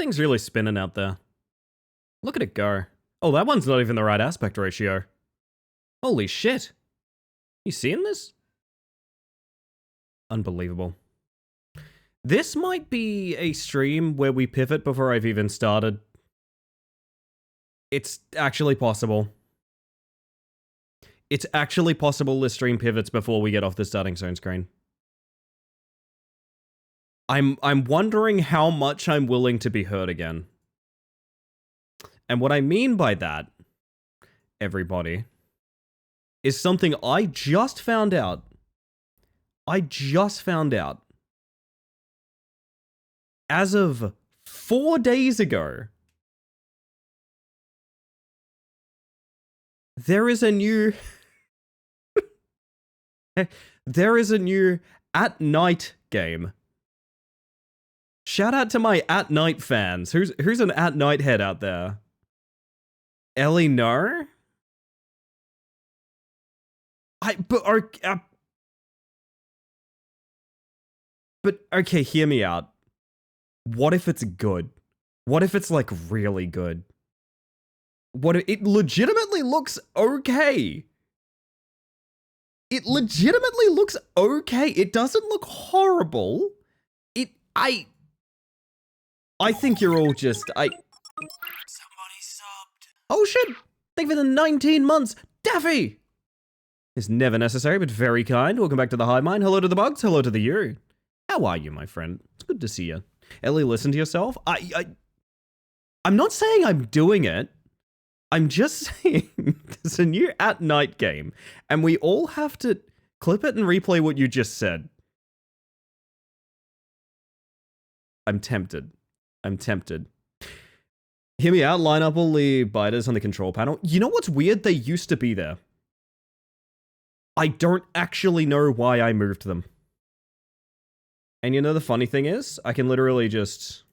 thing's really spinning out there. Look at it go. Oh, that one's not even the right aspect ratio. Holy shit. You seeing this? Unbelievable. This might be a stream where we pivot before I've even started. It's actually possible. It's actually possible this stream pivots before we get off the starting zone screen. I'm wondering how much I'm willing to be hurt again. And what I mean by that, everybody, is something I just found out. As of 4 days ago, there is a new At Night game. Shout out to my At Night fans. Who's an At Night head out there? Ellie, no? But okay, hear me out. What if it's good? What if it's like really good? What if it legitimately looks okay? It legitimately looks okay. It doesn't look horrible. I think you're all just Somebody subbed. Oh shit! Thank you for the 19 months, Daffy! It's never necessary, but very kind. Welcome back to the Hive Mind. Hello to the bugs. Hello to the you. How are you, my friend? It's good to see you. Ellie, listen to yourself. I'm not saying I'm doing it. I'm just saying there's a new At Night game, and we all have to clip it and replay what you just said. I'm tempted. Hear me out, line up all the biters on the control panel. You know what's weird? They used to be there. I don't actually know why I moved them. And you know the funny thing is, I can literally just...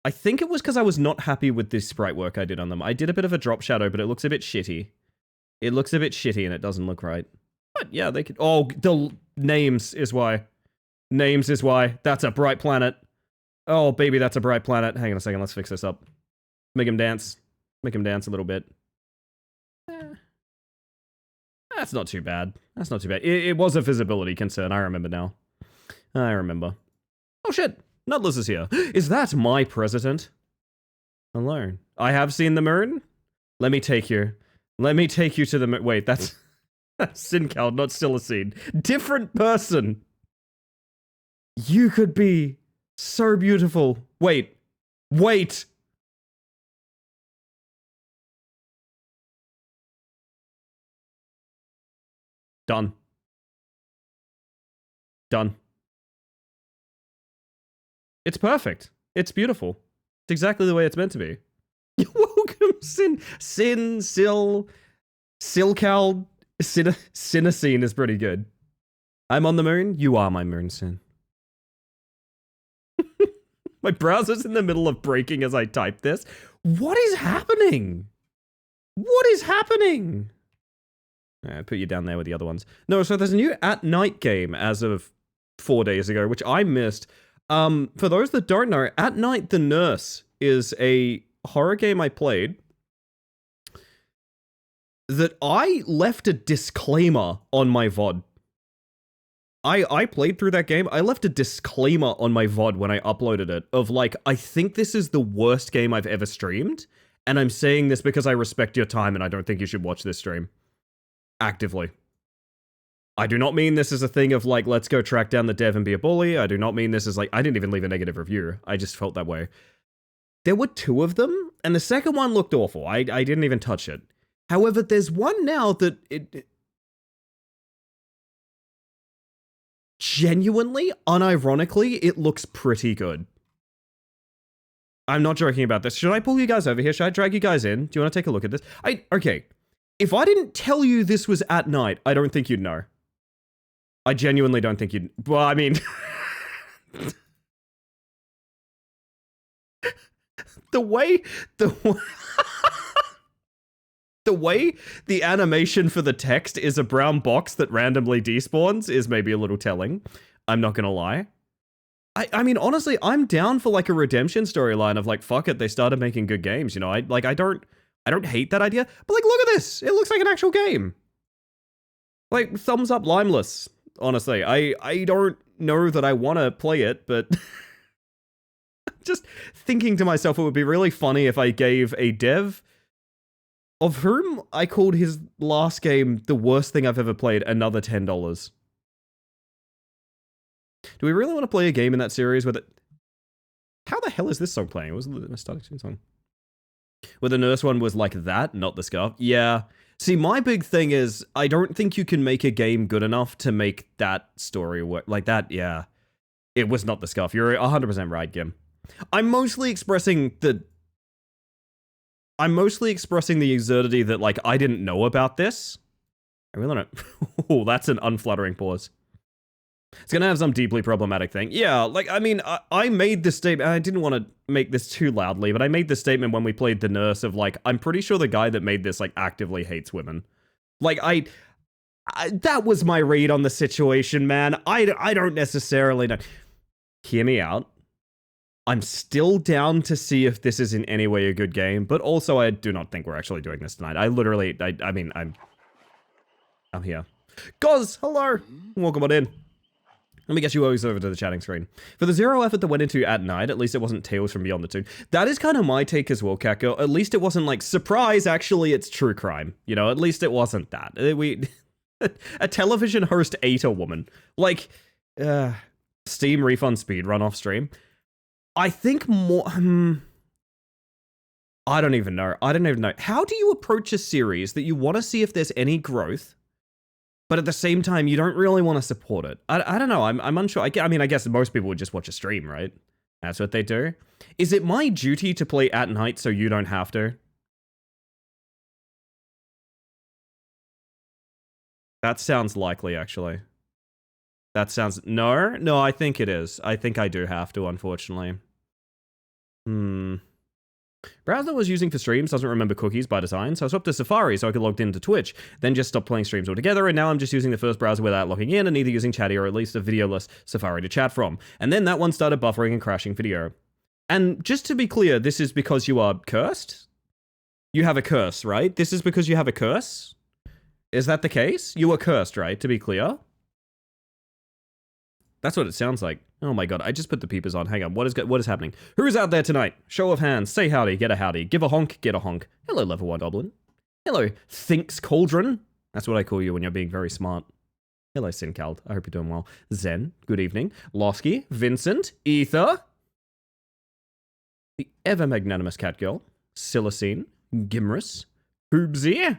I think it was because I was not happy with this sprite work I did on them. I did a bit of a drop shadow, but it looks a bit shitty. It looks a bit shitty and it doesn't look right. But yeah, they could... Oh, the names is why. Names is why. That's a bright planet. Oh, baby, that's a bright planet. Hang on a second, let's fix this up. Make him dance. Make him dance a little bit. That's not too bad. That's not too bad. It was a visibility concern, I remember now. I remember. Oh shit, Nutless is here. Is that my president? Hello. I have seen the moon. Let me take you. Let me take you to the moon. Wait, that's Sincal, not Silacine. Different person. You could be so beautiful. Wait. Done. It's perfect. It's beautiful. It's exactly the way it's meant to be. You're welcome, Silcal. Cinecine is pretty good. I'm on the moon. You are my moon, Sin. My browser's in the middle of breaking as I type this. What is happening? I put you down there with the other ones. No, so there's a new At Night game as of 4 days ago, which I missed. For those that don't know, At Night the Nurse is a horror game I played that I left a disclaimer on my VOD. I played through that game. I left a disclaimer on my VOD when I uploaded it of like, I think this is the worst game I've ever streamed. And I'm saying this because I respect your time and I don't think you should watch this stream. Actively. I do not mean this is a thing of like, let's go track down the dev and be a bully. I do not mean this is like, I didn't even leave a negative review. I just felt that way. There were 2 of them, and the second one looked awful. I didn't even touch it. However, there's one now that it genuinely, unironically, it looks pretty good. I'm not joking about this. Should I pull you guys over here? Should I drag you guys in? Do you want to take a look at this? Okay. If I didn't tell you this was At Night, I don't think you'd know. I genuinely don't think you'd... Well, I mean... The way the animation for the text is a brown box that randomly despawns is maybe a little telling. I'm not gonna lie. I mean, honestly, I'm down for like a redemption storyline of like, fuck it, they started making good games, you know? I don't hate that idea, but like, look at this. It looks like an actual game. Like, thumbs up Limeless, honestly. I don't know that I want to play it, but just thinking to myself, it would be really funny if I gave a dev of whom I called his last game the worst thing I've ever played another $10. Do we really want to play a game in that series with it? How the hell is this song playing? It wasn't the Static Tune song. Where the nurse one was like that, not the scarf. Yeah. See, my big thing is, I don't think you can make a game good enough to make that story work. Like that, yeah. It was not the scarf. You're 100% right, Gim. I'm mostly expressing the absurdity that, like, I didn't know about this. I really don't. Oh, that's an unflattering pause. It's gonna have some deeply problematic thing. Yeah, like, I mean, I made this statement. I didn't want to make this too loudly, but I made this statement when we played The Nurse of, like, I'm pretty sure the guy that made this, like, actively hates women. Like, I that was my read on the situation, man. I don't necessarily know. Hear me out. I'm still down to see if this is in any way a good game, but also I do not think we're actually doing this tonight. I mean, I'm here. Goz, hello! Welcome on in. Let me get you over to the chatting screen. For the zero effort that went into At Night, at least it wasn't Tales from Beyond the Tomb. That is kind of my take as well, Catgirl. At least it wasn't like, surprise, actually it's true crime. You know, at least it wasn't that. A television host ate a woman. Like, Steam refund speedrun off stream. I think more... I don't even know. How do you approach a series that you want to see if there's any growth, but at the same time, you don't really want to support it? I don't know. I'm unsure. I mean, I guess most people would just watch a stream, right? That's what they do. Is it my duty to play At Night so you don't have to? That sounds likely, actually. That sounds... No, I think it is. I think I do have to, unfortunately. Browser was using for streams doesn't remember cookies by design, so I swapped to Safari so I could log into Twitch, then just stopped playing streams altogether, and now I'm just using the first browser without logging in and either using Chatty or at least a videoless Safari to chat from. And then that one started buffering and crashing video. And just to be clear, this is because you are cursed? You have a curse, right? This is because you have a curse? Is that the case? You are cursed, right? To be clear? That's what it sounds like. Oh my god, I just put the peepers on. Hang on, what is happening? Who's out there tonight? Show of hands, say howdy, get a howdy. Give a honk, get a honk. Hello, level 1 goblin. Hello, Thinks Cauldron. That's what I call you when you're being very smart. Hello, Sincald. I hope you're doing well. Zen, good evening. Losky, Vincent, Ether. The ever-magnanimous Catgirl. Silicene, Gimrus, Hoobsy,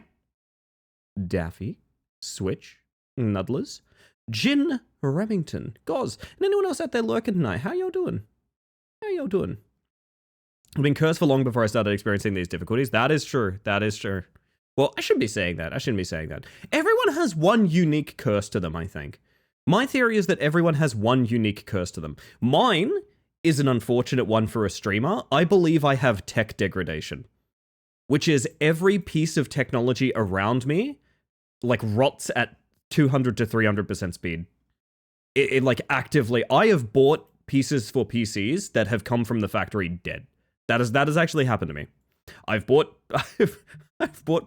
Daffy, Switch, Nuddlers, Jin Remington, Goz, and anyone else out there lurking tonight. How y'all doing? I've been cursed for long before I started experiencing these difficulties. That is true. Well, I shouldn't be saying that. Everyone has one unique curse to them, I think. My theory is that everyone has one unique curse to them. Mine is an unfortunate one for a streamer. I believe I have tech degradation, which is every piece of technology around me, like, rots at 200 to 300% speed. It like actively, I have bought pieces for PCs that have come from the factory dead. That has actually happened to me. I've bought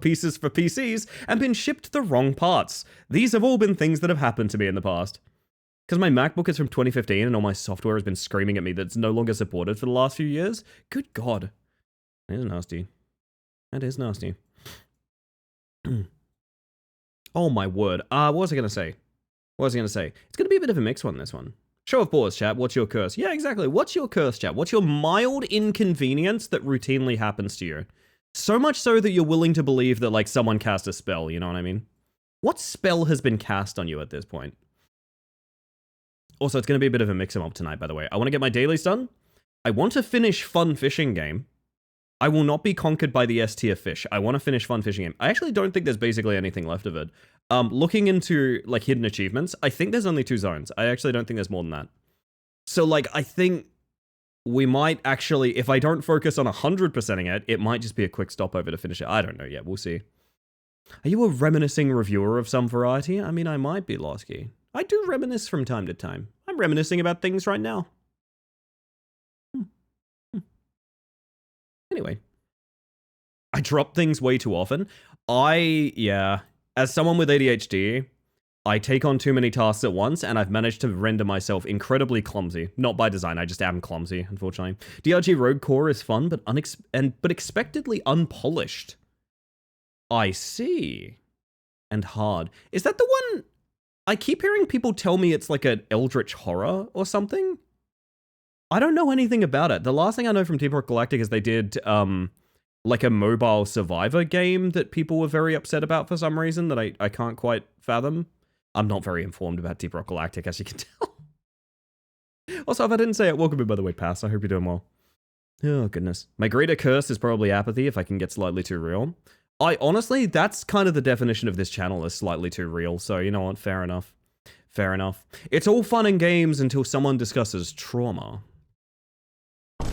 pieces for PCs and been shipped the wrong parts. These have all been things that have happened to me in the past. Because my MacBook is from 2015 and all my software has been screaming at me that it's no longer supported for the last few years. Good God. That is nasty. Oh my word. What was I going to say? It's going to be a bit of a mixed one, this one. Show of pause, chat. What's your curse? Yeah, exactly. What's your curse, chat? What's your mild inconvenience that routinely happens to you? So much so that you're willing to believe that, like, someone cast a spell, you know what I mean? What spell has been cast on you at this point? Also, it's going to be a bit of a mix-em-up tonight, by the way. I want to get my dailies done. I want to finish Fun Fishing Game. I will not be conquered by the S-tier fish. I want to finish Fun Fishing Game. I actually don't think there's basically anything left of it. Looking into, like, hidden achievements, I think there's only 2 zones. I actually don't think there's more than that. So, like, I think we might actually, if I don't focus on 100%ing it, it might just be a quick stopover to finish it. I don't know yet. We'll see. Are you a reminiscing reviewer of some variety? I mean, I might be, Losky. I do reminisce from time to time. I'm reminiscing about things right now. Anyway. I drop things way too often. As someone with ADHD, I take on too many tasks at once, and I've managed to render myself incredibly clumsy. Not by design, I just am clumsy, unfortunately. DRG Rogue Core is fun, but expectedly unpolished. I see. And hard. Is that the one? I keep hearing people tell me it's like an eldritch horror or something. I don't know anything about it. The last thing I know from Deep Rock Galactic is they did, like a mobile survivor game that people were very upset about for some reason that I can't quite fathom. I'm not very informed about Deep Rock Galactic, as you can tell. Also, if I didn't say it, welcome in, by the way, Pass. I hope you're doing well. Oh, goodness. My greater curse is probably apathy if I can get slightly too real. Honestly, that's kind of the definition of this channel, is slightly too real, so you know what, fair enough. Fair enough. It's all fun and games until someone discusses trauma. I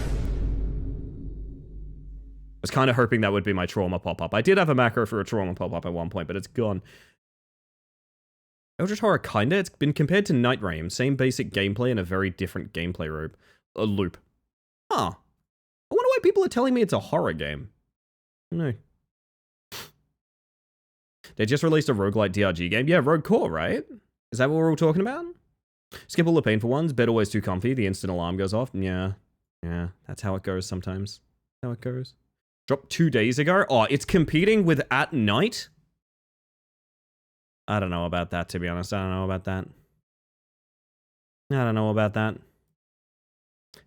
was kind of hoping that would be my trauma pop-up. I did have a macro for a trauma pop-up at one point, but it's gone. Eldritch Horror kinda. It's been compared to Night Realm. Same basic gameplay and a very different gameplay loop. Huh. I wonder why people are telling me it's a horror game. No. They just released a roguelite DRG game. Yeah, Rogue Core, right? Is that what we're all talking about? Skip all the painful ones. Bed always too comfy. The instant alarm goes off. Yeah. Yeah, that's how it goes sometimes. That's how it goes. Dropped 2 days ago. Oh, it's competing with At Night? I don't know about that, to be honest. I don't know about that.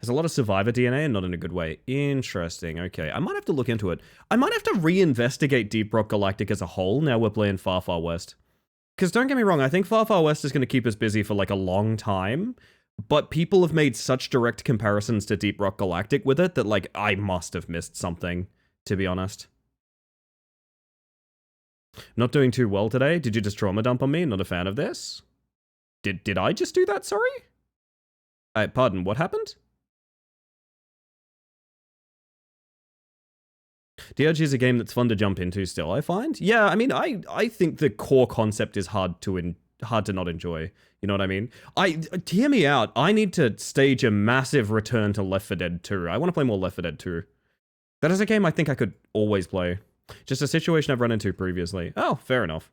There's a lot of Survivor DNA and not in a good way. Interesting. Okay, I might have to look into it. I might have to reinvestigate Deep Rock Galactic as a whole now we're playing Far Far West. Because don't get me wrong, I think Far Far West is going to keep us busy for like a long time. But people have made such direct comparisons to Deep Rock Galactic with it that like I must have missed something, to be honest. Not doing too well today. Did you just trauma dump on me? Not a fan of this. Did I just do that? Sorry? Pardon, what happened? DRG is a game that's fun to jump into still, I find. Yeah, I mean, I think the core concept is hard to not enjoy. You know what I mean? Hear me out. I need to stage a massive return to Left 4 Dead 2. I want to play more Left 4 Dead 2. That is a game I think I could always play. Just a situation I've run into previously. Oh, fair enough.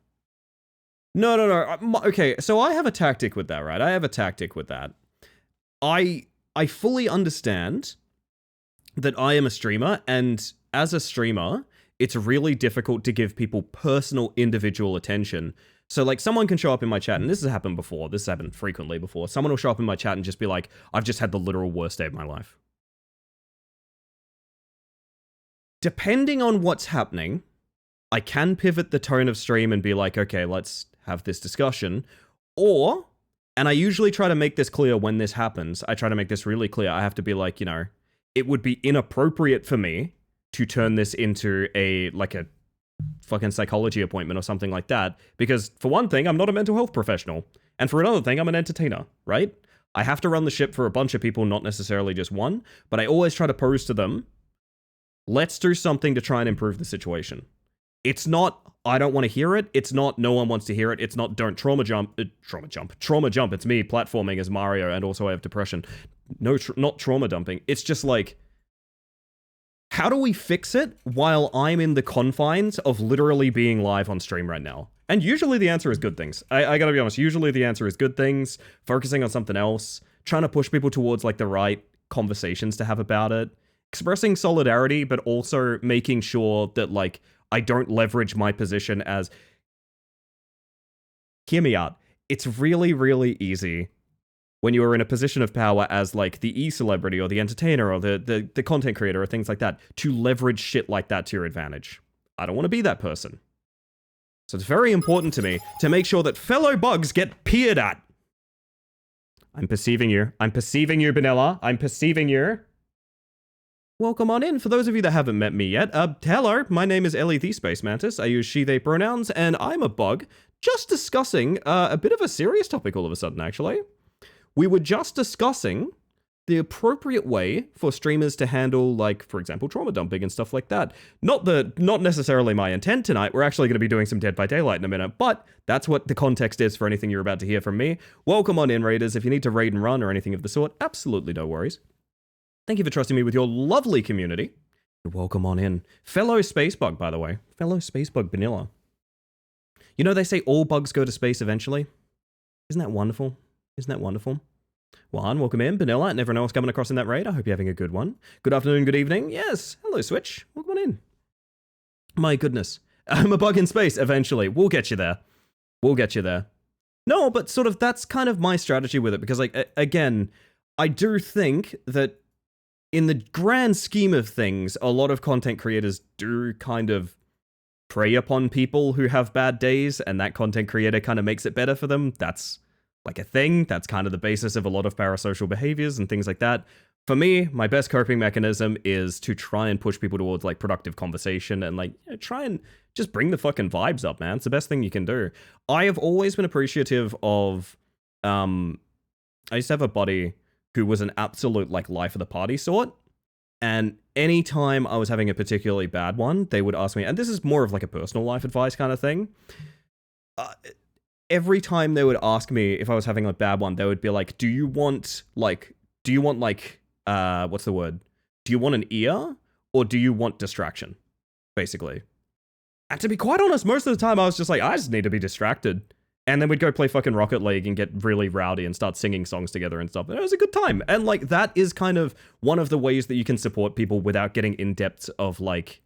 No. Okay, so I have a tactic with that, right? I have a tactic with that. I fully understand that I am a streamer, and as a streamer, it's really difficult to give people personal, individual attention. So, like, someone can show up in my chat, and this has happened before. This has happened frequently before. Someone will show up in my chat and just be like, I've just had the literal worst day of my life. Depending on what's happening, I can pivot the tone of stream and be like, okay, let's have this discussion. Or, and I usually try to make this clear when this happens, I try to make this really clear. I have to be like, you know, it would be inappropriate for me to turn this into a fucking psychology appointment or something like that. Because for one thing, I'm not a mental health professional. And for another thing, I'm an entertainer, right? I have to run the ship for a bunch of people, not necessarily just one. But I always try to pose to them, let's do something to try and improve the situation. It's not, I don't want to hear it. It's not, no one wants to hear it. It's not, don't trauma jump. It's me platforming as Mario, and also I have depression. No, not trauma dumping. It's just like, how do we fix it while I'm in the confines of literally being live on stream right now? And usually the answer is good things. I gotta be honest, usually the answer is good things, focusing on something else, trying to push people towards like the right conversations to have about it, expressing solidarity, but also making sure that like I don't leverage my position as... Hear me out. It's really, really easy when you are in a position of power as like the e-celebrity or the entertainer or the content creator or things like that to leverage shit like that to your advantage. I don't want to be that person. So it's very important to me to make sure that fellow bugs get peered at. I'm perceiving you. I'm perceiving you, Benella. I'm perceiving you. Welcome on in. For those of you that haven't met me yet, hello, my name is Ellie the Space Mantis. I use she, they pronouns, and I'm a bug. Just discussing a bit of a serious topic all of a sudden, actually. We were just discussing the appropriate way for streamers to handle, like, for example, trauma dumping and stuff like that. Not necessarily my intent tonight. We're actually going to be doing some Dead by Daylight in a minute, but that's what the context is for anything you're about to hear from me. Welcome on in, raiders. If you need to raid and run or anything of the sort, absolutely no worries. Thank you for trusting me with your lovely community. Welcome on in. Fellow Spacebug, by the way. Fellow Spacebug Vanilla. You know, they say all bugs go to space eventually. Isn't that wonderful? Isn't that wonderful? Juan, welcome in. Vanilla and everyone else coming across in that raid. I hope you're having a good one. Good afternoon, good evening. Yes. Hello, Switch. Welcome on in. My goodness. I'm a bug in space eventually. We'll get you there. We'll get you there. No, but sort of that's kind of my strategy with it because, like, again, I do think that in the grand scheme of things, a lot of content creators do kind of prey upon people who have bad days, and that content creator kind of makes it better for them. That's like a thing. That's kind of the basis of a lot of parasocial behaviors and things like that. For me, my best coping mechanism is to try and push people towards like productive conversation and like try and just bring the fucking vibes up, man. It's the best thing you can do. I have always been appreciative of I used to have a buddy who was an absolute like life of the party sort. And anytime I was having a particularly bad one, they would ask me, and this is more of like a personal life advice kind of thing. Every time they would ask me if I was having a bad one, they would be like, do you want what's the word? Do you want an ear or do you want distraction? Basically. And to be quite honest, most of the time I was just like, I just need to be distracted. And then we'd go play fucking Rocket League and get really rowdy and start singing songs together and stuff. And it was a good time. And like, that is kind of one of the ways that you can support people without getting in depth of like,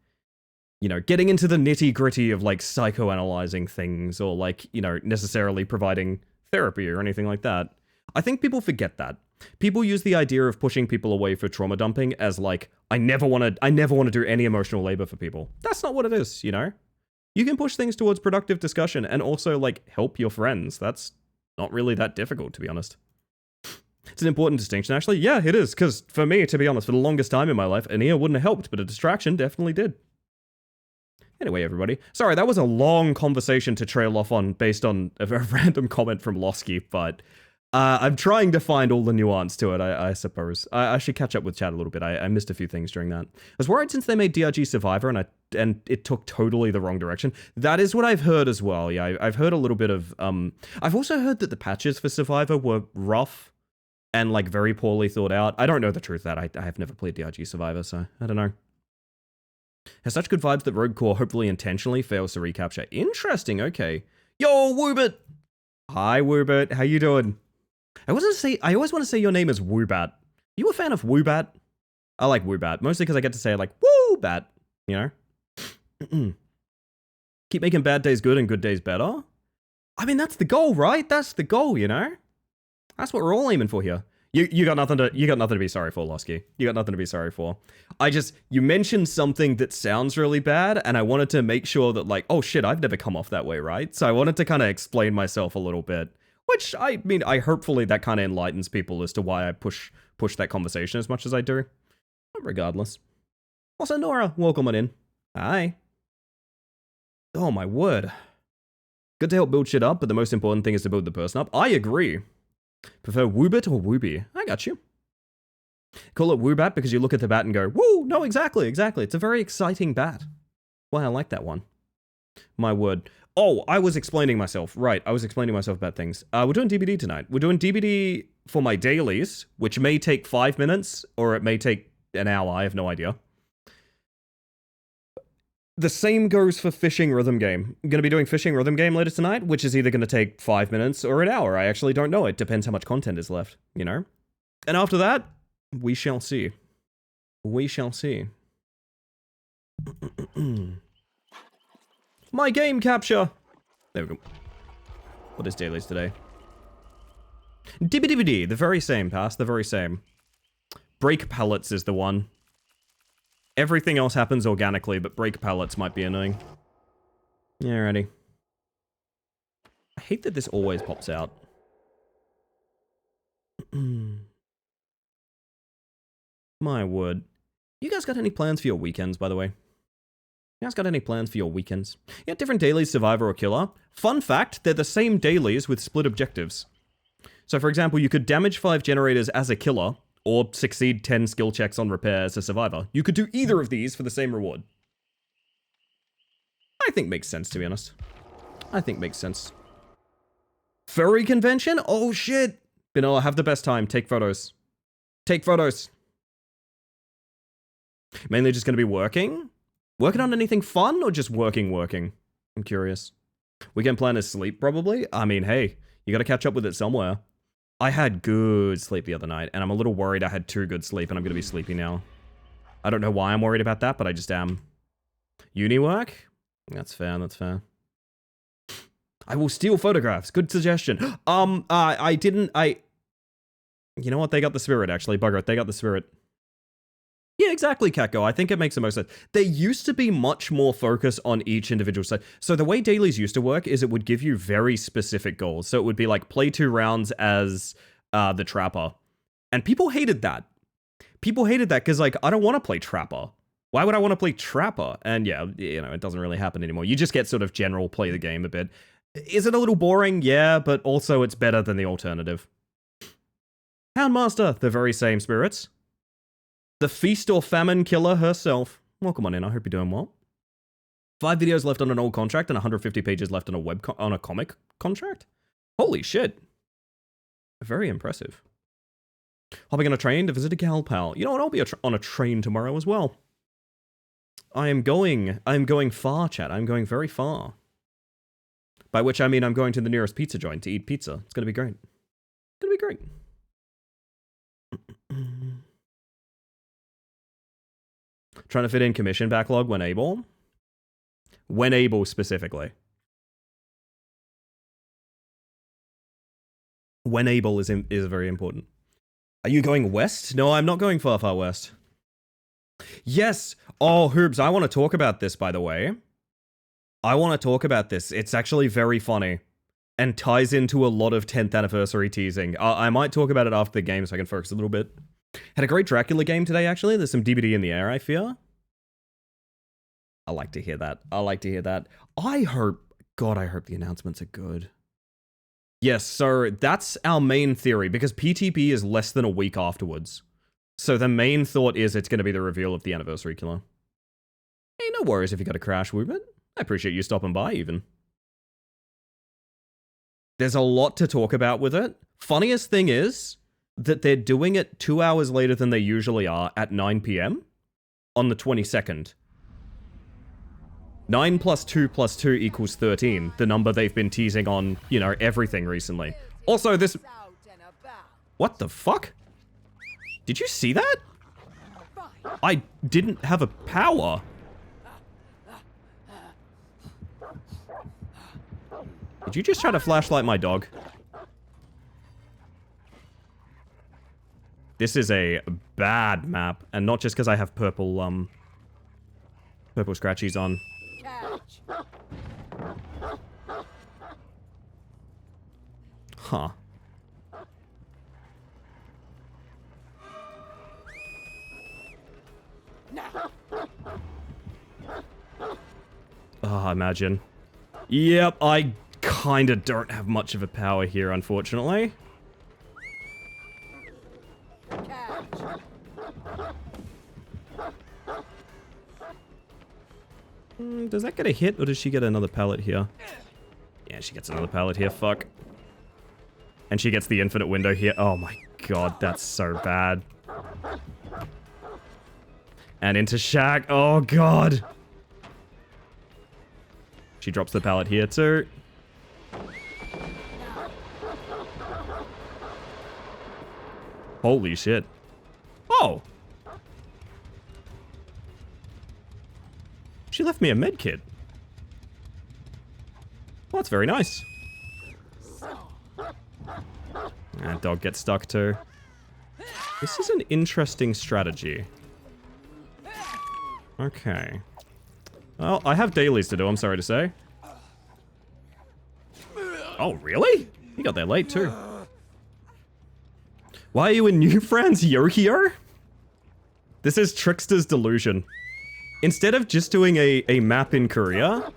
you know, getting into the nitty gritty of like psychoanalyzing things or like, you know, necessarily providing therapy or anything like that. I think people forget that. People use the idea of pushing people away for trauma dumping as like, I never want to do any emotional labor for people. That's not what it is, you know? You can push things towards productive discussion and also like help your friends. That's not really that difficult, to be honest. It's an important distinction, actually. Yeah, it is, because for me, to be honest, for the longest time in my life, an ear wouldn't have helped, but a distraction definitely did. Anyway, everybody. Sorry, that was a long conversation to trail off on based on a random comment from Losky, but I'm trying to find all the nuance to it, I suppose. I should catch up with chat a little bit. I missed a few things during that. I was worried since they made DRG Survivor and it took totally the wrong direction. That is what I've heard as well. Yeah, I've heard a little bit of... I've also heard that the patches for Survivor were rough and like very poorly thought out. I don't know the truth of that. I have never played DRG Survivor, so I don't know. Has such good vibes that Rogue Core hopefully intentionally fails to recapture. Interesting, okay. Yo, Woobert! Hi, Woobert. How you doing? I always want to say your name is Woobat. You a fan of Woobat? I like Woobat, mostly because I get to say like, Woobat, you know? Keep making bad days good and good days better? I mean, that's the goal, right? That's the goal, you know? That's what we're all aiming for here. You got nothing to be sorry for, Losky. You got nothing to be sorry for. You mentioned something that sounds really bad, and I wanted to make sure that like, oh shit, I've never come off that way, right? So I wanted to kind of explain myself a little bit. Which, I mean, hopefully that kind of enlightens people as to why I push that conversation as much as I do. But regardless. Also, Nora, welcome on in. Hi. Oh, my word. Good to help build shit up, but the most important thing is to build the person up. I agree. Prefer Woobit or Wooby? I got you. Call it Woobat because you look at the bat and go, woo! No, exactly. It's a very exciting bat. Well, I like that one. My word. Oh, I was explaining myself. Right, I was explaining myself about things. We're doing DBD tonight. We're doing DBD for my dailies, which may take 5 minutes, or it may take an hour. I have no idea. The same goes for Fishing Rhythm Game. I'm going to be doing Fishing Rhythm Game later tonight, which is either going to take 5 minutes or an hour. I actually don't know. It depends how much content is left, you know? And after that, we shall see. We shall see. My game capture! There we go. What is dailies today? Dibby-dibby-dee, the very same, Pass, the very same. Break pallets is the one. Everything else happens organically, but break pallets might be annoying. Yeah, ready. I hate that this always pops out. My word. You guys got any plans for your weekends, by the way? You guys got any plans for your weekends? Yeah, different dailies, Survivor or Killer. Fun fact, they're the same dailies with split objectives. So for example, you could damage 5 generators as a Killer, or succeed 10 skill checks on repair as a Survivor. You could do either of these for the same reward. I think makes sense, to be honest. I think makes sense. Furry convention? Oh shit! Vanilla, have the best time. Take photos. Take photos. Mainly just going to be working? Working on anything fun or just working? I'm curious. Weekend plan is sleep, probably? I mean, hey, you got to catch up with it somewhere. I had good sleep the other night, and I'm a little worried I had too good sleep, and I'm going to be sleepy now. I don't know why I'm worried about that, but I just am. Uni work? That's fair, that's fair. I will steal photographs. Good suggestion. You know what? They got the spirit, actually. Bugger it. They got the spirit. Yeah, exactly, Catgo. I think it makes the most sense. There used to be much more focus on each individual side. So the way dailies used to work is it would give you very specific goals. So it would be like, play 2 rounds as the Trapper. And people hated that. People hated that because, like, I don't want to play Trapper. Why would I want to play Trapper? And yeah, you know, it doesn't really happen anymore. You just get sort of general play the game a bit. Is it a little boring? Yeah, but also it's better than the alternative. Houndmaster, the very same spirits. The feast or famine killer herself. Welcome on in, I hope you're doing well. 5 videos left on an old contract and 150 pages left on a comic contract? Holy shit. Very impressive. Hopping on a train to visit a gal pal. You know what, I'll be on a train tomorrow as well. I'm going far, chat. I'm going very far. By which I mean I'm going to the nearest pizza joint to eat pizza. It's gonna be great. It's gonna be great. Trying to fit in commission backlog when able. When able, specifically. When able is very important. Are you going west? No, I'm not going far west. Yes! Oh, Hoobs, I want to talk about this, by the way. I want to talk about this. It's actually very funny. And ties into a lot of 10th anniversary teasing. I might talk about it after the game so I can focus a little bit. Had a great Dracula game today, actually. There's some DBD in the air, I fear. I like to hear that. I like to hear that. I hope the announcements are good. Yes, so that's our main theory, because PTP is less than a week afterwards. So the main thought is it's going to be the reveal of the anniversary killer. Hey, no worries if you got a crash, Woobit. I appreciate you stopping by, even. There's a lot to talk about with it. Funniest thing is that they're doing it 2 hours later than they usually are at 9 PM on the 22nd. 9 plus 2 plus 2 equals 13, the number they've been teasing on, you know, everything recently. Also, this... What the fuck? Did you see that? I didn't have a power. Did you just try to flashlight my dog? This is a bad map, and not just because I have purple scratchies on. Huh. Oh, imagine. Yep, I kinda don't have much of a power here, unfortunately. Does that get a hit, or does she get another pallet here? Yeah, she gets another pallet here, fuck. And she gets the infinite window here. Oh my god, that's so bad. And into Shaq. Oh god. She drops the pallet here too. Holy shit. Oh! She left me a med kit. Well, that's very nice. That dog gets stuck too. This is an interesting strategy. Okay. Well, I have dailies to do, I'm sorry to say. Oh, really? You got there late too. Why are you in New France, Yokio? This is Trickster's delusion. Instead of just doing a map in Korea,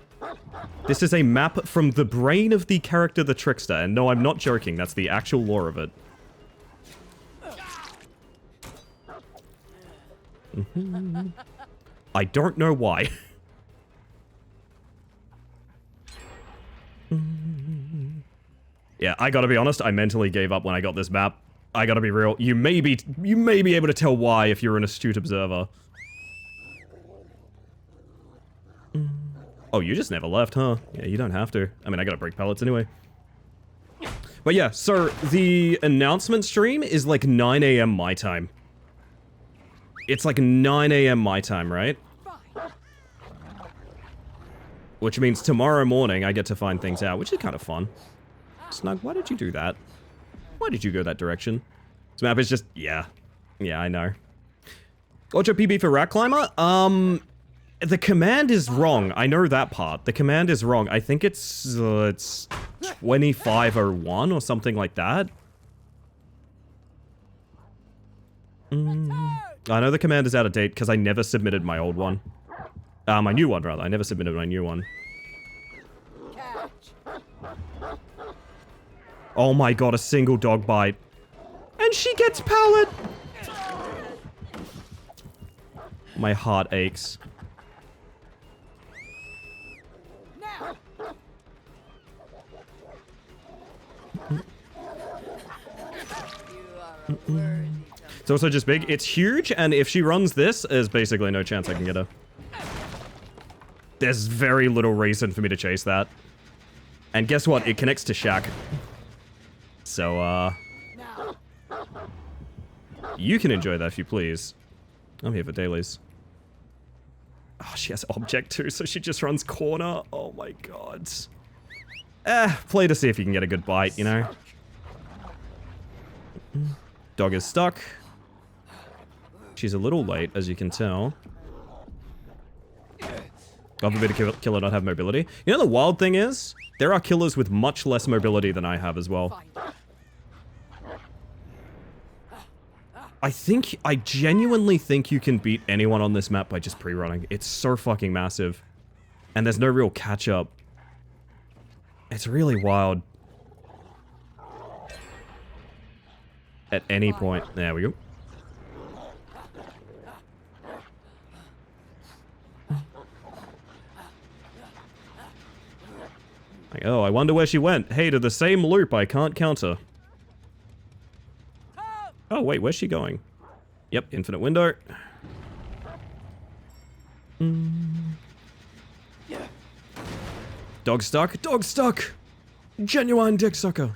this is a map from the brain of the character the Trickster. And no, I'm not joking, that's the actual lore of it. I don't know why. Yeah, I gotta be honest, I mentally gave up when I got this map. I gotta be real. You may be able to tell why if you're an astute observer. Oh, you just never left, huh? Yeah, you don't have to. I mean, I gotta break pallets anyway. But yeah, so the announcement stream is like 9 a.m. my time. It's like 9 a.m. my time, right? Which means tomorrow morning I get to find things out, which is kind of fun. Snug, why did you do that? Why did you go that direction? This map is just, yeah. Yeah, I know. Ultra PB for Rat Climber? The command is wrong. I know that part. The command is wrong. I think it's 2501 or something like that. I know the command is out of date because I never submitted my old one. My new one, rather. I never submitted my new one. Oh my god, a single dog bite. And she gets pallet! My heart aches. It's also just big. It's huge, and if she runs this, there's basically no chance I can get her. There's very little reason for me to chase that. And guess what? It connects to Shack. So, you can enjoy that if you please. I'm here for dailies. Oh, she has object too, so she just runs corner. Oh my god. Play to see if you can get a good bite, you know? Dog is stuck. She's a little late, as you can tell. God forbid a killer not have mobility. You know the wild thing is? There are killers with much less mobility than I have as well. I genuinely think you can beat anyone on this map by just pre-running. It's so fucking massive. And there's no real catch-up. It's really wild. At any point. There we go. Like, oh, I wonder where she went. Hey, to the same loop I can't counter. Oh, wait, where's she going? Yep, infinite window. Dog stuck. Dog stuck! Genuine dick sucker.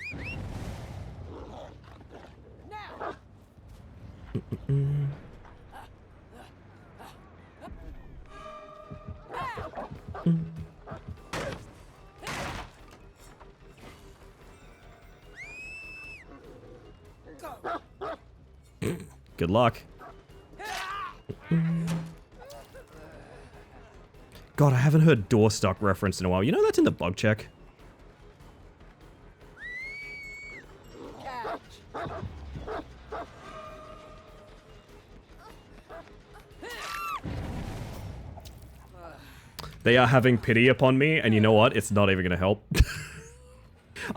Good luck. God, I haven't heard door stuck referenced in a while. You know that's in the bug check. They are having pity upon me, and you know what? It's not even gonna help.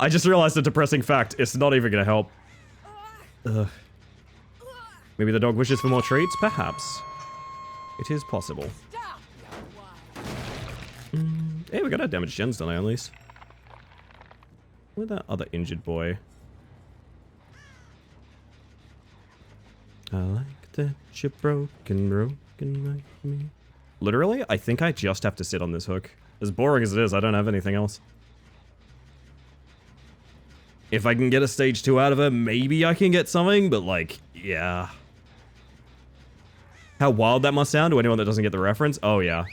I just realized a depressing fact. It's not even gonna help. Ugh. Maybe the dog wishes for more treats? Perhaps. It is possible. Hey, we got our damage gens done, at least. Where's that other injured boy? I like that you're broken like me. Literally, I think I just have to sit on this hook. As boring as it is, I don't have anything else. If I can get a stage 2 out of her, maybe I can get something, but like, yeah. How wild that must sound to anyone that doesn't get the reference. Oh yeah.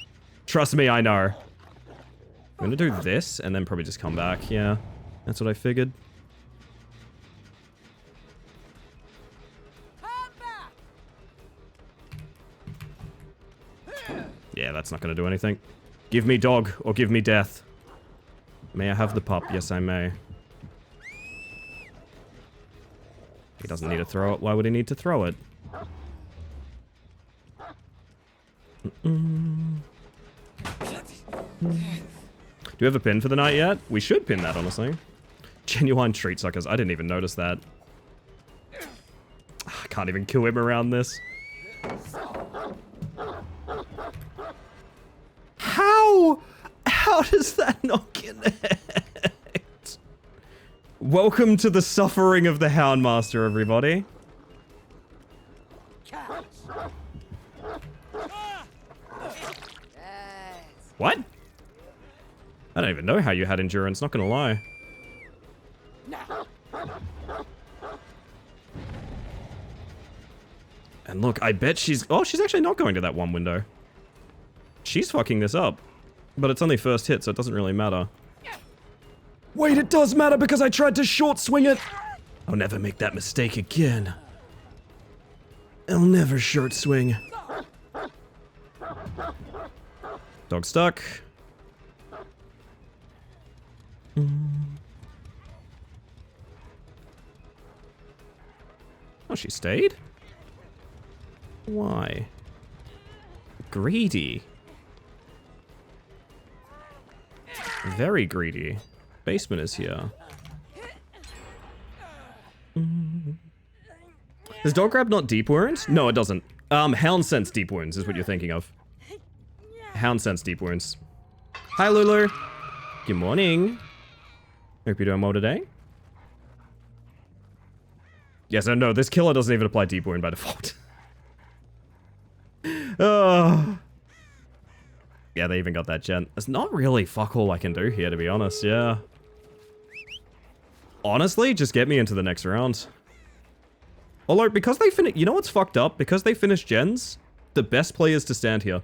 Trust me, I know. I'm gonna do this, and then probably just come back, yeah. That's what I figured. Yeah, that's not gonna do anything. Give me dog, or give me death. May I have the pup? Yes, I may. He doesn't need to throw it. Why would he need to throw it? Do we have a pin for the night yet? We should pin that, honestly. Genuine treat suckers. I didn't even notice that. I can't even kill him around this. How? How does that not connect? Welcome to the suffering of the Houndmaster, everybody. What? I don't even know how you had endurance, not gonna lie. And look, I bet she's... Oh, she's actually not going to that one window. She's fucking this up. But it's only first hit, so it doesn't really matter. Wait, it does matter because I tried to short swing it! I'll never make that mistake again. I'll never short swing. Dog stuck. Oh, she stayed? Why? Greedy. Very greedy. Basement is here. Does dog grab not deep wounds? No, it doesn't. Hound sense deep wounds is what you're thinking of. Hound sense deep wounds. Hi, Lulu. Good morning. Hope you're doing well today. Yes, no, this killer doesn't even apply deep wound by default. Yeah, they even got that gent. There's not really fuck all I can do here, to be honest, yeah. Honestly, just get me into the next round. Although, because they finish... You know what's fucked up? Because they finish gens, the best play is to stand here.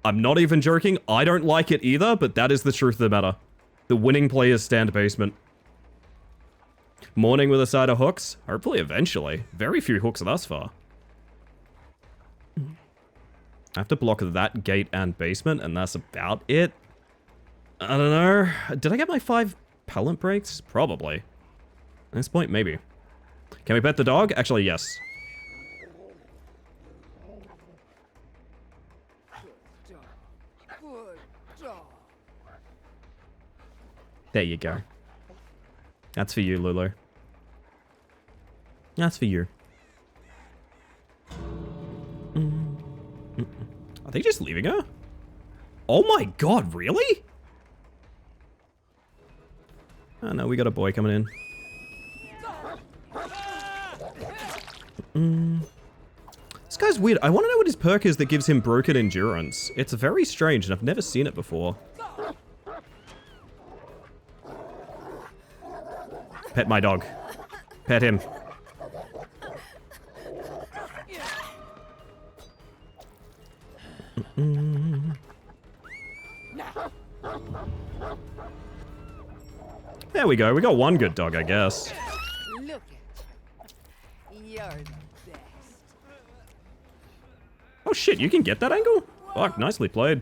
I'm not even joking. I don't like it either, but that is the truth of the matter. The winning play is stand basement. Morning with a side of hooks? Hopefully eventually. Very few hooks thus far. I have to block that gate and basement, and that's about it. I don't know. Did I get my 5 pellet breaks? Probably. At this point, maybe. Can we pet the dog? Actually, yes. There you go. That's for you, Lulu. That's for you. Are they just leaving her? Oh my god, really? Oh no, we got a boy coming in. This guy's weird. I want to know what his perk is that gives him broken endurance. It's very strange and I've never seen it before. Pet my dog. Pet him. There we go. We got one good dog, I guess. Look at you. You're the best. Oh shit, you can get that angle? Fuck, nicely played.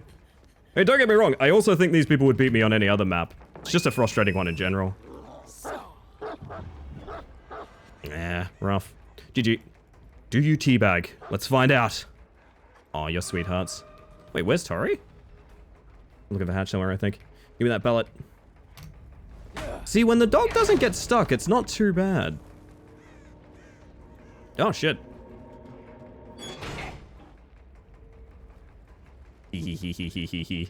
Hey, don't get me wrong. I also think these people would beat me on any other map. It's just a frustrating one in general. Yeah, rough. GG. Do you teabag? Let's find out. Aw, you're sweethearts. Wait, where's Tori? Look at the hatch somewhere, I think. Give me that pellet. See, when the dog doesn't get stuck, it's not too bad. Oh, shit. Hehehehehehe.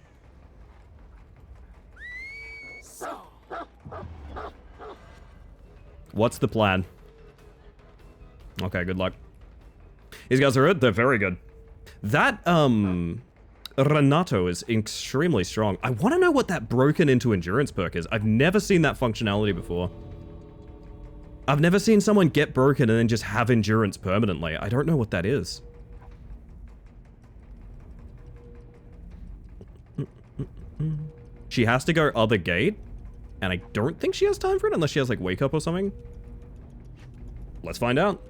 What's the plan? Okay, good luck. These guys are good? They're very good. That, Renato is extremely strong. I want to know what that broken into endurance perk is. I've never seen that functionality before. I've never seen someone get broken and then just have endurance permanently. I don't know what that is. She has to go other gate, and I don't think she has time for it unless she has like wake up or something. Let's find out.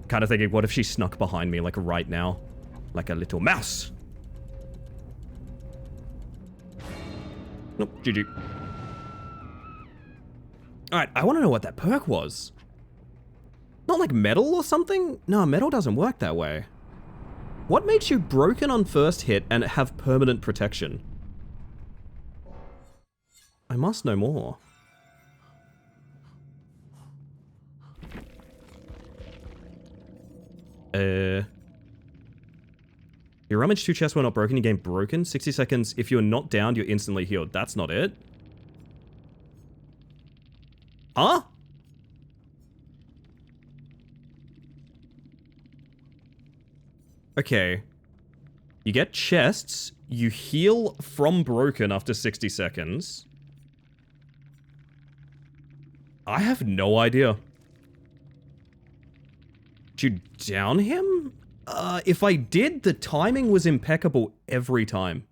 Kind of thinking, what if she snuck behind me like right now? Like a little mouse. Nope, GG. Alright, I want to know what that perk was. Not like metal or something? No, metal doesn't work that way. What makes you broken on first hit and have permanent protection? I must know more. You rummage 2 chests when not broken, you gain broken. 60 seconds. If you're not downed, you're instantly healed. That's not it. Huh? Okay. You get chests. You heal from broken after 60 seconds. I have no idea. Did you down him? If I did, the timing was impeccable every time.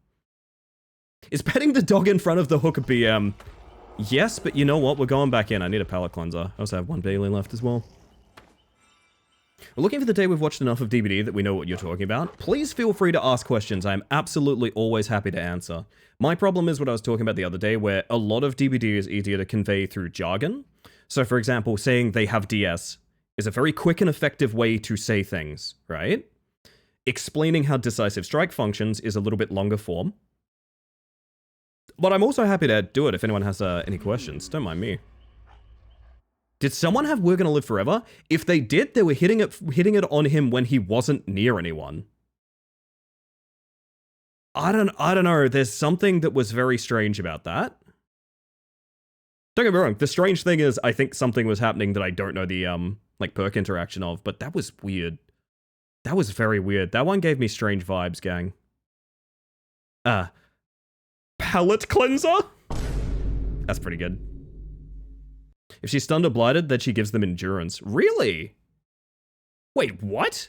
Is petting the dog in front of the hook a BM? Yes, but you know what? We're going back in. I need a palate cleanser. I also have one Bailey left as well. We're looking for the day we've watched enough of DBD that we know what you're talking about. Please feel free to ask questions. I am absolutely always happy to answer. My problem is what I was talking about the other day, where a lot of DBD is easier to convey through jargon. So, for example, saying they have DS is a very quick and effective way to say things, right? Explaining how Decisive Strike functions is a little bit longer form. But I'm also happy to do it if anyone has any questions. Don't mind me. Did someone have We're Gonna Live Forever? If they did, they were hitting it on him when he wasn't near anyone. I don't know. There's something that was very strange about that. Don't get me wrong. The strange thing is, I think something was happening that I don't know the like perk interaction of, but that was weird. That was very weird. That one gave me strange vibes, gang. Palate cleanser? That's pretty good. If she's stunned or blighted, then she gives them endurance. Really? Wait, what?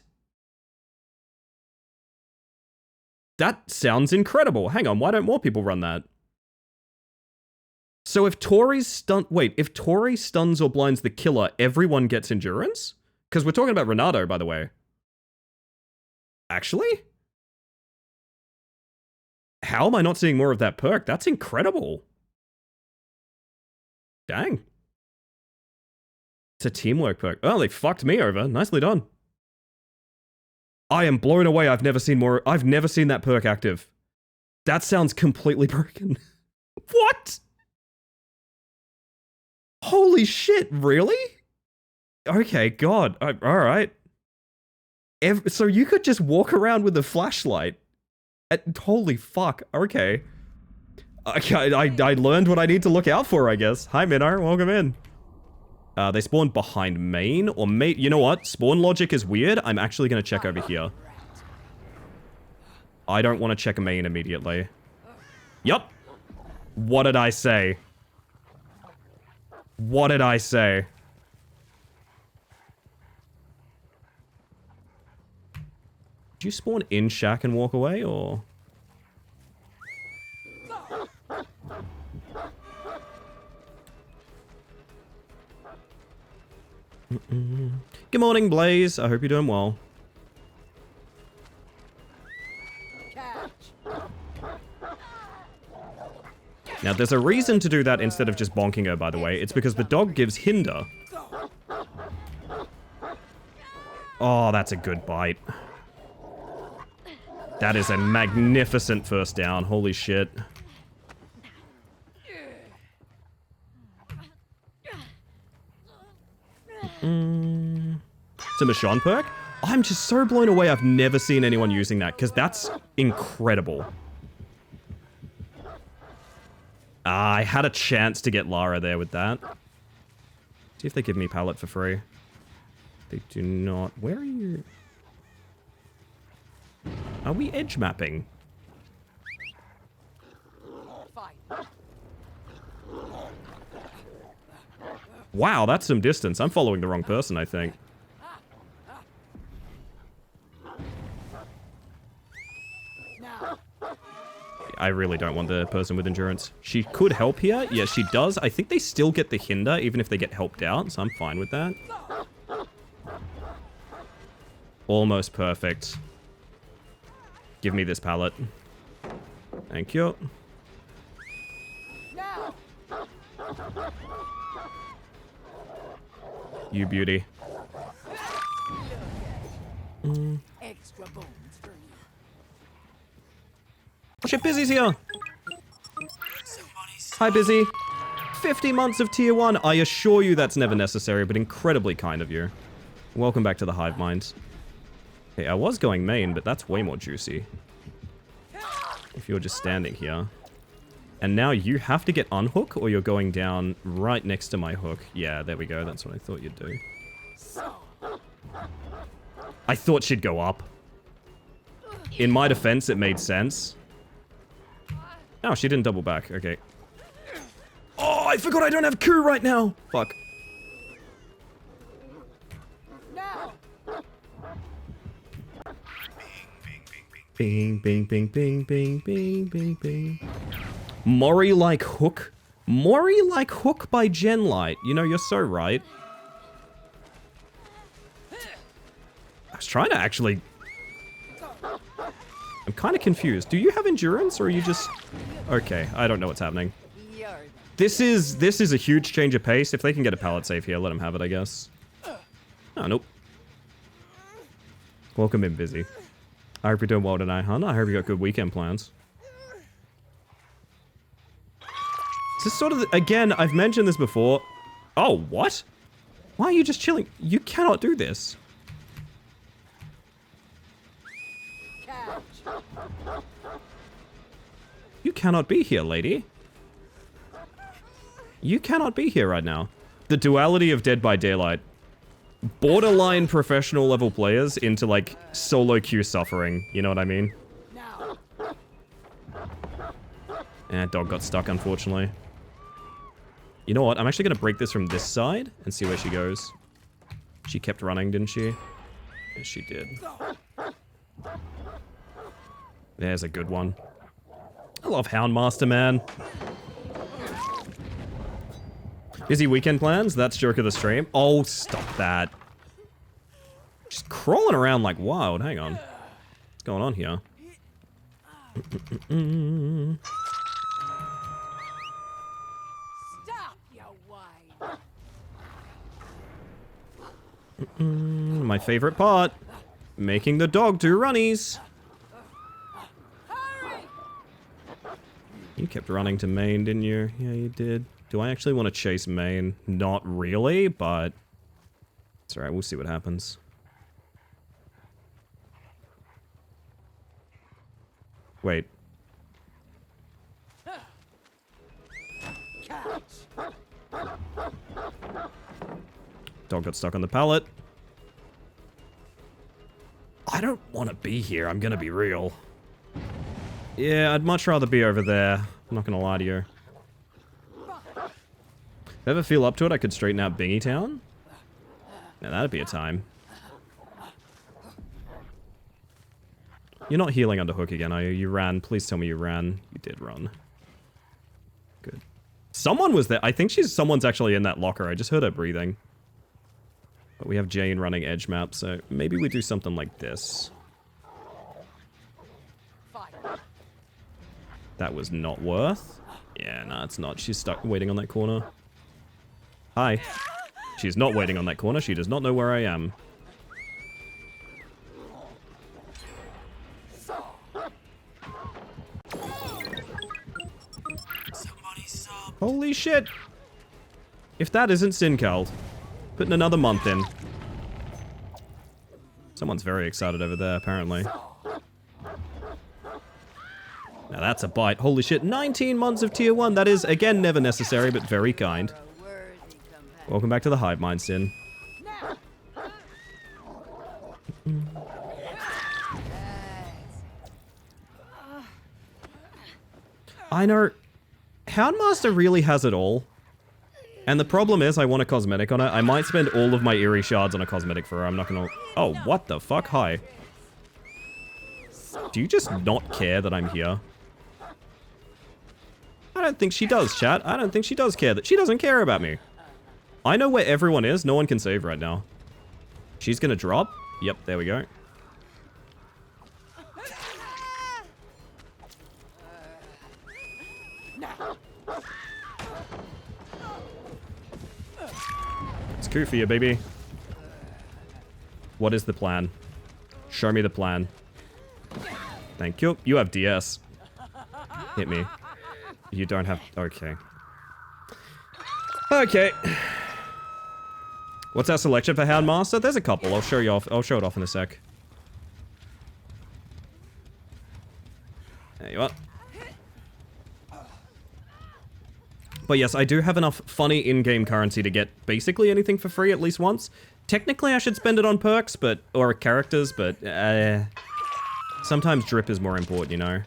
That sounds incredible. Hang on, why don't more people run that? So if Tori stuns or blinds the killer, everyone gets endurance? Because we're talking about Renato, by the way. Actually? How am I not seeing more of that perk? That's incredible. Dang. It's a teamwork perk. Oh, they fucked me over. Nicely done. I am blown away. I've never seen that perk active. That sounds completely broken. What? Holy shit, really? Okay, God. Alright. So you could just walk around with a flashlight. Holy fuck. Okay. I learned what I need to look out for, I guess. Hi, Minar. Welcome in. They spawned behind main, or you know what? Spawn logic is weird. I'm actually going to check over here. I don't want to check main immediately. Yup. What did I say? What did I say? Did you spawn in shack and walk away, or...? Good morning, Blaze. I hope you're doing well. Now, there's a reason to do that instead of just bonking her, by the way. It's because the dog gives hinder. Oh, that's a good bite. That is a magnificent first down. Holy shit. It's a Michonne perk? I'm just so blown away I've never seen anyone using that, because that's incredible. I had a chance to get Lara there with that. See if they give me pallet for free. They do not. Where are you? Are we edge mapping? Wow, that's some distance. I'm following the wrong person, I think. I really don't want the person with endurance. She could help here. Yes, she does. I think they still get the hinder, even if they get helped out, so I'm fine with that. Almost perfect. Give me this pallet. Thank you. You beauty. Extra bones for you. Shit, Busy's here. Hi, Busy. 50 months of tier 1. I assure you that's never necessary, but incredibly kind of you. Welcome back to the Hive Mind. Okay, I was going main, but that's way more juicy. If you're just standing here. And now you have to get unhook, or you're going down right next to my hook. Yeah, there we go. That's what I thought you'd do. I thought she'd go up. In my defense, it made sense. Oh, she didn't double back. Okay. Oh, I forgot I don't have Q right now. Fuck. Now. Bing, bing, bing, bing, bing, bing, bing, bing. Mori like hook. Mori like hook by Genlight. You know, you're so right. I was trying to actually... I'm kind of confused. Do you have endurance or are you just... Okay, I don't know what's happening. Yours. This is a huge change of pace. If they can get a pallet save here, let them have it, I guess. Oh, nope. Welcome in, Busy. I hope you're doing well tonight, hon. I hope you got good weekend plans. Is this sort of... Again, I've mentioned this before. Oh, what? Why are you just chilling? You cannot do this. Catch. You cannot be here, lady. You cannot be here right now. The duality of Dead by Daylight. Borderline professional level players into, like, solo queue suffering. You know what I mean? Now. Dog got stuck, unfortunately. You know what? I'm actually going to break this from this side and see where she goes. She kept running, didn't she? Yes, she did. There's a good one. I love Houndmaster, man. Busy weekend plans? That's joke of the stream. Oh, stop that. Just crawling around like wild. Hang on. What's going on here? Stop, you whine. My favorite part. Making the dog do runnies. Hurry. You kept running to main, didn't you? Yeah, you did. Do I actually want to chase main? Not really, but... It's alright, we'll see what happens. Wait. Catch. Dog got stuck on the pallet. I don't want to be here, I'm gonna be real. Yeah, I'd much rather be over there. I'm not gonna lie to you. If I ever feel up to it, I could straighten out Bingy Town. Now that'd be a time. You're not healing under hook again, are you? You ran. Please tell me you ran. You did run. Good. Someone was there. I think someone's actually in that locker. I just heard her breathing. But we have Jane running edge map, so maybe we do something like this. Fight. That was not worth. Yeah, no, it's not. She's stuck waiting on that corner. Hi. She's not waiting on that corner. She does not know where I am. Holy shit! If that isn't Sincal, putting another month in. Someone's very excited over there, apparently. Now that's a bite. Holy shit, 19 months of tier 1. That is, again, never necessary, but very kind. A worthy companion. Welcome back to the Hive Mind, Sin. Now. I know. Houndmaster really has it all. And the problem is, I want a cosmetic on it. I might spend all of my eerie shards on a cosmetic for her. I'm not gonna... Oh, what the fuck? Hi. Do you just not care that I'm here? I don't think she does, chat. I don't think she does care. That she doesn't care about me. I know where everyone is. No one can save right now. She's gonna drop. Yep, there we go. It's cool for you, baby. What is the plan? Show me the plan. Thank you. You have DS. Hit me. You don't have... Okay. Okay. What's our selection for Houndmaster? There's a couple. I'll show you off. I'll show it off in a sec. There you are. But yes, I do have enough funny in-game currency to get basically anything for free at least once. Technically, I should spend it on perks, but... Or characters, but... Sometimes drip is more important, you know?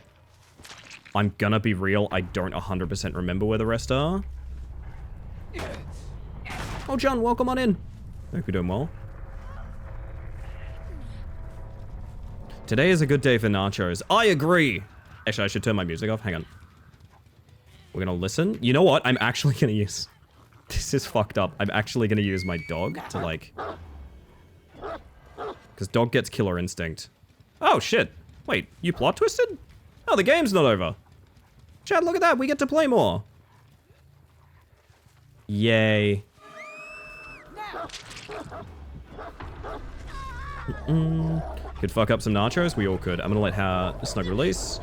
I'm gonna be real, I don't 100% remember where the rest are. Oh, John, welcome on in. Hope you're doing well. Today is a good day for nachos. I agree. Actually, I should turn my music off. Hang on. We're gonna listen. You know what? I'm actually gonna use... This is fucked up. I'm actually gonna use my dog to, like... Because dog gets killer instinct. Oh, shit. Wait, you plot twisted? Oh, the game's not over. Chad, look at that. We get to play more. Yay. Could fuck up some nachos. We all could. I'm gonna let her snug release.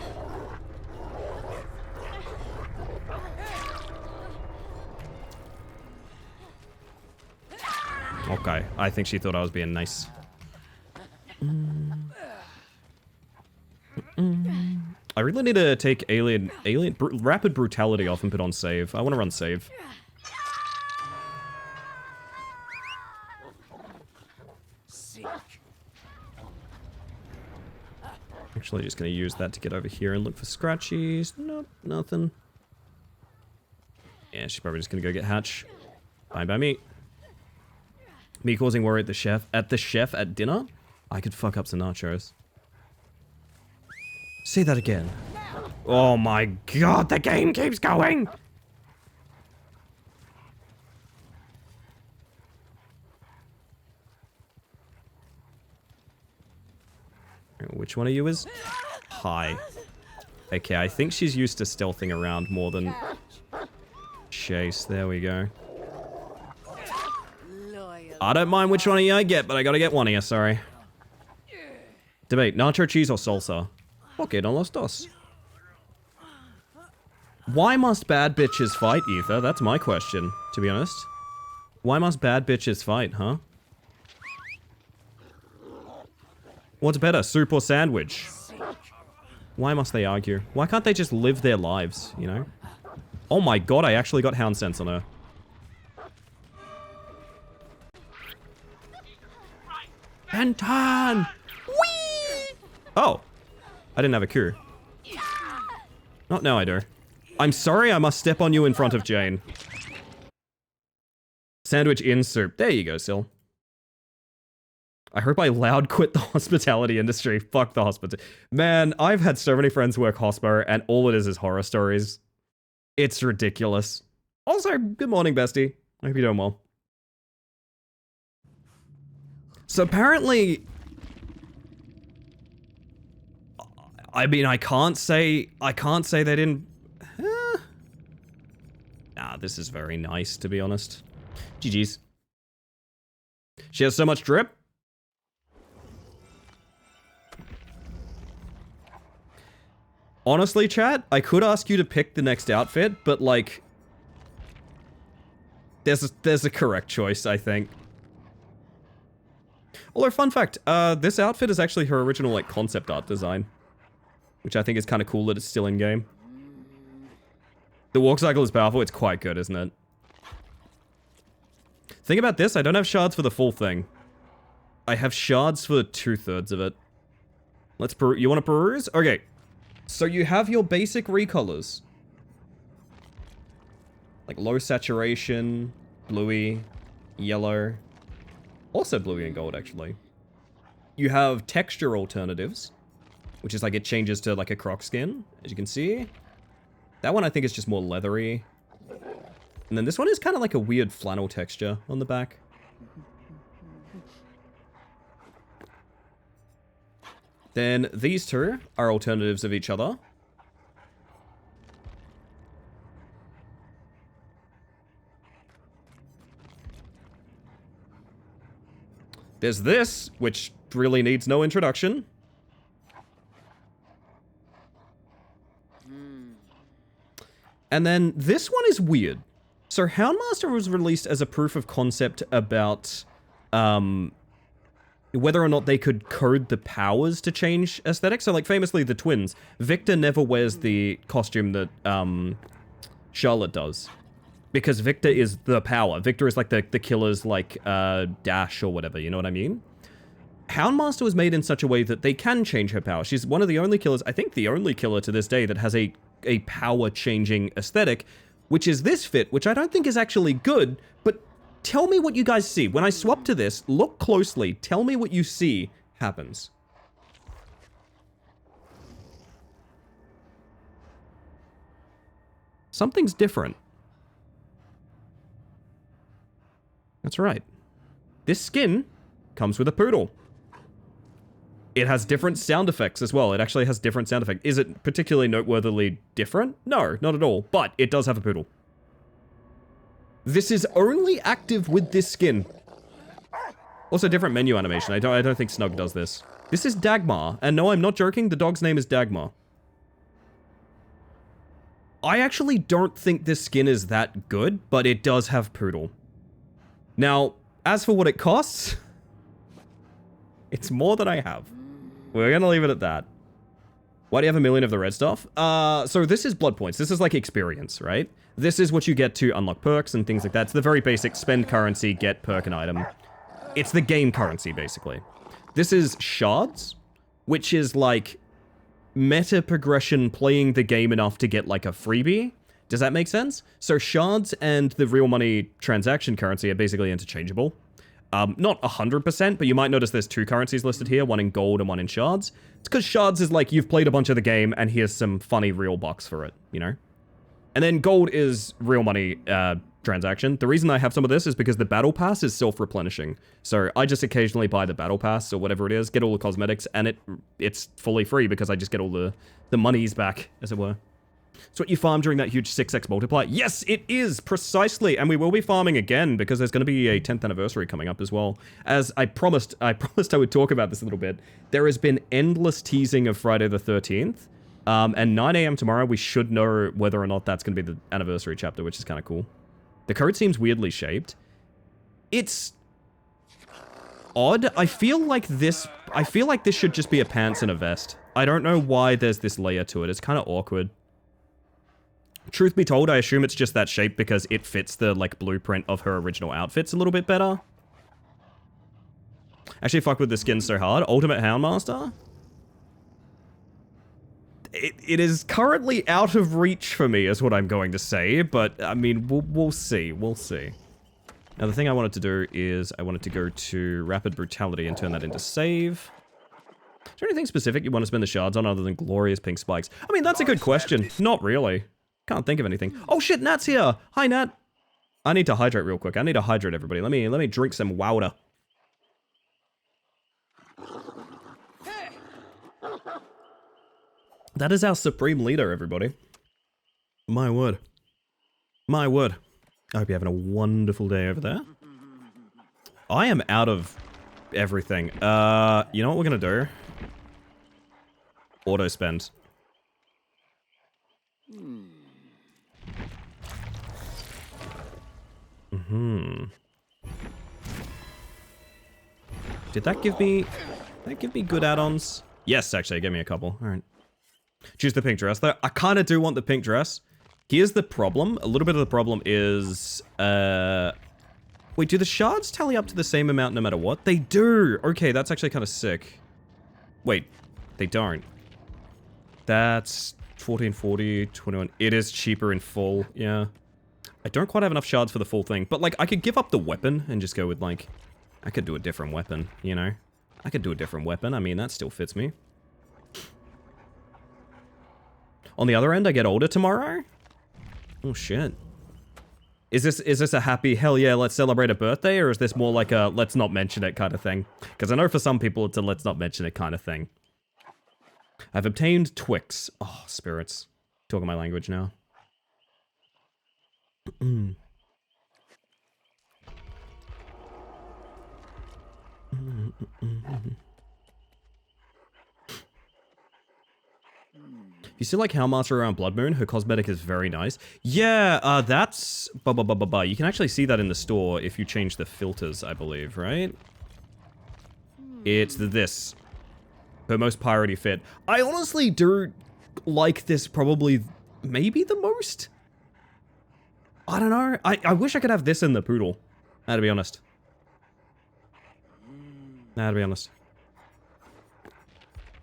Okay, I think she thought I was being nice. I really need to take rapid brutality off and put on save. I want to run save. Actually, just gonna use that to get over here and look for scratchies. Nope, nothing. Yeah, she's probably just gonna go get Hatch. Fine by me. Me causing worry at the chef at dinner? I could fuck up some nachos. Say that again. Oh my god, the game keeps going! Which one of you is? Hi. Okay, I think she's used to stealthing around more than chase. There we go. I don't mind which one of you I get, but I gotta get one of you, sorry. Debate, nacho cheese or salsa? Okay, no los dos. Why must bad bitches fight, Ether? That's my question, to be honest. Why must bad bitches fight, huh? What's better, soup or sandwich? Why must they argue? Why can't they just live their lives, you know? Oh my god, I actually got hound sense on her. Anton! Whee! Oh. I didn't have a Q. Not now I do. I'm sorry I must step on you in front of Jane. Sandwich in soup. There you go, Sil. I hope I loud quit the hospitality industry. Fuck the hospital. Man, I've had so many friends work hospo, and all it is horror stories. It's ridiculous. Also, good morning, bestie. I hope you're doing well. So apparently... I mean, I can't say they didn't... Nah, this is very nice, to be honest. GG's. She has so much drip. Honestly, chat, I could ask you to pick the next outfit, but like... There's a correct choice, I think. Although, fun fact, this outfit is actually her original, like, concept art design. Which I think is kind of cool that it's still in-game. The walk cycle is powerful, it's quite good, isn't it? Think about this, I don't have shards for the full thing. I have shards for 2/3 of it. Let's you want to peruse? Okay. So you have your basic recolors. Like low saturation, bluey, yellow. Also bluey and gold, actually. You have texture alternatives, which is like it changes to like a croc skin, as you can see. That one I think is just more leathery. And then this one is kind of like a weird flannel texture on the back. Then these two are alternatives of each other. There's this, which really needs no introduction. And then this one is weird. So Houndmaster was released as a proof of concept about whether or not they could code the powers to change aesthetics. So like famously the twins, Victor never wears the costume that Charlotte does. Because Victor is the power. Victor is like the killer's like dash or whatever, you know what I mean? Houndmaster was made in such a way that they can change her power. She's one of the only killers, I think the only killer to this day, that has a power-changing aesthetic, which is this fit, which I don't think is actually good, but tell me what you guys see. When I swap to this, look closely, tell me what you see happens. Something's different. That's right. This skin comes with a poodle. It has different sound effects as well. It actually has different sound effects. Is it particularly noteworthily different? No, not at all. But it does have a poodle. This is only active with this skin. Also, different menu animation. I don't think Snug does this. This is Dagmar. And no, I'm not joking. The dog's name is Dagmar. I actually don't think this skin is that good, but it does have poodle. Now, as for what it costs, it's more than I have. We're gonna leave it at that. Why do you have 1 million of the red stuff? So this is blood points. This is like experience, right? This is what you get to unlock perks and things like that. It's the very basic spend currency, get perk and item. It's the game currency, basically. This is shards, which is like meta progression, playing the game enough to get like a freebie. Does that make sense? So shards and the real money transaction currency are basically interchangeable. Not 100%, but you might notice there's 2 currencies listed here, one in gold and one in shards. It's because shards is like, you've played a bunch of the game, and here's some funny real bucks for it, you know? And then gold is real money transaction. The reason I have some of this is because the battle pass is self-replenishing. So I just occasionally buy the battle pass, or whatever it is, get all the cosmetics, and it's fully free because I just get all the monies back, as it were. It's what you farm during that huge 6x multiplier. Yes, it is, precisely. And we will be farming again because there's going to be a 10th anniversary coming up as well. As I promised I would talk about this a little bit. There has been endless teasing of Friday the 13th. And 9 a.m. tomorrow, we should know whether or not that's going to be the anniversary chapter, which is kind of cool. The code seems weirdly shaped. It's odd. I feel like this should just be a pants and a vest. I don't know why there's this layer to it. It's kind of awkward. Truth be told, I assume it's just that shape because it fits the, like, blueprint of her original outfits a little bit better. Actually, fuck with the skin so hard. Ultimate Houndmaster? It is currently out of reach for me, is what I'm going to say, but, I mean, we'll see. We'll see. Now, the thing I wanted to do is I wanted to go to Rapid Brutality and turn that into save. Is there anything specific you want to spend the shards on other than glorious pink spikes? I mean, that's a good question. Not really. Can't think of anything. Oh shit, Nat's here! Hi, Nat! I need to hydrate real quick. I need to hydrate everybody. Let me drink some water. That is our supreme leader, everybody. My word. My word. I hope you're having a wonderful day over there. I am out of everything. You know what we're gonna do? Auto spend. Did that give me good add-ons? Yes, actually, it gave me a couple. Alright. Choose the pink dress, though. I kind of do want the pink dress. Here's the problem. A little bit of the problem is, wait, do the shards tally up to the same amount no matter what? They do! Okay, that's actually kind of sick. Wait, they don't. That's 1440, 21. It is cheaper in full, yeah. I don't quite have enough shards for the full thing, but, like, I could give up the weapon and just go with, like, I could do a different weapon, you know? I could do a different weapon. I mean, that still fits me. On the other end, I get older tomorrow? Oh, shit. Is this a happy, hell yeah, let's celebrate a birthday, or is this more like a let's not mention it kind of thing? Because I know for some people it's a let's not mention it kind of thing. I've obtained Twix. Oh, spirits. Talking my language now. You see like Houndmaster around Blood Moon? Her cosmetic is very nice. Yeah, that's... You can actually see that in the store if you change the filters, I believe, right? It's this. Her most piratey fit. I honestly do like this probably maybe the most. I don't know. I wish I could have this in the poodle. To be honest. To be honest.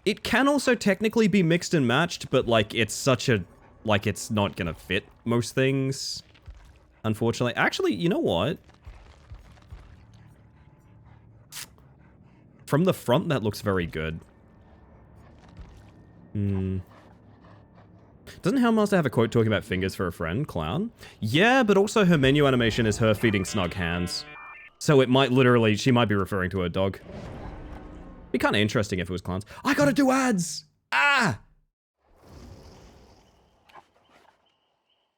It can also technically be mixed and matched, but like it's such a, like it's not gonna fit most things, unfortunately. Actually, you know what? From the front, that looks very good. Doesn't Hellmaster have a quote talking about fingers for a friend, Clown? Yeah, but also her menu animation is her feeding Snug hands. So it might literally, she might be referring to her dog. Be kind of interesting if it was Clowns. I gotta do ads! Ah!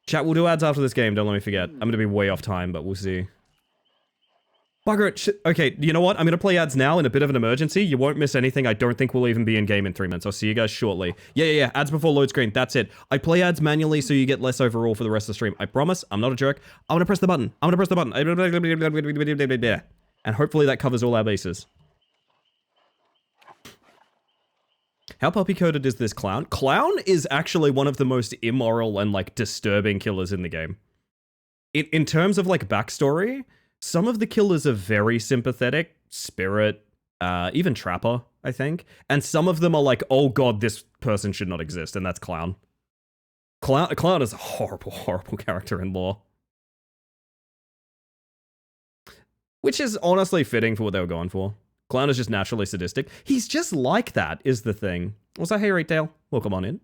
Chat, we'll do ads after this game, don't let me forget. I'm gonna be way off time, but we'll see. Bugger it. Okay, you know what? I'm going to play ads now in a bit of an emergency. You won't miss anything. I don't think we'll even be in game in 3 minutes. I'll see you guys shortly. Yeah. Ads before load screen. That's it. I play ads manually so you get less overall for the rest of the stream. I promise. I'm not a jerk. I'm going to press the button. And hopefully that covers all our bases. How puppy-coded is this Clown? Clown is actually one of the most immoral and, like, disturbing killers in the game. In terms of, like, backstory, some of the killers are very sympathetic. Spirit, even Trapper, I think. And some of them are like, oh god, this person should not exist, and that's Clown. Clown is a horrible, horrible character in lore. Which is honestly fitting for what they were going for. Clown is just naturally sadistic. He's just like that, is the thing. Also, hey, Retail. Welcome on in.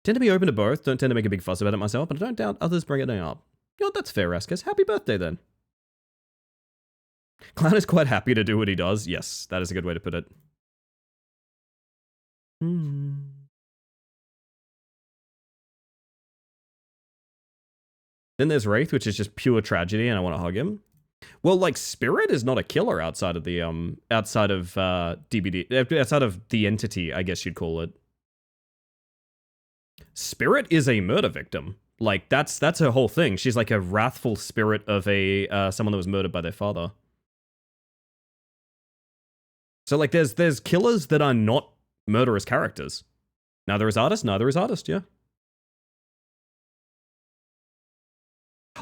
Tend to be open to both. Don't tend to make a big fuss about it myself, but I don't doubt others bring it up. You know what, that's fair, Raskus. Happy birthday, then. Clown is quite happy to do what he does. Yes, that is a good way to put it. Then there's Wraith, which is just pure tragedy, and I want to hug him. Well, like, Spirit is not a killer outside of the, DBD, outside of the entity, I guess you'd call it. Spirit is a murder victim. Like, that's her whole thing. She's like a wrathful spirit of a, someone that was murdered by their father. So, like, there's killers that are not murderous characters. Neither is Artist, yeah.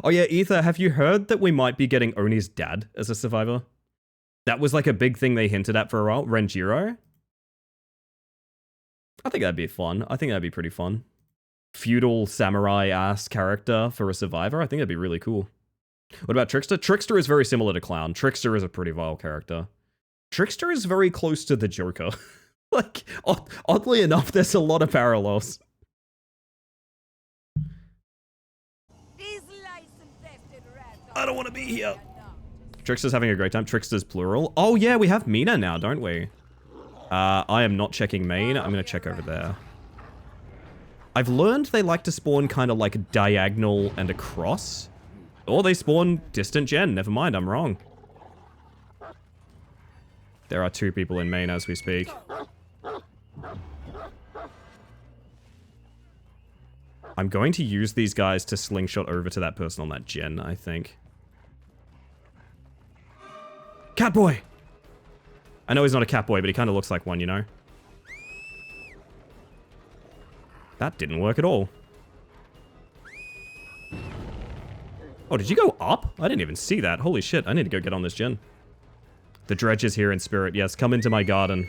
Oh yeah, Ether, have you heard that we might be getting Oni's dad as a survivor? That was like a big thing they hinted at for a while. Renjiro? I think that'd be fun. I think that'd be pretty fun. Feudal samurai-ass character for a survivor. I think that'd be really cool. What about Trickster? Trickster is very similar to Clown. Trickster is a pretty vile character. Trickster is very close to the Joker. Like, oddly enough, there's a lot of parallels. I don't want to be here. Trickster's having a great time. Trickster's plural. Oh yeah, we have Mina now, don't we? I am not checking main. I'm going to check over there. I've learned they like to spawn kind of like diagonal and across. Or they spawn distant gen. Never mind, I'm wrong. There are 2 people in main as we speak. I'm going to use these guys to slingshot over to that person on that gen, I think. Catboy! I know he's not a Catboy, but he kind of looks like one, you know? That didn't work at all. Oh, did you go up? I didn't even see that. Holy shit, I need to go get on this gen. The Dredge is here in spirit. Yes, come into my garden.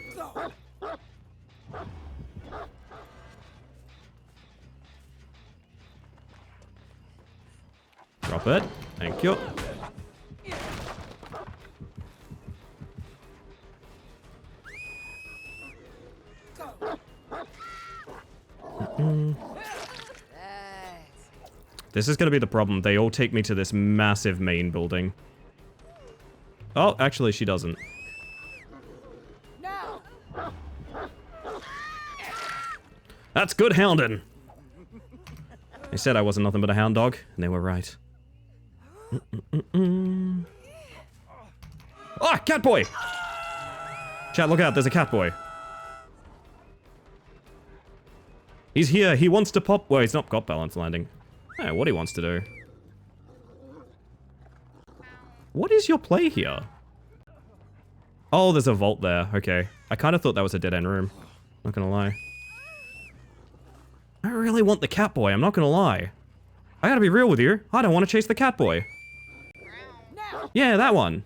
Drop it. Thank you. This is going to be the problem. They all take me to this massive main building. Oh, actually, she doesn't. No. That's good hounding. They said I wasn't nothing but a hound dog, and they were right. Ah, Catboy! Chat, look out, there's a Catboy. He's here, he wants to pop. Well, he's not got balance landing. I don't know what he wants to do. What is your play here? Oh, there's a vault there. Okay. I kind of thought that was a dead-end room. Not gonna lie. I really want the Catboy, I'm not gonna lie. I gotta be real with you. I don't want to chase the Catboy. Yeah, that one.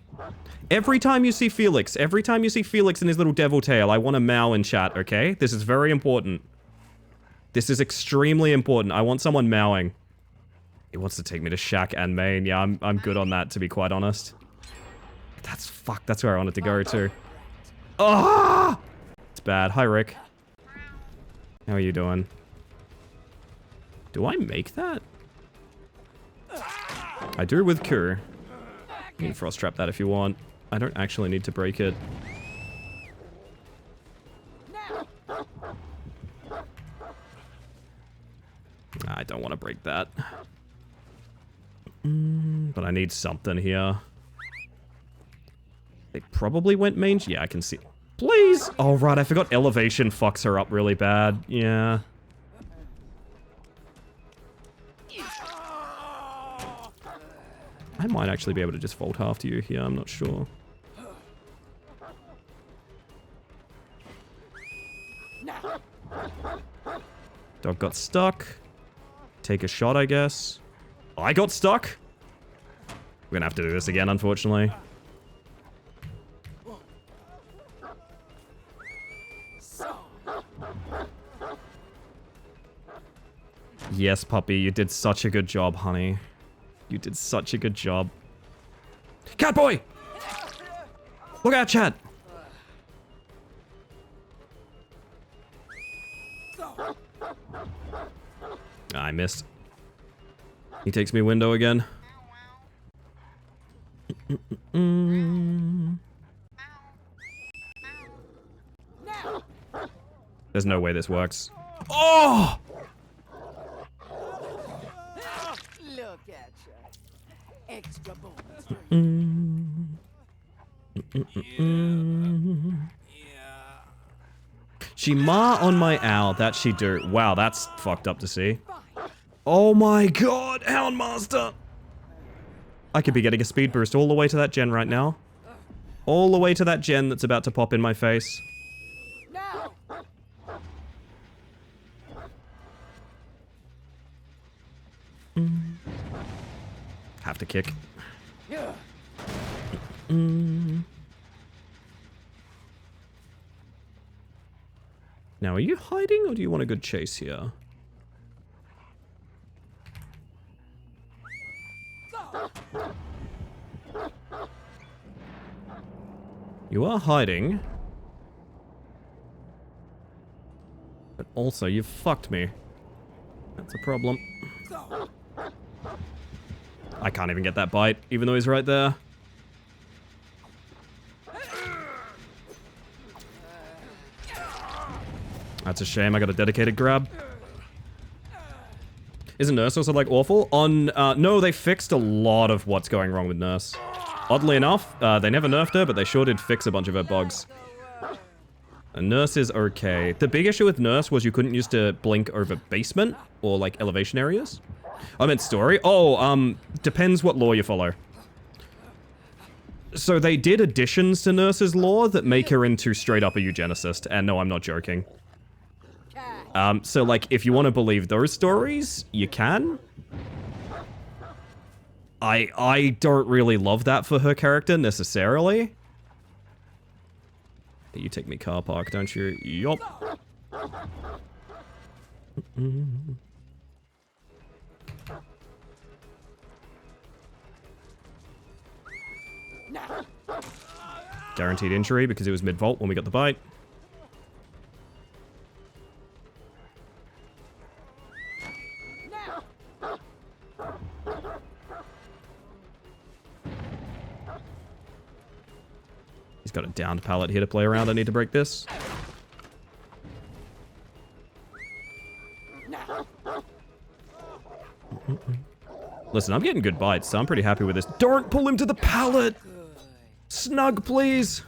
Every time you see Felix in his little devil tail, I want to meow in chat, okay? This is very important. This is extremely important. I want someone meowing. He wants to take me to Shaq and Maine. Yeah, I'm good on that, to be quite honest. That's where I wanted to go to. Ah! It's bad. Hi, Rick. How are you doing? Do I make that? I do with Kur. You can frost trap that if you want. I don't actually need to break it. I don't want to break that. But I need something here. They probably went mange. Yeah, I can see. Please! Oh, right, I forgot elevation fucks her up really bad. Yeah. I might actually be able to just fold half to you here, I'm not sure. Dog got stuck. Take a shot, I guess. I got stuck? We're gonna have to do this again, unfortunately. Yes, puppy, you did such a good job, honey. You did such a good job. Catboy! Look out, Chad! I missed. He takes me window again. There's no way this works. Oh! Look at you. Extra bonus. She ma on my owl, that she do. Wow, that's fucked up to see. Oh my god, Houndmaster! I could be getting a speed boost all the way to that gen right now. All the way to that gen that's about to pop in my face. Have to kick. Now, are you hiding or do you want a good chase here? You are hiding. But also, you've fucked me. That's a problem. I can't even get that bite, even though he's right there. That's a shame, I got a dedicated grab. Isn't Nurse also, like, awful? On, no, they fixed a lot of what's going wrong with Nurse. Oddly enough, they never nerfed her, but they sure did fix a bunch of her bugs. And Nurse is okay. The big issue with Nurse was you couldn't use to blink over basement, or, like, elevation areas. I meant story. Oh, depends what lore you follow. So they did additions to Nurse's lore that make her into straight up a eugenicist, and no, I'm not joking. So, like, if you want to believe those stories, you can. I don't really love that for her character, necessarily. You take me car park, don't you? Yup. Guaranteed injury because it was mid-vault when we got the bite. He's got a downed pallet here to play around. I need to break this. Listen, I'm getting good bites, so I'm pretty happy with this. Don't pull him to the pallet! Snug, please!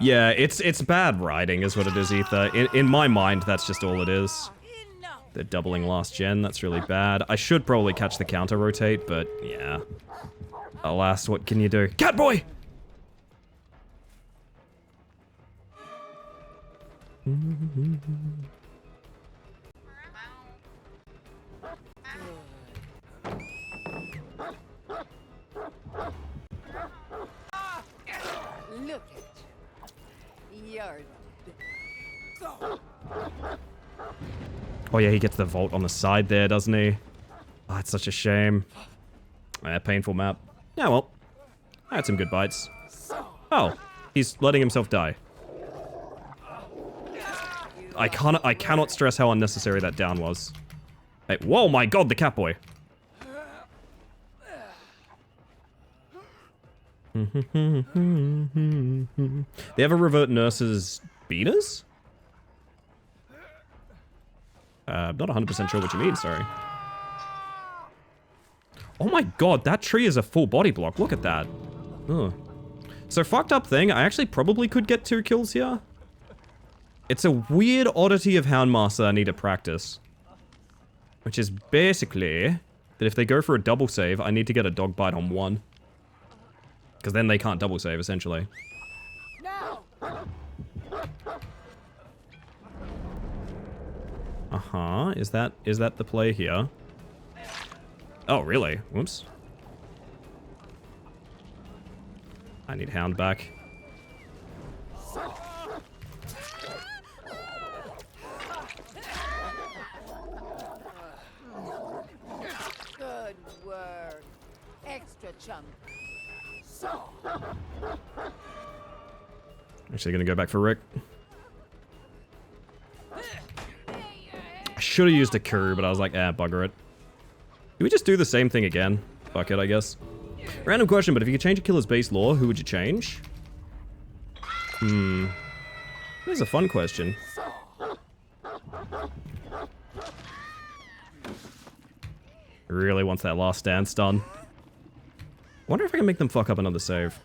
Yeah, it's bad riding is what it is, Ether. In my mind, that's just all it is. They're doubling last gen, that's really bad. I should probably catch the counter rotate, but yeah. Alas, what can you do? Catboy! Look at you. You're Oh yeah, he gets the vault on the side there, doesn't he? Oh, it's such a shame. Painful map. Yeah, well. I had some good bites. Oh, he's letting himself die. I cannot stress how unnecessary that down was. Hey, whoa, my god, the Catboy. They ever revert nurses' beaters? I'm not 100% sure what you mean, sorry. Oh my god, that tree is a full body block. Look at that. Ugh. So, fucked up thing, I actually probably could get 2 kills here. It's a weird oddity of Houndmaster I need to practice. Which is basically that if they go for a double save, I need to get a dog bite on 1. Because then they can't double save, essentially. Uh-huh. Is that the play here? Oh, really? Whoops. I need Hound back. good work. Extra chunk. Actually gonna go back for Rick. I should have used a Kuru, but I was like, bugger it. Do we just do the same thing again? Fuck it, I guess. Random question, but if you could change a killer's base lore, who would you change? That's a fun question. Really wants that last dance done. Wonder if I can make them fuck up another save.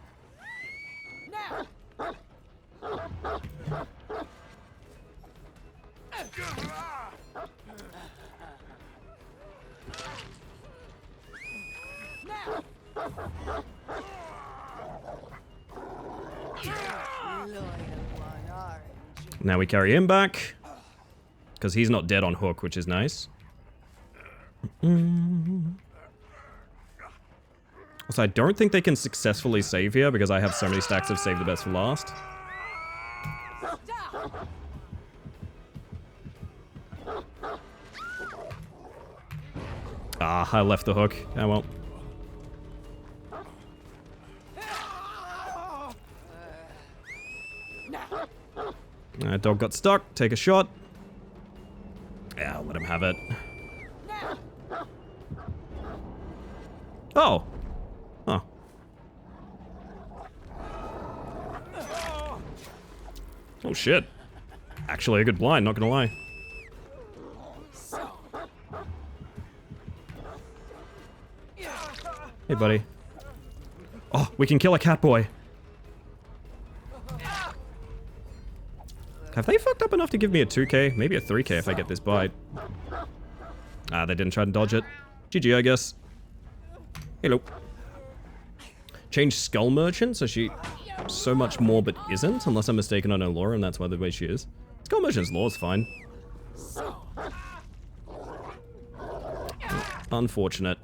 Now we carry him back. Because he's not dead on hook, which is nice. Also, I don't think they can successfully save here because I have so many stacks of save the best for last. Ah, I left the hook. Oh well. Dog got stuck. Take a shot. Yeah, I'll let him have it. Oh. Huh. Oh shit. Actually a good blind, not gonna lie. Hey, buddy. Oh, we can kill a Catboy. Have they fucked up enough to give me a 2k? Maybe a 3k if I get this bite. Ah, they didn't try to dodge it. GG, I guess. Hello. Change Skull Merchant, so she so much more but isn't, unless I'm mistaken on her lore, and that's why the way she is. Skull Merchant's lore is fine. Unfortunate.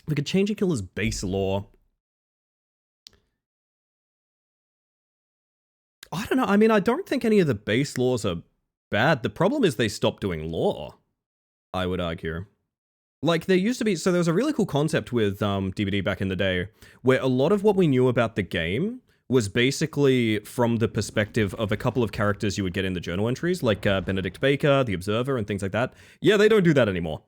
We could change a killer's base lore. I don't know. I mean, I don't think any of the base laws are bad. The problem is they stopped doing lore, I would argue. Like, there used to be... So there was a really cool concept with DBD back in the day, where a lot of what we knew about the game was basically from the perspective of a couple of characters you would get in the journal entries, like Benedict Baker, The Observer, and things like that. Yeah, they don't do that anymore.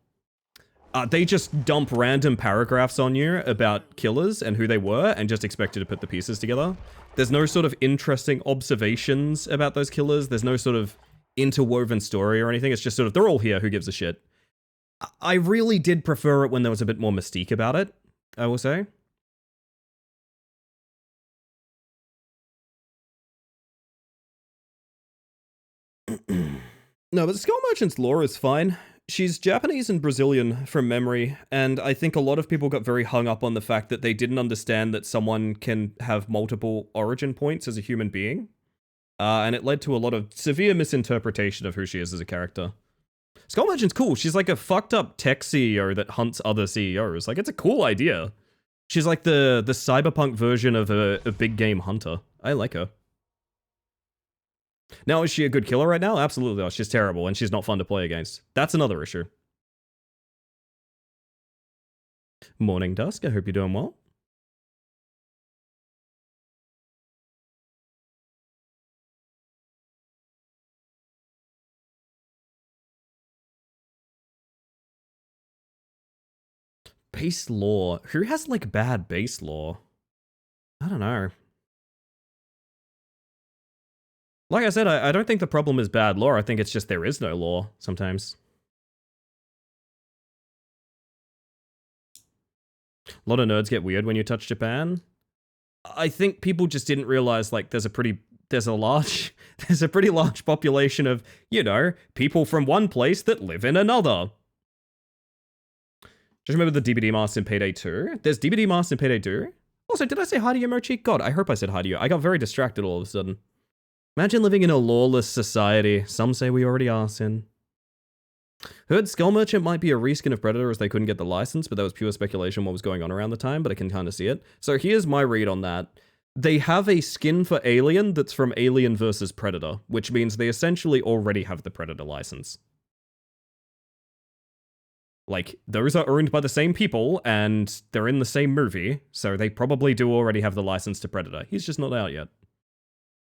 They just dump random paragraphs on you about killers and who they were, and just expect you to put the pieces together. There's no sort of interesting observations about those killers. There's no sort of interwoven story or anything. It's just sort of, they're all here, who gives a shit? I really did prefer it when there was a bit more mystique about it, I will say. No, but Skull Merchant's lore is fine. She's Japanese and Brazilian from memory, and I think a lot of people got very hung up on the fact that they didn't understand that someone can have multiple origin points as a human being. And it led to a lot of severe misinterpretation of who she is as a character. Skull Merchant's cool. She's like a fucked up tech CEO that hunts other CEOs. Like, it's a cool idea. She's like the cyberpunk version of a big game hunter. I like her. Now, is she a good killer right now? Absolutely not. She's terrible, and she's not fun to play against. That's another issue. Morning Dusk, I hope you're doing well. Base lore. Who has, like, bad base lore? I don't know. Like I said, I don't think the problem is bad lore. I think it's just there is no lore sometimes. A lot of nerds get weird when you touch Japan. I think people just didn't realize, like, there's a pretty large population of, you know, people from one place that live in another. Just remember the DBD Master in Payday 2. There's DBD Master in Payday 2. Also, did I say hi to you, Mochi? God, I hope I said hi to you. I got very distracted all of a sudden. Imagine living in a lawless society. Some say we already are, Sin. Heard Skull Merchant might be a reskin of Predator as they couldn't get the license, but that was pure speculation what was going on around the time, but I can kind of see it. So here's my read on that. They have a skin for Alien that's from Alien vs. Predator, which means they essentially already have the Predator license. Like, those are owned by the same people, and they're in the same movie, so they probably do already have the license to Predator. He's just not out yet.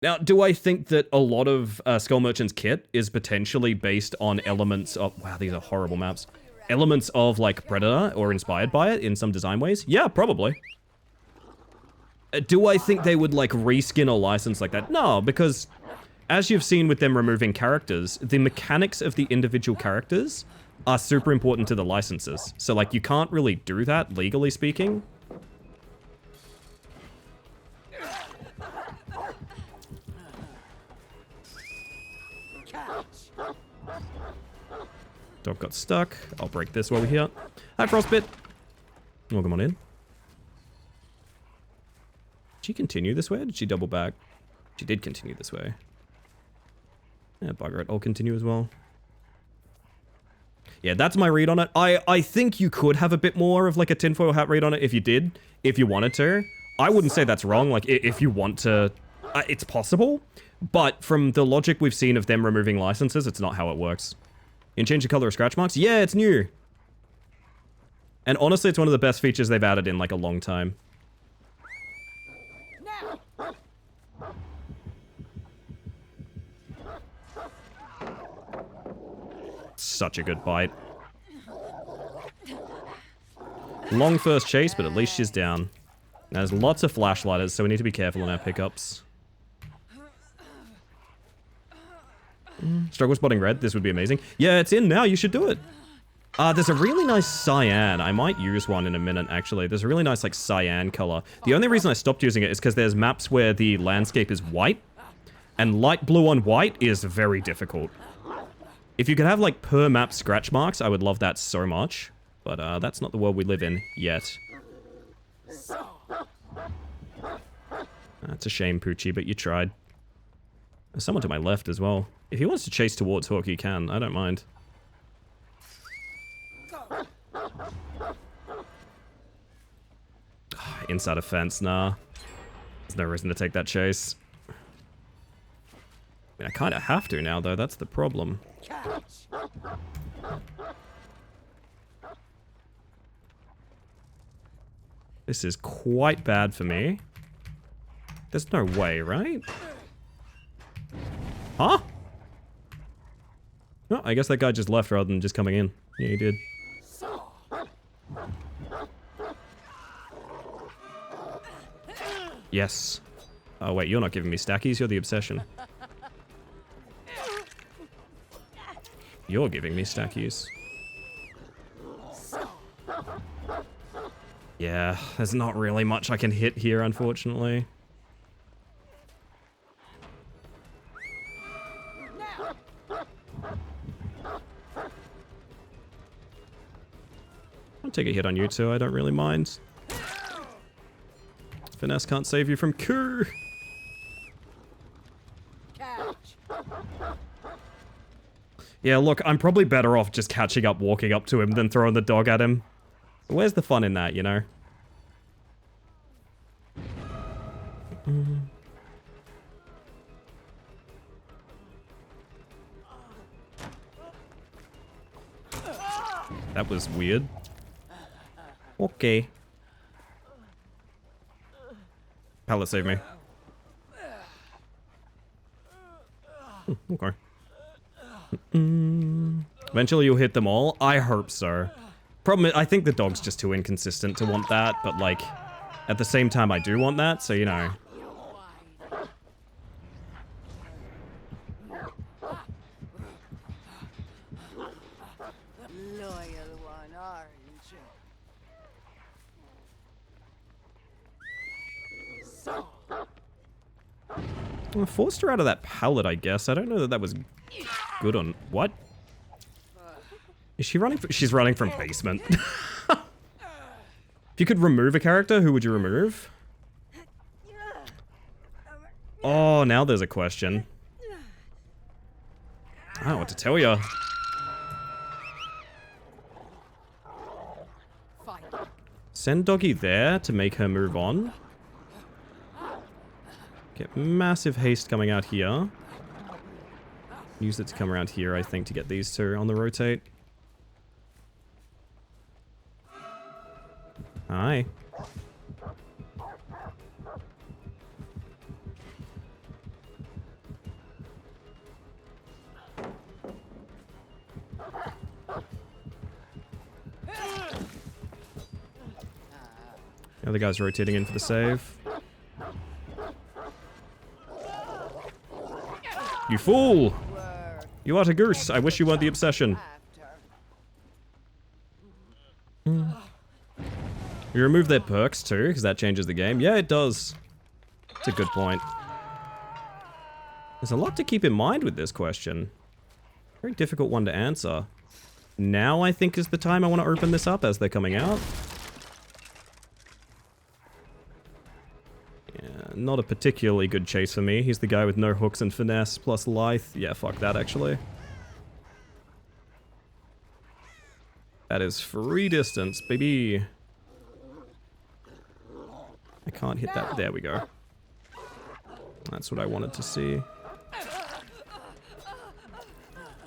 Now, do I think that a lot of Skull Merchant's kit is potentially based on elements of... Wow, these are horrible maps. Elements of, like, Predator, or inspired by it in some design ways? Yeah, probably. Do I think they would, like, reskin a license like that? No, because as you've seen with them removing characters, the mechanics of the individual characters are super important to the licenses. So, like, you can't really do that, legally speaking. Dog got stuck. I'll break this while we're here. Hi, Frostbit. Oh, come on in. Did she continue this way or did she double back? She did continue this way. Yeah, bugger it. I'll continue as well. Yeah, that's my read on it. I think you could have a bit more of like a tinfoil hat read on it if you did, if you wanted to. I wouldn't say that's wrong. Like, if you want to, it's possible. But from the logic we've seen of them removing licenses, it's not how it works. You can change the color of scratch marks? Yeah, it's new. And honestly, it's one of the best features they've added in like a long time. Such a good bite. Long first chase, but at least she's down. There's lots of flashlighters, so we need to be careful on our pickups. Struggle spotting red, this would be amazing. Yeah, it's in now, you should do it. There's a really nice cyan. I might use one in a minute, actually. There's a really nice, like, cyan color. The only reason I stopped using it is because there's maps where the landscape is white, and light blue on white is very difficult. If you could have, like, per map scratch marks, I would love that so much. But, that's not the world we live in yet. That's a shame, Poochie, but you tried. There's someone to my left as well. If he wants to chase towards Hawk, he can. I don't mind. Inside a fence, nah. There's no reason to take that chase. I mean, I kind of have to now, though. That's the problem. This is quite bad for me. There's no way, right? Huh? No, I guess that guy just left rather than just coming in. Yeah, he did. Yes. Oh, wait, you're not giving me stackies, you're the obsession. You're giving me stackies. Yeah, there's not really much I can hit here, unfortunately. take a hit on you two, I don't really mind. Finesse can't save you from coup. Catch. Yeah, look, I'm probably better off just catching up, walking up to him, than throwing the dog at him. Where's the fun in that, you know? That was weird. Okay. Pallet save me. Okay. Eventually you'll hit them all? I hope so. Problem is, I think the dog's just too inconsistent to want that, but like, at the same time I do want that, so you know. Loyal one, aren't you? So, I forced her out of that pallet, I guess. I don't know that that was good on... What? Is she running? She's running from basement. If you could remove a character, who would you remove? Oh, now there's a question. I don't know what to tell you. fight. Send Doggy there to make her move on. Get massive haste coming out here. Use it to come around here, I think, to get these two on the rotate. Hi. The other guy's rotating in for the save. You fool! Work You are a goose. I wish you weren't the obsession. after. You remove their perks too, because that changes the game. Yeah, it does. It's a good point. There's a lot to keep in mind with this question. Very difficult one to answer. Now I think is the time I want to open this up as they're coming out. Yeah, not a particularly good chase for me. He's the guy with no hooks and finesse plus lithe. Yeah, fuck that actually. That is free distance, baby. I can't hit that. There we go. That's what I wanted to see.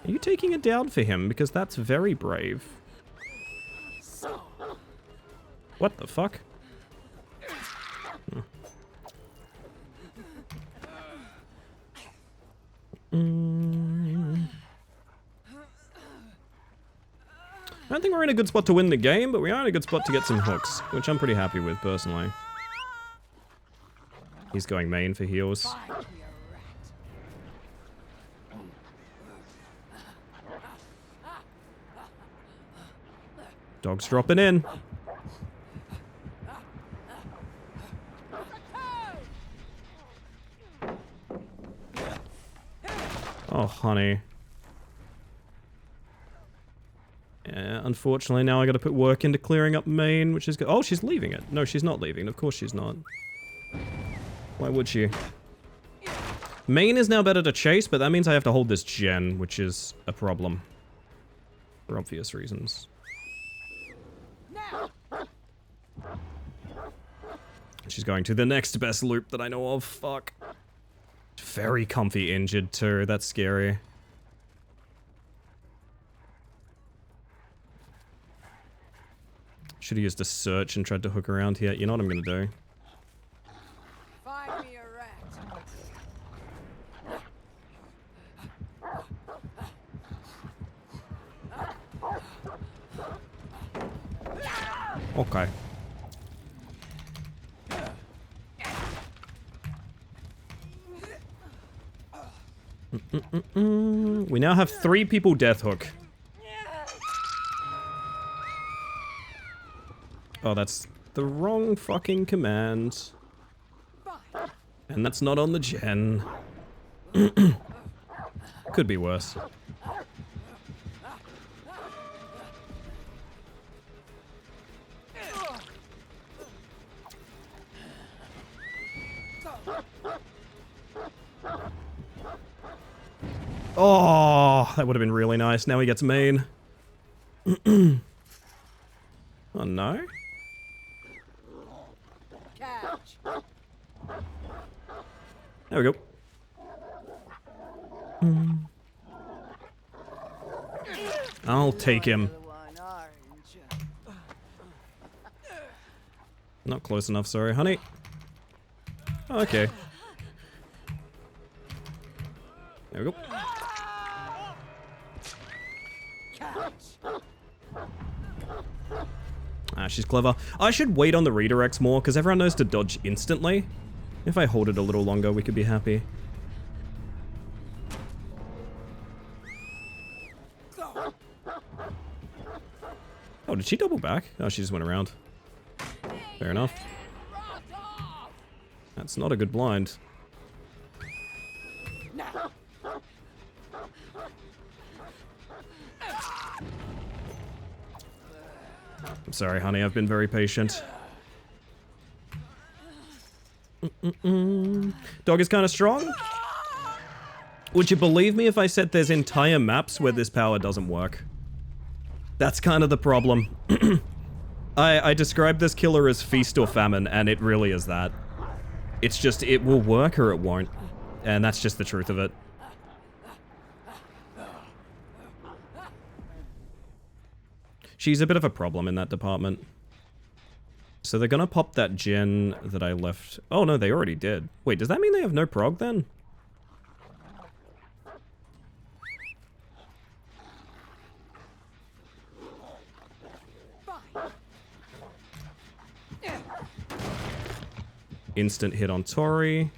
Are you taking it down for him? Because that's very brave. What the fuck? I don't think we're in a good spot to win the game, but we are in a good spot to get some hooks, which I'm pretty happy with, personally. He's going main for heals. Fight, you rat. Dog's dropping in. Oh, honey. Yeah, unfortunately, now I gotta put work into clearing up main, which is good. Oh, she's leaving it. No, she's not leaving. Of course she's not. Why would she? Main is now better to chase, but that means I have to hold this gen, which is a problem. For obvious reasons. She's going to the next best loop that I know of. Fuck. Very comfy injured too. That's scary. Should have used a search and tried to hook around here. You know what I'm gonna do? Find me a rat. Okay. We now have 3 people death hook. Oh, that's the wrong fucking command. And that's not on the gen. Could be worse. Oh, that would have been really nice. Now he gets main. Oh no. Catch. There we go. I'll take him. The one, aren't you? Not close enough, sorry, honey. Oh, okay. There we go. Ah, she's clever. I should wait on the redirects more, because everyone knows to dodge instantly. If I hold it a little longer, we could be happy. Oh, did she double back? Oh, she just went around. Fair enough. That's not a good blind. I'm sorry, honey. I've been very patient. Dog is kind of strong. Would you believe me if I said there's entire maps where this power doesn't work? That's kind of the problem. I described this killer as feast or famine, and it really is that. It's just, it will work or it won't. And that's just the truth of it. She's a bit of a problem in that department. So they're gonna pop that gen that I left. Oh no, they already did. Wait, does that mean they have no prog then? Instant hit on Tori.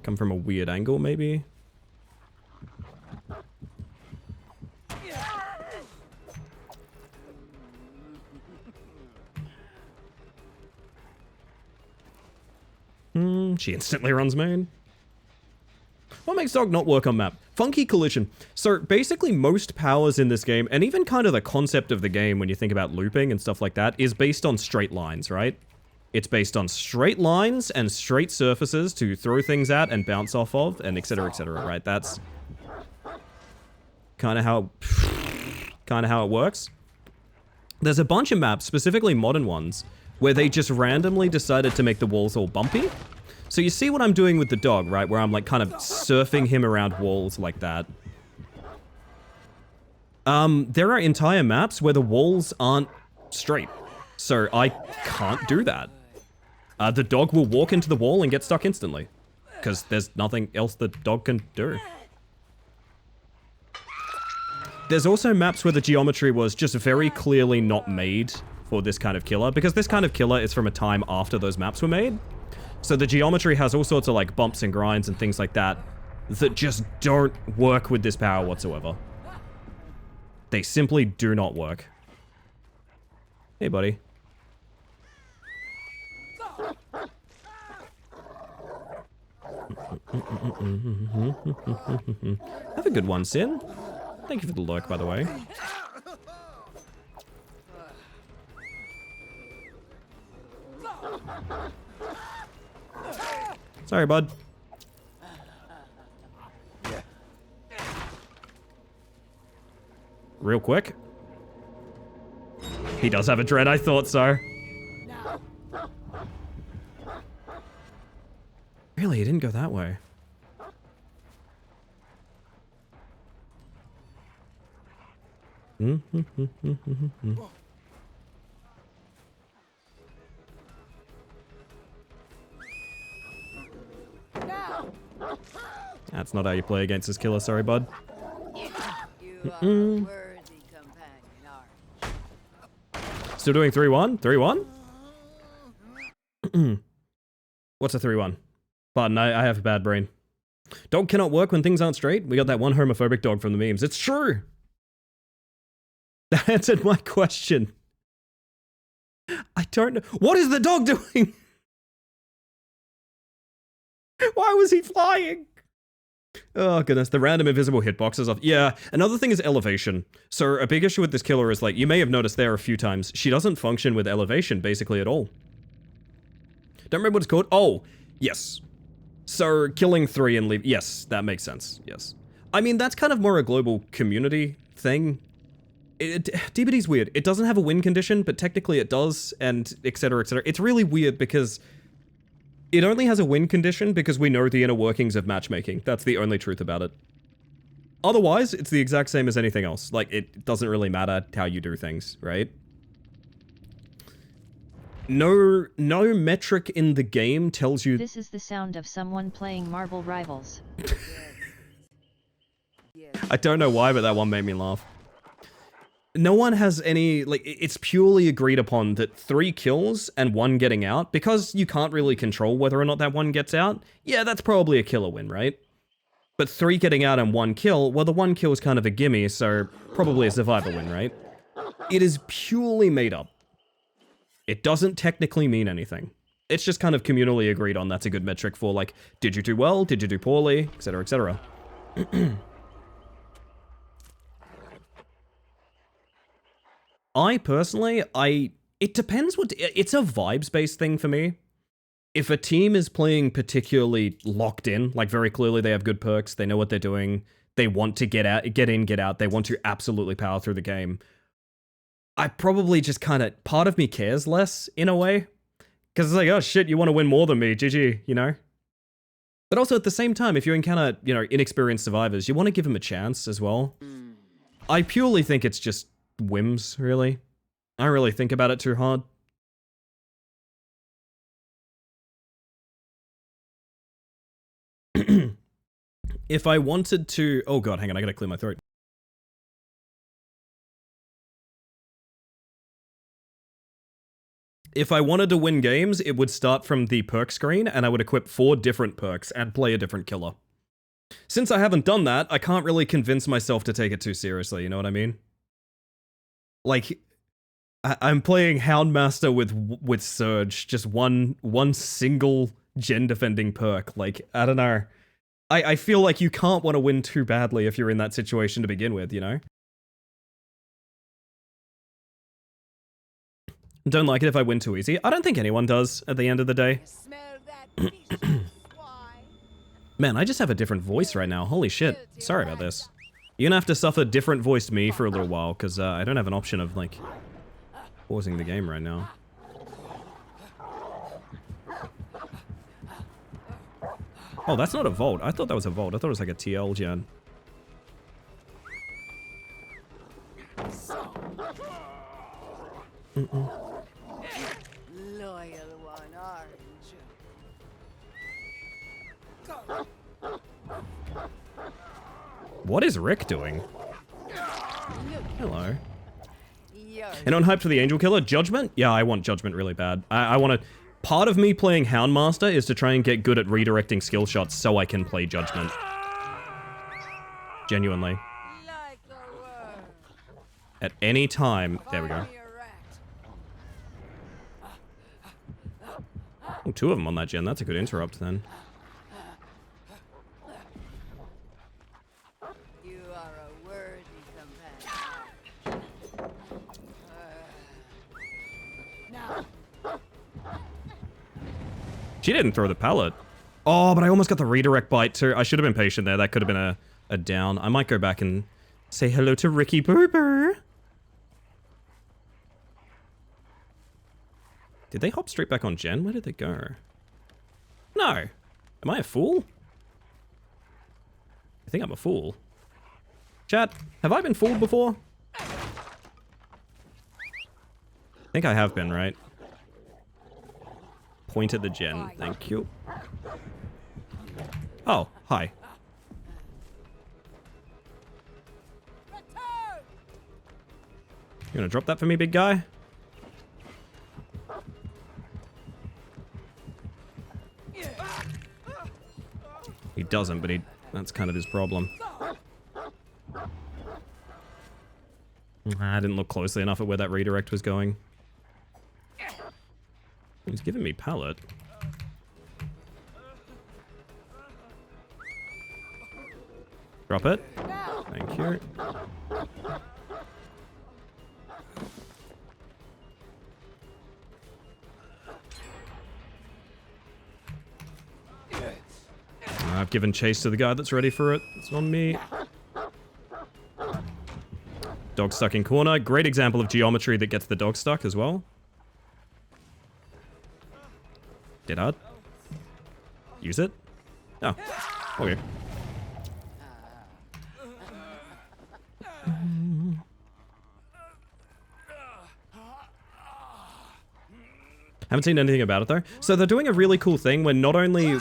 Come from a weird angle, maybe? She instantly runs main. What makes dog not work on map? Funky collision. So basically most powers in this game, and even kind of the concept of the game when you think about looping and stuff like that, is based on straight lines, right? It's based on straight lines and straight surfaces to throw things at and bounce off of, and etc, right? That's kind of how it works. There's a bunch of maps, specifically modern ones, where they just randomly decided to make the walls all bumpy. So you see what I'm doing with the dog, right? Where I'm like kind of surfing him around walls like that. There are entire maps where the walls aren't straight. So I can't do that. The dog will walk into the wall and get stuck instantly. Because there's nothing else the dog can do. There's also maps where the geometry was just very clearly not made for this kind of killer. Because this kind of killer is from a time after those maps were made. So the geometry has all sorts of like bumps and grinds and things like that that just don't work with this power whatsoever. They simply do not work. Hey, buddy. Have a good one, Sin. Thank you for the lurk, by the way. Sorry, bud. Real quick. He does have a dread, I thought so. Really, he didn't go that way. That's not how you play against this killer, sorry, bud. You are a worthy companion, aren't you? Still doing 3-1? 3-1? What's a 3-1? Pardon, I have a bad brain. Dog cannot work when things aren't straight? We got that one homophobic dog from the memes. It's true! That answered my question. I don't know. What is the dog doing? Why was he flying? Oh goodness, the random invisible hitboxes off. Yeah, another thing is elevation. So a big issue with this killer is, like, you may have noticed there a few times, she doesn't function with elevation basically at all. Don't remember what it's called. Oh, yes. So killing 3 and leave. Yes, that makes sense. Yes. I mean, that's kind of more a global community thing. DBD's weird. It doesn't have a win condition, but technically it does, and etc, etc. It's really weird because it only has a win condition because we know the inner workings of matchmaking. That's the only truth about it. Otherwise, it's the exact same as anything else. Like, it doesn't really matter how you do things, right? No metric in the game tells you... This is the sound of someone playing Marvel Rivals. Yes. I don't know why, but that one made me laugh. No one has any, like, it's purely agreed upon that 3 kills and 1 getting out, because you can't really control whether or not that 1 gets out, yeah, that's probably a killer win, right? But 3 getting out and 1 kill, well, the 1 kill is kind of a gimme, so probably a survivor win, right? It is purely made up. It doesn't technically mean anything. It's just kind of communally agreed on that's a good metric for, like, did you do well, did you do poorly, etc, etc. I personally, it depends it's a vibes-based thing for me. If a team is playing particularly locked in, like very clearly they have good perks, they know what they're doing, they want to get in, get out, they want to absolutely power through the game, I probably just kind of, part of me cares less, in a way. Because it's like, oh shit, you want to win more than me, GG, you know? But also at the same time, if you encounter, you know, inexperienced survivors, you want to give them a chance as well. I purely think it's just whims, really. I don't really think about it too hard. If I wanted to... Oh god, hang on, I gotta clear my throat. If I wanted to win games, it would start from the perk screen, and I would equip 4 different perks and play a different killer. Since I haven't done that, I can't really convince myself to take it too seriously, you know what I mean? Like, I'm playing Houndmaster with Surge, just one single gen-defending perk. Like, I don't know. I feel like you can't want to win too badly if you're in that situation to begin with, you know? Don't like it if I win too easy. I don't think anyone does at the end of the day. Smell that fish, swine. Man, I just have a different voice right now. Holy shit. Sorry about this. You're gonna have to suffer different voiced me for a little while, because I don't have an option of, like, pausing the game right now. Oh, that's not a vault. I thought that was a vault. I thought it was like a TL gen. Loyal one, aren't you? What is Rick doing? Hello. Yours. And on hype for the Angel Killer, Judgment? Yeah, I want Judgment really bad. I want to... Part of me playing Houndmaster is to try and get good at redirecting skill shots so I can play Judgment. Genuinely. Like a worm. At any time... There we go. Fire me a rat. Oh, 2 of them on that gen. That's a good interrupt then. You are a worthy companion. Now, She didn't throw the pallet. Oh, but I almost got the redirect bite too. I should have been patient there. That could have been a down. I might go back and say hello to Ricky Berber. Did they hop straight back on gen? Where did they go? No. Am I a fool? I think I'm a fool. Chat, have I been fooled before? I think I have been, right? Point at the gen. Thank you. Oh, hi. You gonna drop that for me, big guy? He doesn't, but that's kind of his problem. I didn't look closely enough at where that redirect was going. He's giving me pallet. Drop it. Thank you. I've given chase to the guy that's ready for it. It's on me. Dog stuck in corner. Great example of geometry that gets the dog stuck as well. Dead hard. Use it. Oh, okay. Haven't seen anything about it though. So they're doing a really cool thing where not only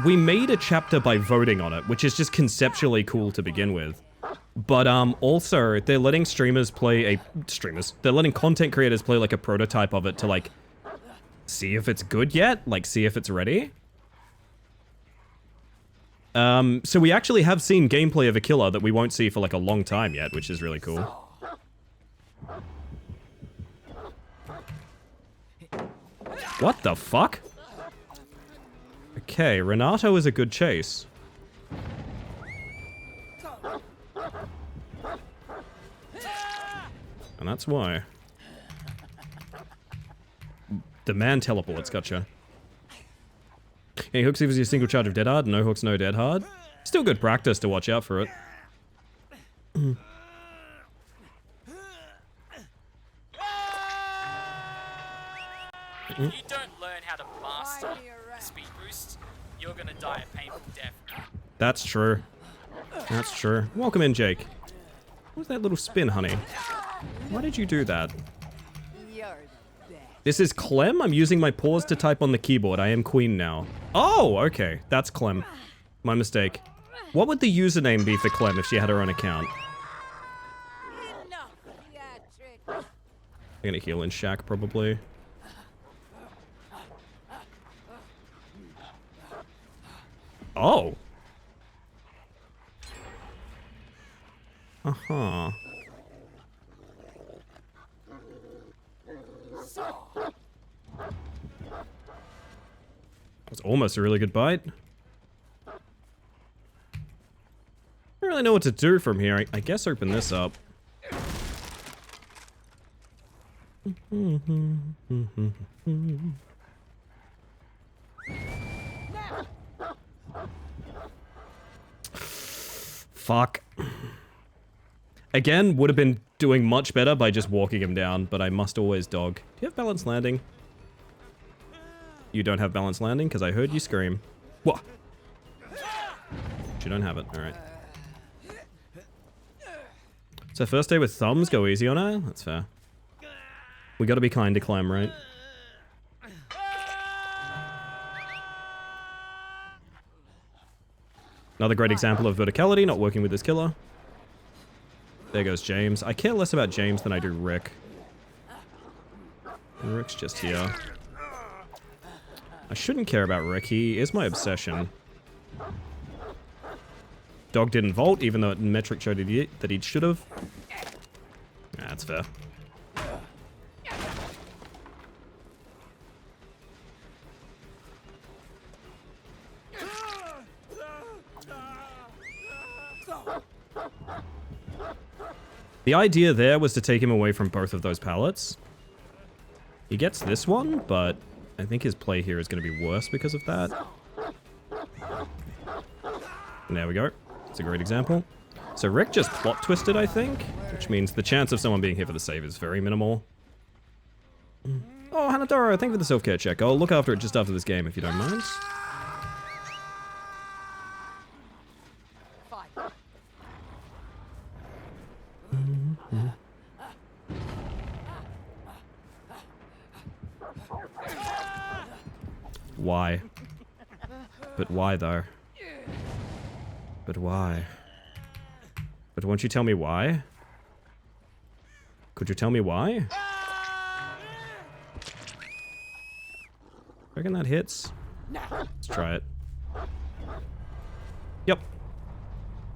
we made a chapter by voting on it, which is just conceptually cool to begin with. But also they're letting they're letting content creators play like a prototype of it to like see if it's good yet, like see if it's ready. So we actually have seen gameplay of a killer that we won't see for like a long time yet, which is really cool. What the fuck? Okay, Renato is a good chase. And that's why. The man teleports, gotcha. Any hooks gives you a single charge of dead hard, no hooks, no dead hard. Still good practice to watch out for it. If you don't learn how to master the speed boost, you're gonna die a painful death. That's true. That's true. Welcome in, Jake. What was that little spin, honey? Why did you do that? You're the best. This is Clem? I'm using my paws to type on the keyboard. I am queen now. Oh, okay. That's Clem. My mistake. What would the username be for Clem if she had her own account? Enough theatrics. I'm gonna heal in Shack, probably. Oh. Uh-huh. That was almost a really good bite. I don't really know what to do from here. I guess open this up. Fuck. Again, would have been doing much better by just walking him down, but I must always dog. Do you have balanced landing? You don't have balanced landing because I heard you scream. What? You don't have it. All right. So first day with thumbs, go easy on her. That's fair. We got to be kind to Clem, right? Another great example of verticality, not working with this killer. There goes James. I care less about James than I do Rick. And Rick's just here. I shouldn't care about Rick. He is my obsession. Dog didn't vault, even though metric showed that he should have. That's fair. The idea there was to take him away from both of those pallets. He gets this one, but I think his play here is going to be worse because of that. And there we go. It's a great example. So Rick just plot twisted, I think, which means the chance of someone being here for the save is very minimal. Oh, Hanadoro, thank you for the self-care check. I'll look after it just after this game if you don't mind. Why? But why, though? But why? But won't you tell me why? Could you tell me why? Reckon that hits? Let's try it. Yep.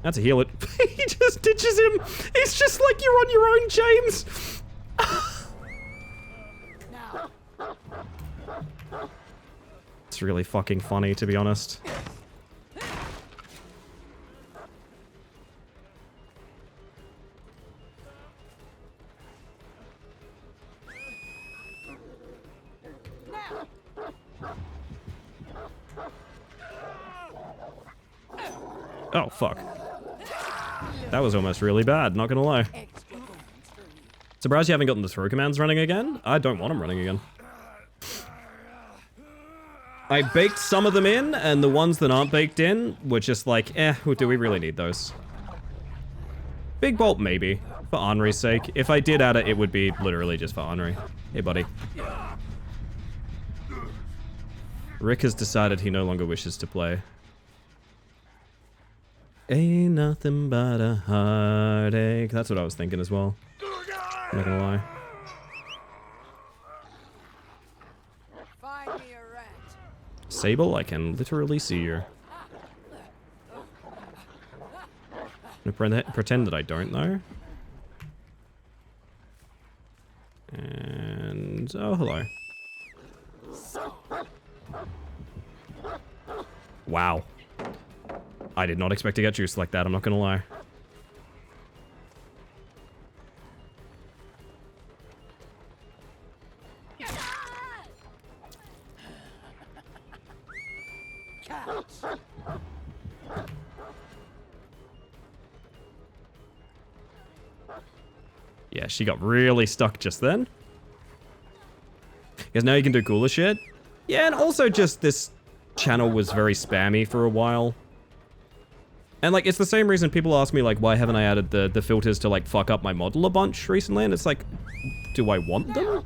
That's a heal it. He just ditches him! He's just like, you're on your own, James! It's really fucking funny, to be honest. Oh, fuck. That was almost really bad, not gonna lie. Surprised you haven't gotten the throw commands running again? I don't want them running again. I baked some of them in, and the ones that aren't baked in were just like, do we really need those? Big bolt, maybe. For Henri's sake. If I did add it, it would be literally just for Henri. Hey, buddy. Rick has decided he no longer wishes to play. Ain't nothing but a heartache. That's what I was thinking as well. I'm not gonna lie. Find me a rat. Sable, I can literally see you. I'm gonna pretend that I don't know. And... oh, hello. Wow. I did not expect to get juiced like that, I'm not gonna lie. Yeah, she got really stuck just then. Because now you can do cooler shit. Yeah, and also just this channel was very spammy for a while. And like, it's the same reason people ask me like, why haven't I added the filters to like fuck up my model a bunch recently? And it's like, do I want them?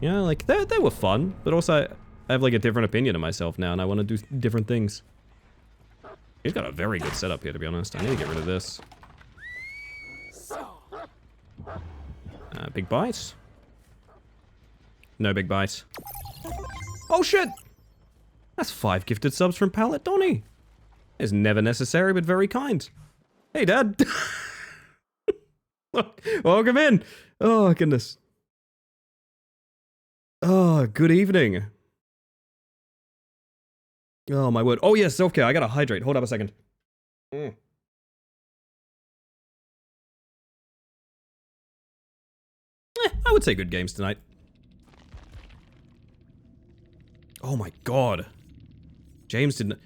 Yeah, like, they were fun. But also, I have like a different opinion of myself now and I want to do different things. He's got a very good setup here, to be honest. I need to get rid of this. Big bite? No big bite. Oh shit! That's 5 gifted subs from Pallet Donny. It's never necessary, but very kind. Hey, Dad. Welcome in. Oh, goodness. Oh, good evening. Oh, my word. Oh, yeah, self-care. I gotta hydrate. Hold up a second. I would say good games tonight. Oh my god. James didn't...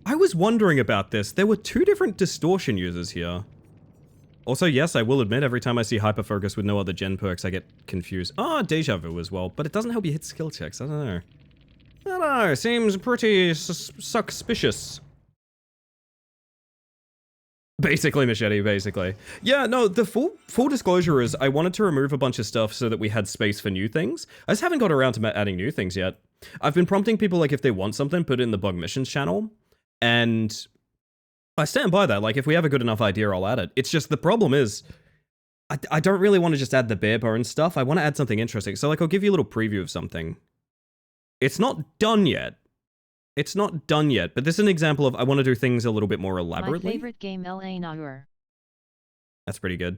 I was wondering about this. There were 2 different distortion users here. Also, yes, I will admit, every time I see Hyperfocus with no other gen perks, I get confused. Ah, Deja Vu as well, but it doesn't help you hit skill checks. I don't know. I don't know. Seems pretty suspicious. Basically, Machete, basically. Yeah, no, the full disclosure is I wanted to remove a bunch of stuff so that we had space for new things. I just haven't got around to adding new things yet. I've been prompting people, like, if they want something, put it in the Bug Missions channel. And I stand by that. Like, if we have a good enough idea, I'll add it. It's just the problem is I don't really want to just add the bare bones stuff. I want to add something interesting. So, like, I'll give you a little preview of something. It's not done yet. It's not done yet, but this is an example of I want to do things a little bit more elaborately. My favorite game, L.A. Noire. That's pretty good.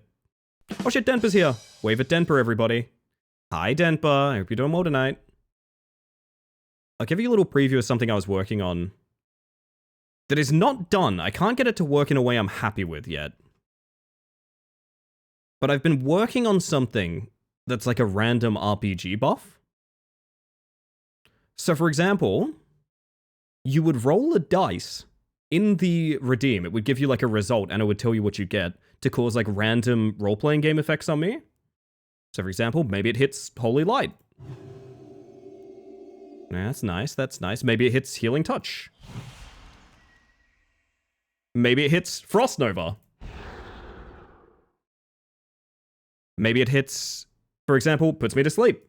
Oh shit, Denpa's here. Wave at Denpa, everybody. Hi, Denpa. I hope you're doing well tonight. I'll give you a little preview of something I was working on that is not done. I can't get it to work in a way I'm happy with yet. But I've been working on something that's like a random RPG buff. So for example, you would roll a dice in the redeem. It would give you like a result and it would tell you what you get to cause like random role-playing game effects on me. So for example, maybe it hits Holy Light. That's nice, that's nice. Maybe it hits Healing Touch. Maybe it hits Frost Nova. Maybe it hits, for example, puts me to sleep.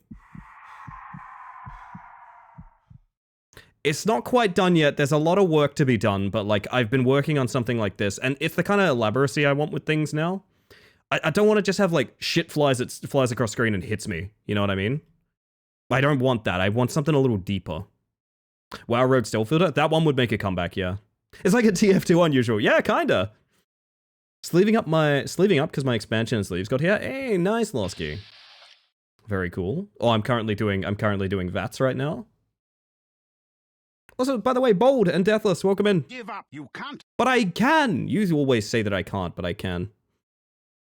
It's not quite done yet. There's a lot of work to be done, but like I've been working on something like this, and it's the kind of elaboracy I want with things now. I don't want to just have like shit flies across screen and hits me. You know what I mean? I don't want that. I want something a little deeper. WoW Rogue Stealth Filter? That one would make a comeback, yeah. It's like a TF2 unusual. Yeah, kinda. Sleeving up because my expansion sleeves got here. Hey, nice, Losky. Very cool. Oh, I'm currently doing VATS right now. Also, by the way, Bold and Deathless, welcome in. Give up, you can't. But I can. You always say that I can't, but I can.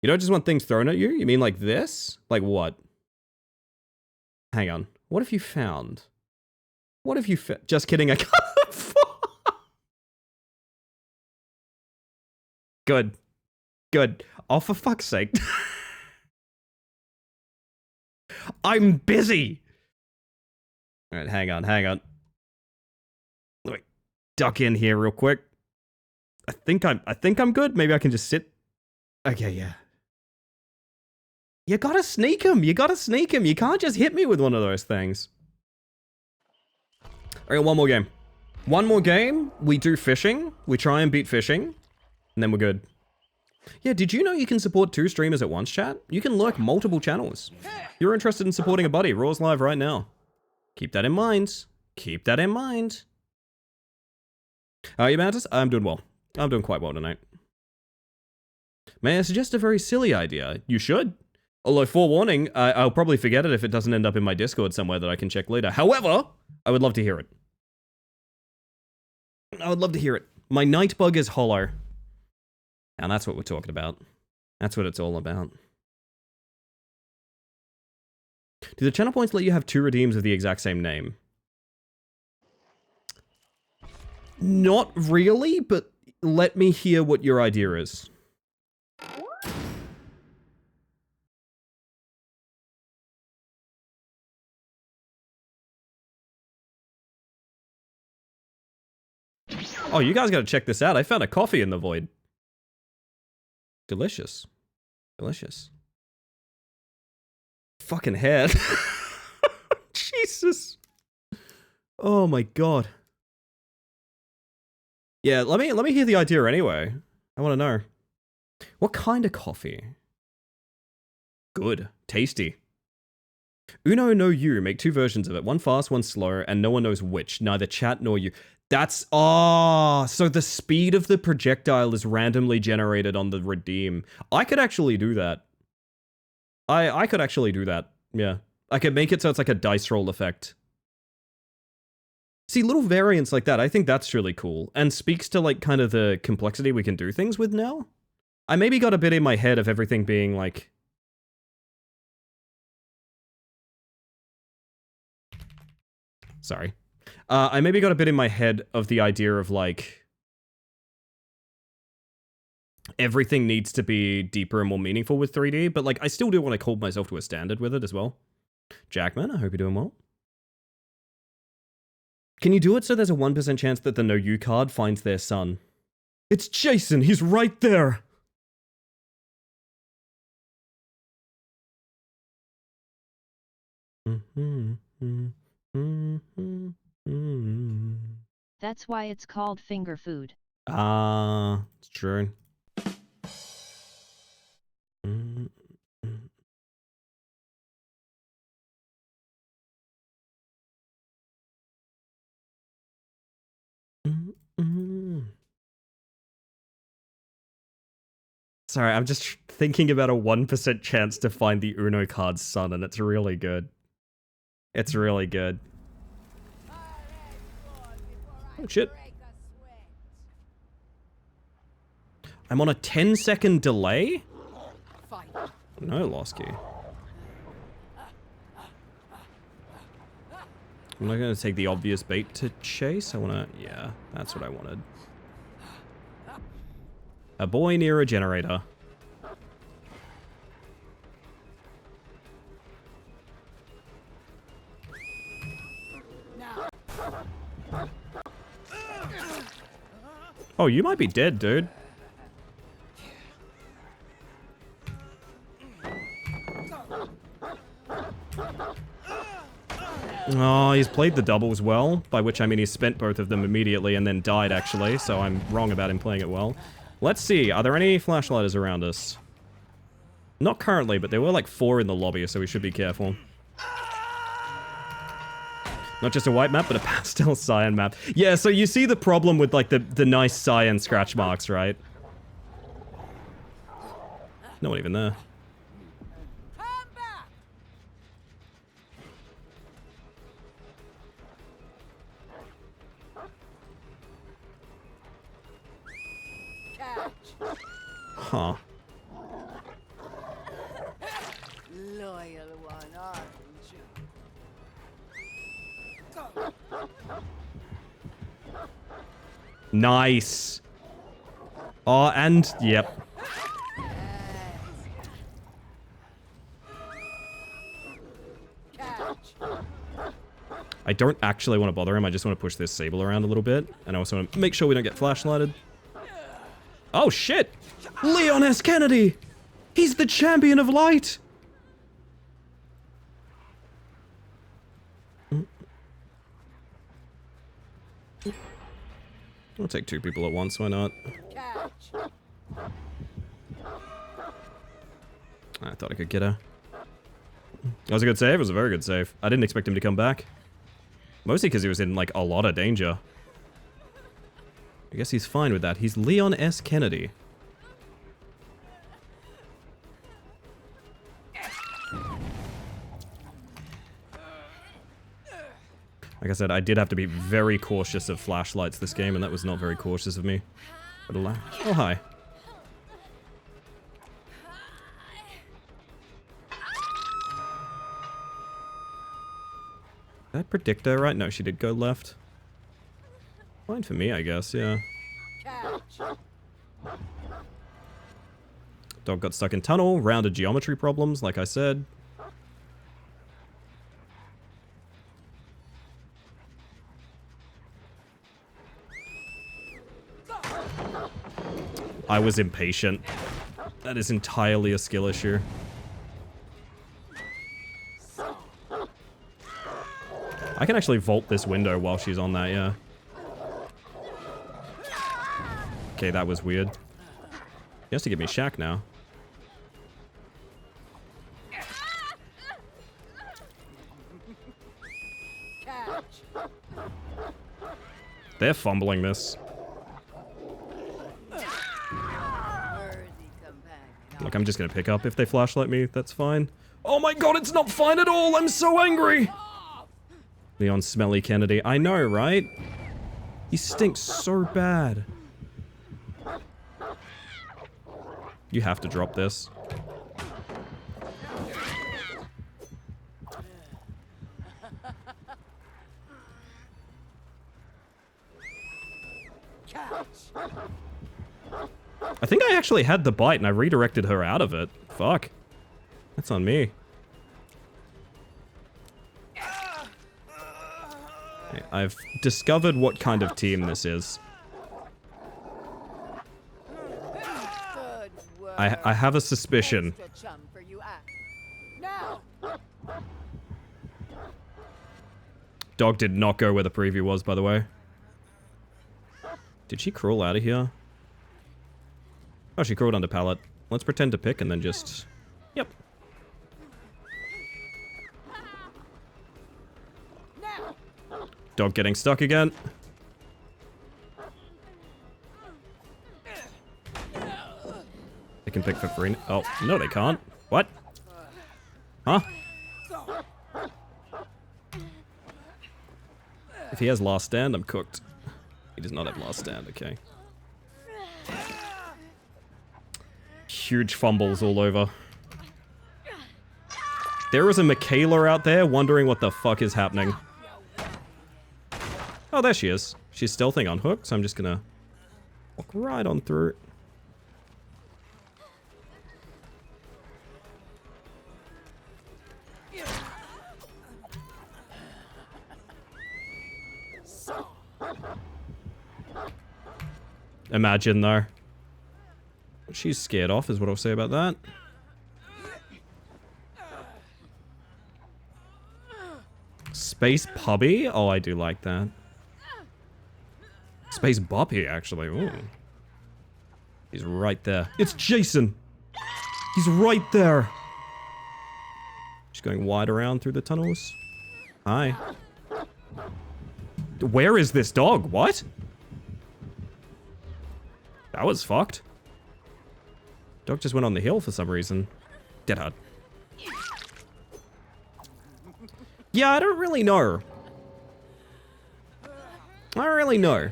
You don't just want things thrown at you? You mean like this? Like what? Hang on. What have you found? What have you just kidding, I can't. Good. Good. Oh, for fuck's sake. I'm busy. All right, hang on. Let me duck in here real quick. I think I'm good. Maybe I can just sit. Okay, yeah. You gotta sneak him. You can't just hit me with one of those things. All right, one more game. We do fishing. We try and beat fishing. And then we're good. Yeah, did you know you can support 2 streamers at once, chat? You can lurk multiple channels. If you're interested in supporting a buddy, Raw's live right now. Keep that in mind. How are you, Mantis? I'm doing well. I'm doing quite well tonight. May I suggest a very silly idea? You should. Although, forewarning, I'll probably forget it if it doesn't end up in my Discord somewhere that I can check later. However, I would love to hear it. My night bug is hollow. And that's what we're talking about. That's what it's all about. Do the channel points let you have 2 redeems of the exact same name? Not really, but let me hear what your idea is. Oh, you guys gotta check this out. I found a coffee in the void. Delicious. Fucking head. Jesus. Oh my god. Yeah, let me hear the idea anyway. I want to know. What kind of coffee? Good. Tasty. Uno no you. Make 2 versions of it. One fast, one slow, and no one knows which. Neither chat nor you. That's... Oh, so the speed of the projectile is randomly generated on the redeem. I could actually do that. I could actually do that. Yeah. I could make it so it's like a dice roll effect. See, little variants like that, I think that's really cool. And speaks to, like, kind of the complexity we can do things with now. I maybe got a bit in my head of everything being, like... Sorry. I maybe got a bit in my head of the idea of, like... everything needs to be deeper and more meaningful with 3D, but, like, I still do want to hold myself to a standard with it as well. Jackman, I hope you're doing well. Can you do it so there's a 1% chance that the No You card finds their son? It's Jason, he's right there! That's why it's called finger food. Ah, it's true. Sorry, I'm just thinking about a 1% chance to find the Uno card's son, and it's really good. It's really good. Oh, shit. I'm on a 10-second delay? No, Losky. I'm not going to take the obvious bait to chase. I want to... Yeah, that's what I wanted. A boy near a generator. Oh, you might be dead, dude. Oh, he's played the doubles well, by which I mean he spent both of them immediately and then died, actually, so I'm wrong about him playing it well. Let's see, are there any flashlighters around us? Not currently, but there were like 4 in the lobby, so we should be careful. Not just a white map, but a pastel cyan map. Yeah, so you see the problem with like the nice cyan scratch marks, right? No one even there. Huh. Loyal one, aren't you? Nice. Oh, and yep. I don't actually want to bother him. I just want to push this Sable around a little bit. And I also want to make sure we don't get flashlighted. Oh, shit. Leon S. Kennedy. He's the champion of light. I'll take 2 people at once. Why not? I thought I could get her. That was a good save. It was a very good save. I didn't expect him to come back. Mostly because he was in, like, a lot of danger. I guess he's fine with that. He's Leon S. Kennedy. Like I said, I did have to be very cautious of flashlights this game, and that was not very cautious of me. But oh, hi. Did I predict her right? No, she did go left. Fine for me, I guess, yeah. Dog got stuck in tunnel, rounded geometry problems, like I said. I was impatient. That is entirely a skill issue. I can actually vault this window while she's on that, yeah. Okay, that was weird. He has to give me Shack now. They're fumbling this. Look, I'm just gonna pick up if they flashlight me. That's fine. Oh my god, it's not fine at all! I'm so angry! Leon Smelly Kennedy. I know, right? He stinks so bad. You have to drop this. I think I actually had the bite and I redirected her out of it. Fuck. That's on me. Okay, I've discovered what kind of team this is. I have a suspicion. Dog did not go where the preview was, by the way. Did she crawl out of here? Oh, she crawled under pallet. Let's pretend to pick and then just... Yep. Dog getting stuck again. They can pick for free. Oh, no they can't. What? Huh? If he has last stand, I'm cooked. He does not have last stand, okay. Huge fumbles all over. There is a Michaela out there wondering what the fuck is happening. Oh, there she is. She's stealthing on hook, so I'm just gonna walk right on through. Imagine, though. She's scared off, is what I'll say about that. Space Pubby? Oh, I do like that. Space Boppy, actually. Ooh. He's right there. It's Jason! He's right there! Just going wide around through the tunnels. Hi. Where is this dog? What? That was fucked. Dog just went on the hill for some reason. Dead hard. Yeah, I don't really know. I don't really know.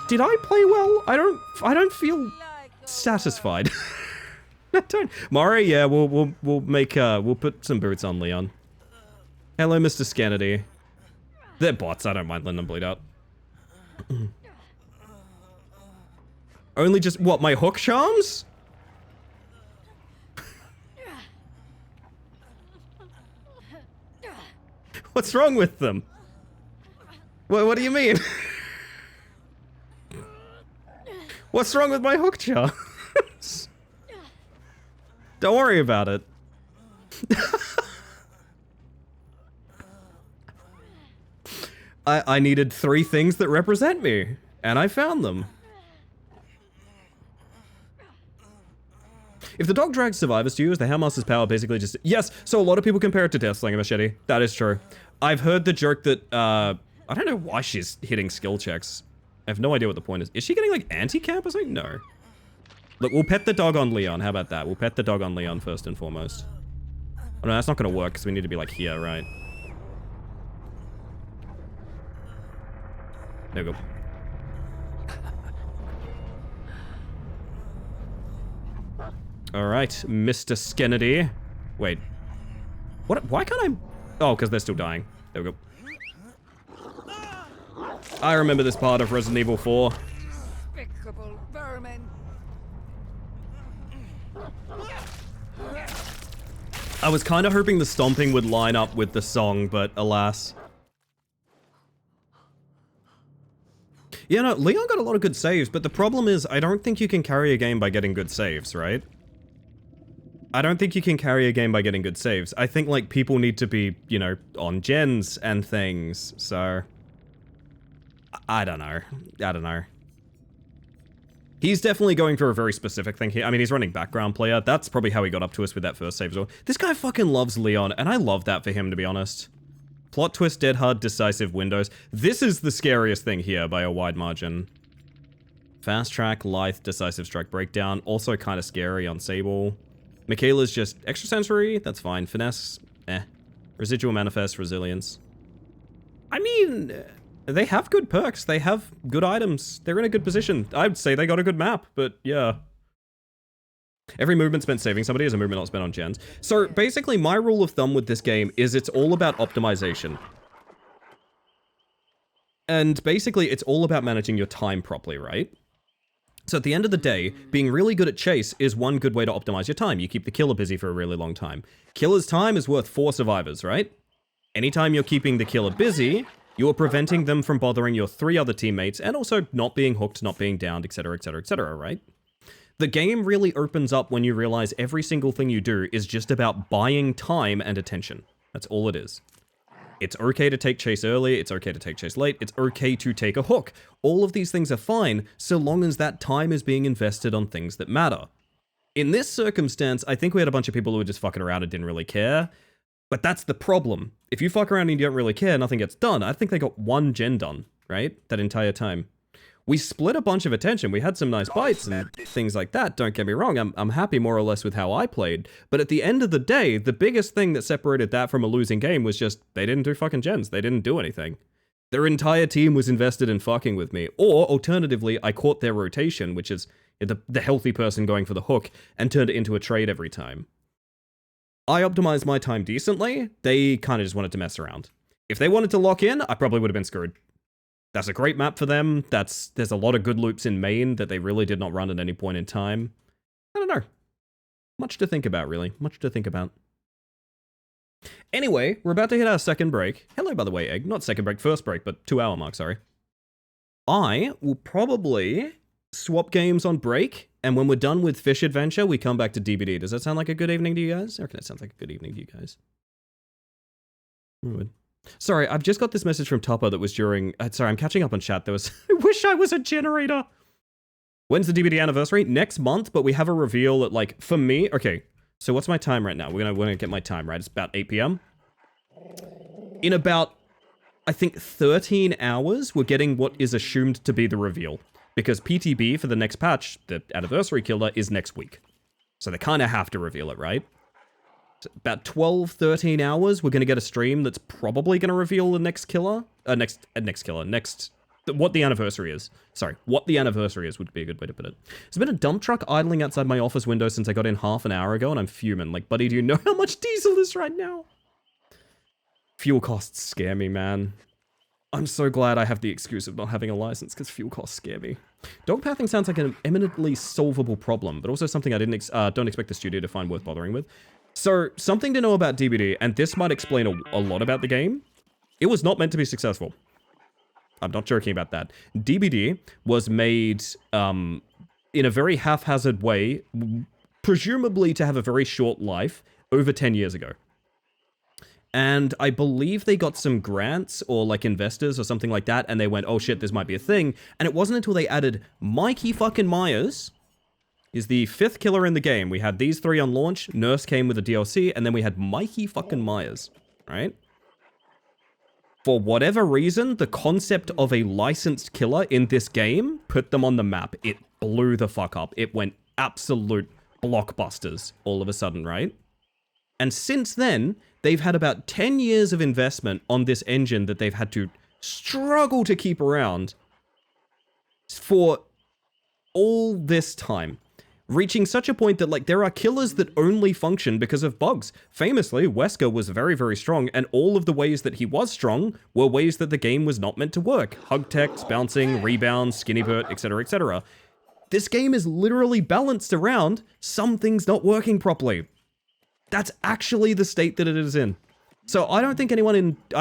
Did I play well? I don't feel satisfied. Don't, Mari. Yeah, we'll make we'll put some boots on Leon. Hello, Mr. Scannity. They're bots. I don't mind letting them bleed out. Only just what? My hook charms? What's wrong with them? What do you mean? What's wrong with my hook charms? Don't worry about it. I needed 3 things that represent me, and I found them. If the dog drags survivors to you, is the Houndmaster's power basically just... Yes, so a lot of people compare it to Deathslinger Machete. That is true. I've heard the joke that, I don't know why she's hitting skill checks. I have no idea what the point is. Is she getting, like, anti-camp or something? No. Look, we'll pet the dog on Leon. How about that? We'll pet the dog on Leon first and foremost. Oh, no, that's not going to work, because we need to be, like, here, right? There we go. Alright, Mr. Skennedy. Wait. What? Why can't I... Oh, because they're still dying. There we go. I remember this part of Resident Evil 4. Despicable vermin. I was kind of hoping the stomping would line up with the song, but alas. Yeah, no, Leon got a lot of good saves, but the problem is I don't think you can carry a game by getting good saves, right? I don't think you can carry a game by getting good saves. I think, like, people need to be, you know, on gens and things, so... I don't know. I don't know. He's definitely going for a very specific thing here. I mean, he's running background player. That's probably how he got up to us with that first save as well. This guy fucking loves Leon, and I love that for him, to be honest. Plot twist, dead hard, decisive windows. This is the scariest thing here by a wide margin. Fast track, lithe, decisive strike breakdown. Also kind of scary on Sable. Michaela's just extrasensory. That's fine. Finesse, eh. Residual manifest, resilience. I mean, they have good perks. They have good items. They're in a good position. I'd say they got a good map, but yeah. Every movement spent saving somebody is a movement not spent on gens. So basically, my rule of thumb with this game is it's all about optimization. And basically, it's all about managing your time properly, right? So at the end of the day, being really good at chase is one good way to optimize your time. You keep the killer busy for a really long time. Killer's time is worth 4 survivors, right? Anytime you're keeping the killer busy, you're preventing them from bothering your 3 other teammates and also not being hooked, not being downed, etc, etc, etc, right? The game really opens up when you realize every single thing you do is just about buying time and attention. That's all it is. It's okay to take chase early, it's okay to take chase late, it's okay to take a hook. All of these things are fine, so long as that time is being invested on things that matter. In this circumstance, I think we had a bunch of people who were just fucking around and didn't really care. But that's the problem. If you fuck around and you don't really care, nothing gets done. I think they got 1 gen done, right? That entire time. We split a bunch of attention. We had some nice bites and things like that. Don't get me wrong. I'm happy more or less with how I played. But at the end of the day, the biggest thing that separated that from a losing game was just they didn't do fucking gens. They didn't do anything. Their entire team was invested in fucking with me. Or alternatively, I caught their rotation, which is the healthy person going for the hook, and turned it into a trade every time. I optimized my time decently. They kind of just wanted to mess around. If they wanted to lock in, I probably would have been screwed. That's a great map for them. There's a lot of good loops in main that they really did not run at any point in time. I don't know. Much to think about, really. Much to think about. Anyway, we're about to hit our second break. Hello, by the way, Egg. Not second break, first break, but 2 hour mark, sorry. I will probably swap games on break, and when we're done with Fish Adventure, we come back to DBD. Does that sound like a good evening to you guys? I reckon it sounds like a good evening to you guys. Good. Sorry, I've just got this message from Topper that was during... sorry, I'm catching up on chat. There was... I wish I was a generator! When's the DBD anniversary? Next month, but we have a reveal at, like, for me... Okay, so what's my time right now? We're gonna get my time, right? It's about 8 p.m. In about, I think, 13 hours, we're getting what is assumed to be the reveal. Because PTB for the next patch, the anniversary killer, is next week. So they kind of have to reveal it, right? About 12, 13 hours, we're going to get a stream that's probably going to reveal the next killer. Next what the anniversary is. Sorry, what the anniversary is would be a good way to put it. There's been a dump truck idling outside my office window since I got in half an hour ago, and I'm fuming. Like, buddy, do you know how much diesel is right now? Fuel costs scare me, man. I'm so glad I have the excuse of not having a license, because fuel costs scare me. Dog pathing sounds like an eminently solvable problem, but also something I don't expect the studio to find worth bothering with. So, something to know about DBD, and this might explain a lot about the game. It was not meant to be successful. I'm not joking about that. DBD was made in a very haphazard way, presumably to have a very short life, over 10 years ago. And I believe they got some grants or like investors or something like that, and they went, oh shit, this might be a thing. And it wasn't until they added Mikey fucking Myers, is the 5th killer in the game. We had these 3 on launch, Nurse came with a DLC, and then we had Mikey fucking Myers, right? For whatever reason, the concept of a licensed killer in this game put them on the map. It blew the fuck up. It went absolute blockbusters all of a sudden, right? And since then, they've had about 10 years of investment on this engine that they've had to struggle to keep around for all this time. Reaching such a point that, like, there are killers that only function because of bugs. Famously, Wesker was very, very strong, and all of the ways that he was strong were ways that the game was not meant to work. Hug techs, bouncing, rebounds, skinny vert, etc., etc. This game is literally balanced around some things not working properly. That's actually the state that it is in. So I don't think I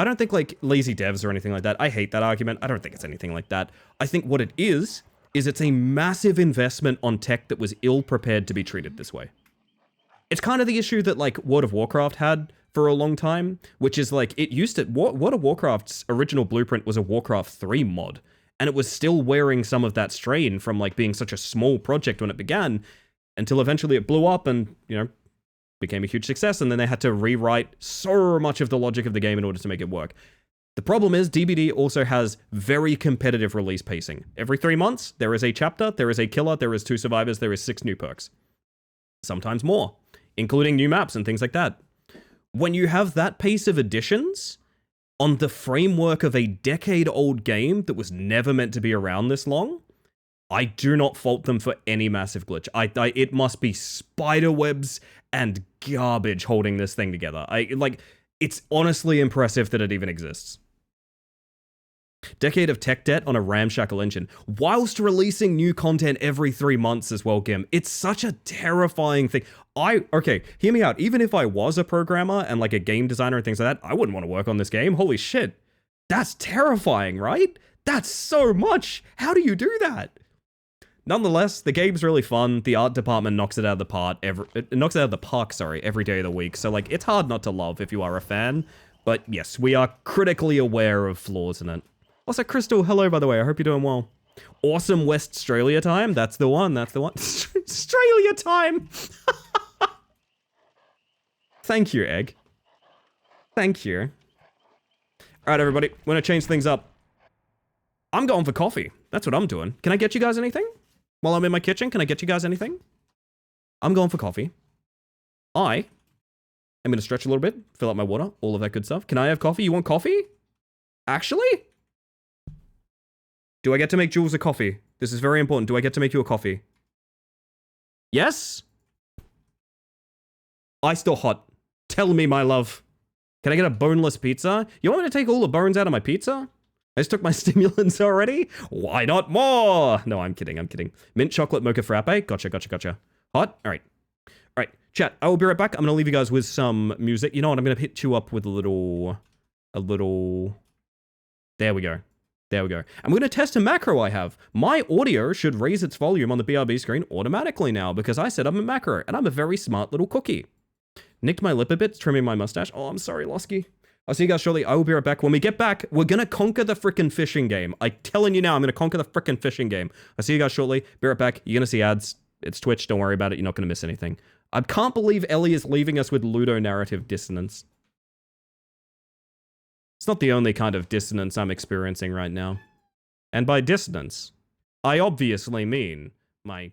don't think like lazy devs or anything like that. I hate that argument. I don't think it's anything like that. I think what it is it's a massive investment on tech that was ill-prepared to be treated this way. It's kind of the issue that, like, World of Warcraft had for a long time, which is, like, it used to... World of Warcraft's original blueprint was a Warcraft 3 mod, and it was still wearing some of that strain from, like, being such a small project when it began, until eventually it blew up and, you know, became a huge success, and then they had to rewrite so much of the logic of the game in order to make it work. The problem is, DBD also has very competitive release pacing. Every 3 months, there is a chapter, there is a killer, there is 2 survivors, there is 6 new perks. Sometimes more, including new maps and things like that. When you have that pace of additions, on the framework of a decade-old game that was never meant to be around this long, I do not fault them for any massive glitch. It must be spiderwebs and garbage holding this thing together. It's honestly impressive that it even exists. Decade of tech debt on a ramshackle engine, whilst releasing new content every 3 months as well, Gim. It's such a terrifying thing. Okay, hear me out. Even if I was a programmer and like a game designer and things like that, I wouldn't want to work on this game. Holy shit. That's terrifying, right? That's so much. How do you do that? Nonetheless, the game's really fun. The art department knocks it out of the park every day of the week. So, like, it's hard not to love if you are a fan. But yes, we are critically aware of flaws in it. Also, Crystal, hello, by the way. I hope you're doing well. Awesome West Australia time. That's the one. That's the one. Australia time. Thank you, Egg. Thank you. All right, everybody. We're going to change things up. I'm going for coffee. That's what I'm doing. Can I get you guys anything? While I'm in my kitchen, can I get you guys anything? I'm going for coffee. I'm going to stretch a little bit, fill up my water, all of that good stuff. Can I have coffee? You want coffee? Actually? Do I get to make Jules a coffee? This is very important. Do I get to make you a coffee? Yes? Iced or hot? Tell me, my love. Can I get a boneless pizza? You want me to take all the bones out of my pizza? I just took my stimulants already? Why not more? No, I'm kidding. Mint chocolate mocha frappe? Gotcha. Hot? All right, chat, I will be right back. I'm going to leave you guys with some music. You know what? I'm going to hit you up with a little... There we go. I'm going to test a macro I have. My audio should raise its volume on the BRB screen automatically now because I set up a macro, and I'm a very smart little cookie. Nicked my lip a bit, trimming my mustache. Oh, I'm sorry, Losky. I'll see you guys shortly. I will be right back. When we get back, we're going to conquer the frickin' fishing game. I'm telling you now, I'm going to conquer the frickin' fishing game. I'll see you guys shortly. Be right back. You're going to see ads. It's Twitch. Don't worry about it. You're not going to miss anything. I can't believe Ellie is leaving us with ludonarrative dissonance. It's not the only kind of dissonance I'm experiencing right now. And by dissonance, I obviously mean my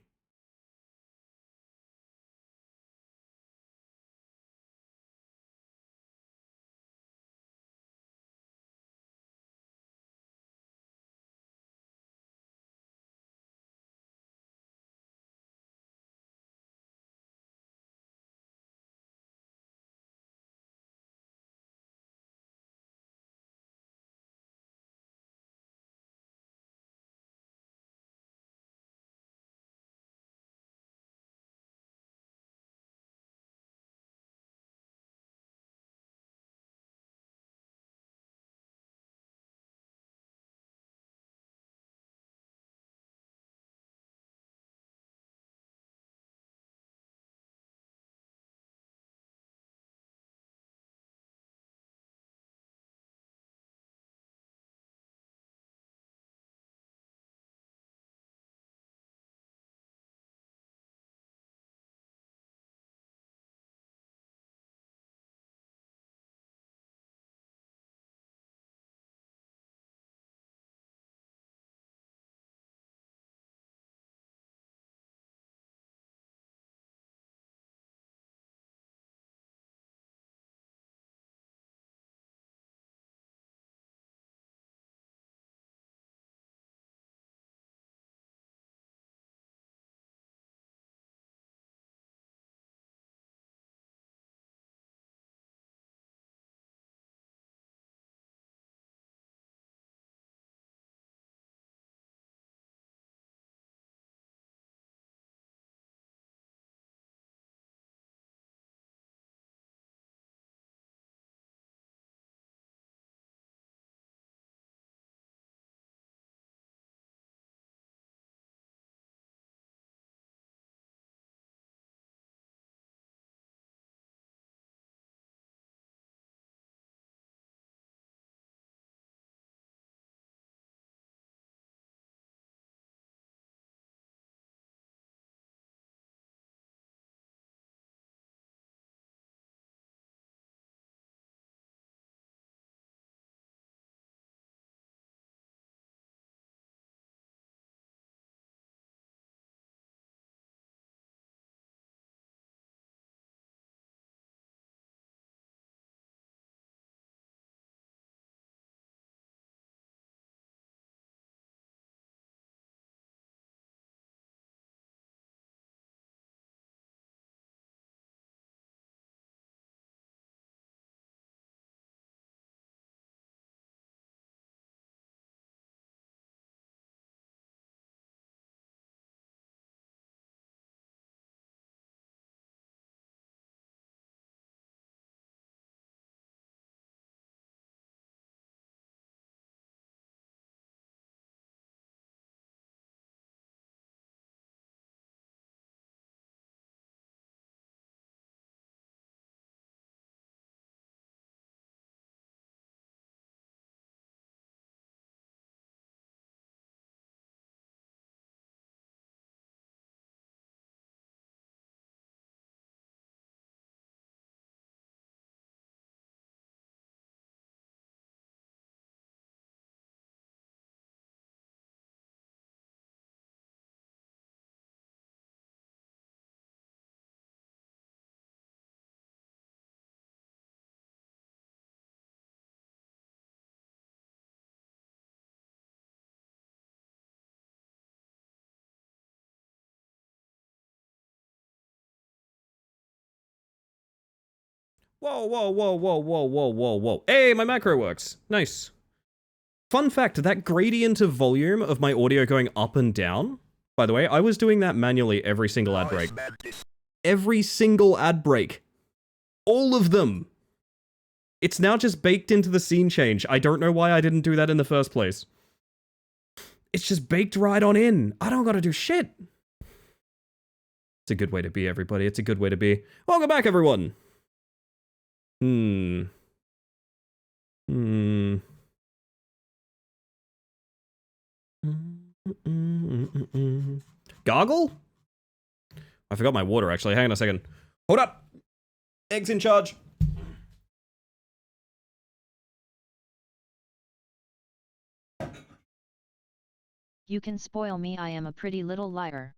Whoa, whoa, whoa, whoa, whoa, whoa, whoa, whoa. Hey, my macro works. Nice. Fun fact, that gradient of volume of my audio going up and down, by the way, I was doing that manually every single ad break. Every single ad break. All of them. It's now just baked into the scene change. I don't know why I didn't do that in the first place. It's just baked right on in. I don't gotta do shit. It's a good way to be, everybody. It's a good way to be. Welcome back, everyone. Goggle? I forgot my water, actually. Hang on a second. Hold up. Eggs in charge. You can spoil me, I am a pretty little liar.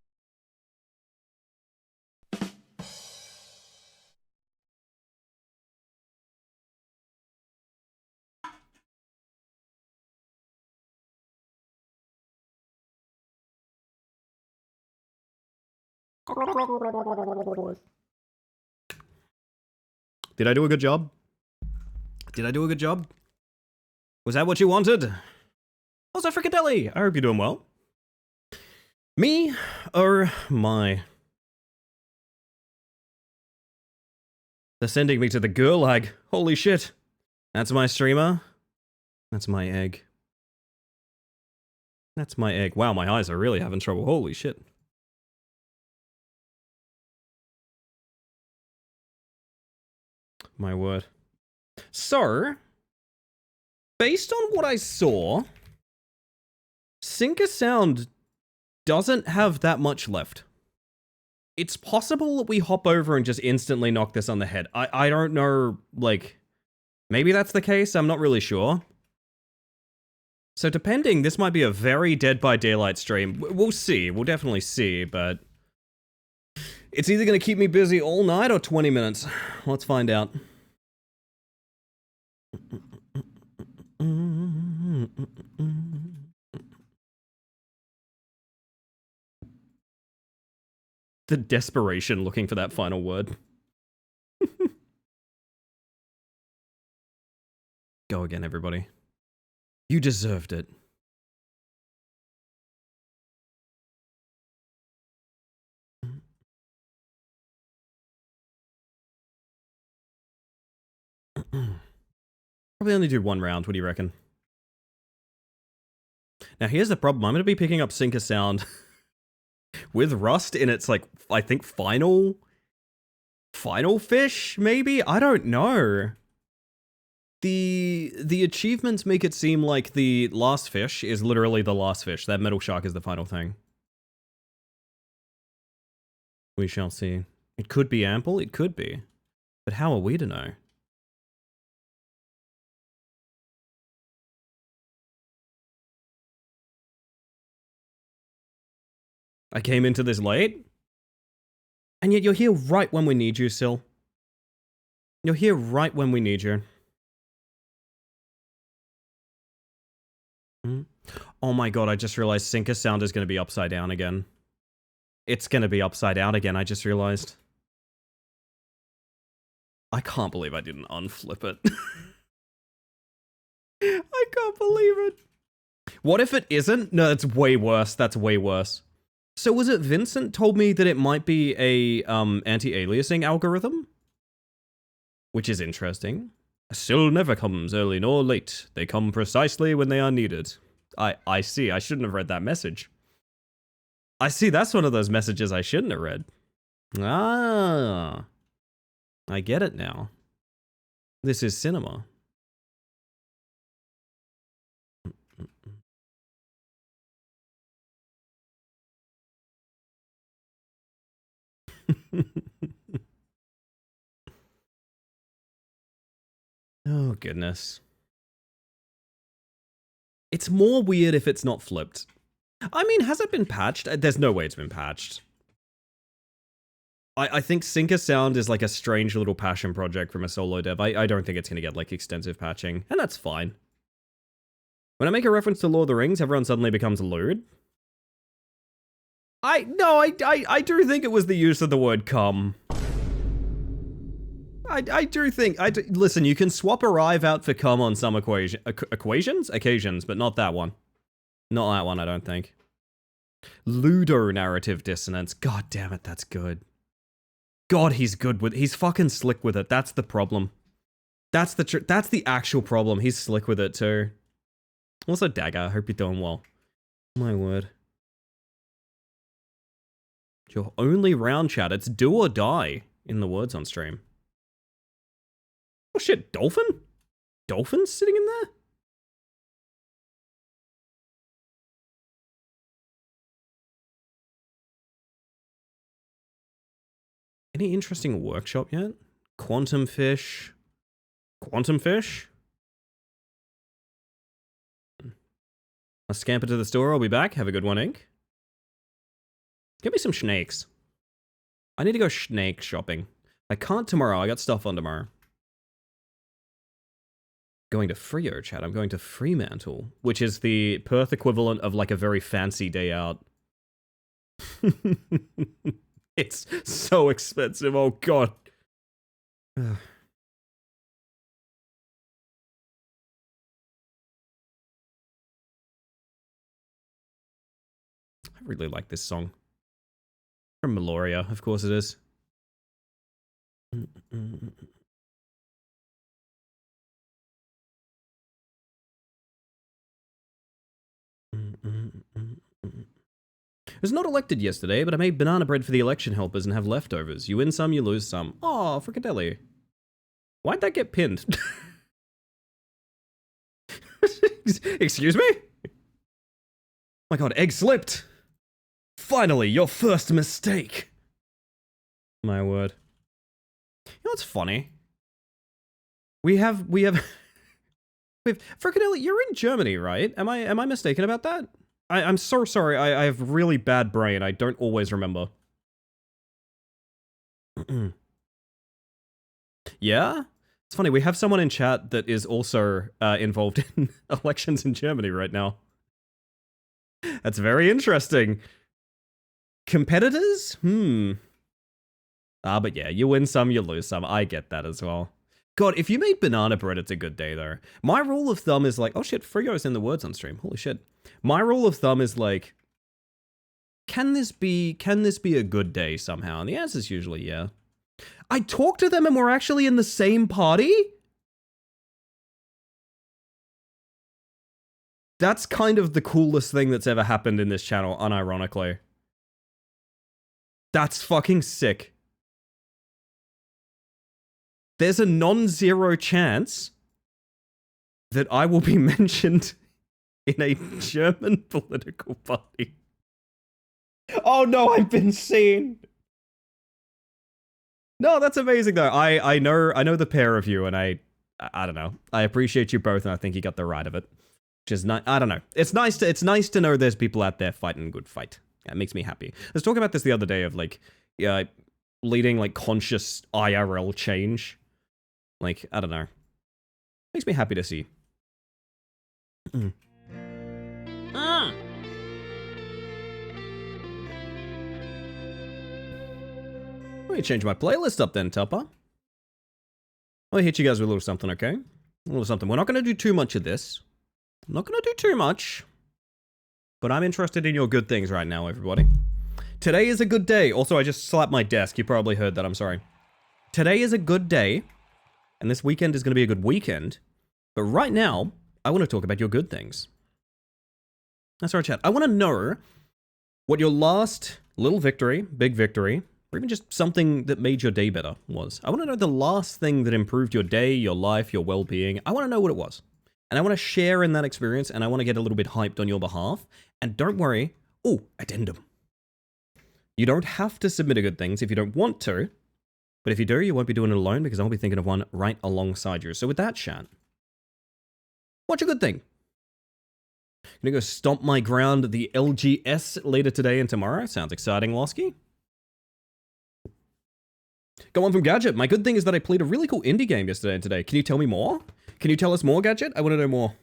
Did I do a good job? Did I do a good job? Was that what you wanted? How's that fricadeli? I hope you're doing well. Me? Oh my. They're sending me to the Gulag. Holy shit. That's my streamer. That's my egg. That's my egg. Wow, my eyes are really having trouble. Holy shit. My word. So, based on what I saw, Sync a Sound doesn't have that much left. It's possible that we hop over and just instantly knock this on the head. I don't know, like, maybe that's the case, I'm not really sure. So depending, this might be a very Dead by Daylight stream. We'll see, we'll definitely see, but it's either going to keep me busy all night or 20 minutes. Let's find out. The desperation looking for that final word. Go again, everybody. You deserved it. Probably only do one round, what do you reckon? Now here's the problem, I'm going to be picking up Sync a Sound with Rust in its, like, I think final fish, maybe? I don't know. The achievements make it seem like the last fish is literally the last fish. That metal shark is the final thing. We shall see. It could be ample, it could be. But how are we to know? I came into this late? And yet you're here right when we need you, Sil. You're here right when we need you. Oh my god, I just realized Sync a Sound is going to be upside down again. It's going to be upside down again, I just realized. I can't believe I didn't unflip it. I can't believe it. What if it isn't? No, that's way worse. That's way worse. So was it Vincent told me that it might be a anti-aliasing algorithm? Which is interesting. Sil never comes early nor late. They come precisely when they are needed. I see. I shouldn't have read that message. I see. That's one of those messages I shouldn't have read. Ah. I get it now. This is cinema. Oh, goodness. It's more weird if it's not flipped. I mean, has it been patched? There's no way it's been patched. I think Sync a Sound is like a strange little passion project from a solo dev. I don't think it's going to get like extensive patching, and that's fine. When I make a reference to Lord of the Rings, everyone suddenly becomes lewd. I do think it was the use of the word come. I do think, listen, you can swap arrive out for come on some occasions, but not that one. Not that one, I don't think. Ludo narrative dissonance. God damn it, that's good. God, he's good with, he's fucking slick with it. That's the problem. That's the actual problem. He's slick with it too. Also, Dagger, I hope you're doing well. My word. Your only round chat. It's do or die in the words on stream. Oh shit, Dolphin? Dolphin's sitting in there? Any interesting workshop yet? Quantum Fish? Quantum Fish? I'll scamper to the store, I'll be back. Have a good one, Ink. Get me some snakes. I need to go snake shopping. I can't tomorrow, I got stuff on tomorrow. Going to Frio, chat. I'm going to Fremantle, which is the Perth equivalent of like a very fancy day out. It's so expensive, oh god. I really like this song. From Meloria, of course it is. I was not elected yesterday, but I made banana bread for the election helpers and have leftovers. You win some, you lose some. Oh, fricadeli. Why'd that get pinned? Excuse me? My god, egg slipped! Finally, your first mistake! My word. You know what's funny? We have Fricadeli, you're in Germany, right? Am I mistaken about that? I'm so sorry, I have really bad brain, I don't always remember. Yeah? It's funny, we have someone in chat that is also involved in elections in Germany right now. That's very interesting. Competitors? But yeah, you win some, you lose some. I get that as well. God, if you made banana bread, it's a good day, though. My rule of thumb is like... Oh, shit, Frigo's in the words on stream. Holy shit. My rule of thumb is like... Can this be a good day somehow? And the answer is usually yeah. I talked to them and we're actually in the same party? That's kind of the coolest thing that's ever happened in this channel, unironically. That's fucking sick. There's a non-zero chance that I will be mentioned in a German political party. Oh no, I've been seen. No, that's amazing though. I know the pair of you, and I don't know. I appreciate you both, and I think you got the right of it. Which is not. I don't know. It's nice to know there's people out there fighting a good fight. That makes me happy. I was talking about this the other day of like, leading like conscious IRL change. Like, I don't know. Makes me happy to see. Let me change my playlist up then, Tupper. I'll hit you guys with a little something, okay? A little something. We're not going to do too much of this. I'm not going to do too much. But I'm interested in your good things right now, everybody. Today is a good day. Also, I just slapped my desk. You probably heard that. I'm sorry. Today is a good day. And this weekend is going to be a good weekend. But right now, I want to talk about your good things. That's right, chat. I want to know what your last little victory, big victory, or even just something that made your day better was. I want to know the last thing that improved your day, your life, your well-being. I want to know what it was. And I want to share in that experience, and I want to get a little bit hyped on your behalf. And don't worry. Oh, addendum. You don't have to submit a good things if you don't want to. But if you do, you won't be doing it alone because I'll be thinking of one right alongside you. So with that, chat, what's a good thing? Gonna go stomp my ground at the LGS later today and tomorrow. Sounds exciting, Losky. Go on from Gadget. My good thing is that I played a really cool indie game yesterday and today. Can you tell me more? Can you tell us more, Gadget? I want to know more.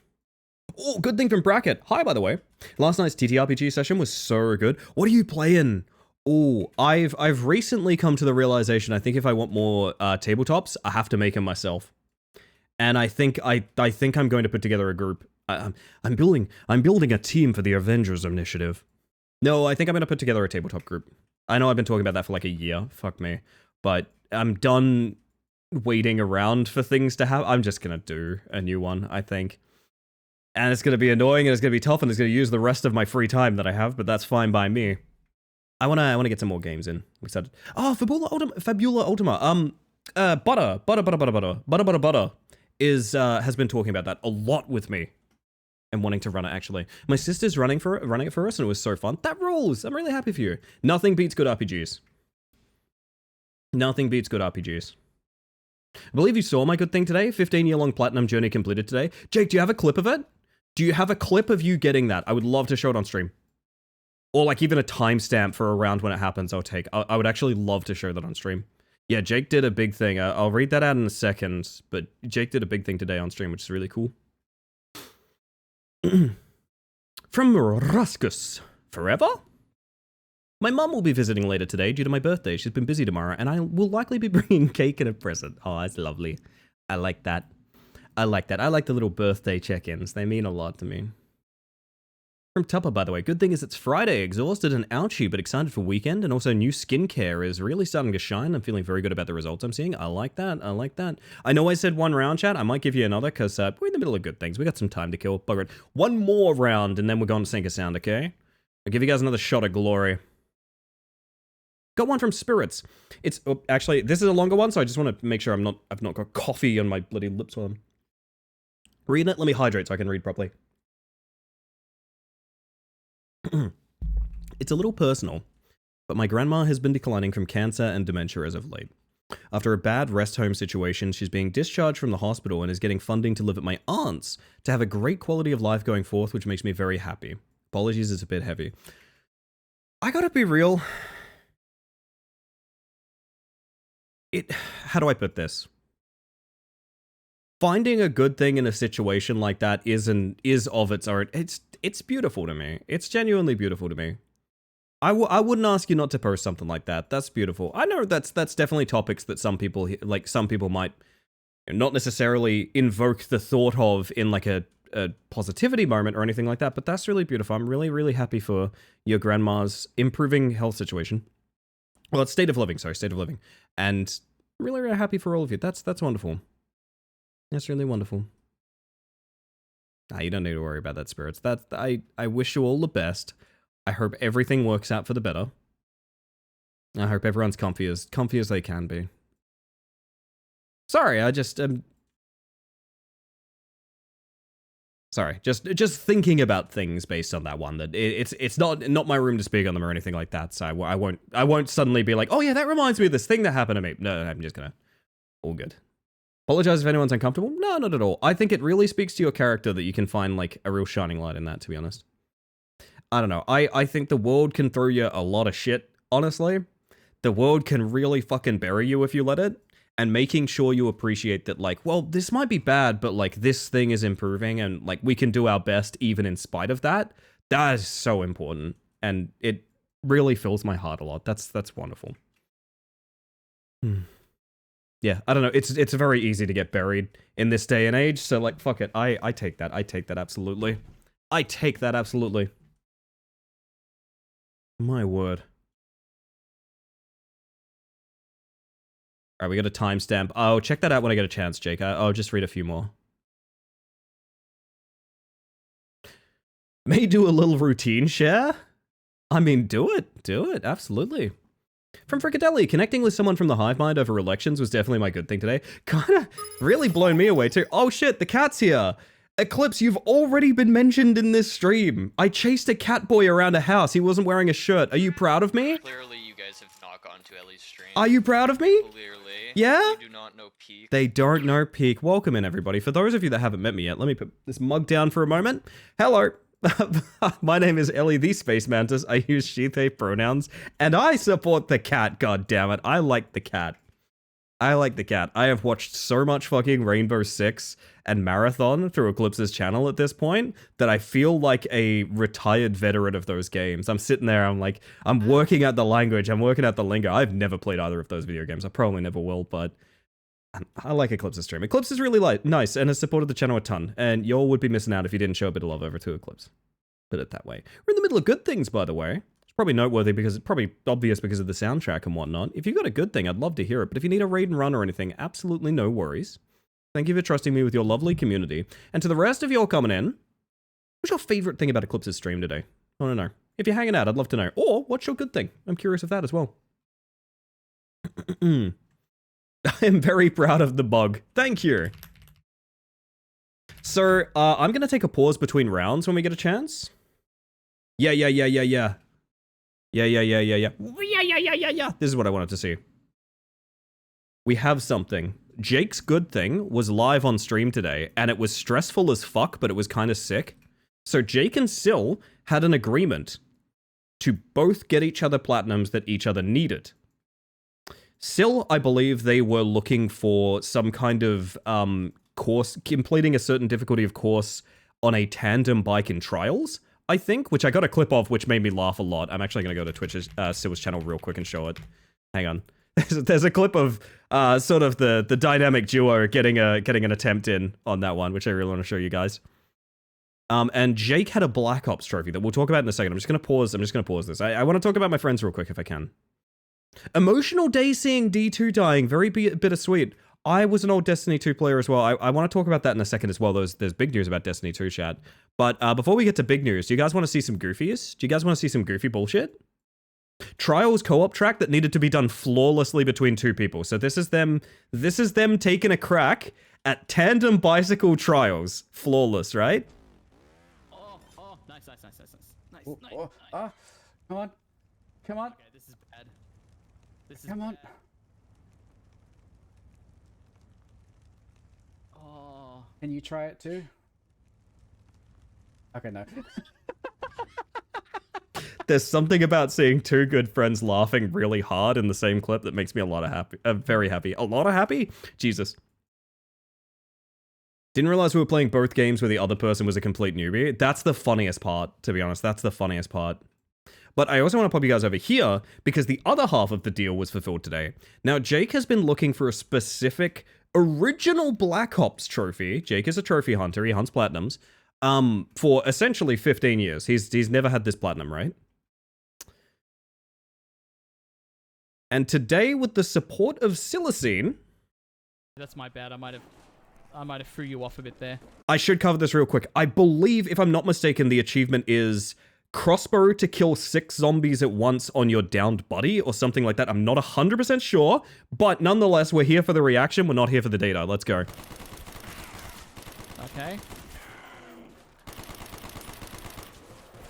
Oh, good thing from Bracket. Hi, by the way. Last night's TTRPG session was so good. What are you playing? Oh, I've recently come to the realization. I think if I want more tabletops, I have to make them myself. And I think I think I'm going to put together a group. I'm building a team for the Avengers Initiative. No, I think I'm going to put together a tabletop group. I know I've been talking about that for like a year. Fuck me. But I'm done waiting around for things to happen. I'm just going to do a new one, I think. And it's going to be annoying and it's going to be tough and it's going to use the rest of my free time that I have, but that's fine by me. I want to get some more games in. We started. Oh, Fabula Ultima. Butter is has been talking about that a lot with me and wanting to run it actually. My sister's running it for us and it was so fun. That rules. I'm really happy for you. Nothing beats good RPGs. Nothing beats good RPGs. I believe you saw my good thing today. 15-year-long platinum journey completed today. Jake, do you have a clip of it? Do you have a clip of you getting that? I would love to show it on stream. Or like even a timestamp for around when it happens, I'll take. I would actually love to show that on stream. Yeah, Jake did a big thing. I'll read that out in a second, but Jake did a big thing today on stream, which is really cool. From Ruskus. Forever? My mum will be visiting later today due to my birthday. She's been busy tomorrow, and I will likely be bringing cake and a present. Oh, that's lovely. I like that. I like that. I like the little birthday check-ins. They mean a lot to me. From Tupper, by the way. Good thing is it's Friday. Exhausted and ouchy, but excited for weekend. And also new skincare is really starting to shine. I'm feeling very good about the results I'm seeing. I like that. I like that. I know I said one round, chat. I might give you another because we're in the middle of good things. We got some time to kill. Bugger it. One more round and then we're going to sink a sound, okay? I'll give you guys another shot of glory. Got one from Spirits. It's actually, this is a longer one, so I just want to make sure I've not got coffee on my bloody lips while I'm reading it. Let me hydrate so I can read properly. It's a little personal, but my grandma has been declining from cancer and dementia as of late. After a bad rest home situation, she's being discharged from the hospital and is getting funding to live at my aunt's to have a great quality of life going forth, which makes me very happy. Apologies, it's a bit heavy. I gotta be real. How do I put this? Finding a good thing in a situation like that is of its own. It's beautiful to me. It's genuinely beautiful to me. I wouldn't ask you not to post something like that. That's beautiful. I know that's definitely topics that some people might not necessarily invoke the thought of in like a positivity moment or anything like that, but that's really beautiful. I'm really, really happy for your grandma's improving health situation. Well, it's state of living, and really, really happy for all of you. That's wonderful. That's really wonderful. Nah, you don't need to worry about that, Spirits. I wish you all the best. I hope everything works out for the better. I hope everyone's comfy as they can be. Sorry, I just sorry, just thinking about things based on that one. That it's not my room to speak on them or anything like that. So I won't suddenly be like, oh yeah, that reminds me of this thing that happened to me. No, I'm just gonna all good. Apologize if anyone's uncomfortable. No, not at all. I think it really speaks to your character that you can find like a real shining light in that, to be honest. I don't know. I think the world can throw you a lot of shit, honestly. The world can really fucking bury you if you let it. And making sure you appreciate that, like, well, this might be bad, but like this thing is improving and like we can do our best even in spite of that. That is so important. And it really fills my heart a lot. That's wonderful. Yeah, I don't know. It's very easy to get buried in this day and age. So like, fuck it. I take that. I take that absolutely. I take that absolutely. My word. Alright, we got a timestamp. Oh, check that out when I get a chance, Jake. I'll just read a few more. May do a little routine share? I mean, do it. Do it. Absolutely. From Fricadelli, connecting with someone from the hive mind over elections was definitely my good thing today. Kinda really blown me away too. Oh shit, the cat's here. Eclipse, you've already been mentioned in this stream. I chased a cat boy around a house. He wasn't wearing a shirt. Are you proud of me? Clearly you guys have not gone to Ellie's stream. Are you proud of me? Clearly. Yeah? You do not know Peak. They don't know Peak. Welcome in, everybody. For those of you that haven't met me yet, let me put this mug down for a moment. Hello. My name is Ellie the Space Mantis. I use she, they pronouns, and I support the cat, god damn it. I like the cat. I like the cat. I have watched so much fucking Rainbow Six and Marathon through Eclipse's channel at this point that I feel like a retired veteran of those games. I'm sitting there, I'm like, I'm working at the language, I'm working at the lingo. I've never played either of those video games. I probably never will, but I like Eclipse's stream. Eclipse is really nice and has supported the channel a ton, and y'all would be missing out if you didn't show a bit of love over to Eclipse. Put it that way. We're in the middle of good things, by the way. It's probably noteworthy because it's probably obvious because of the soundtrack and whatnot. If you've got a good thing, I'd love to hear it. But if you need a raid and run or anything, absolutely no worries. Thank you for trusting me with your lovely community. And to the rest of y'all coming in, what's your favorite thing about Eclipse's stream today? I want to know. If you're hanging out, I'd love to know. Or what's your good thing? I'm curious of that as well. I am very proud of the bug. Thank you. So, I'm going to take a pause between rounds when we get a chance. Yeah. Yeah. This is what I wanted to see. We have something. Jake's good thing was live on stream today, and it was stressful as fuck, but it was kind of sick. So Jake and Sil had an agreement to both get each other platinums that each other needed. Sil, I believe they were looking for some kind of course, completing a certain difficulty of course on a tandem bike in trials, I think, which I got a clip of, which made me laugh a lot. I'm actually going to go to Twitch's Sil's channel real quick and show it. Hang on. There's a clip of sort of the dynamic duo getting an attempt in on that one, which I really want to show you guys. And Jake had a Black Ops trophy that we'll talk about in a second. I'm just going to pause this. I want to talk about my friends real quick if I can. Emotional day seeing D2 dying, very bittersweet. I was an old Destiny 2 player as well. I want to talk about that in a second as well. There's big news about Destiny 2 chat. But before we get to big news, do you guys want to see some goofies? Do you guys want to see some goofy bullshit? Trials co-op track that needed to be done flawlessly between two people. So this is them taking a crack at tandem bicycle trials. Flawless, right? Oh, nice. Come on. Okay, this is bad. Come on. Bad. Oh. Can you try it too? Okay, no. There's something about seeing two good friends laughing really hard in the same clip that makes me very happy. A lot of happy? Jesus. Didn't realize we were playing both games where the other person was a complete newbie. That's the funniest part, to be honest. That's the funniest part. But I also want to pop you guys over here because the other half of the deal was fulfilled today. Now, Jake has been looking for a specific original Black Ops trophy. Jake is a trophy hunter. He hunts platinums. For essentially 15 years. He's never had this platinum, right? And today, with the support of Silicene... That's my bad. I might have threw you off a bit there. I should cover this real quick. I believe, if I'm not mistaken, the achievement is crossbow to kill 6 zombies at once on your downed buddy, or something like that. I'm not 100% sure, but nonetheless, we're here for the reaction. We're not here for the data. Let's go. Okay.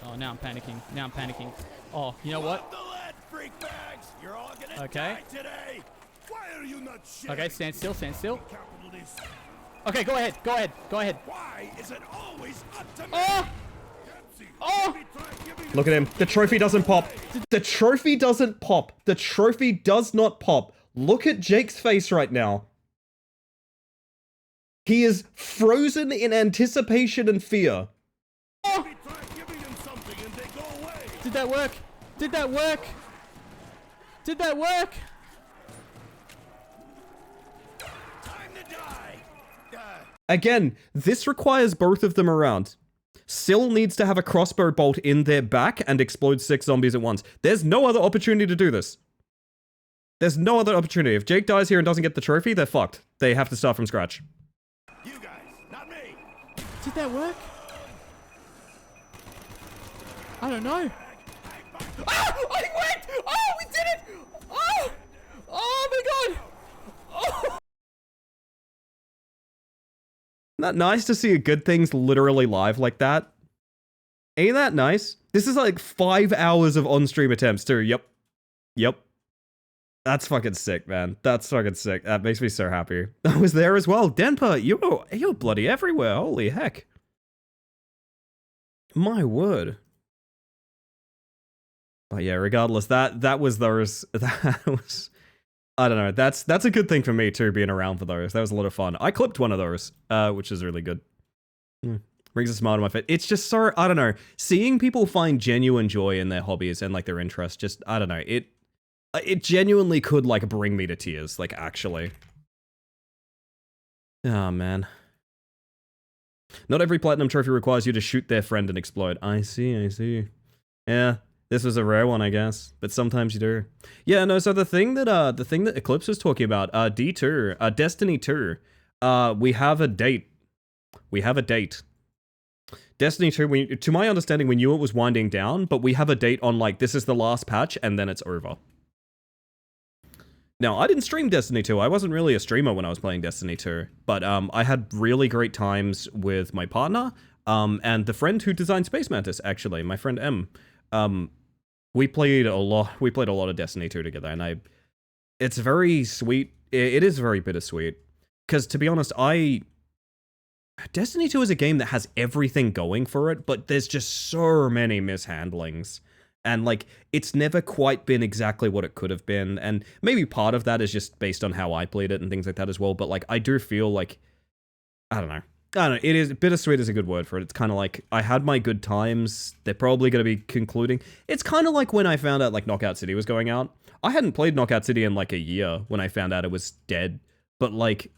Oh, now I'm panicking. Oh, you know what? Okay. Okay, stand still. Okay, go ahead. Why is it always up to me? Oh! Look at him. The trophy doesn't pop. The trophy doesn't pop. The trophy does not pop. Look at Jake's face right now. He is frozen in anticipation and fear. Every time giving them something and they go away. Did that work? Time to die. Again, this requires both of them around. Sil needs to have a crossbow bolt in their back and explode 6 zombies at once. There's no other opportunity to do this. There's no other opportunity. If Jake dies here and doesn't get the trophy, they're fucked. They have to start from scratch. You guys, not me. Did that work? I don't know. Oh, I went! Oh, we did it! Oh my god! Oh. Isn't that nice to see a good things literally live like that? Ain't that nice? This is like 5 hours of on-stream attempts too. Yep. That's fucking sick, man. That's fucking sick. That makes me so happy. I was there as well. Denpa, you're bloody everywhere. Holy heck. My word. But yeah, regardless, that was I don't know. That's a good thing for me too, being around for those. That was a lot of fun. I clipped one of those, which is really good. Brings a smile to my face. It's just so, I don't know, seeing people find genuine joy in their hobbies and like their interests, just, I don't know, it genuinely could like bring me to tears, like actually. Oh man. Not every platinum trophy requires you to shoot their friend and explode. I see. Yeah, this was a rare one, I guess, but sometimes you do. Yeah, no, so the thing that Eclipse was talking about, D2, Destiny 2, we have a date. Destiny 2, to my understanding, we knew it was winding down, but we have a date on like, this is the last patch, and then it's over. Now, I didn't stream Destiny 2. I wasn't really a streamer when I was playing Destiny 2, but I had really great times with my partner, and the friend who designed Space Mantis, actually, my friend M. We played a lot of Destiny 2 together, and it's very sweet. It is very bittersweet, because to be honest, Destiny 2 is a game that has everything going for it, but there's just so many mishandlings. And, like, it's never quite been exactly what it could have been. And maybe part of that is just based on how I played it and things like that as well. But, like, I do feel like, I don't know. It is, bittersweet is a good word for it. It's kind of like, I had my good times. They're probably going to be concluding. It's kind of like when I found out, like, Knockout City was going out. I hadn't played Knockout City in, like, a year when I found out it was dead. But, like,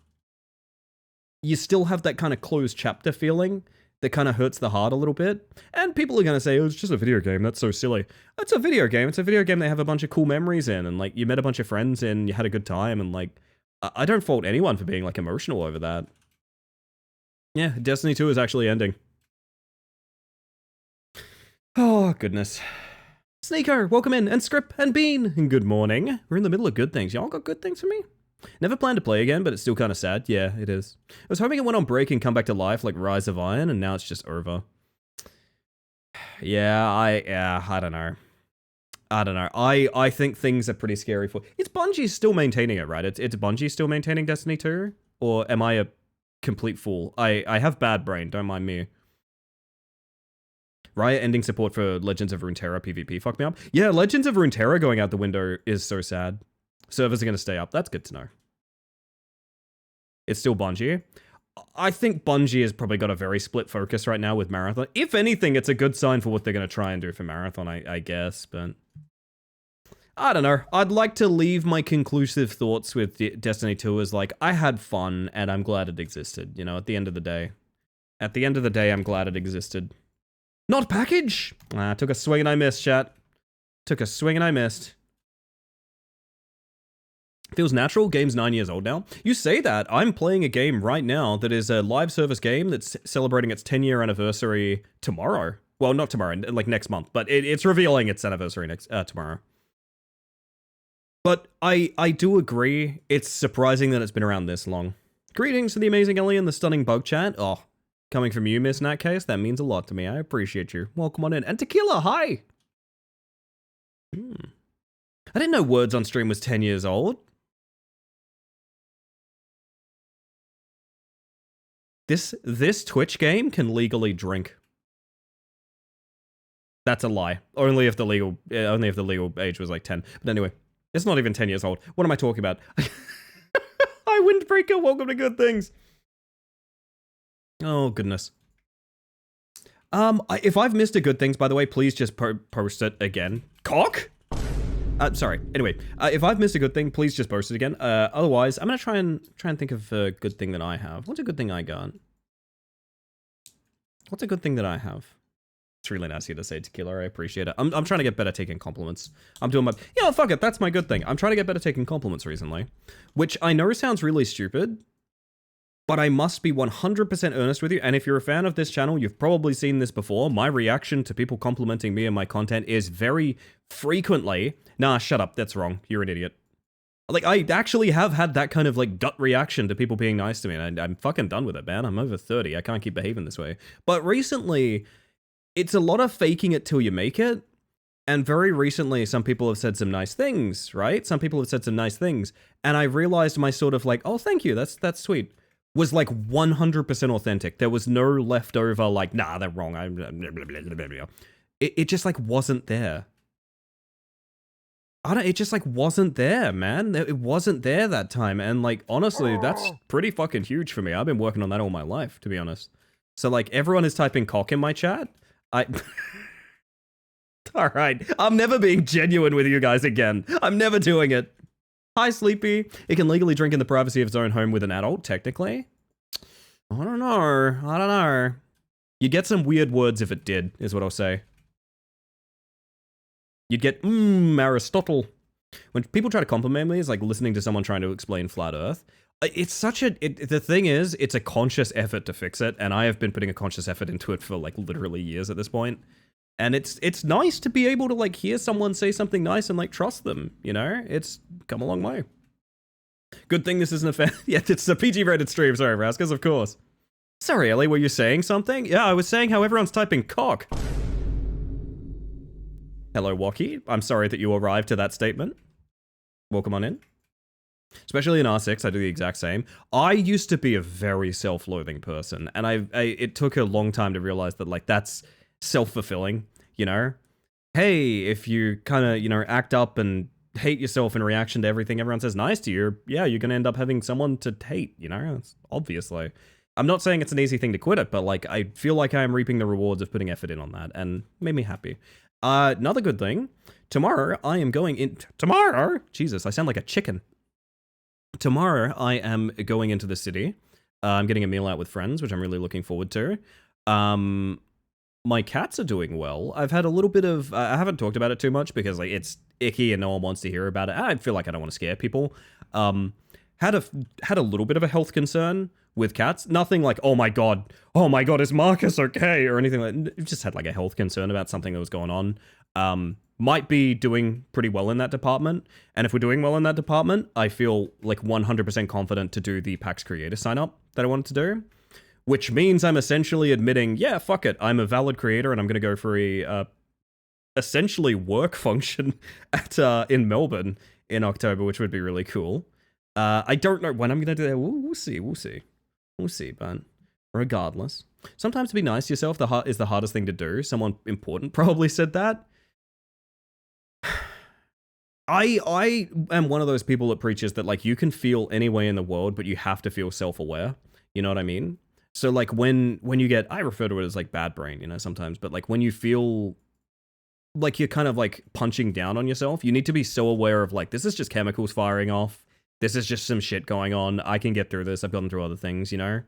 you still have that kind of closed chapter feeling that kind of hurts the heart a little bit. And people are going to say, oh, it's just a video game. That's so silly. It's a video game. It's a video game they have a bunch of cool memories in. And, like, you met a bunch of friends in, you had a good time. And, like, I don't fault anyone for being, like, emotional over that. Yeah, Destiny 2 is actually ending. Oh, goodness. Sneaker, welcome in. And Scrip and Bean, good morning. We're in the middle of good things. Y'all got good things for me? Never planned to play again, but it's still kind of sad. Yeah, it is. I was hoping it went on break and come back to life like Rise of Iron, and now it's just over. Yeah, I don't know. I think things are pretty scary for... It's Bungie still maintaining it, right? It's Bungie still maintaining Destiny 2? Or am I a complete fool? I have bad brain, don't mind me. Riot ending support for Legends of Runeterra PvP fucked me up. Yeah, Legends of Runeterra going out the window is so sad. Servers are going to stay up. That's good to know. It's still Bungie. I think Bungie has probably got a very split focus right now with Marathon. If anything, it's a good sign for what they're going to try and do for Marathon, I guess. But I don't know. I'd like to leave my conclusive thoughts with Destiny 2 as like, I had fun and I'm glad it existed. You know, at the end of the day. At the end of the day, I'm glad it existed. Not package! Took a swing and I missed, chat. Took a swing and I missed. Feels natural. Game's 9 years old now. You say that. I'm playing a game right now that is a live service game that's celebrating its 10-year anniversary tomorrow. Well, not tomorrow, like next month, but it's revealing its anniversary tomorrow. But I do agree. It's surprising that it's been around this long. Greetings to the amazing Ellie and the stunning Bug Chat. Oh, coming from you, Miss Natcase, that means a lot to me. I appreciate you. Welcome on in. And Tequila, hi! I didn't know Words on Stream was 10 years old. This Twitch game can legally drink. That's a lie. Only if the legal age was like 10. But anyway, it's not even 10 years old. What am I talking about? Hi, Windbreaker. Welcome to Good Things. Oh, goodness. If I've missed a Good Things, by the way, please just post it again. Cock? Sorry. Anyway, if I've missed a good thing, please just post it again. Otherwise, I'm gonna try and think of a good thing that I have. What's a good thing I got? What's a good thing that I have? It's really nice of you to say, Tequila. I appreciate it. I'm trying to get better taking compliments. I'm doing my... Yeah, fuck it. That's my good thing. I'm trying to get better taking compliments recently. Which I know sounds really stupid, but I must be 100% earnest with you. And if you're a fan of this channel, you've probably seen this before. My reaction to people complimenting me and my content is very frequently... Nah, shut up. That's wrong. You're an idiot. Like, I actually have had that kind of, like, gut reaction to people being nice to me. And I'm fucking done with it, man. I'm over 30. I can't keep behaving this way. But recently, it's a lot of faking it till you make it. And very recently, some people have said some nice things, right? Some people have said some nice things. And I realized my sort of like, oh, thank you. That's sweet. Was like 100% authentic. There was no leftover, like, nah, they're wrong. It just, like, wasn't there. it just like wasn't there, man. It wasn't there that time. And like, honestly, that's pretty fucking huge for me. I've been working on that all my life, to be honest. So like, everyone is typing cock in my chat. All right, I'm never being genuine with you guys again. I'm never doing it. Hi, Sleepy. It can legally drink in the privacy of its own home with an adult, technically. I don't know. You'd get some weird words if it did, is what I'll say. You'd get, Aristotle. When people try to compliment me, it's like listening to someone trying to explain flat Earth. It's such a, the thing is, it's a conscious effort to fix it, and I have been putting a conscious effort into it for like literally years at this point. And it's nice to be able to like hear someone say something nice and like trust them, you know? It's come a long way. Good thing this isn't a fan. Yeah, it's a PG rated stream, sorry, Raskas, of course. Sorry, Ellie, were you saying something? Yeah, I was saying how everyone's typing cock. Hello, Wocky. I'm sorry that you arrived to that statement. Welcome on in. Especially in R6, I do the exact same. I used to be a very self-loathing person, and it took a long time to realize that, like, that's self-fulfilling, you know? Hey, if you kind of, you know, act up and hate yourself in reaction to everything everyone says nice to you, yeah, you're going to end up having someone to hate, you know? It's obviously. I'm not saying it's an easy thing to quit it, but, like, I feel like I am reaping the rewards of putting effort in on that, and made me happy. Another good thing, tomorrow I am going in... Tomorrow? Jesus, I sound like a chicken. Tomorrow I am going into the city. I'm getting a meal out with friends, which I'm really looking forward to. My cats are doing well. I've had a little bit of... I haven't talked about it too much because like it's icky and no one wants to hear about it. I feel like I don't want to scare people. Had a little bit of a health concern with cats. Nothing like, oh my god, is Marcus okay? Or anything like that. Just had like a health concern about something that was going on. Might be doing pretty well in that department. And if we're doing well in that department, I feel like 100% confident to do the PAX Creator sign up that I wanted to do. Which means I'm essentially admitting, yeah, fuck it. I'm a valid creator and I'm going to go for a essentially work function at in Melbourne in October, which would be really cool. I don't know when I'm going to do that. We'll see, but regardless. Sometimes to be nice to yourself is the hardest thing to do. Someone important probably said that. I am one of those people that preaches that like you can feel any way in the world, but you have to feel self-aware. You know what I mean? So like when you get, I refer to it as like bad brain, you know, sometimes, but like when you feel like you're kind of like punching down on yourself, you need to be so aware of like, this is just chemicals firing off. This is just some shit going on. I can get through this. I've gotten through other things, you know?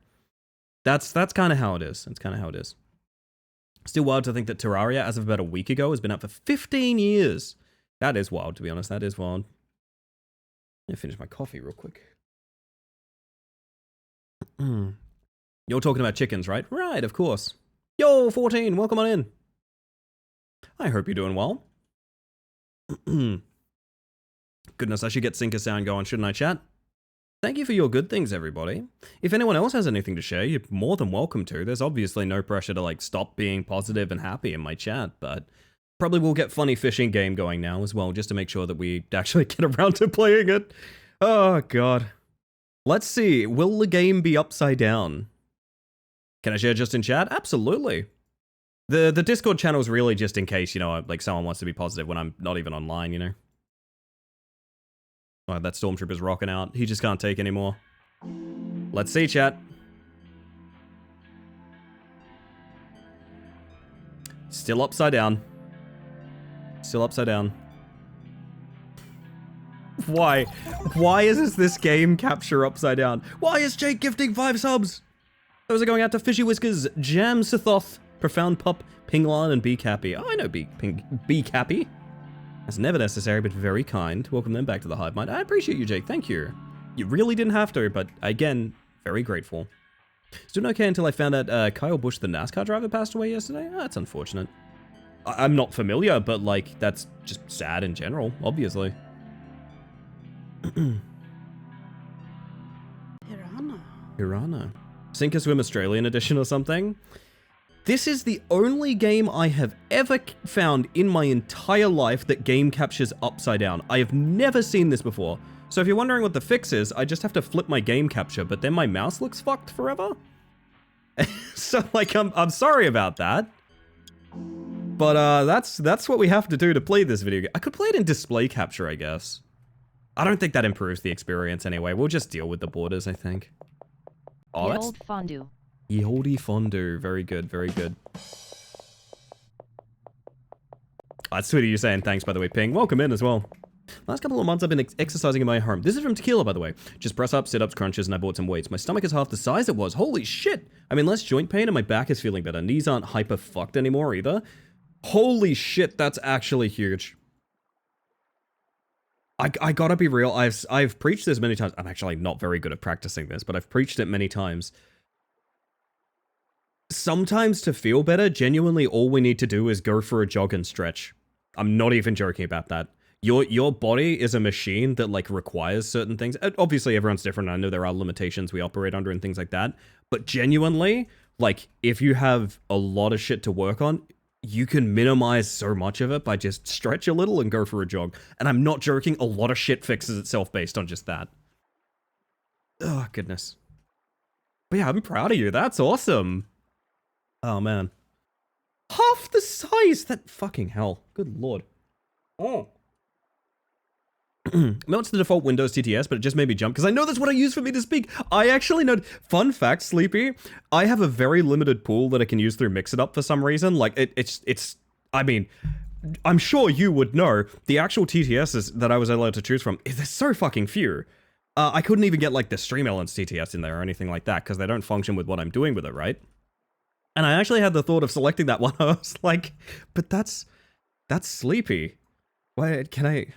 That's kind of how it is. That's kind of how it is. Still wild to think that Terraria, as of about a week ago, has been out for 15 years. That is wild, to be honest. That is wild. Let me finish my coffee real quick. You're talking about chickens, right? Right, of course. Yo, 14, welcome on in. I hope you're doing well. Goodness, I should get Sync a Sound going, shouldn't I, chat? Thank you for your good things, everybody. If anyone else has anything to share, you're more than welcome to. There's obviously no pressure to, like, stop being positive and happy in my chat, but probably will get funny fishing game going now as well, just to make sure that we actually get around to playing it. Oh, God. Let's see. Will the game be upside down? Can I share just in chat? Absolutely. The Discord channel is really just in case, you know, like someone wants to be positive when I'm not even online, you know? Oh, that Stormtrooper's rocking out. He just can't take anymore. Let's see, chat. Still upside down. Still upside down. Why? Why is this game capture upside down? Why is Jake gifting 5 subs? Those are going out to Fishy Whiskers, Jam Sithoth, Profound Pup, Pinglan, and B Cappy. Oh, I know B Cappy. That's never necessary, but very kind. Welcome them back to the Hive Mind. I appreciate you, Jake. Thank you. You really didn't have to, but again, very grateful. It's doing okay until I found out Kyle Busch, the NASCAR driver, passed away yesterday. Oh, that's unfortunate. I'm not familiar, but like, that's just sad in general, obviously. Hirana. Sink or Swim Australian edition or something. This is the only game I have ever found in my entire life that game captures upside down. I have never seen this before. So if you're wondering what the fix is, I just have to flip my game capture, but then my mouse looks fucked forever. So like, I'm sorry about that. But that's what we have to do to play this video game. I could play it in display capture, I guess. I don't think that improves the experience anyway. We'll just deal with the borders, I think. Oh, Ye that's old fondue. Ye olde fondue. Very good, very good. That's sweet of you saying thanks, by the way, Ping. Welcome in as well. Last couple of months I've been exercising in my home. This is from Tequila, by the way. Just press ups, sit-ups, crunches, and I bought some weights. My stomach is half the size it was. Holy shit! I'm in less joint pain and my back is feeling better. Knees aren't hyper fucked anymore either. Holy shit, that's actually huge. I gotta be real. I've preached this many times. I'm actually not very good at practicing this, but I've preached it many times. Sometimes to feel better, genuinely all we need to do is go for a jog and stretch. I'm not even joking about that. Your body is a machine that like requires certain things. Obviously everyone's different. I know there are limitations we operate under and things like that. But genuinely, like if you have a lot of shit to work on, you can minimize so much of it by just stretch a little and go for a jog. And I'm not joking, a lot of shit fixes itself based on just that. Oh, goodness. But yeah, I'm proud of you. That's awesome. Oh, man. Half the size! That fucking hell. Good lord. Oh. No, it's the default Windows TTS, but it just made me jump because I know that's what I use for me to speak. I actually know. Fun fact, Sleepy, I have a very limited pool that I can use through Mix-It-Up for some reason. Like it's. I mean, I'm sure you would know the actual TTSs that I was allowed to choose from. There's so fucking few. I couldn't even get like the Stream Elements TTS in there or anything like that because they don't function with what I'm doing with it, right? And I actually had the thought of selecting that one. I was like, but that's Sleepy. Why can I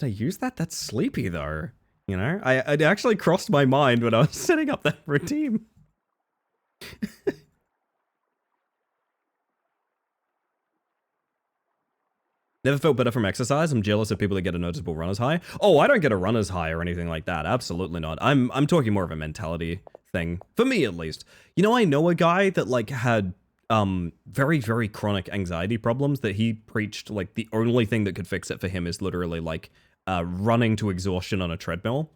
use that? That's Sleepy, though. You know? It actually crossed my mind when I was setting up that routine. Never felt better from exercise. I'm jealous of people that get a noticeable runner's high. Oh, I don't get a runner's high or anything like that. Absolutely not. I'm talking more of a mentality thing. For me, at least. You know, I know a guy that, like, had very, very chronic anxiety problems that he preached, like, the only thing that could fix it for him is literally, like, running to exhaustion on a treadmill.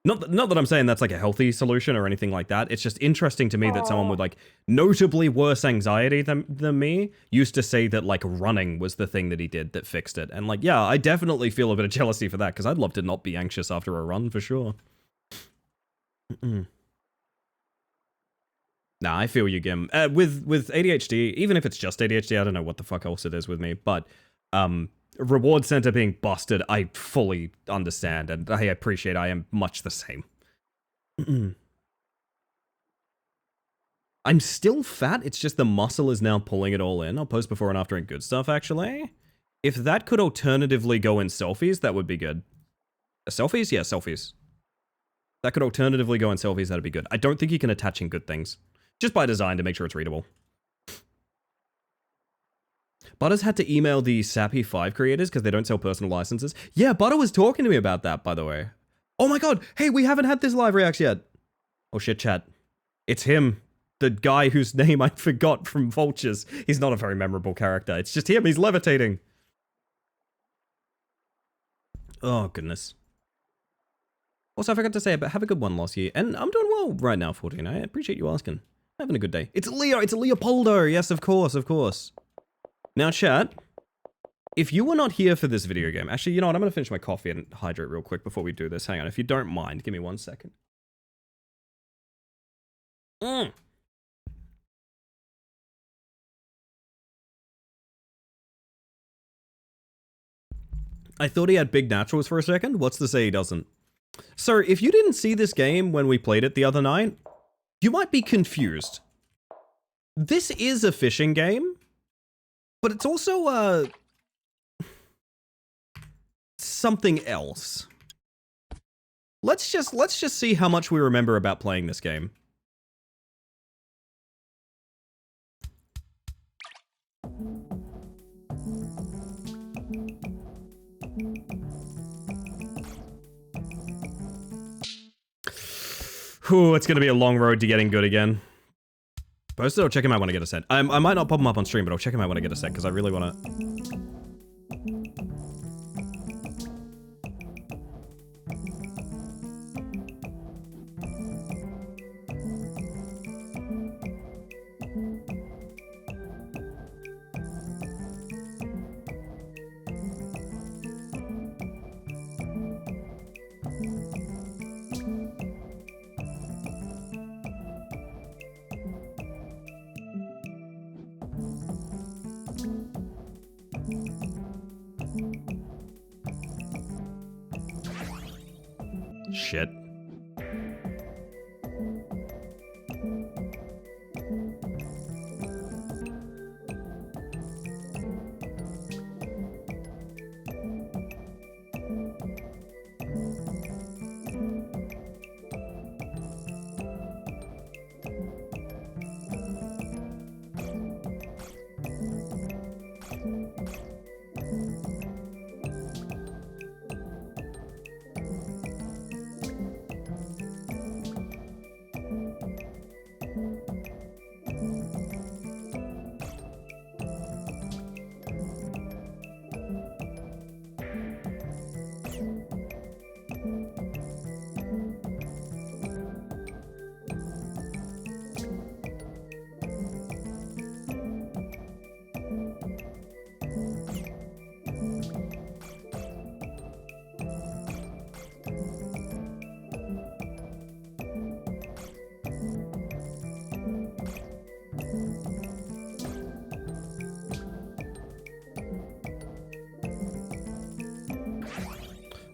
Not that I'm saying that's like a healthy solution or anything like that. It's just interesting to me that someone with like notably worse anxiety than me used to say that like running was the thing that he did that fixed it. And like, yeah, I definitely feel a bit of jealousy for that because I'd love to not be anxious after a run for sure. Nah, I feel you, Gim. With ADHD, even if it's just ADHD, I don't know what the fuck else it is with me, but reward center being busted, I fully understand, and I appreciate I am much the same. I'm still fat, it's just the muscle is now pulling it all in. I'll post before and after and good stuff, actually. If that could alternatively go in selfies, that would be good. Selfies? Yeah, selfies. That could alternatively go in selfies, that'd be good. I don't think you can attach in good things. Just by design to make sure it's readable. Butters had to email the Sappy 5 creators because they don't sell personal licenses. Yeah, Butter was talking to me about that, by the way. Oh my god, hey, we haven't had this live react yet. Oh shit, chat. It's him. The guy whose name I forgot from Vultures. He's not a very memorable character. It's just him, he's levitating. Oh, goodness. Also, I forgot to say, but have a good one last year. And I'm doing well right now, 14. I appreciate you asking. Having a good day. It's Leo, it's Leopoldo. Yes, of course, of course. Now, chat, if you were not here for this video game, actually, you know what, I'm going to finish my coffee and hydrate real quick before we do this. Hang on, if you don't mind, give me 1 second. I thought he had big naturals for a second. What's to say he doesn't? So, if you didn't see this game when we played it the other night, you might be confused. This is a fishing game. But it's also, something else. Let's just see how much we remember about playing this game. Whew, it's gonna be a long road to getting good again. Post it or check him out when I get a set. I might not pop him up on stream, but I'll check him out when I get a set, because I really want to... Shit.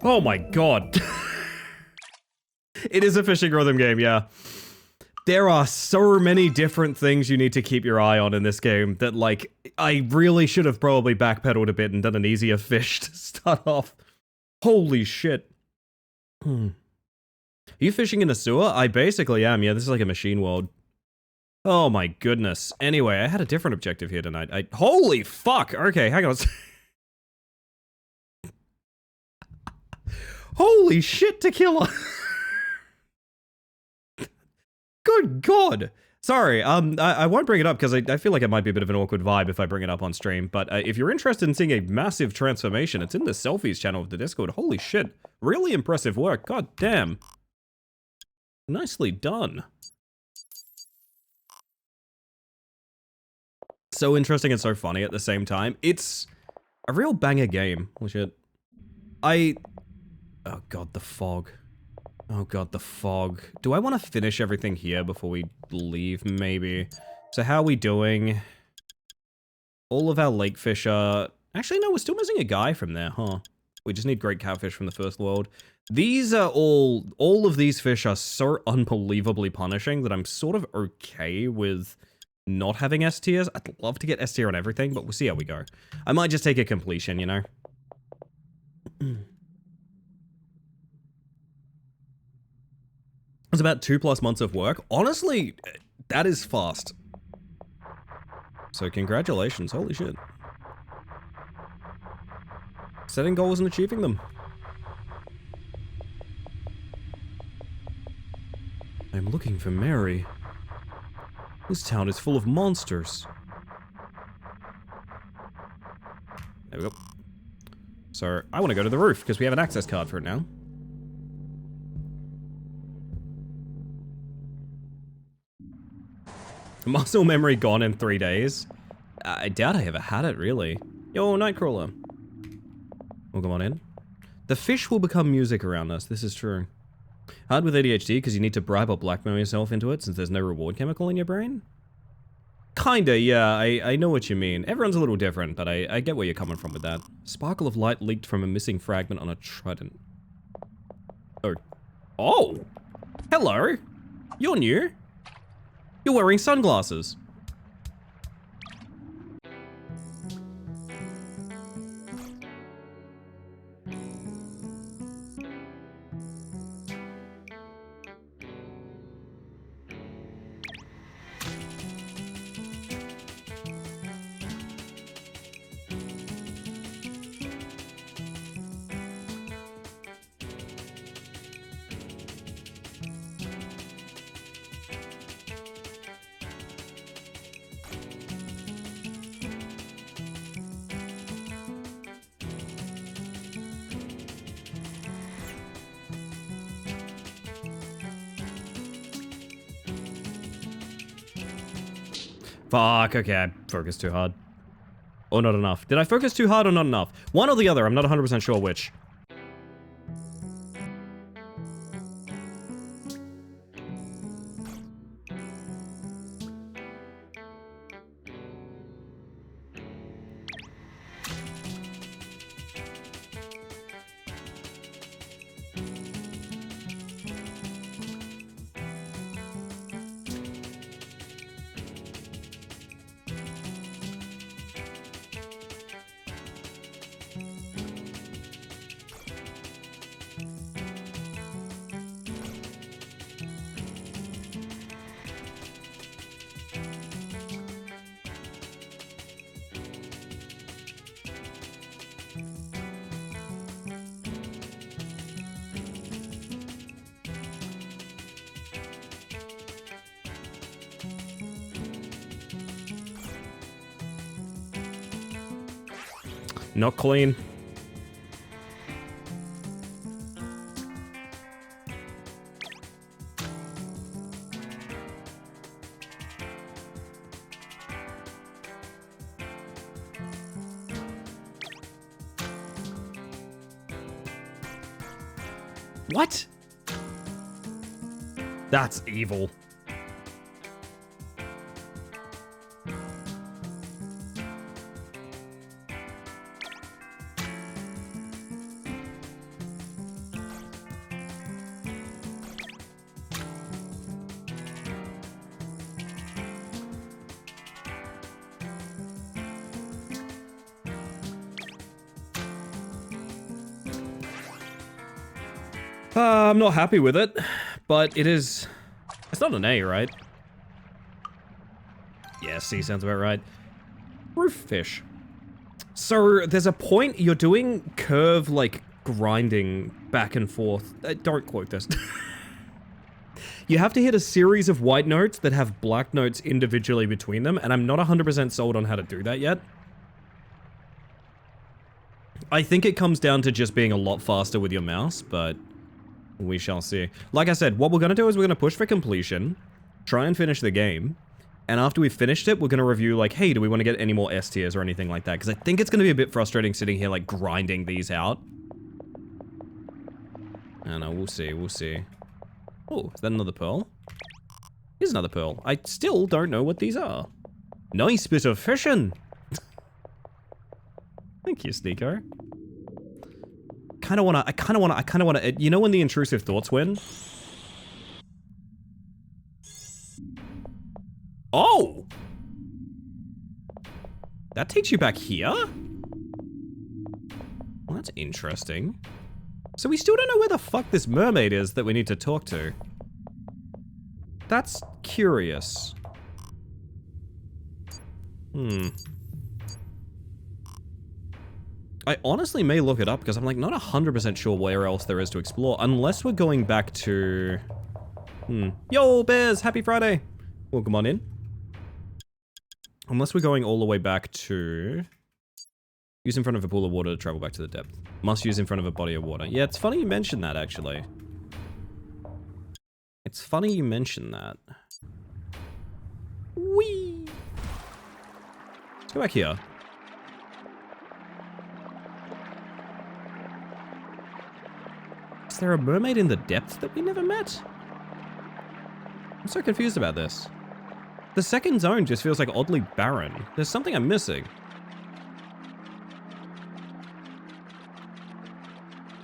Oh my god. It is a fishing rhythm game, yeah. There are so many different things you need to keep your eye on in this game that, like, I really should have probably backpedaled a bit and done an easier fish to start off. Holy shit. Are you fishing in a sewer? I basically am, yeah, this is like a machine world. Oh my goodness. Anyway, I had a different objective here tonight. Holy fuck! Okay, hang on. Holy shit, Tequila! Good god! Sorry, I won't bring it up because I feel like it might be a bit of an awkward vibe if I bring it up on stream, but if you're interested in seeing a massive transformation, it's in the selfies channel of the Discord. Holy shit. Really impressive work. God damn. Nicely done. So interesting and so funny at the same time. It's a real banger game. Holy shit. Oh god, the fog. Oh god, the fog. Do I want to finish everything here before we leave, maybe? So how are we doing? All of our lake fish are... Actually, no, we're still missing a guy from there, huh? We just need great catfish from the first world. These are all of these fish are so unbelievably punishing that I'm sort of okay with not having S tiers. I'd love to get S tier on everything, but we'll see how we go. I might just take a completion, you know? It's about 2+ months of work. Honestly, that is fast. So congratulations, holy shit. Setting goals and achieving them. I'm looking for Mary. This town is full of monsters. There we go. So, I want to go to the roof, because we have an access card for it now. Muscle memory gone in 3 days. I doubt I ever had it, really. Yo, Nightcrawler. Welcome on in. The fish will become music around us, this is true. Hard with ADHD because you need to bribe or blackmail yourself into it since there's no reward chemical in your brain? Kinda, yeah, I know what you mean. Everyone's a little different, but I get where you're coming from with that. Sparkle of light leaked from a missing fragment on a trident. Oh. Oh! Hello! You're new? You're wearing sunglasses. Fuck, okay, I focused too hard. Or not enough. Did I focus too hard or not enough? One or the other, I'm not 100% sure which. Not clean. What? That's evil. I'm not happy with it, but it is... It's not an A, right? Yeah, C sounds about right. Roof fish. So, there's a point you're doing curve, like, grinding back and forth. Don't quote this. You have to hit a series of white notes that have black notes individually between them, and I'm not 100% sold on how to do that yet. I think it comes down to just being a lot faster with your mouse, but... we shall see. Like I said, what we're going to do is we're going to push for completion, try and finish the game, and after we've finished it, we're going to review, like, hey, do we want to get any more S tiers or anything like that? Because I think it's going to be a bit frustrating sitting here, like, grinding these out. I don't know, we'll see, we'll see. Oh, is that another pearl? Here's another pearl. I still don't know what these are. Nice bit of fishing! Thank you, Sneeko. I kind of wanna, you know when the intrusive thoughts win? Oh! That takes you back here? Well, that's interesting. So we still don't know where the fuck this mermaid is that we need to talk to. That's curious. I honestly may look it up because I'm like not 100% sure where else there is to explore unless we're going back to... Yo, Bears! Happy Friday! Welcome on in. Unless we're going all the way back to... use in front of a pool of water to travel back to the depth. Must use in front of a body of water. Yeah, it's funny you mentioned that, actually. It's funny you mentioned that. Whee! Let's go back here. Is there a mermaid in the depths that we never met? I'm so confused about this. The second zone just feels like oddly barren. There's something I'm missing.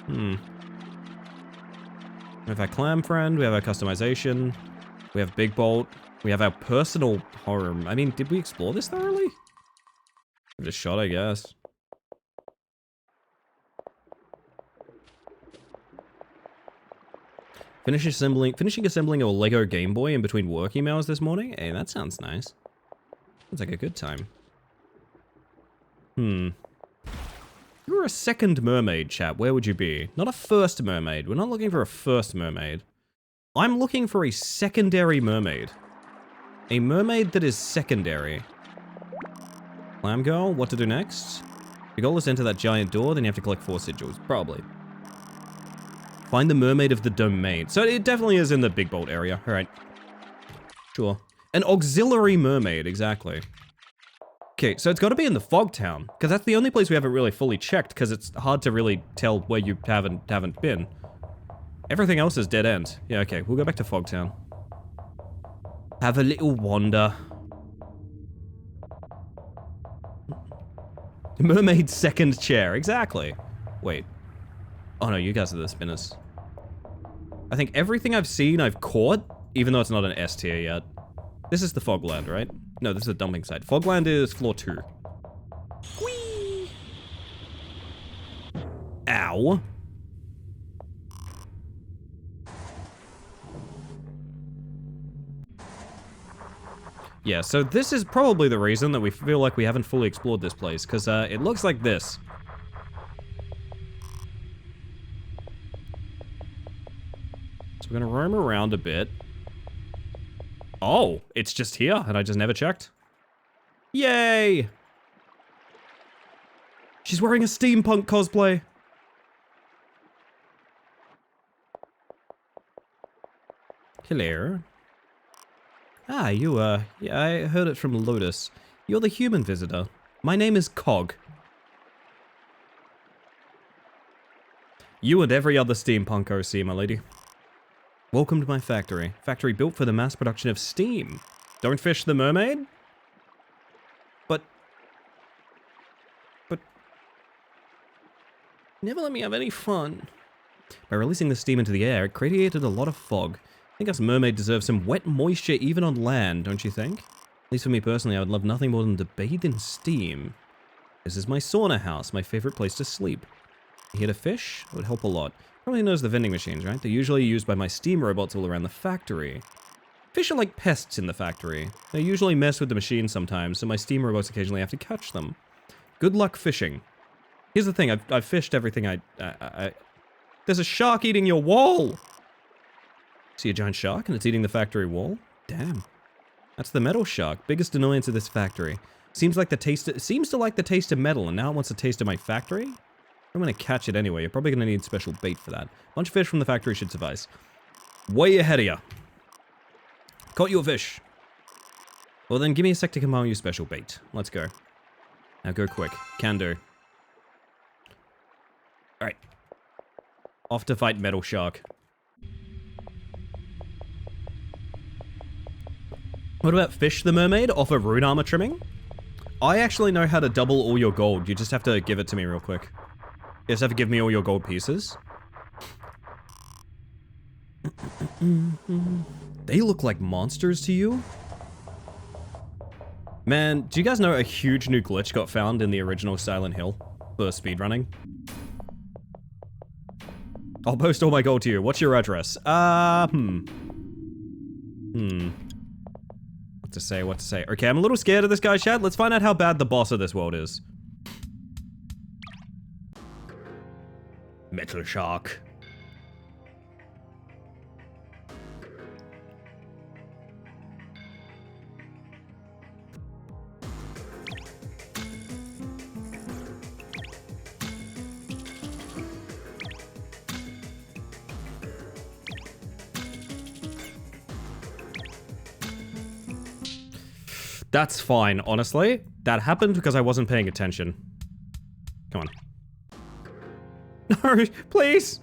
We have our clam friend, we have our customization, we have Big Bolt, we have our personal home. I mean, did we explore this thoroughly? Give it a shot, I guess. Finishing assembling a Lego Game Boy in between working hours this morning? Hey, that sounds nice. Sounds like a good time. You were a second mermaid, chat. Where would you be? Not a first mermaid. We're not looking for a first mermaid. I'm looking for a secondary mermaid. A mermaid that is secondary. Clam girl, what to do next? Your goal is to enter that giant door, then you have to collect 4 sigils. Probably. Find the mermaid of the domain. So it definitely is in the Big Bolt area. Alright. Sure. An auxiliary mermaid, exactly. Okay, so it's got to be in the Fog Town, because that's the only place we haven't really fully checked, because it's hard to really tell where you haven't been. Everything else is dead end. Yeah, okay, we'll go back to Fog Town. Have a little wander. Mermaid second chair, exactly. Wait. Oh no, you guys are the spinners. I think everything I've seen I've caught, even though it's not an S tier yet. This is the Fogland, right? No, this is the dumping site. Fogland is floor 2. Whee! Ow. Yeah, so this is probably the reason that we feel like we haven't fully explored this place, because it looks like this. So we're gonna roam around a bit. Oh, it's just here, and I just never checked. Yay! She's wearing a steampunk cosplay. Hello. Ah, you, yeah, I heard it from Lotus. You're the human visitor. My name is Cog. You and every other steampunk OC, my lady. Welcome to my factory. Factory built for the mass production of steam. Don't fish the mermaid? But... Never let me have any fun. By releasing the steam into the air, it created a lot of fog. I think us mermaid deserves some wet moisture even on land, don't you think? At least for me personally, I would love nothing more than to bathe in steam. This is my sauna house, my favorite place to sleep. You here to fish? It would help a lot. Probably knows the vending machines, right? They're usually used by my steam robots all around the factory. Fish are like pests in the factory. They usually mess with the machines sometimes, so my steam robots occasionally have to catch them. Good luck fishing. Here's the thing, I've fished everything I... There's a shark eating your wall! See a giant shark and it's eating the factory wall? Damn. That's the metal shark, biggest annoyance of this factory. Seems to like the taste of metal and now it wants a taste of my factory? I'm gonna catch it anyway, you're probably gonna need special bait for that. Bunch of fish from the factory should suffice. Way ahead of ya. Caught you a fish. Well then, give me a sec to compile you special bait. Let's go. Now go quick. Can do. Alright. Off to fight Metal Shark. What about Fish the Mermaid? Offer rune armor trimming? I actually know how to double all your gold. You just have to give it to me real quick. You just have to give me all your gold pieces. They look like monsters to you? Man, do you guys know a huge new glitch got found in the original Silent Hill for speedrunning? I'll post all my gold to you. What's your address? What to say, what to say. Okay, I'm a little scared of this guy, chat. Let's find out how bad the boss of this world is. Metal Shark. That's fine, honestly. That happened because I wasn't paying attention. Come on. No, please!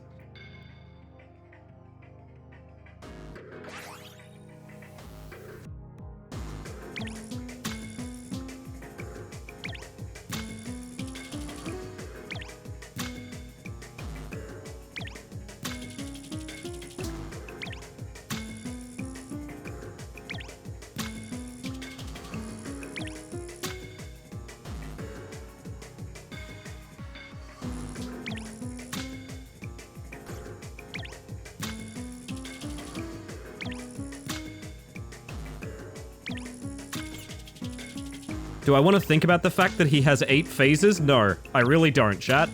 Do I want to think about the fact that he has 8 phases? No, I really don't, chat.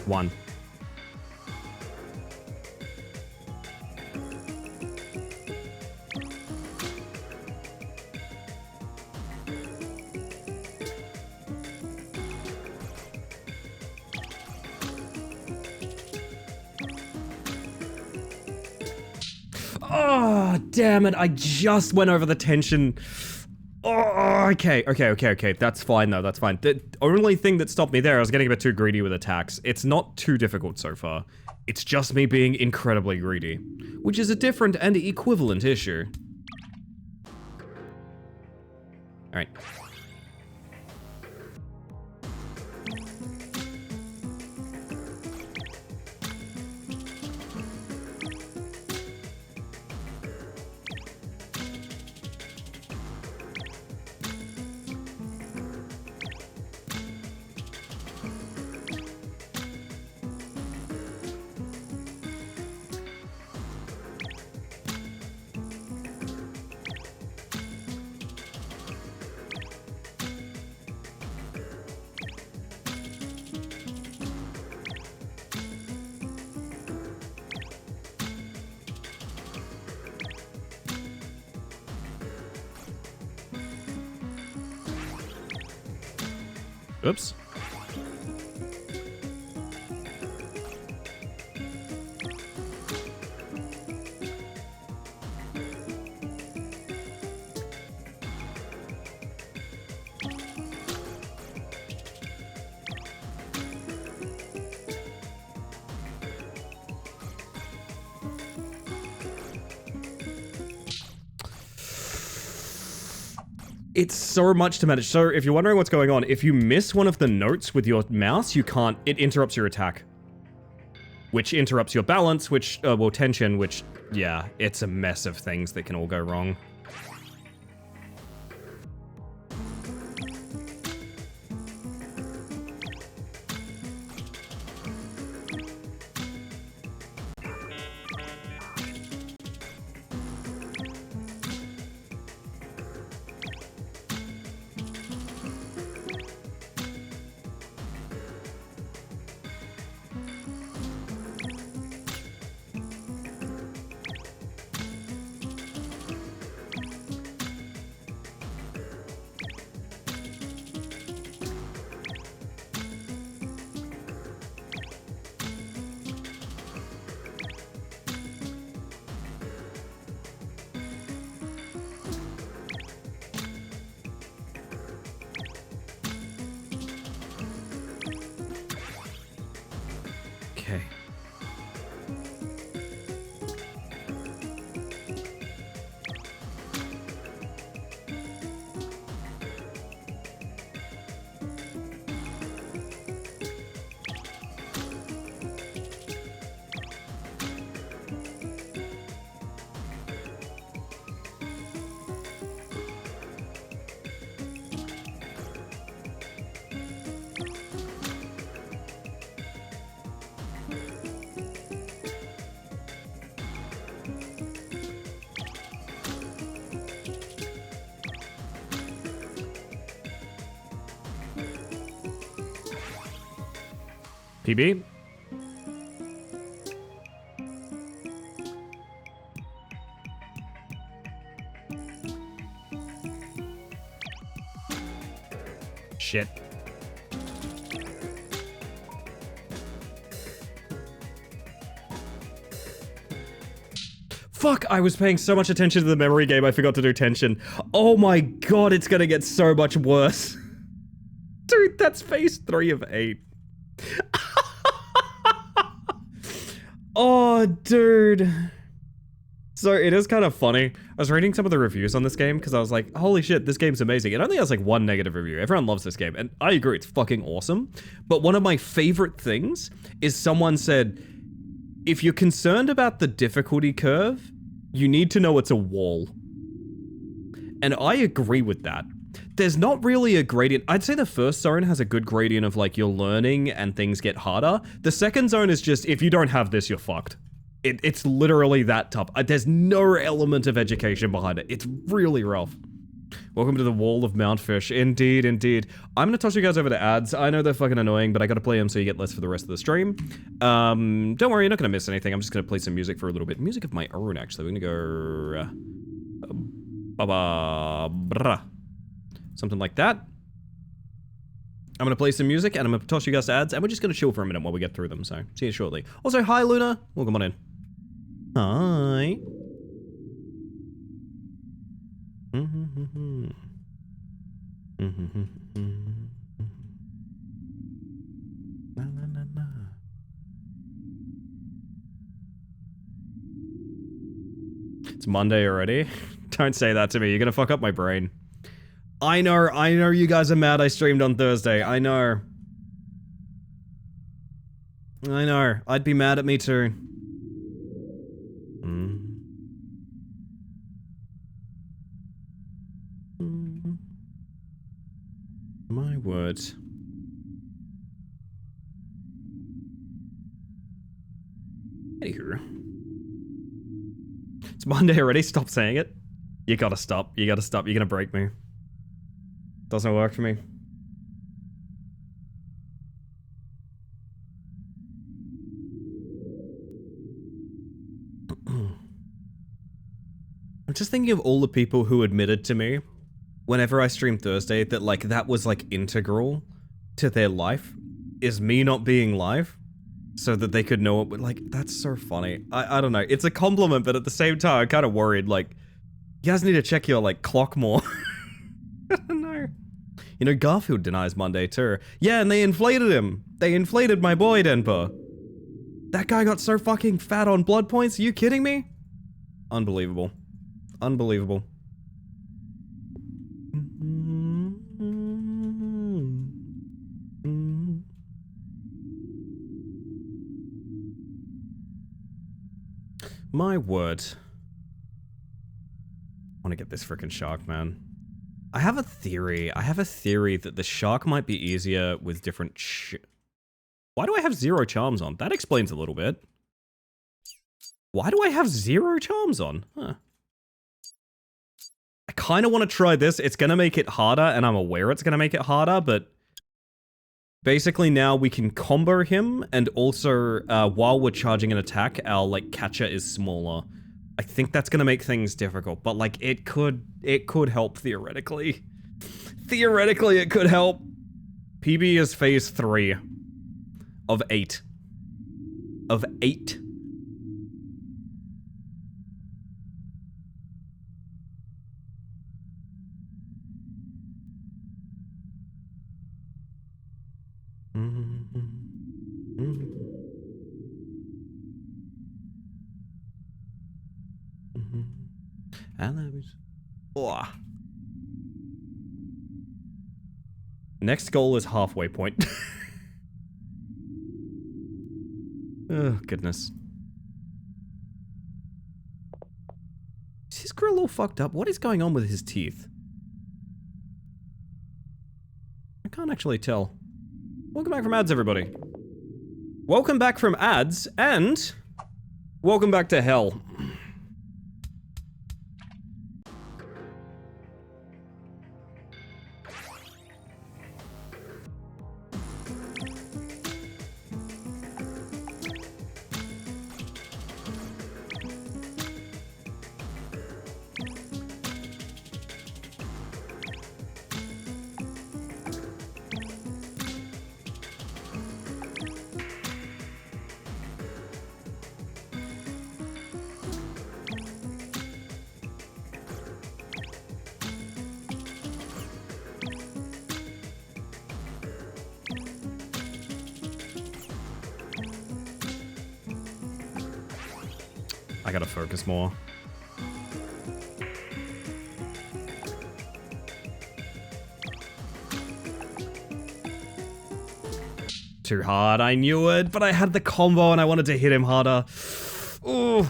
One. Oh, damn it. I just went over the tension. Oh, okay. That's fine, though. That's fine. The only thing that stopped me there, I was getting a bit too greedy with attacks. It's not too difficult so far. It's just me being incredibly greedy, which is a different and equivalent issue. All right. Oops. It's so much to manage. So if you're wondering what's going on, if you miss one of the notes with your mouse, you can't, it interrupts your attack. Which interrupts your balance, which, well, tension, which, yeah, it's a mess of things that can all go wrong. Okay. PB? Shit. Fuck, I was paying so much attention to the memory game, I forgot to do tension. Oh my god, it's gonna get so much worse. Dude, that's phase 3 of 8. Oh, dude. So it is kind of funny. I was reading some of the reviews on this game because I was like, holy shit, this game's amazing. It only has like one negative review. Everyone loves this game. And I agree, it's fucking awesome. But one of my favorite things is someone said, if you're concerned about the difficulty curve, you need to know it's a wall. And I agree with that. There's not really a gradient. I'd say the first zone has a good gradient of like you're learning and things get harder. The second zone is just, if you don't have this, you're fucked. It's literally that tough. There's no element of education behind it. It's really rough. Welcome to the Wall of Mountfish. Indeed, indeed. I'm gonna toss you guys over to ads. I know they're fucking annoying, but I gotta play them so you get less for the rest of the stream. Don't worry, you're not gonna miss anything. I'm just gonna play some music for a little bit. Music of my own, actually. We're gonna go... something like that. I'm gonna play some music and I'm gonna toss you guys to ads and we're just gonna chill for a minute while we get through them, so see you shortly. Also, hi Luna, welcome on in. Hi. It's Monday already? Don't say that to me, you're gonna fuck up my brain. I know you guys are mad I streamed on Thursday, I know. I'd be mad at me too. My word. Anywho. It's Monday already, stop saying it. You gotta stop, you're gonna break me. Doesn't work for me. I'm just thinking of all the people who admitted to me whenever I stream Thursday that like that was like integral to their life is me not being live so that they could know it. Like, that's so funny. I don't know. It's a compliment, but at the same time, I'm kind of worried. Like, you guys need to check your, like, clock more. I don't know. You know, Garfield denies Monday, too. Yeah, and they inflated him. They inflated my boy, Denver. That guy got so fucking fat on blood points. Are you kidding me? Unbelievable. Unbelievable. My word. I want to get this freaking shark, man. I have a theory. I have a theory that the shark might be easier with different Why do I have 0 charms on? That explains a little bit. Why do I have 0 charms on? Huh. I kind of want to try this. It's going to make it harder, and I'm aware it's going to make it harder, but basically now we can combo him, and also while we're charging an attack, our like catcher is smaller. I think that's going to make things difficult, but like it could help theoretically. Theoretically, it could help. PB is phase 3 of 8. Of 8. Oh. Next goal is halfway point. Oh, goodness. Is his grill all fucked up? What is going on with his teeth? I can't actually tell. Welcome back from ads, everybody. Welcome back from ads, and welcome back to hell. I gotta focus more. Too hard, I knew it, but I had the combo and I wanted to hit him harder. Ooh.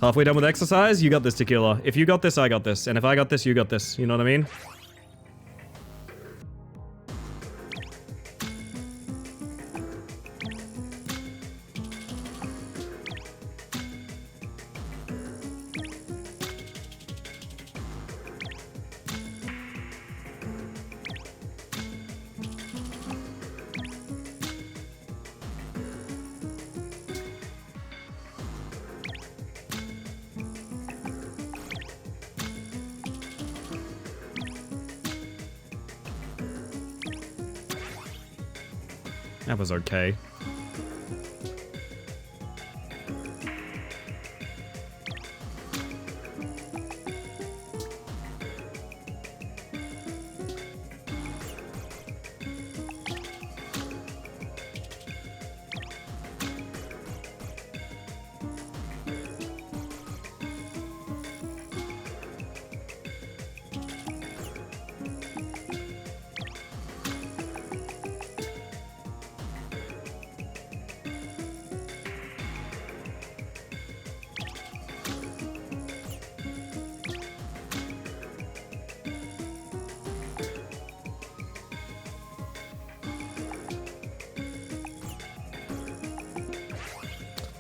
Halfway done with exercise, you got this, Tequila. If you got this, I got this. And if I got this, you got this. You know what I mean? That was okay.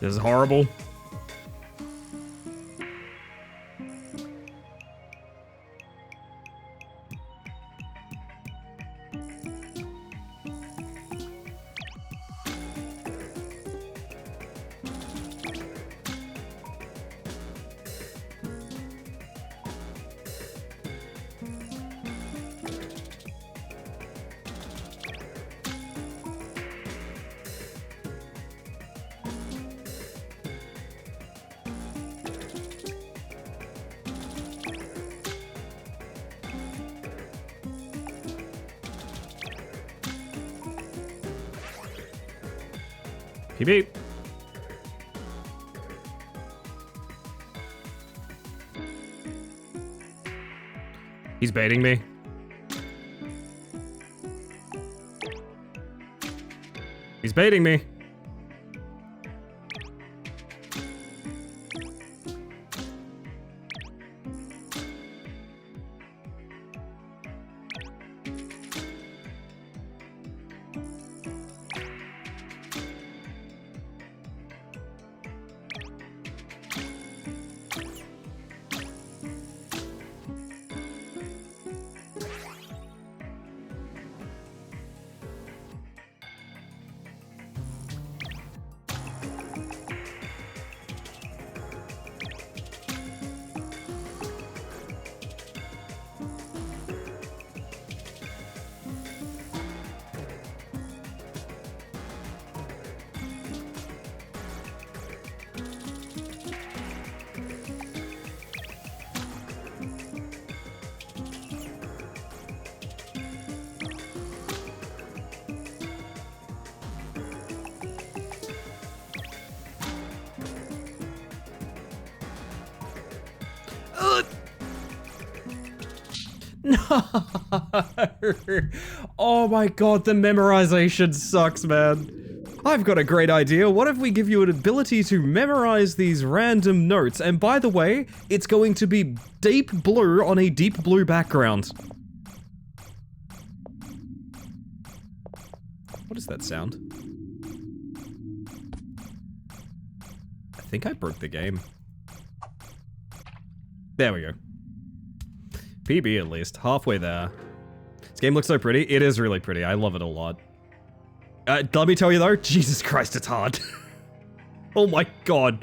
This is horrible. PB. He's baiting me. He's baiting me. No! Oh my god, the memorization sucks, man. I've got a great idea. What if we give you an ability to memorize these random notes? And by the way, it's going to be deep blue on a deep blue background. What is that sound? I think I broke the game. There we go. PB at least. Halfway there. This game looks so pretty. It is really pretty. I love it a lot. Let me tell you though, Jesus Christ, it's hard. Oh my god.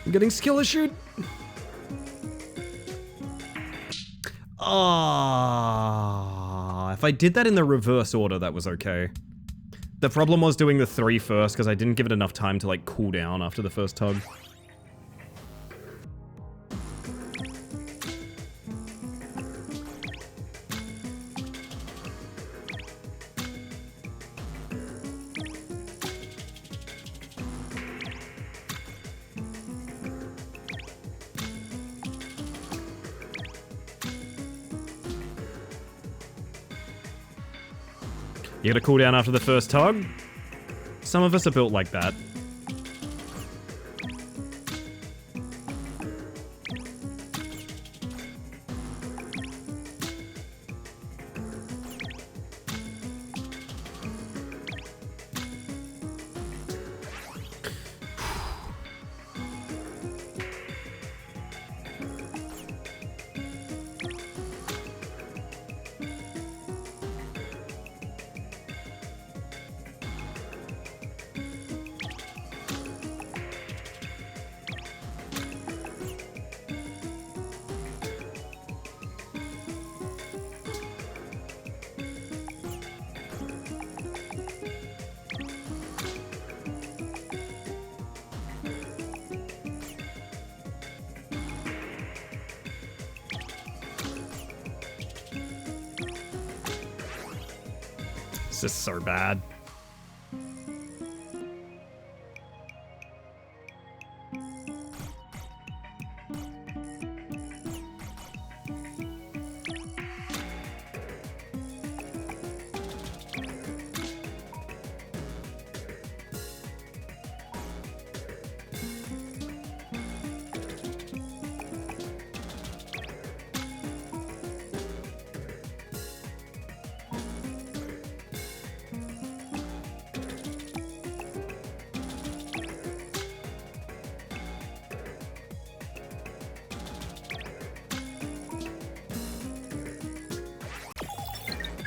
I'm getting skill issued. Ah, if I did that in the reverse order, that was okay. The problem was doing the 3 first because I didn't give it enough time to like cool down after the first tug. You get a cooldown after the first tug? Some of us are built like that. This is so bad.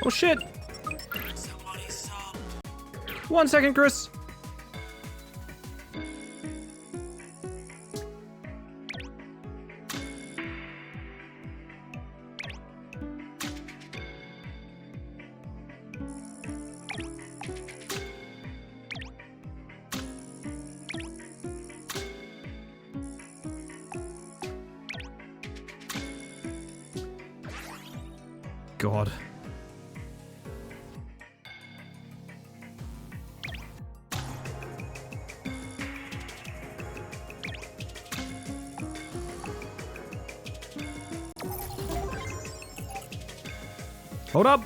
Oh shit! 1 second, Chris. God. Hold up.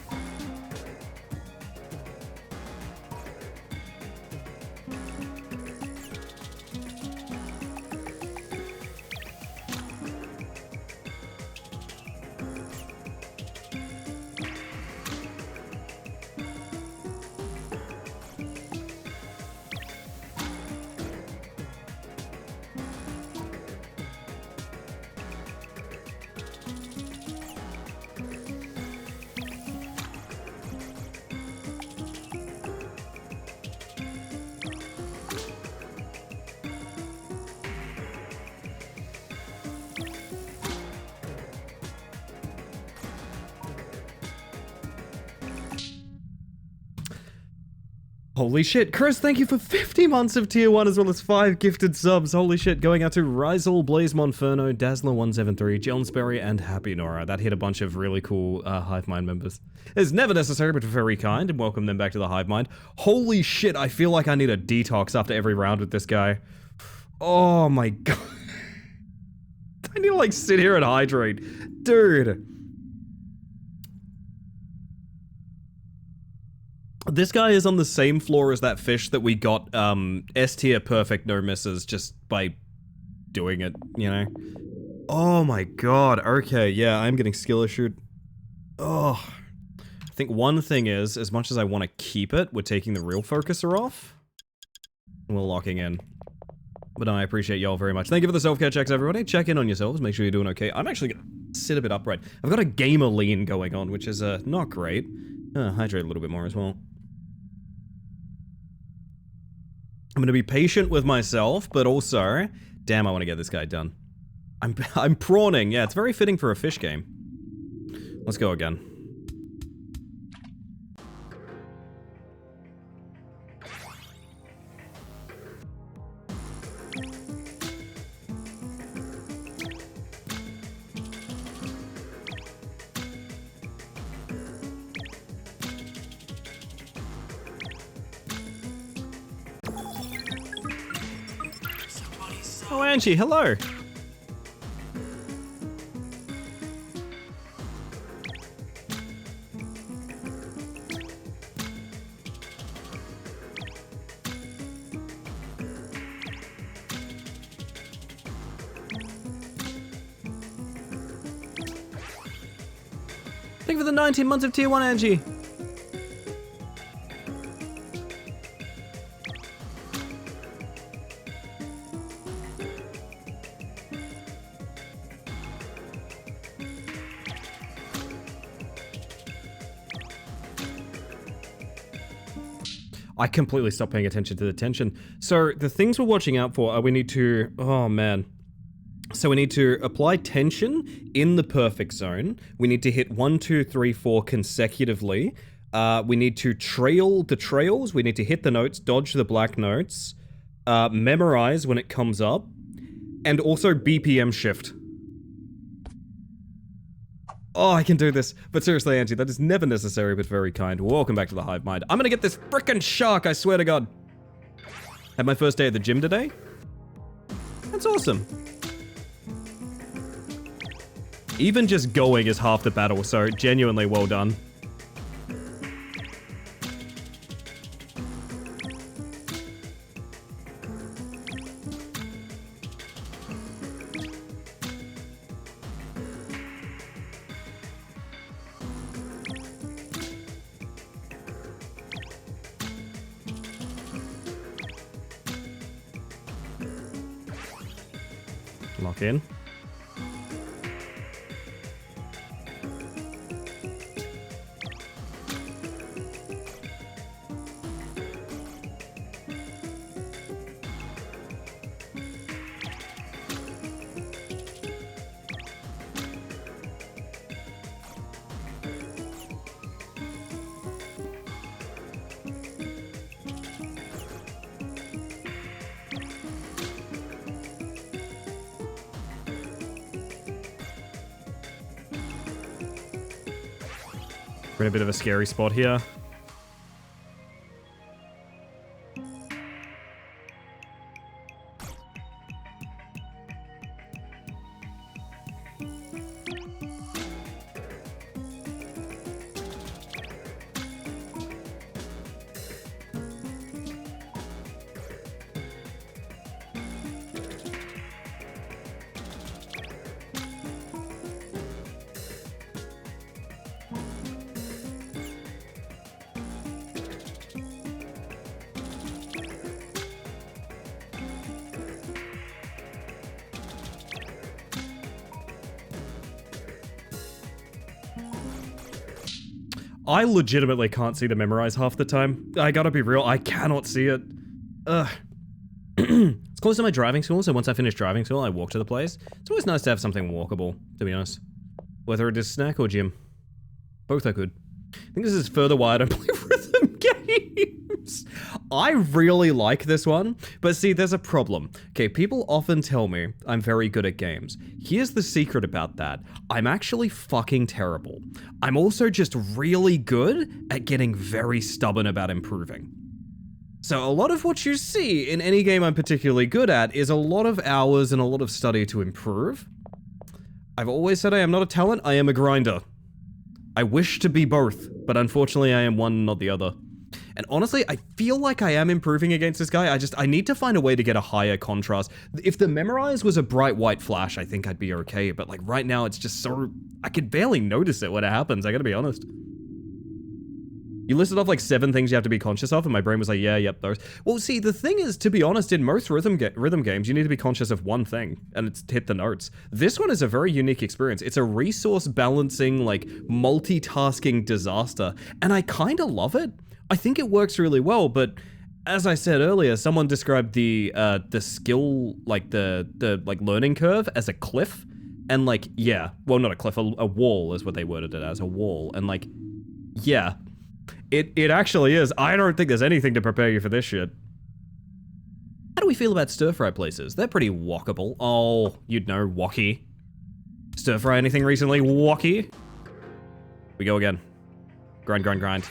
Holy shit, Chris, thank you for 50 months of tier 1 as well as 5 gifted subs. Holy shit, going out to Rizal, Blaze Monferno, Dazzler173, Jonsberry, and Happy Nora. That hit a bunch of really cool Hive Mind members. It's never necessary, but very kind, and welcome them back to the Hive Mind. Holy shit, I feel like I need a detox after every round with this guy. Oh my god. I need to like sit here and hydrate. Dude. This guy is on the same floor as that fish that we got S tier perfect no misses just by doing it, you know? Oh my god, okay, yeah, I'm getting skill issued. Oh. I think one thing is, as much as I want to keep it, we're taking the real focuser off. And we're locking in. But no, I appreciate y'all very much. Thank you for the self-care checks, everybody. Check in on yourselves, make sure you're doing okay. I'm actually gonna sit a bit upright. I've got a gamer lean going on, which is not great. Hydrate a little bit more as well. I'm gonna be patient with myself, but also, damn, I want to get this guy done. I'm prawning. Yeah, it's very fitting for a fish game. Let's go again. Oh, Angie, hello. Thank you for the 19 months of tier 1, Angie. I completely stopped paying attention to the tension. So the things we're watching out for are we need to, oh man. So we need to apply tension in the perfect zone. We need to hit 1, 2, 3, 4 consecutively. We need to trail the trails. We need to hit the notes, dodge the black notes, memorize when it comes up, and also BPM shift. Oh, I can do this. But seriously, Angie, that is never necessary, but very kind. Welcome back to the Hive Mind. I'm gonna get this frickin' shark, I swear to God. Had my first day at the gym today. That's awesome. Even just going is half the battle, so genuinely well done. Lock in. We're in a bit of a scary spot here. I legitimately can't see the memorize half the time. I gotta be real, I cannot see it. Ugh. It's close to my driving school, so once I finish driving school, I walk to the place. It's always nice to have something walkable, to be honest. Whether it is snack or gym. Both are good. I think this is further why I don't play rhythm games. I really like this one, but see, there's a problem. Okay, people often tell me I'm very good at games. Here's the secret about that. I'm actually fucking terrible. I'm also just really good at getting very stubborn about improving. So a lot of what you see in any game I'm particularly good at is a lot of hours and a lot of study to improve. I've always said I am not a talent, I am a grinder. I wish to be both, but unfortunately I am one, not the other. And honestly, I feel like I am improving against this guy. I need to find a way to get a higher contrast. If the memorize was a bright white flash, I think I'd be okay. But like right now, it's just so... I could barely notice it when it happens, I gotta be honest. You listed off like 7 things you have to be conscious of, and my brain was like, yeah, yep, those. Well, see, the thing is, to be honest, in most rhythm games, you need to be conscious of one thing, and it's hit the notes. This one is a very unique experience. It's a resource balancing, like, multitasking disaster, and I kind of love it. I think it works really well, but as I said earlier, someone described the skill, like the learning curve as a cliff, and like, yeah, well, not a cliff, a wall is what they worded it as, a wall, and like, yeah. It actually is. I don't think there's anything to prepare you for this shit. How do we feel about stir-fry places? They're pretty walkable. Oh, you'd know, wacky. Stir-fry anything recently? Wacky? We go again. Grind, grind, grind.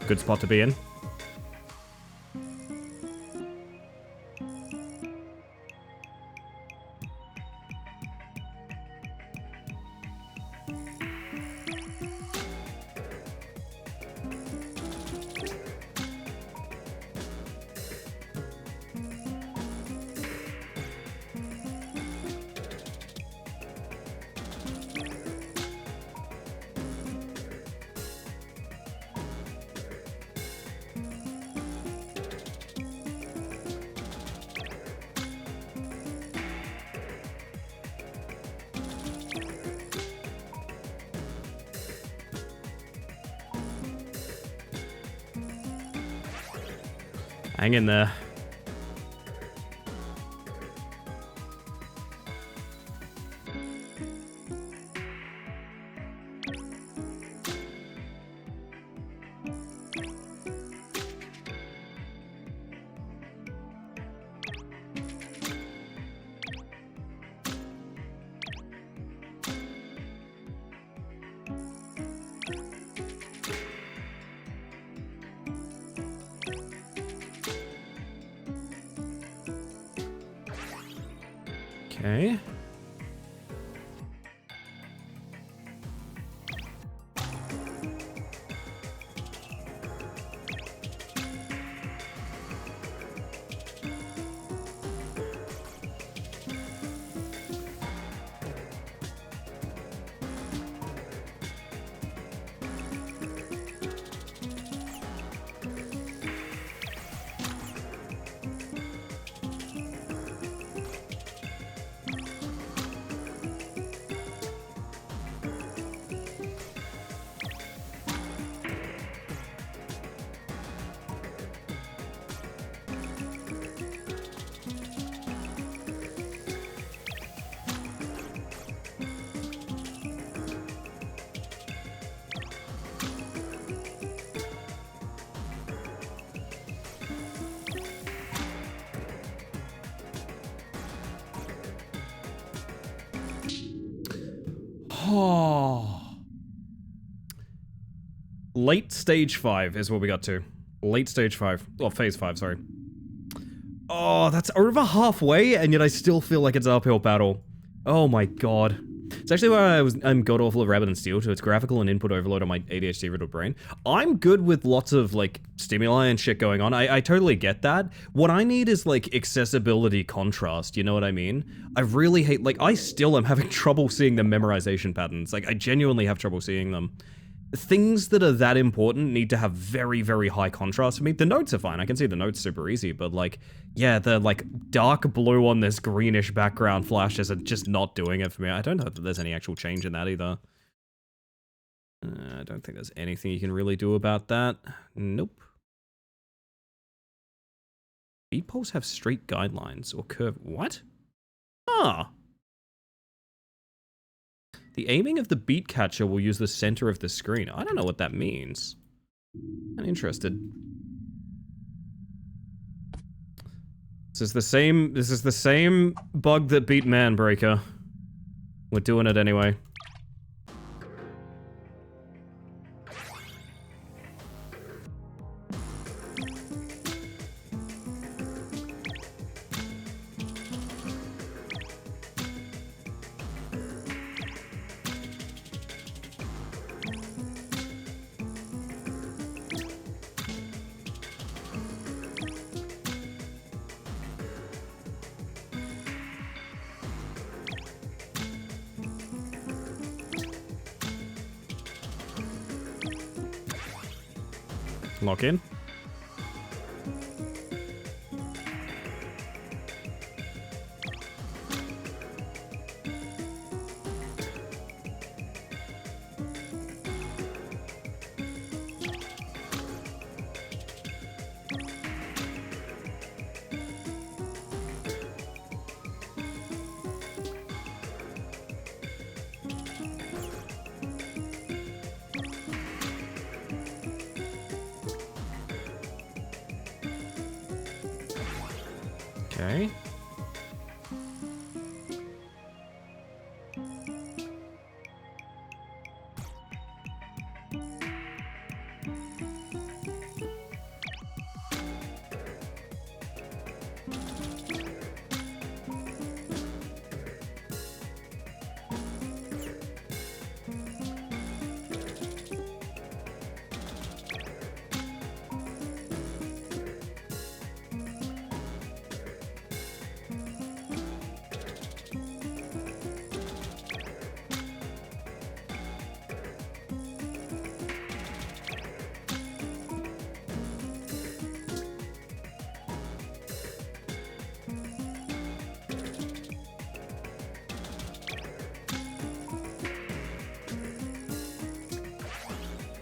Good spot to be in. Hang in there. Okay. Oh. Late stage 5 is what we got to. Late stage 5. Well, phase 5, sorry. Oh, that's over halfway, and yet I still feel like it's an uphill battle. Oh my god. It's actually why I'm god awful of Rabbit and Steel, to its graphical and input overload on my ADHD riddled brain. I'm good with lots of, like, stimuli and shit going on. I totally get that. What I need is, like, accessibility contrast, you know what I mean? I really hate, like, I still am having trouble seeing the memorization patterns. Like, I genuinely have trouble seeing them. Things that are that important need to have very, very high contrast for me. The notes are fine. I can see the notes super easy, but like, yeah, the like dark blue on this greenish background flashes are just not doing it for me. I don't know that there's any actual change in that either. I don't think there's anything you can really do about that. Nope. Beat poles have straight guidelines or curve. What? Ah. The aiming of the beat catcher will use the center of the screen. I don't know what that means. I'm interested. This is the same bug that beat Manbreaker. We're doing it anyway. Lock in. Okay.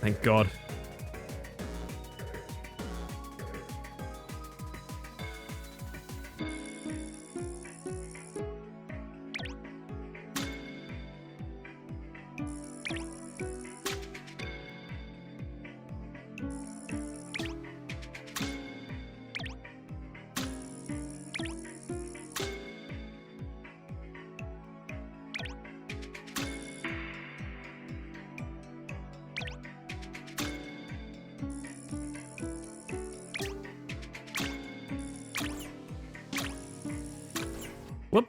Thank God. Whoop.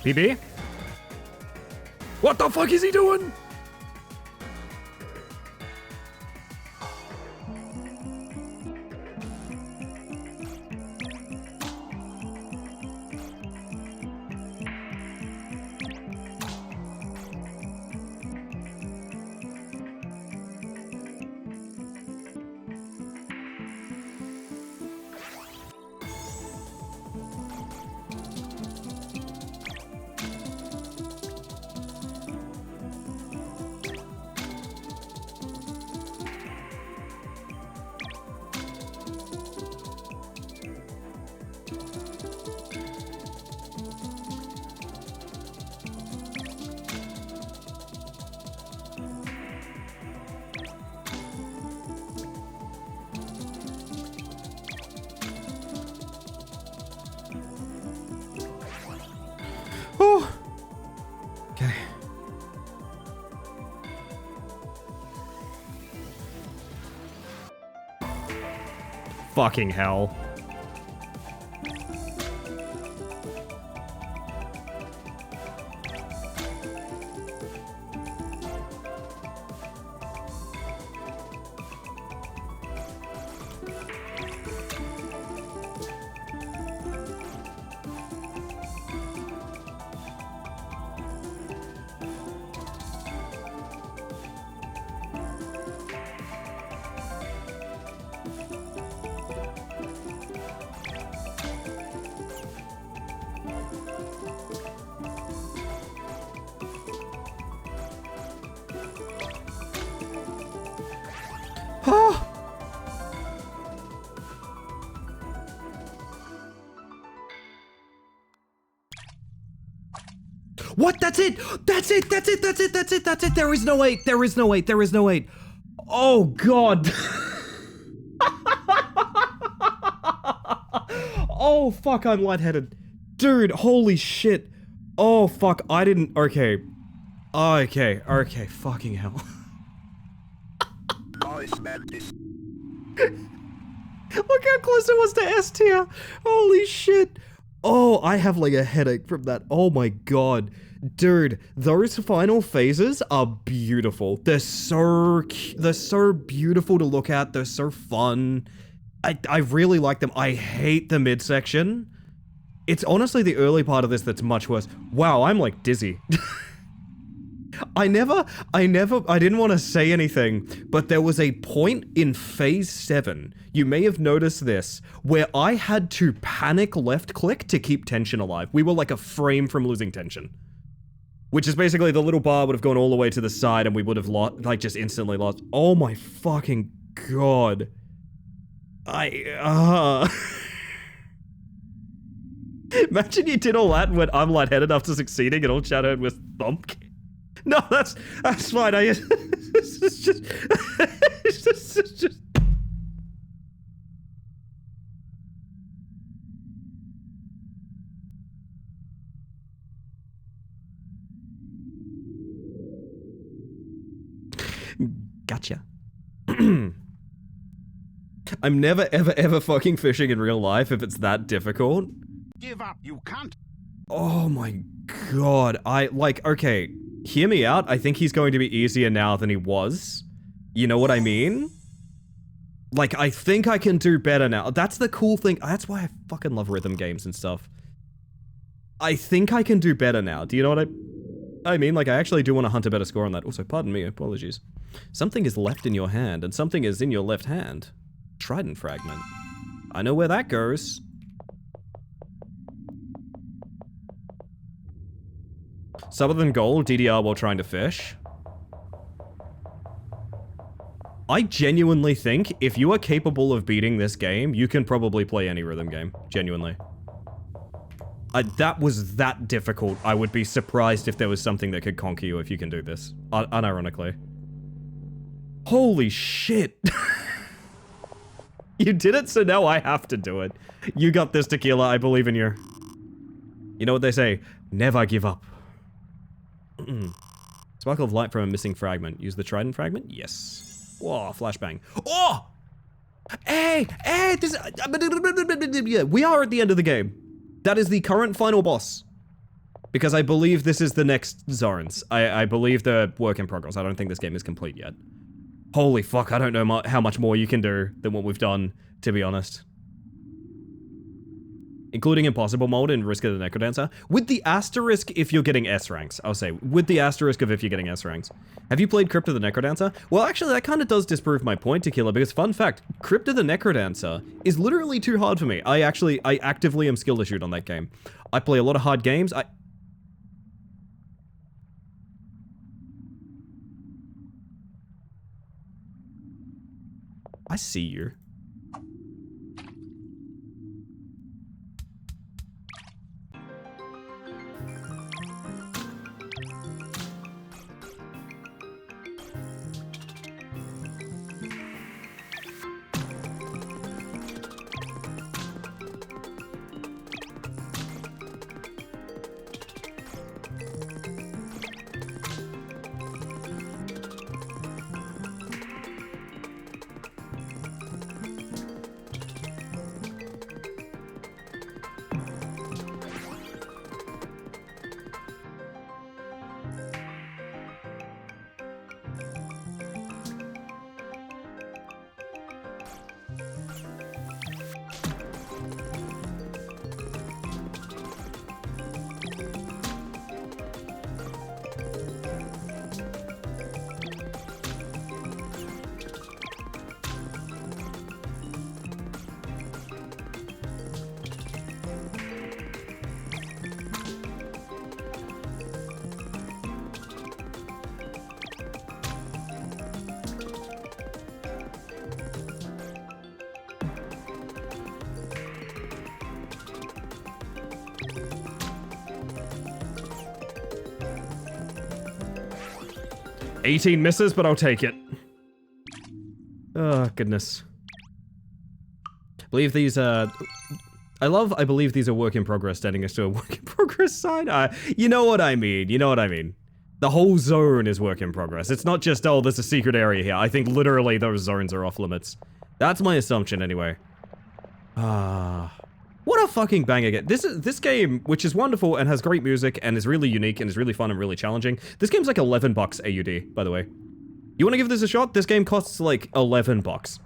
PB? What the fuck is he doing? Oh. Okay. Fucking hell. What? That's it! That's it! That's it! That's it! That's it! That's it! There is no 8! There is no 8! There is no 8! Oh god! Oh fuck, I'm lightheaded. Dude, holy shit. Oh fuck, I didn't... Okay. Okay, okay, fucking hell. Look how close it was to S tier. Holy shit. Oh, I have like a headache from that. Oh my god. Dude, those final phases are beautiful. They're so beautiful to look at. They're so fun. I really like them. I hate the midsection. It's honestly the early part of this that's much worse. Wow, I'm like dizzy. I didn't want to say anything, but there was a point in phase 7, you may have noticed this, where I had to panic left click to keep tension alive. We were like a frame from losing tension. Which is basically the little bar would have gone all the way to the side and we would have lost, like just instantly lost. Oh my fucking god. Imagine you did all that and went, I'm lightheaded after succeeding and all shadowed with thump. No, that's fine. It's just. Gotcha. I'm never ever fucking fishing in real life if it's that difficult. Give up, you can't. Oh my god. Okay, hear me out. I think he's going to be easier now than he was. You know what I mean? Like, I think I can do better now. That's the cool thing. That's why I fucking love rhythm games and stuff. I think I can do better now. Do you know what I mean? Like, I actually do want to hunt a better score on that. Also, pardon me, apologies. Something is left in your hand, and something is in your left hand. Trident fragment. I know where that goes. Southern goal, DDR while trying to fish. I genuinely think if you are capable of beating this game, you can probably play any rhythm game. Genuinely. That was that difficult. I would be surprised if there was something that could conquer you if you can do this. Unironically. Holy shit. You did it, so now I have to do it. You got this, Tequila. I believe in you. You know what they say? Never give up. Sparkle of light from a missing fragment. Use the trident fragment? Yes. Whoa, flashbang. Oh! Hey! Hey! We are at the end of the game. That is the current final boss. Because I believe this is the next zones. I believe they're work in progress. I don't think this game is complete yet. Holy fuck, I don't know how much more you can do than what we've done, to be honest. Including Impossible Mode and Risk of the Necrodancer. With the asterisk if you're getting S ranks. I'll say, with the asterisk of if you're getting S ranks. Have you played Crypt of the Necrodancer? Well, actually, that kind of does disprove my point, Tequila, because fun fact, Crypt of the Necrodancer is literally too hard for me. I actively am skill issued on that game. I play a lot of hard games. I see you. $18 misses, but I'll take it. Oh, goodness. I believe these I believe these are work in progress standing next to a work in progress sign. You know what I mean. You know what I mean. The whole zone is work in progress. It's not just, oh, there's a secret area here. I think literally those zones are off limits. That's my assumption anyway. What a fucking banger game. This game, which is wonderful and has great music and is really unique and is really fun and really challenging. This game's like 11 bucks AUD, by the way. You want to give this a shot? This game costs like 11 bucks.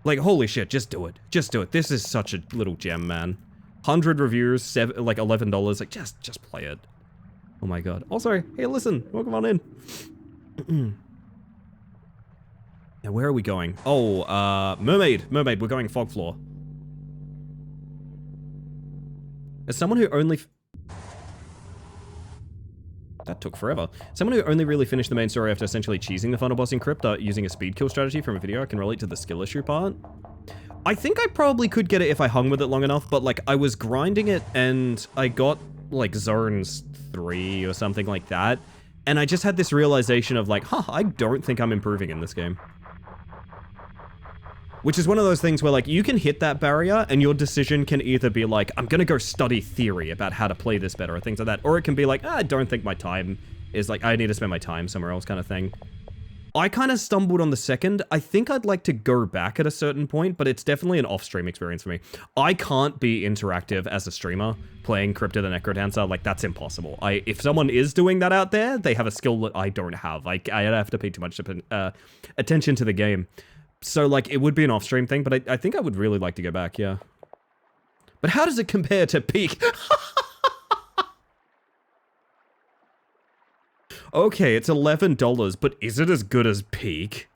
Like, holy shit, just do it. Just do it. This is such a little gem, man. 100 reviews, like $11. Like, just play it. Oh my god. Also, hey, listen, welcome on in. Now, where are we going? Oh, Mermaid. Mermaid, we're going Fog Floor. As someone who only... That took forever. Someone who only really finished the main story after essentially cheesing the final boss in Crypt using a speed kill strategy from a video, I can relate to the skill issue part. I think I probably could get it if I hung with it long enough, but like I was grinding it and I got like zones 3 or something like that. And I just had this realization of like, I don't think I'm improving in this game. Which is one of those things where, like, you can hit that barrier, and your decision can either be like, I'm gonna go study theory about how to play this better, or things like that, or it can be like, I don't think my time is, like, I need to spend my time somewhere else kind of thing. I kind of stumbled on the second. I think I'd like to go back at a certain point, but it's definitely an off-stream experience for me. I can't be interactive as a streamer playing Crypt of the Necrodancer. Like, that's impossible. If someone is doing that out there, they have a skill that I don't have. I have to pay too much attention to the game. So, like, it would be an off-stream thing, but I think I would really like to go back, yeah. But how does it compare to Peak? Okay, it's $11, but is it as good as Peak?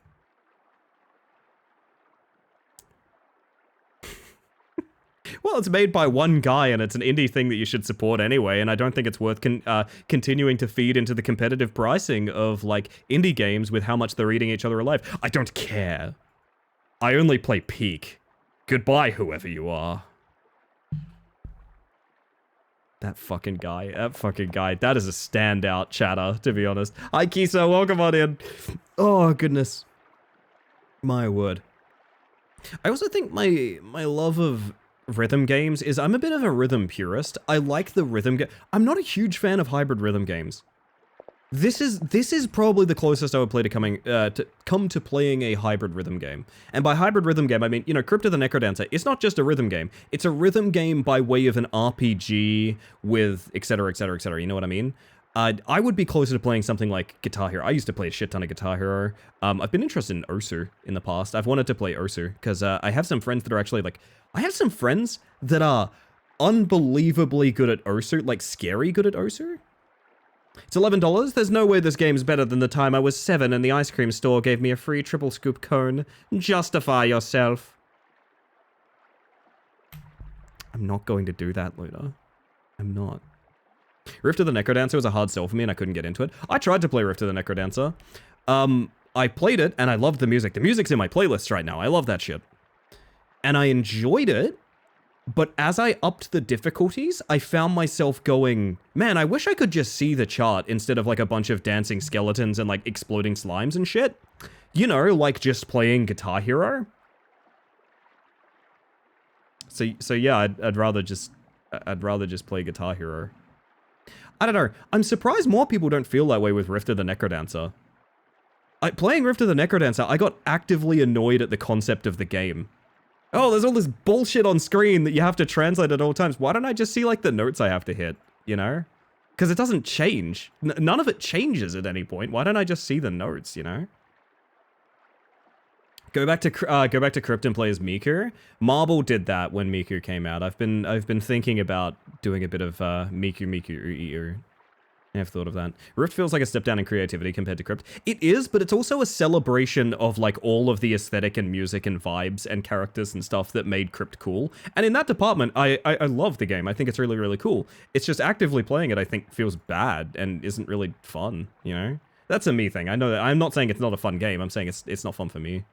Well, it's made by one guy, and it's an indie thing that you should support anyway, and I don't think it's worth continuing to feed into the competitive pricing of, like, indie games with how much they're eating each other alive. I don't care. I only play Peak. Goodbye, whoever you are. That fucking guy. That is a standout chatter, to be honest. Hi, Kisa. Welcome on in. Oh, goodness. My word. I also think my love of rhythm games is I'm a bit of a rhythm purist. I like the rhythm game. I'm not a huge fan of hybrid rhythm games. This is probably the closest I would play to come to playing a hybrid rhythm game. And by hybrid rhythm game, I mean, you know, Crypt of the Necrodancer, it's not just a rhythm game. It's a rhythm game by way of an RPG with etc, etc, etc. You know what I mean? I would be closer to playing something like Guitar Hero. I used to play a shit ton of Guitar Hero. I've been interested in Osu in the past. I've wanted to play Osu because I have some friends that are actually like, I have some friends that are unbelievably good at Osu, like scary good at Osu. It's $11. There's no way this game's better than the time I was 7 and the ice cream store gave me a free triple scoop cone. Justify yourself. I'm not going to do that, Luna. I'm not. Rift of the Necrodancer was a hard sell for me and I couldn't get into it. I tried to play Rift of the Necrodancer. I played it and I loved the music. The music's in my playlists right now. I love that shit. And I enjoyed it. But as I upped the difficulties, I found myself going, man, I wish I could just see the chart instead of like a bunch of dancing skeletons and like exploding slimes and shit. You know, like just playing Guitar Hero. So yeah, I'd rather just play Guitar Hero. I don't know. I'm surprised more people don't feel that way with Rift of the Necrodancer. Playing Rift of the Necrodancer, I got actively annoyed at the concept of the game. Oh, there's all this bullshit on screen that you have to translate at all times. Why don't I just see, like, the notes I have to hit, you know? Because it doesn't change. None of it changes at any point. Why don't I just see the notes, you know? Go back to Crypt and play as Miku. Marble did that when Miku came out. I've been thinking about doing a bit of Miku. I've thought of that. Rift feels like a step down in creativity compared to Crypt. It is, but it's also a celebration of like all of the aesthetic and music and vibes and characters and stuff that made Crypt cool. And in that department, I love the game. I think it's really, really cool. It's just actively playing it, I think, feels bad and isn't really fun, you know? That's a me thing. I know that. I'm not saying it's not a fun game. I'm saying it's not fun for me.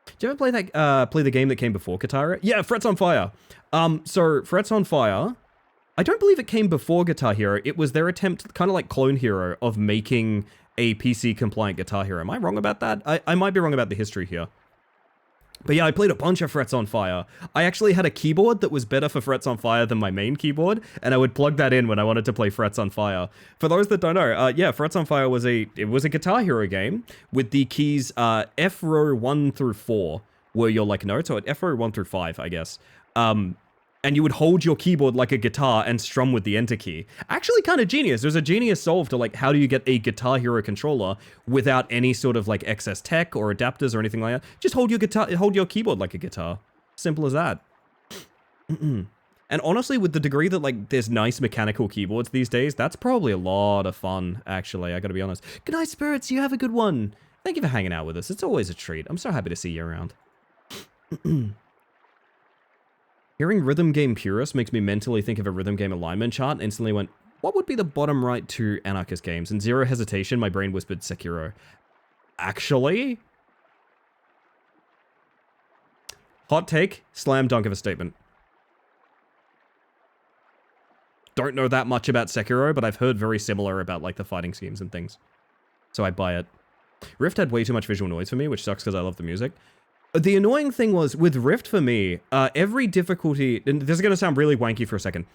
Did you ever play that, play the game that came before Katara? Yeah, Frets on Fire. So Frets on Fire, I don't believe it came before Guitar Hero. It was their attempt, kind of like Clone Hero, of making a PC-compliant Guitar Hero. Am I wrong about that? I might be wrong about the history here. But yeah, I played a bunch of Frets on Fire. I actually had a keyboard that was better for Frets on Fire than my main keyboard, and I would plug that in when I wanted to play Frets on Fire. For those that don't know, yeah, Frets on Fire was a Guitar Hero game with the keys F row 1 through 4 were your like notes, or F row 1 through 5, I guess. And you would hold your keyboard like a guitar and strum with the enter key. Actually kind of genius. There's a genius solve to like how do you get a Guitar Hero controller without any sort of like excess tech or adapters or anything like that. Just hold your keyboard like a guitar. Simple as that. And honestly, with the degree that like there's nice mechanical keyboards these days, that's probably a lot of fun, actually. I gotta be honest. Good night, spirits. You have a good one. Thank you for hanging out with us. It's always a treat. I'm so happy to see you around. Hearing Rhythm Game Purist makes me mentally think of a rhythm game alignment chart and instantly went, what would be the bottom right to Anarchist games? And zero hesitation, my brain whispered Sekiro. Actually? Hot take, slam dunk of a statement. Don't know that much about Sekiro, but I've heard very similar about like the fighting schemes and things. So I buy it. Rift had way too much visual noise for me, which sucks because I love the music. The annoying thing was, with Rift for me, every difficulty, and this is going to sound really wanky for a second,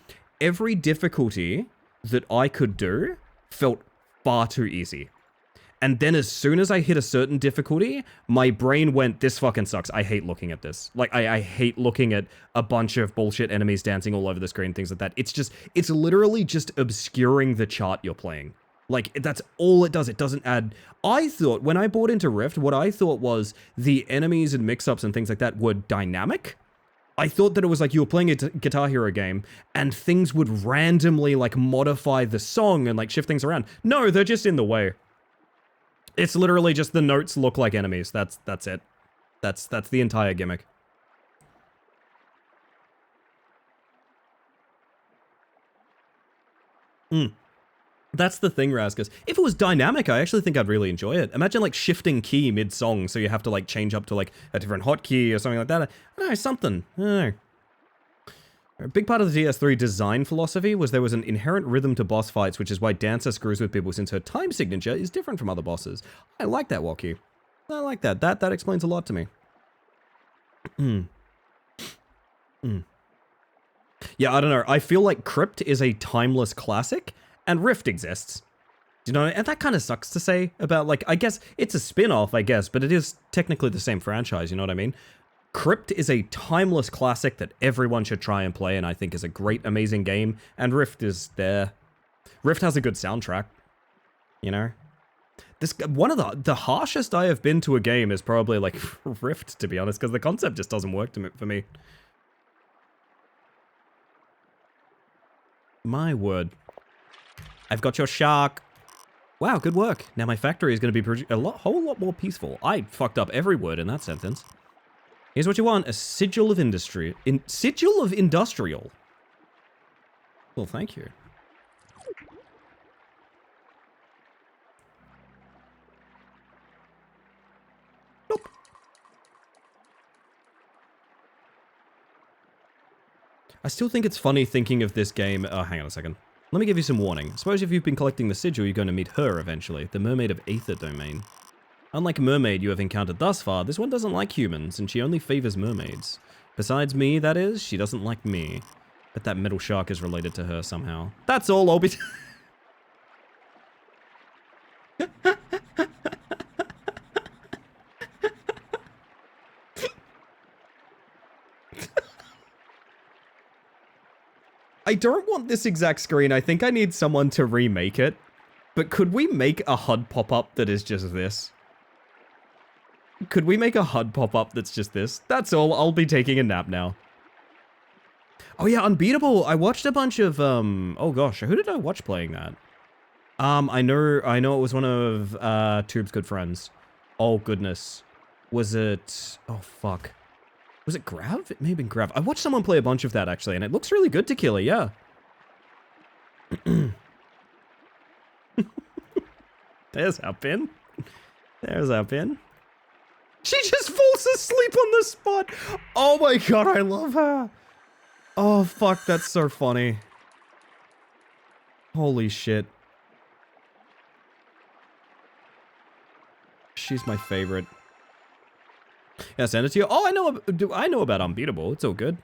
every difficulty that I could do felt far too easy. And then as soon as I hit a certain difficulty, my brain went, this fucking sucks. I hate looking at this. Like, I hate looking at a bunch of bullshit enemies dancing all over the screen, things like that. It's literally just obscuring the chart you're playing. Like, that's all it does. It doesn't add... I thought, when I bought into Rift, what I thought was the enemies and mix-ups and things like that were dynamic. I thought that it was like you were playing a Guitar Hero game, and things would randomly, like, modify the song and, like, shift things around. No, they're just in the way. It's literally just the notes look like enemies. That's it. That's the entire gimmick. That's the thing, Raskus. If it was dynamic, I actually think I'd really enjoy it. Imagine, like, shifting key mid-song, so you have to, like, change up to, like, a different hotkey or something like that. I don't know, something. I don't know. A big part of the DS3 design philosophy was there was an inherent rhythm to boss fights, which is why Dancer screws with people since her time signature is different from other bosses. I like that, Walkie. I like that. That explains a lot to me. Yeah, I don't know. I feel like Crypt is a timeless classic, and Rift exists. You know, and that kind of sucks to say about, like, I guess it's a spin-off, I guess, but it is technically the same franchise, you know what I mean? Crypt is a timeless classic that everyone should try and play, and I think is a great, amazing game, and Rift is there. Rift has a good soundtrack, you know? One of the harshest I have been to a game is probably, like, Rift, to be honest, because the concept just doesn't work for me. My word. I've got your shark. Wow, good work. Now my factory is going to be whole lot more peaceful. I fucked up every word in that sentence. Here's what you want. A sigil of industry. Sigil of industrial. Well, thank you. Nope. I still think it's funny thinking of this game. Oh, hang on a second. Let me give you some warning. Suppose if you've been collecting the sigil, you're going to meet her eventually, the Mermaid of Aether domain. Unlike a mermaid you have encountered thus far, this one doesn't like humans, and she only favors mermaids. Besides me, that is, she doesn't like me. But that metal shark is related to her somehow. That's all I'll be... I don't want this exact screen. I think I need someone to remake it. But could we make a HUD pop-up that is just this? Could we make a HUD pop-up that's just this? That's all. I'll be taking a nap now. Oh yeah, Unbeatable. I watched a bunch of, oh gosh, who did I watch playing that? I know it was one of, Tube's good friends. Oh goodness. Was it, oh fuck. Was it Grav? It may have been Grav. I watched someone play a bunch of that, actually, and it looks really good to Killer, yeah. There's our pin. There's our pin. She just falls asleep on the spot. Oh my god, I love her. Oh, fuck, that's so funny. Holy shit. She's my favorite. Yeah, send it to you. Oh, I know about Unbeatable. It's all good.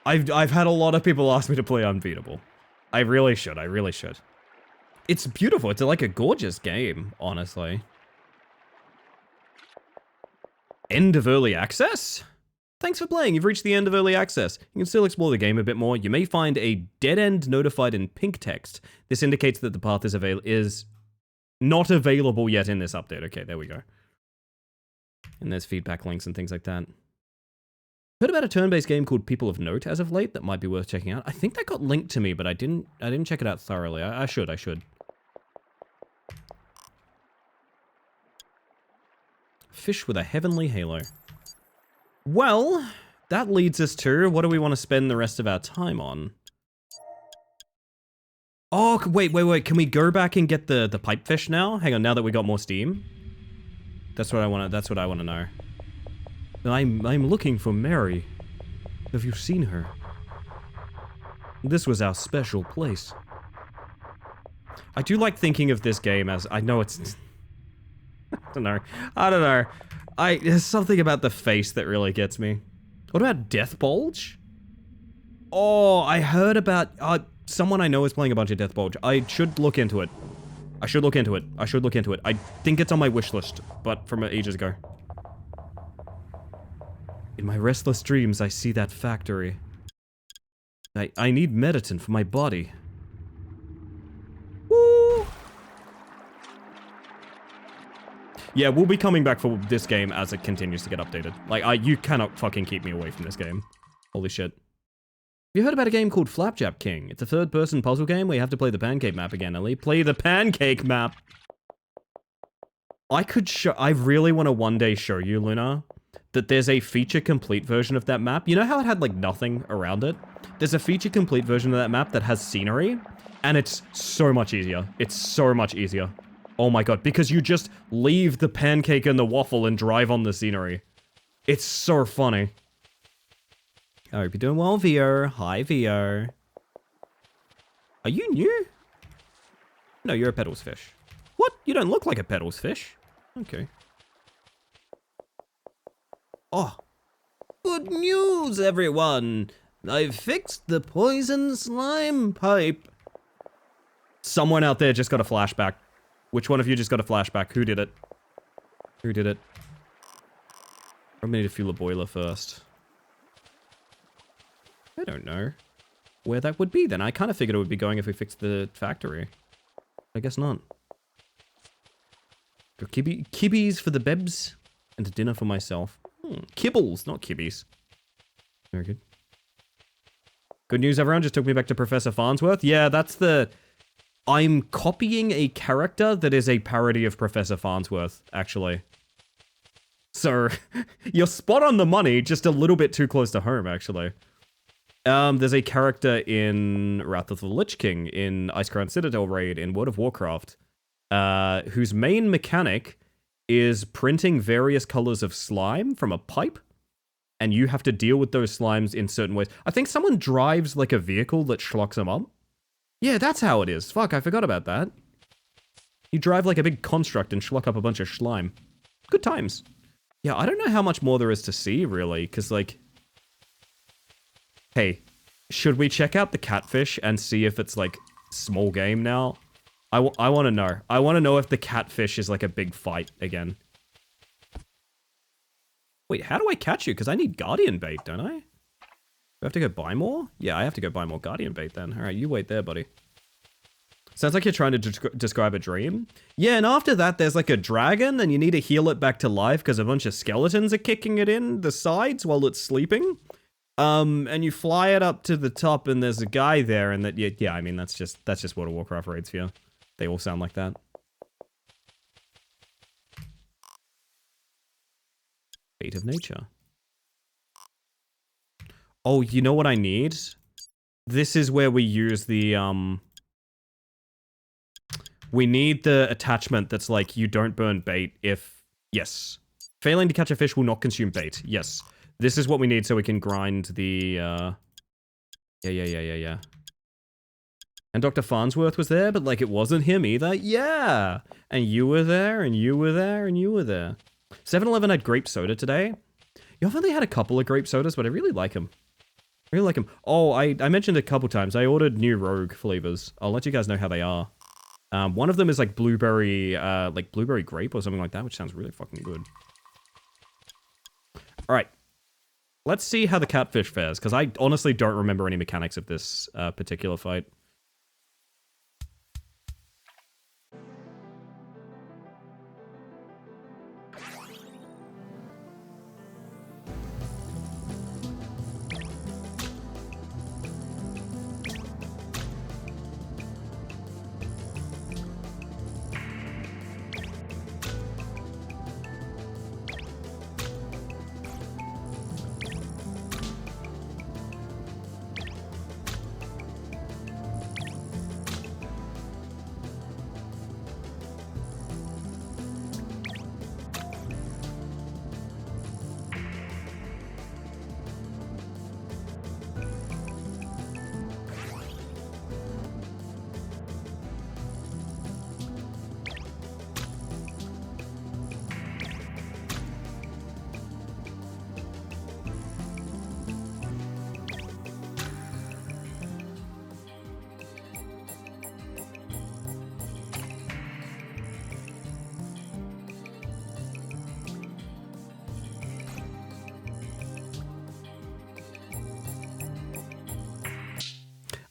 I've had a lot of people ask me to play Unbeatable. I really should. I really should. It's beautiful. It's like a gorgeous game, honestly. End of early access? Thanks for playing. You've reached the end of early access. You can still explore the game a bit more. You may find a dead end notified in pink text. This indicates that the path is not available yet in this update. Okay, there we go. And there's feedback links and things like that. Heard about a turn-based game called People of Note as of late that might be worth checking out. I think that got linked to me, but I didn't check it out thoroughly. I should. Fish with a heavenly halo. Well, that leads us to what do we want to spend the rest of our time on? Oh, wait. Can we go back and get the pipefish now? Hang on, now that we got more steam. That's what I want to know. I'm looking for Mary. Have you seen her? This was our special place. I do like thinking of this game as, I know it's... I don't know. There's something about the face that really gets me. What about Death Bulge? Oh, I heard about... someone I know is playing a bunch of Death Bulge. I should look into it. I think it's on my wish list, but from ages ago. In my restless dreams, I see that factory. I need medicine for my body. Woo! Yeah, we'll be coming back for this game as it continues to get updated. Like, you cannot fucking keep me away from this game. Holy shit. Have you heard about a game called Flapjack King? It's a third-person puzzle game where you have to play the pancake map again, Ellie. Play the pancake map! I really want to one day show you, Luna, that there's a feature-complete version of that map. You know how it had, like, nothing around it? There's a feature-complete version of that map that has scenery, and it's so much easier. It's so much easier. Oh my god, because you just leave the pancake and the waffle and drive on the scenery. It's so funny. I hope you're doing well, VR. Hi, VR. Are you new? No, you're a Petals fish. What? You don't look like a Petals fish. Okay. Oh. Good news, everyone. I've fixed the poison slime pipe. Someone out there just got a flashback. Which one of you just got a flashback? Who did it? Who did it? Probably need to fuel a boiler first. I don't know where that would be then. I kind of figured it would be going if we fixed the factory. I guess not. Got kibbies for the bebs and a dinner for myself. Kibbles, not kibbies. Very good. Good news, everyone. Just took me back to Professor Farnsworth. Yeah, that's the... I'm copying a character that is a parody of Professor Farnsworth, actually. So, you're spot on the money, just a little bit too close to home, actually. There's a character in Wrath of the Lich King, in Icecrown Citadel Raid, in World of Warcraft, whose main mechanic is printing various colors of slime from a pipe, and you have to deal with those slimes in certain ways. I think someone drives, like, a vehicle that schlocks them up. Yeah, that's how it is. Fuck, I forgot about that. You drive, like, a big construct and schlock up a bunch of slime. Good times. Yeah, I don't know how much more there is to see, really, because, like... Hey, should we check out the catfish and see if it's, like, small game now? I want to know. I want to know if the catfish is, like, a big fight again. Wait, how do I catch you? Because I need guardian bait, don't I? Do I have to go buy more? Yeah, I have to go buy more guardian bait then. Alright, you wait there, buddy. Sounds like you're trying to describe a dream. Yeah, and after that, there's like a dragon, and you need to heal it back to life because a bunch of skeletons are kicking it in the sides while it's sleeping. And you fly it up to the top, and there's a guy there, and that, yeah, I mean, that's just World of Warcraft raids for you. They all sound like that. Fate of Nature. Oh, you know what I need? This is where we use the, we need the attachment that's like, you don't burn bait if... Yes. Failing to catch a fish will not consume bait. Yes. This is what we need so we can grind the, Yeah. And Dr. Farnsworth was there, but, like, it wasn't him either. Yeah! And you were there, and you were there, and you were there. 7-Eleven had grape soda today. I've only had a couple of grape sodas, but I really like them. I really like them. Oh, I mentioned a couple times. I ordered new Rogue flavors. I'll let you guys know how they are. One of them is like blueberry grape or something like that, which sounds really fucking good. All right. Let's see how the catfish fares, because I honestly don't remember any mechanics of this particular fight.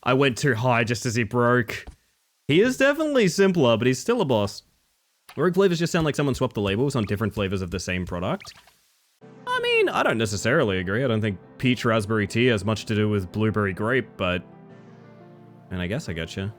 I went too high just as he broke. He is definitely simpler, but he's still a boss. Rogue flavors just sound like someone swapped the labels on different flavors of the same product. I mean, I don't necessarily agree. I don't think peach raspberry tea has much to do with blueberry grape, but... And I guess I getcha.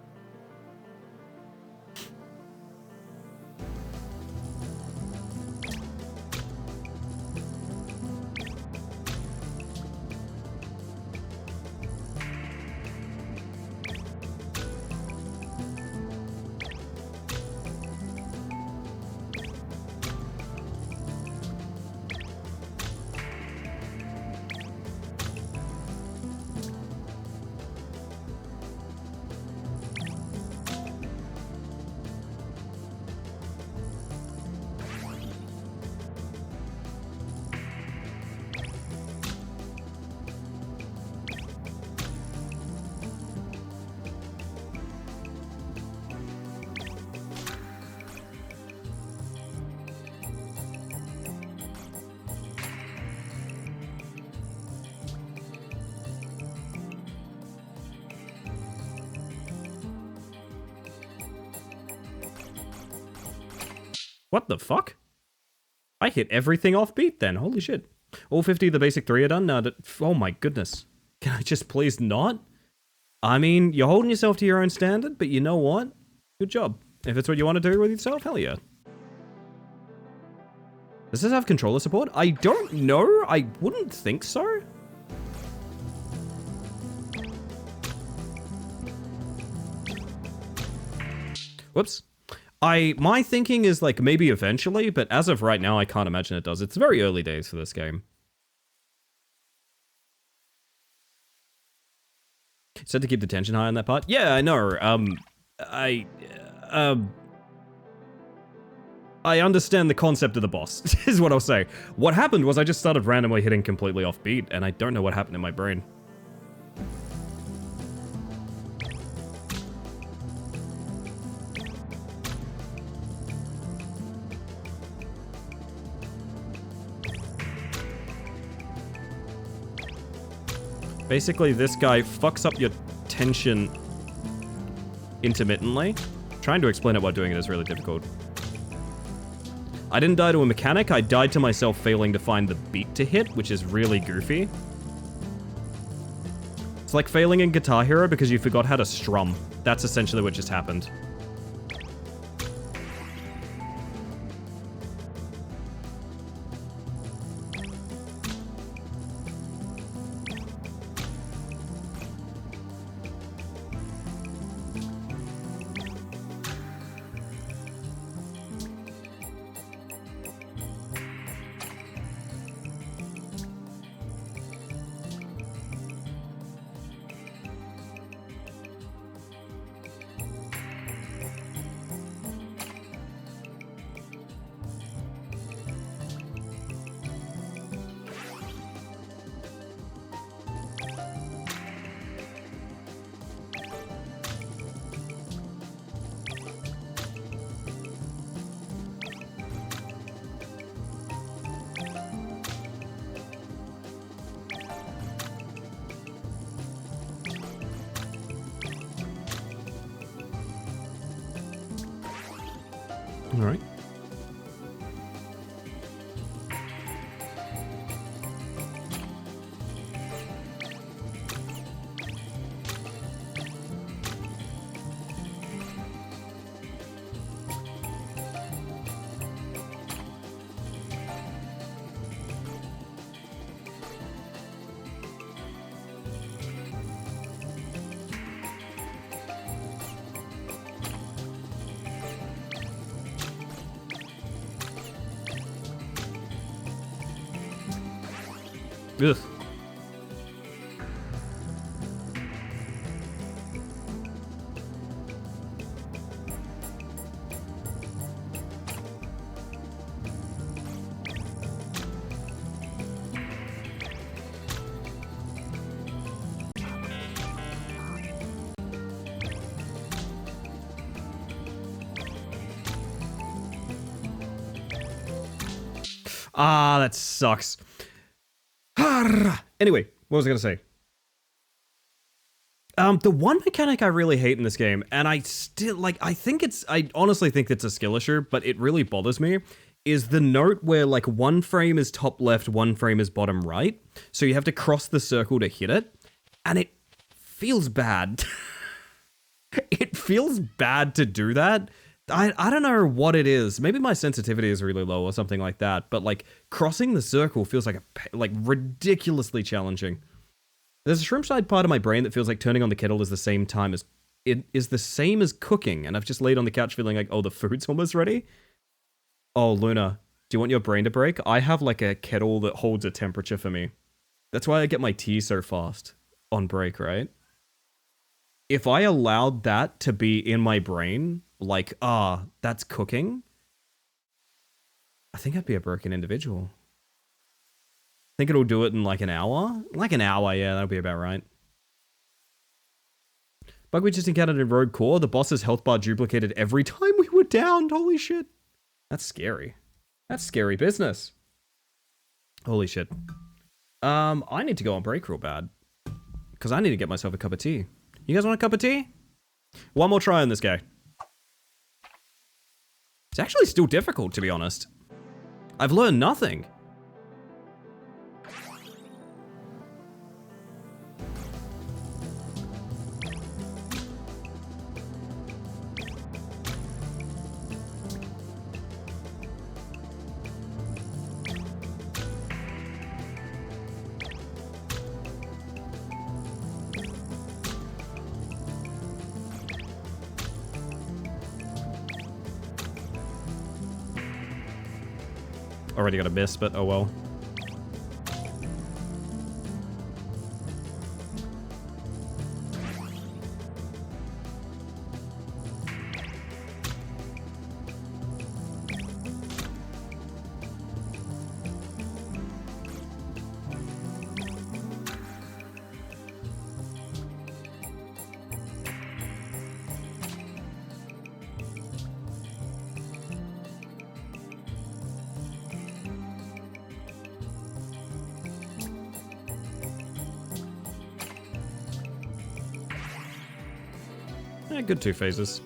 What the fuck? I hit everything off beat then. Holy shit. All 50 of the basic 3 are done? No, oh my goodness. Can I just please not? I mean, you're holding yourself to your own standard, but you know what? Good job. If it's what you want to do with yourself, hell yeah. Does this have controller support? I don't know. I wouldn't think so. Whoops. My thinking is like maybe eventually, but as of right now, I can't imagine it does. It's very early days for this game. Said to keep the tension high on that part. Yeah, I know. I understand the concept of the boss, is what I'll say. What happened was I just started randomly hitting completely off beat, and I don't know what happened in my brain. Basically, this guy fucks up your tension intermittently. Trying to explain it while doing it is really difficult. I didn't die to a mechanic, I died to myself failing to find the beat to hit, which is really goofy. It's like failing in Guitar Hero because you forgot how to strum. That's essentially what just happened. All right. Ugh. Ah, that sucks. Anyway, what was I gonna say? The one mechanic I really hate in this game, and I still, like, I honestly think it's a skill issue, but it really bothers me, is the note where, like, one frame is top left, one frame is bottom right, so you have to cross the circle to hit it, and it feels bad. It feels bad to do that. I don't know what it is. Maybe my sensitivity is really low or something like that, but, like, crossing the circle feels like ridiculously challenging. There's a shrimp side part of my brain that feels like turning on the kettle is the same as cooking, and I've just laid on the couch feeling like, oh, the food's almost ready? Oh, Luna, do you want your brain to break? I have, like, a kettle that holds a temperature for me. That's why I get my tea so fast on break, right? If I allowed that to be in my brain, like, that's cooking, I think I'd be a broken individual. I think it'll do it in like an hour. Like an hour, yeah, that'll be about right. Bug we just encountered in Rogue Core, the boss's health bar duplicated every time we were downed. Holy shit. That's scary. That's scary business. Holy shit. I need to go on break real bad. Because I need to get myself a cup of tea. You guys want a cup of tea? One more try on this guy. It's actually still difficult, to be honest. I've learned nothing. Already got a miss, but oh well. Yeah, good 2 phases.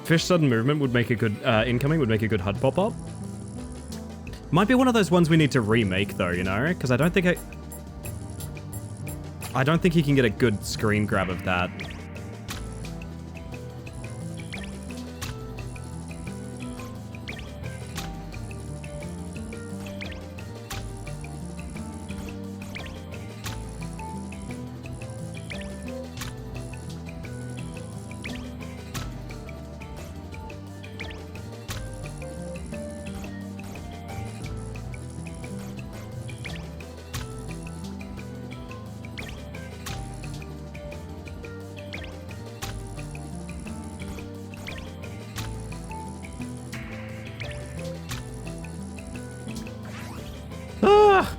Fish sudden movement would make a good, incoming would make a good HUD pop-up. Might be one of those ones we need to remake though, you know? Because I don't think he can get a good screen grab of that. Ah!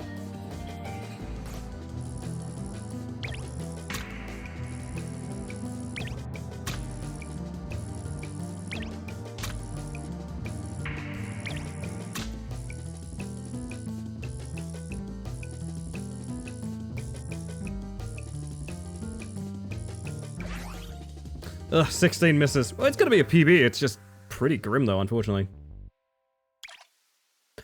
Ugh, 16 misses. Well, it's gonna be a PB. It's just pretty grim though, unfortunately.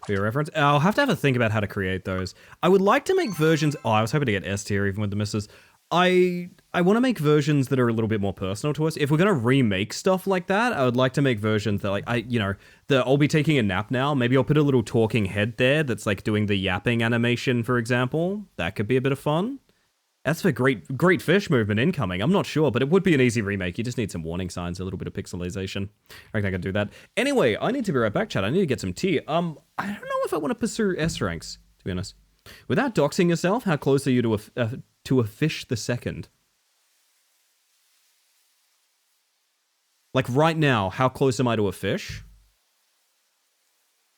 For your reference, I'll have to have a think about how to create those. I would like to make versions. Oh, I was hoping to get S tier even with the misses. I want to make versions that are a little bit more personal to us. If we're gonna remake stuff like that, I would like to make versions that I'll be taking a nap now. Maybe I'll put a little talking head there that's like doing the yapping animation, for example. That could be a bit of fun. As for great fish movement incoming, I'm not sure, but it would be an easy remake. You just need some warning signs, a little bit of pixelization. I reckon I can do that. Anyway, I need to be right back, chat. I need to get some tea. I don't know if I want to pursue S ranks, to be honest. Without doxing yourself, how close are you to a fish the second? Like right now, how close am I to a fish?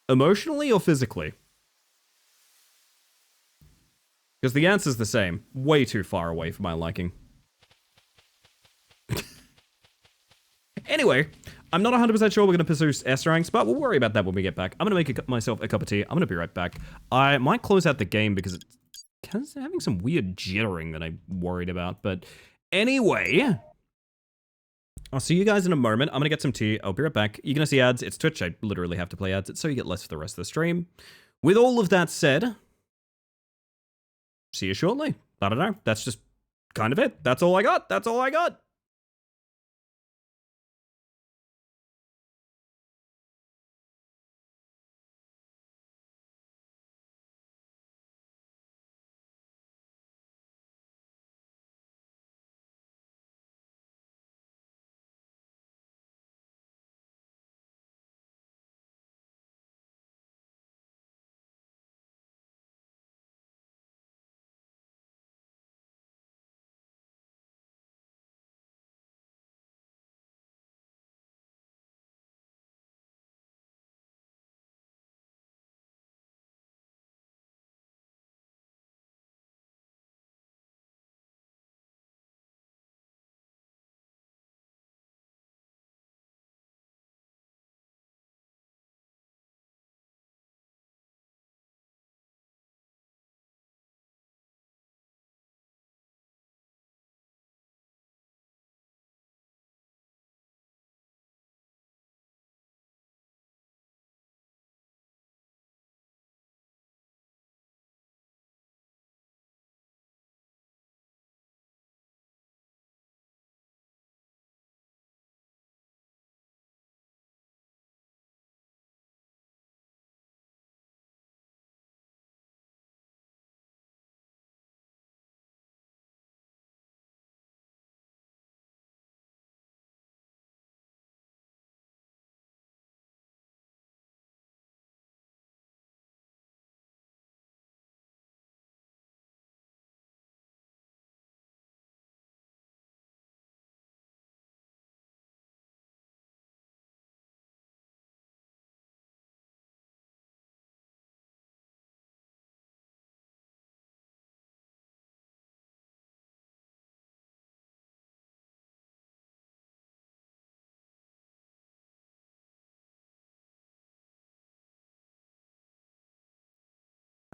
Emotionally or physically? Because the answer's the same. Way too far away for my liking. Anyway, I'm not 100% sure we're going to pursue S ranks, but we'll worry about that when we get back. I'm going to make myself a cup of tea. I'm going to be right back. I might close out the game because it's kind of having some weird jittering that I'm worried about. But anyway, I'll see you guys in a moment. I'm going to get some tea. I'll be right back. You're going to see ads. It's Twitch. I literally have to play ads. It's so you get less for the rest of the stream. With all of that said, see you shortly. I don't know. That's just kind of it. That's all I got. That's all I got.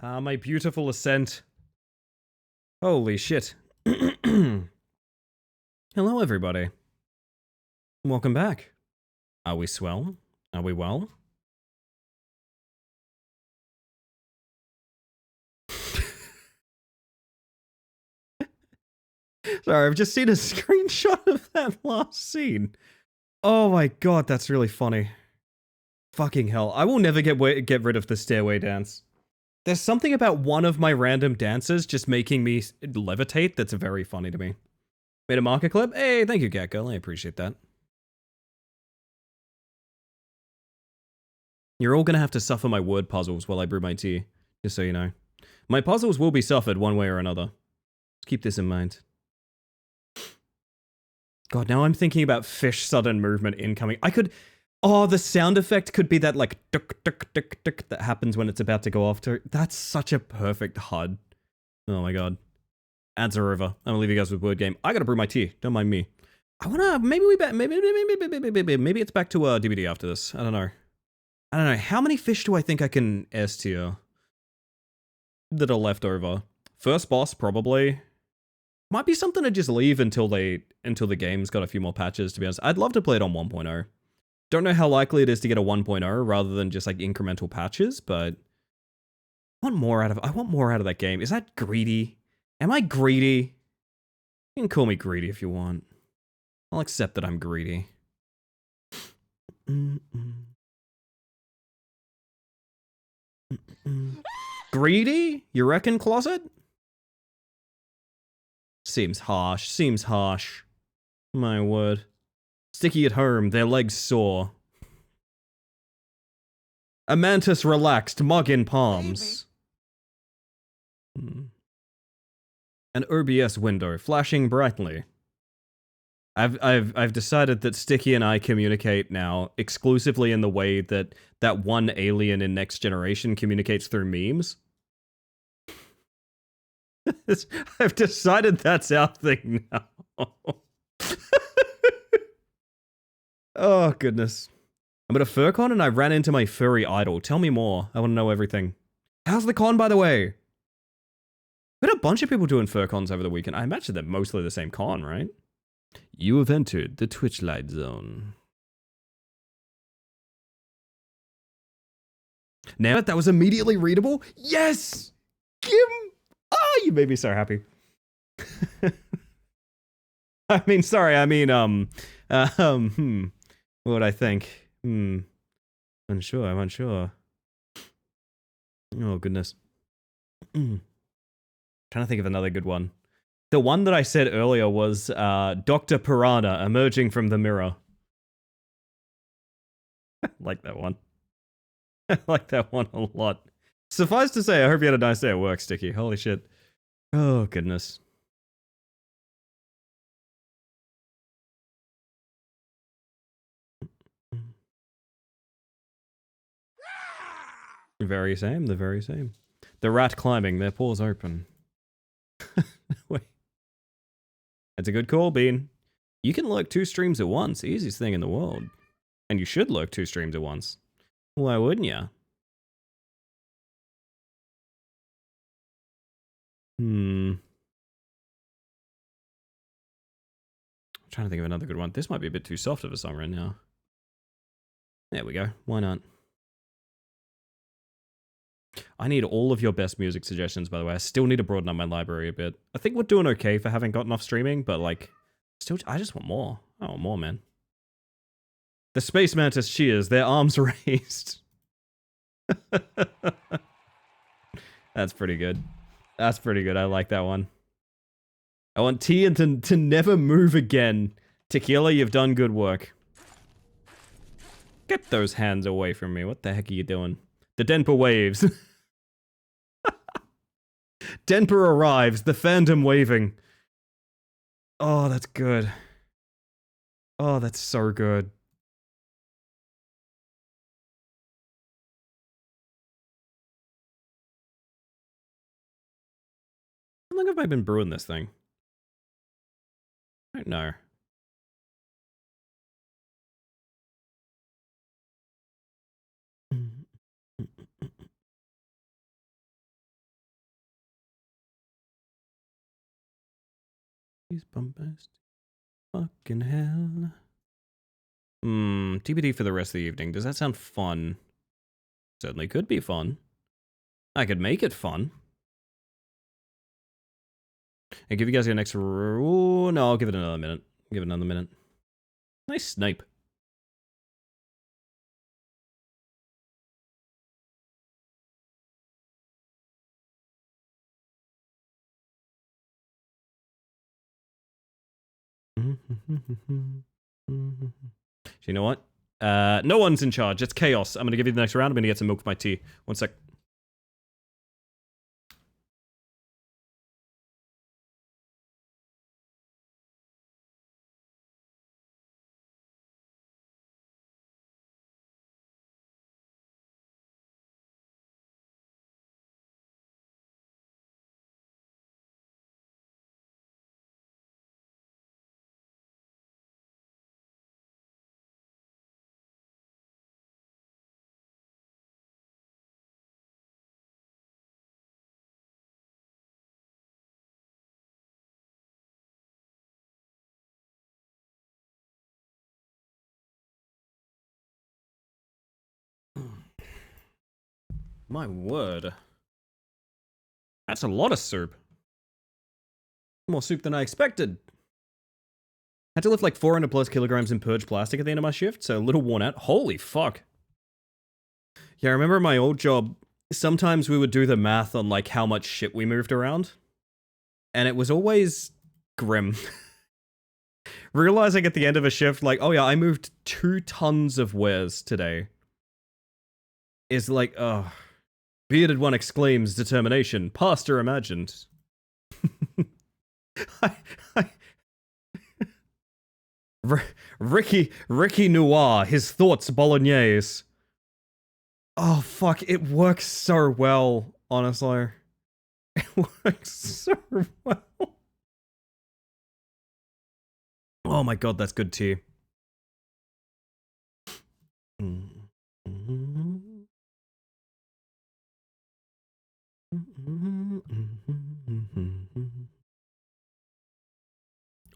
Ah, my beautiful ascent. Holy shit. Hello, everybody. Welcome back. Are we swell? Are we well? Sorry, I've just seen a screenshot of that last scene. Oh my god, that's really funny. Fucking hell. I will never get rid of the stairway dance. There's something about one of my random dances just making me levitate that's very funny to me. Made a marker clip? Hey, thank you, Catgirl. I appreciate that. You're all gonna have to suffer my word puzzles while I brew my tea, just so you know. My puzzles will be suffered one way or another. Keep this in mind. God, now I'm thinking about fish sudden movement incoming. I could... Oh, the sound effect could be that, like, duck, duck, duck, duck that happens when it's about to go off to... That's such a perfect HUD. Oh my god. Ads are over. I'm gonna leave you guys with word game. I gotta brew my tea. Don't mind me. I wanna... Maybe maybe it's back to DBD after this. I don't know. How many fish do I think I can S tier that are left over? First boss, probably. Might be something to just leave until the game's got a few more patches, to be honest. I'd love to play it on 1.0. Don't know how likely it is to get a 1.0 rather than just like incremental patches, but I want more out of that game. Is that greedy? Am I greedy? You can call me greedy if you want. I'll accept that I'm greedy. Greedy? You reckon, Closet? Seems harsh. Seems harsh. My word. Sticky at home, their legs sore. A mantis relaxed, mug in palms. An OBS window flashing brightly. I've decided that Sticky and I communicate now exclusively in the way that that one alien in Next Generation communicates through memes. I've decided that's our thing now. Oh, goodness. I'm at a fur con and I ran into my furry idol. Tell me more. I want to know everything. How's the con, by the way? We've got a bunch of people doing fur cons over the weekend. I imagine they're mostly the same con, right? You have entered the Twitchlight zone. Now that was immediately readable? Yes! Kim! Oh, you made me so happy. I mean, sorry, I mean, what would I think? Unsure, I'm unsure. Oh, goodness. Trying to think of another good one. The one that I said earlier was, Dr. Piranha emerging from the mirror. I like that one. I like that one a lot. Suffice to say, I hope you had a nice day at work, Sticky. Holy shit. Oh, goodness. The very same, the very same. The rat climbing, their paws open. Wait. That's a good call, Bean. You can lurk 2 streams at once. Easiest thing in the world. And you should lurk 2 streams at once. Why wouldn't ya? I'm trying to think of another good one. This might be a bit too soft of a song right now. There we go. Why not? I need all of your best music suggestions, by the way. I still need to broaden up my library a bit. I think we're doing okay for having gotten off streaming, but like, still, I just want more. I want more, man. The Space Mantis cheers, their arms raised. That's pretty good. That's pretty good. I like that one. I want Tian to never move again. Tequila, you've done good work. Get those hands away from me. What the heck are you doing? The Denver waves. Denver arrives, the fandom waving. Oh, that's good. Oh, that's so good. How long have I been brewing this thing? I don't know. She's bombastic. Fucking hell. TBD for the rest of the evening. Does that sound fun? Certainly could be fun. I could make it fun. I give you guys an extra... Ooh, no, I'll give it another minute. Give it another minute. Nice snipe. You know what? No one's in charge. It's chaos. I'm gonna give you the next round. I'm gonna get some milk for my tea. One sec. My word. That's a lot of soup. More soup than I expected. Had to lift like 400 plus kilograms in purge plastic at the end of my shift, so a little worn out. Holy fuck. Yeah, I remember my old job, sometimes we would do the math on like how much shit we moved around. And it was always grim. Realizing at the end of a shift, like, oh yeah, I moved 2 tons of wares today. Is like, oh. Bearded one exclaims determination, past or imagined. Ricky Noir, his thoughts bolognese. Oh fuck, it works so well, honestly. It works so well. Oh my god, that's good tea.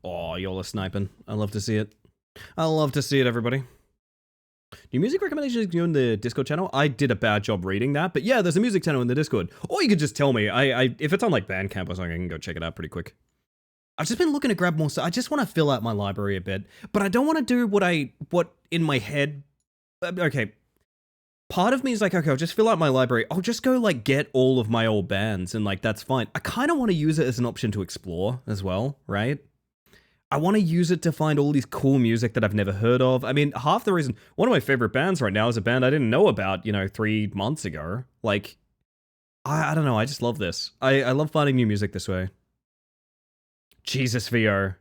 Oh, y'all are sniping. I love to see it. I love to see it, everybody. New music recommendations in the Discord channel? I did a bad job reading that, but yeah, there's a music channel in the Discord. Or you could just tell me. If it's on like Bandcamp or something, I can go check it out pretty quick. I've just been looking to grab more stuff. I just want to fill out my library a bit, but I don't want to do what in my head. Okay. Part of me is like, okay, I'll just fill out my library. I'll just go like get all of my old bands and like that's fine. I kind of want to use it as an option to explore as well, right? I want to use it to find all these cool music that I've never heard of. I mean, half the reason, one of my favorite bands right now is a band I didn't know about, 3 months ago. Like, I don't know, I just love this. I love finding new music this way. Jesus VR.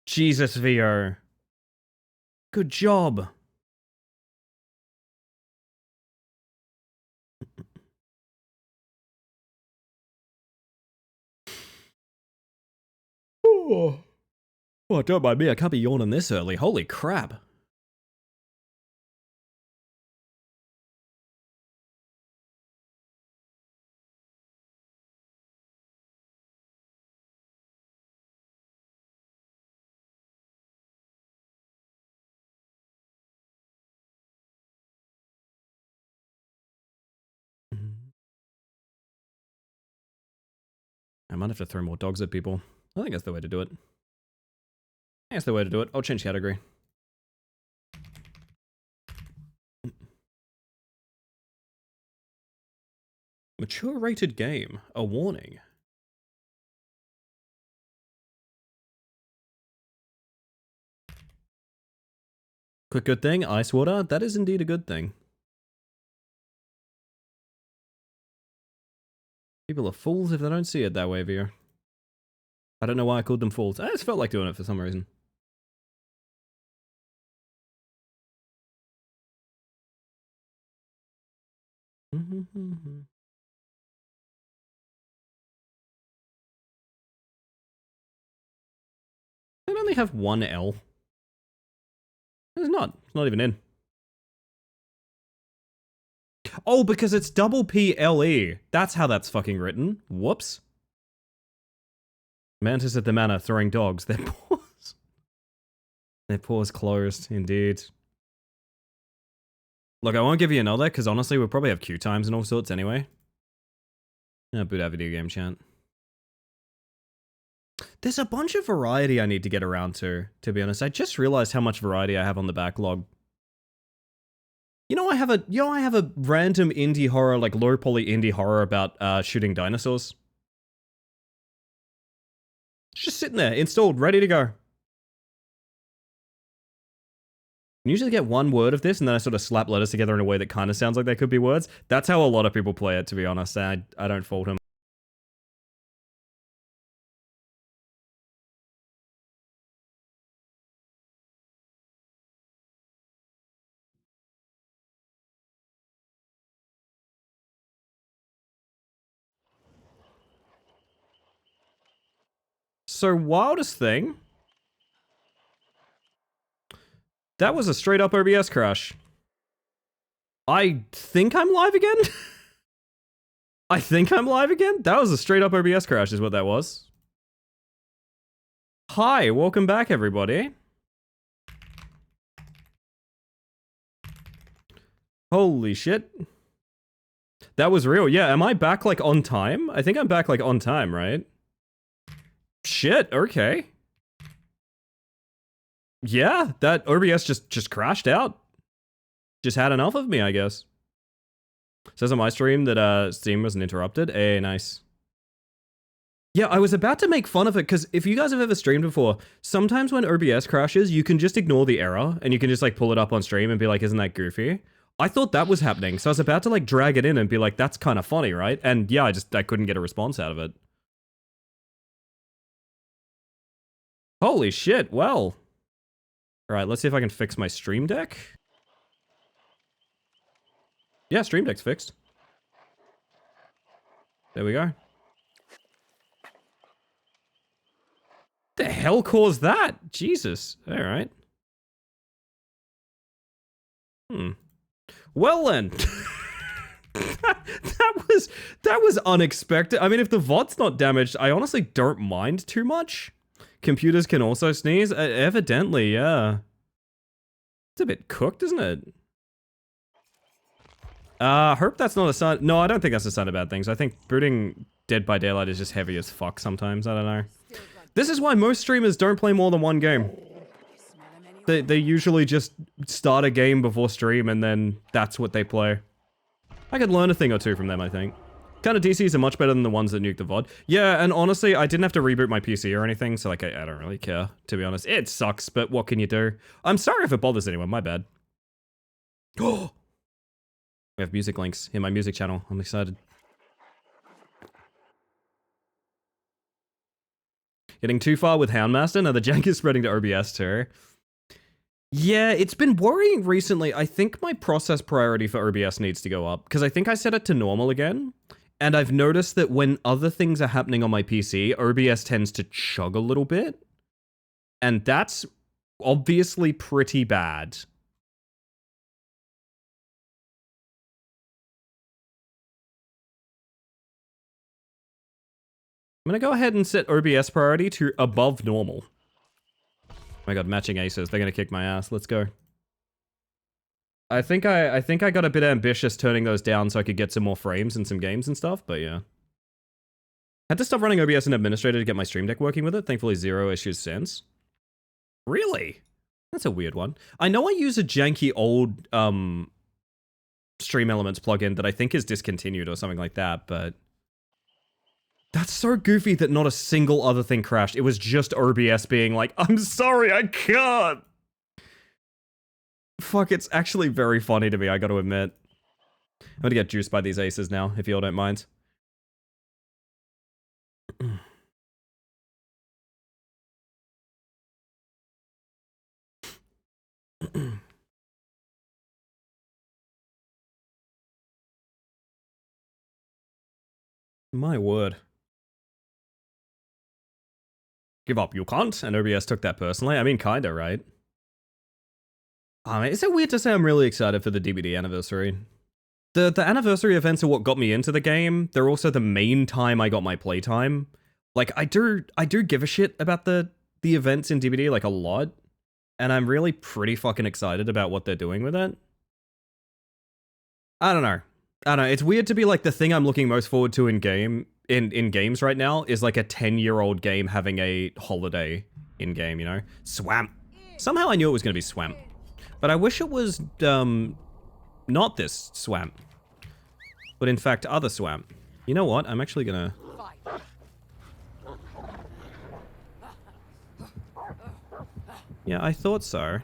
Jesus VR. Good job. Oh, don't mind me, I can't be yawning this early. Holy crap. I might have to throw more dogs at people. I think that's the way to do it. That's the way to do it. I'll change category. Mature rated game. A warning. Quick good thing, ice water. That is indeed a good thing. People are fools if they don't see it that way, Veer. I don't know why I called them fools. I just felt like doing it for some reason. I only have one L. It's not. It's not even in. Oh, because it's double PLE. That's how that's fucking written. Whoops. Mantis at the manor throwing dogs. Their paws. Their paws closed, indeed. Look, I won't give you another, because honestly, we'll probably have queue times and all sorts anyway. Yeah, boot out video game chat. There's a bunch of variety I need to get around to be honest. I just realized how much variety I have on the backlog. I have a random indie horror, like low poly indie horror about shooting dinosaurs. It's just sitting there, installed, ready to go. I usually get one word of this, and then I sort of slap letters together in a way that kind of sounds like they could be words. That's how a lot of people play it, to be honest. I don't fault him. So, wildest thing. That was a straight up OBS crash. I think I'm live again? I think I'm live again? That was a straight up OBS crash is what that was. Hi, welcome back everybody. Holy shit. That was real. Yeah, am I back like on time? I think I'm back like on time, right? Shit, okay. Yeah, that OBS just crashed out. Just had enough of me, I guess. Says on my stream that Steam wasn't interrupted. Hey, nice. Yeah, I was about to make fun of it, because if you guys have ever streamed before, sometimes when OBS crashes, you can just ignore the error, and you can just like pull it up on stream and be like, isn't that goofy? I thought that was happening, so I was about to like drag it in and be like, that's kind of funny, right? And yeah, I couldn't get a response out of it. Holy shit, well. Alright, let's see if I can fix my Stream Deck. Yeah, Stream Deck's fixed. There we go. The hell caused that? Jesus. Alright. Well then. that was unexpected. I mean, if the VOD's not damaged, I honestly don't mind too much. Computers can also sneeze? Evidently, yeah. It's a bit cooked, isn't it? Hope that's not a sign. No, I don't think that's a sign of bad things. I think booting Dead by Daylight is just heavy as fuck sometimes. I don't know. This is why most streamers don't play more than one game. They usually just start a game before stream and then that's what they play. I could learn a thing or two from them, I think. Kind of DCs are much better than the ones that nuke the VOD. Yeah, and honestly, I didn't have to reboot my PC or anything, so like, I don't really care, to be honest. It sucks, but what can you do? I'm sorry if it bothers anyone, my bad. Oh! We have music links in my music channel. I'm excited. Getting too far with Houndmaster? No, the jank is spreading to OBS too. Yeah, it's been worrying recently. I think my process priority for OBS needs to go up, because I think I set it to normal again. And I've noticed that when other things are happening on my PC, OBS tends to chug a little bit. And that's obviously pretty bad. I'm gonna go ahead and set OBS priority to above normal. Oh my god, matching aces. They're gonna kick my ass. Let's go. I think I got a bit ambitious turning those down so I could get some more frames in some games and stuff, but yeah. Had to stop running OBS in Administrator to get my Stream Deck working with it. Thankfully, zero issues since. Really? That's a weird one. I know I use a janky old Stream Elements plugin that I think is discontinued or something like that, but that's so goofy that not a single other thing crashed. It was just OBS being like, I'm sorry, I can't. Fuck, it's actually very funny to me, I gotta admit. I'm gonna get juiced by these aces now, if you all don't mind. My word. Give up, you can't? And OBS took that personally? I mean, kinda, right? Is it weird to say I'm really excited for the DBD anniversary? The anniversary events are what got me into the game. They're also the main time I got my playtime. Like, I do give a shit about the events in DBD, like, a lot. And I'm really pretty fucking excited about what they're doing with it. I don't know. It's weird to be like the thing I'm looking most forward to in games right now is like a 10-year-old game having a holiday in game, you know? Swamp. Somehow I knew it was going to be Swamp. But I wish it was not this Swamp. But in fact other Swamp. You know what? I'm actually going to Yeah, I thought so.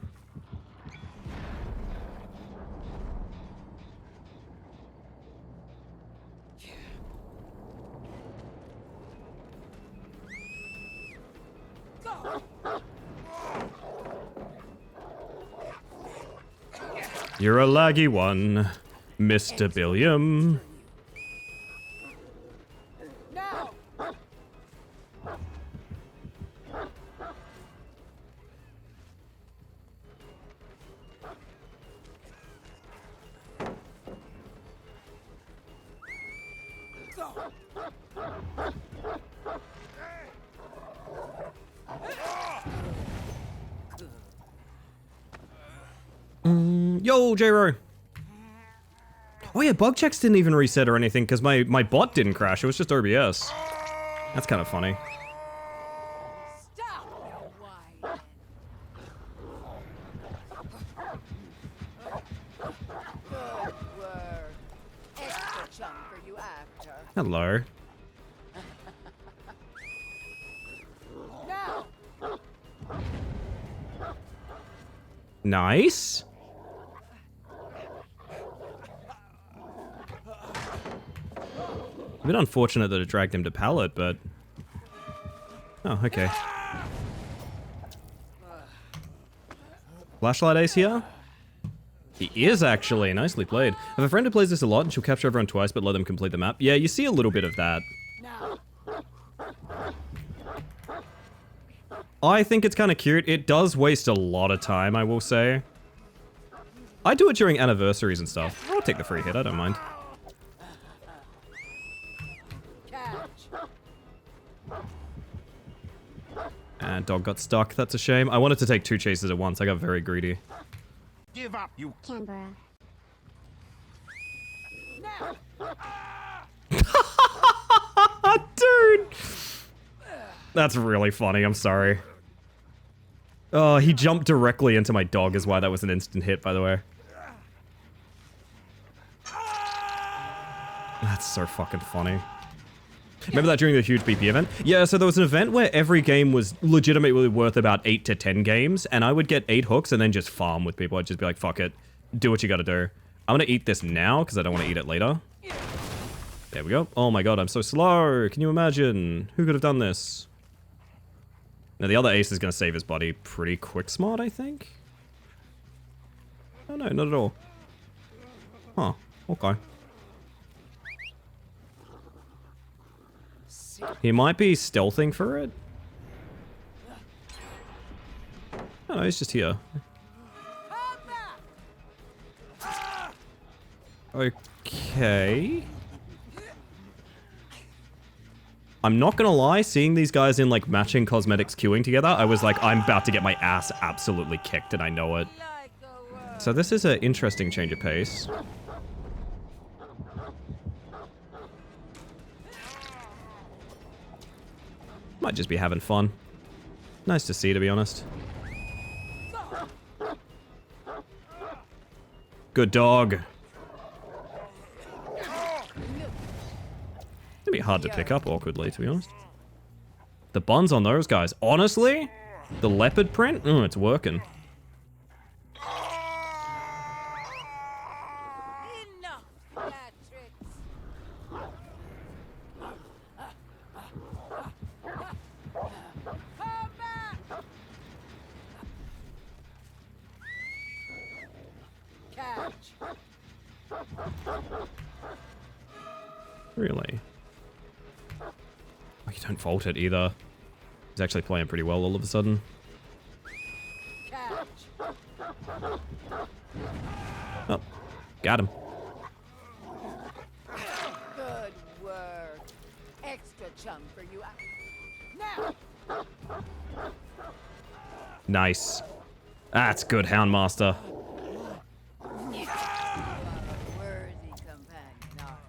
You're a laggy one, Mr. Billiam. Now! Yo, J-Ro. Oh yeah, bug checks didn't even reset or anything because my bot didn't crash. It was just OBS. That's kind of funny. Stop your whining. Good work. Extra chunk for you after. Hello. Now! Nice. A bit unfortunate that it dragged him to pallet, but... Oh, okay. Flashlight Ace here? He is actually. Nicely played. I have a friend who plays this a lot and she'll capture everyone twice but let them complete the map. Yeah, you see a little bit of that. Now! I think it's kind of cute. It does waste a lot of time, I will say. I do it during anniversaries and stuff. I'll take the free hit, I don't mind. Catch! And dog got stuck, that's a shame. I wanted to take 2 chases at once, I got very greedy. Give up, you Canberra. Dude! That's really funny, I'm sorry. Oh, he jumped directly into my dog is why that was an instant hit, by the way. That's so fucking funny. Remember that during the huge BP event? Yeah, so there was an event where every game was legitimately worth about 8 to 10 games, and I would get 8 hooks and then just farm with people. I'd just be like, fuck it. Do what you gotta do. I'm gonna eat this now, because I don't want to eat it later. There we go. Oh my god, I'm so slow. Can you imagine? Who could have done this? Now, the other ace is gonna save his body pretty quick smart, I think? Oh no, not at all. Huh. Okay. He might be stealthing for it. Oh no, he's just here. Okay. I'm not gonna lie, seeing these guys in like matching cosmetics queuing together, I was like, I'm about to get my ass absolutely kicked and I know it. Like a word. So this is an interesting change of pace. Might just be having fun. Nice to see, to be honest. Good dog. It'd be hard to pick up awkwardly, to be honest. The buns on those guys. Honestly, the leopard print, it's working. Enough, Patrick. Come back. Catch. Really? Oh, you don't fault it either. He's actually playing pretty well all of a sudden. Catch. Oh, got him. Good work. Extra chum for you. Nice. That's good, Houndmaster. You are a worthy companion, aren't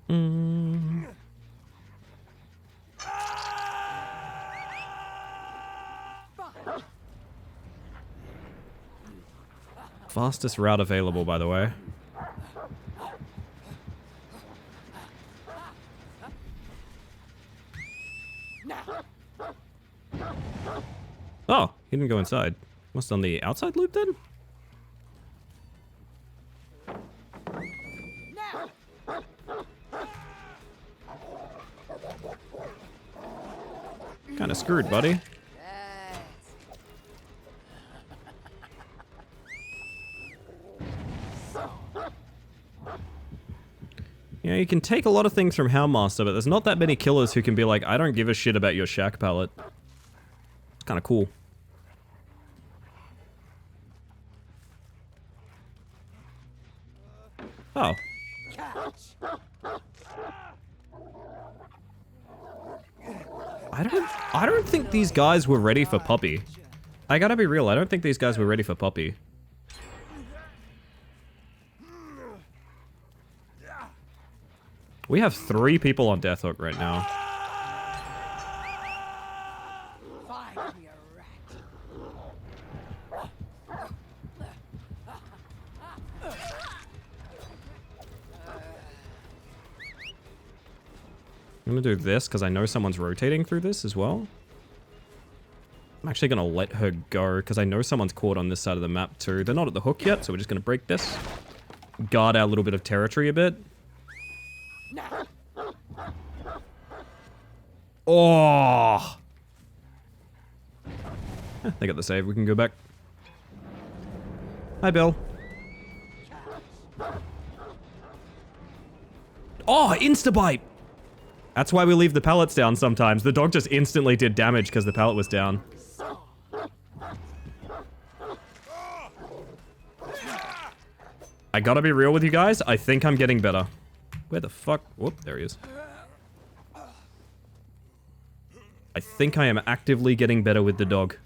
you? Fastest route available, by the way. Oh, he didn't go inside. Must have done the outside loop then? Kinda screwed, buddy. That's Yeah, you can take a lot of things from Houndmaster, but there's not that many killers who can be like, I don't give a shit about your shack palette. It's kinda cool. Oh. I don't think these guys were ready for Puppy. I gotta be real, I don't think these guys were ready for Puppy. We have 3 people on Death Hook right now. fine, be a rat. I'm gonna do this because I know someone's rotating through this as well. I'm actually gonna let her go because I know someone's caught on this side of the map too. They're not at the hook yet, so we're just gonna break this. Guard our little bit of territory a bit. Oh! They got the save. We can go back. Hi, Bill. Oh, Instabite! That's why we leave the pallets down sometimes. The dog just instantly did damage because the pallet was down. I gotta be real with you guys. I think I'm getting better. Where the fuck? Whoop, there he is. I think I am actively getting better with the dog.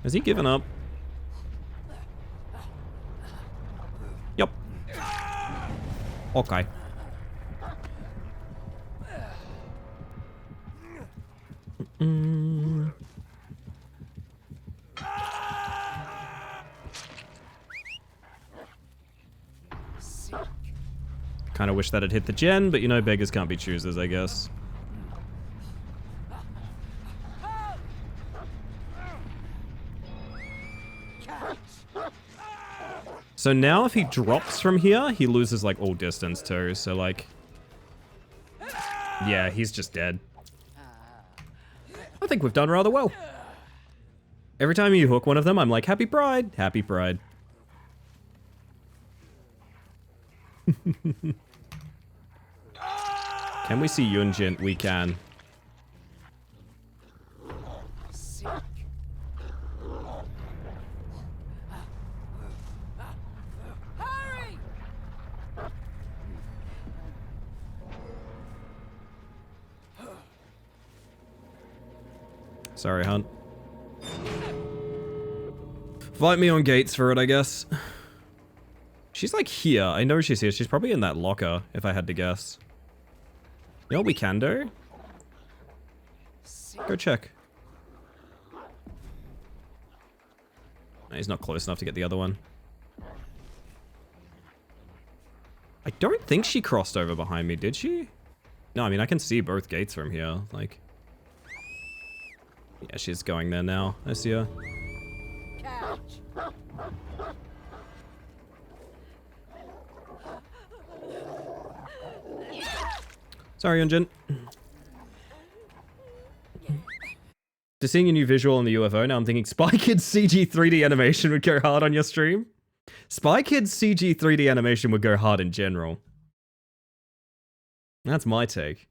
Has he given up? Yup. Okay. Kind of wish that had hit the gen, but you know, beggars can't be choosers, I guess. So now if he drops from here, he loses like all distance too, so like... Yeah, he's just dead. I think we've done rather well. Every time you hook one of them, I'm like, happy pride, happy pride. Can we see Yunjin? We can. Hurry! Sorry, Hunt. Fight me on gates for it, I guess. She's like here. I know she's here. She's probably in that locker, if I had to guess. You know what we can do? Go check. He's not close enough to get the other one. I don't think she crossed over behind me, did she? No, I mean, I can see both gates from here, like... Yeah, she's going there now. I see her. Catch! Sorry, Yunjin. Just seeing a new visual on the UFO, now I'm thinking Spy Kids CG 3D animation would go hard on your stream. Spy Kids CG 3D animation would go hard in general. That's my take.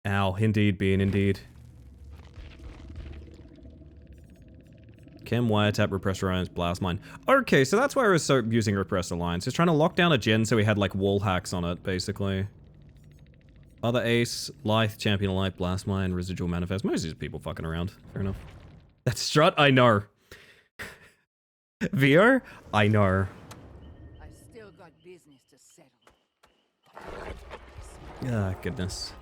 Ow, indeed, being indeed. Chem, wiretap, repressor irons, blast mine. Okay, so that's why I was using repressor lines. He's trying to lock down a gen so he had like wall hacks on it, basically. Other ace, Lithe, champion of light, blast mine, residual manifest. Most of these people fucking around. Fair enough. That's strut, I know. VR, I know. I still got business to settle. Ah, goodness.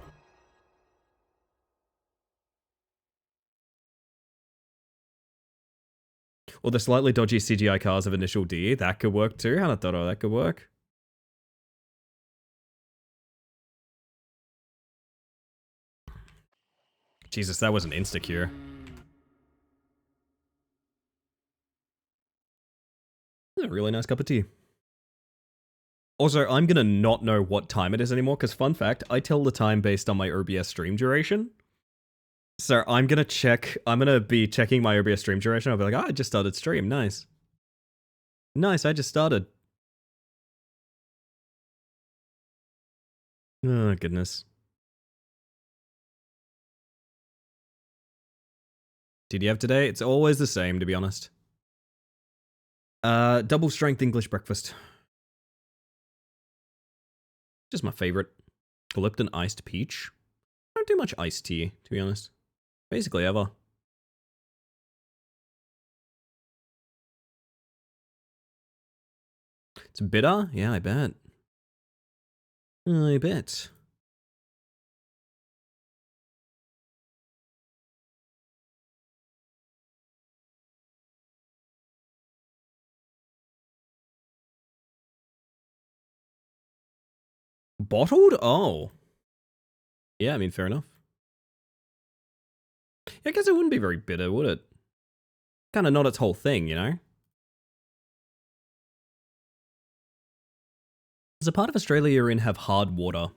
Or the slightly dodgy CGI cars of Initial D. That could work too. Hanatoro, that could work. Jesus, that was an insta-cure. A really nice cup of tea. Also, I'm gonna not know what time it is anymore, because fun fact, I tell the time based on my OBS stream duration. So I'm gonna be checking my OBS stream duration. I'll be like, oh, I just started stream, nice. Nice, I just started. Oh, goodness. TDF today? It's always the same, to be honest. Double strength English breakfast. Just my favorite. Lipton iced peach. I don't do much iced tea, to be honest. Basically ever. It's bitter? Yeah, I bet. I bet. Bottled? Oh. Yeah, I mean, fair enough. I guess it wouldn't be very bitter, would it? Kind of not its whole thing, you know? Does a part of Australia you're in have hard water?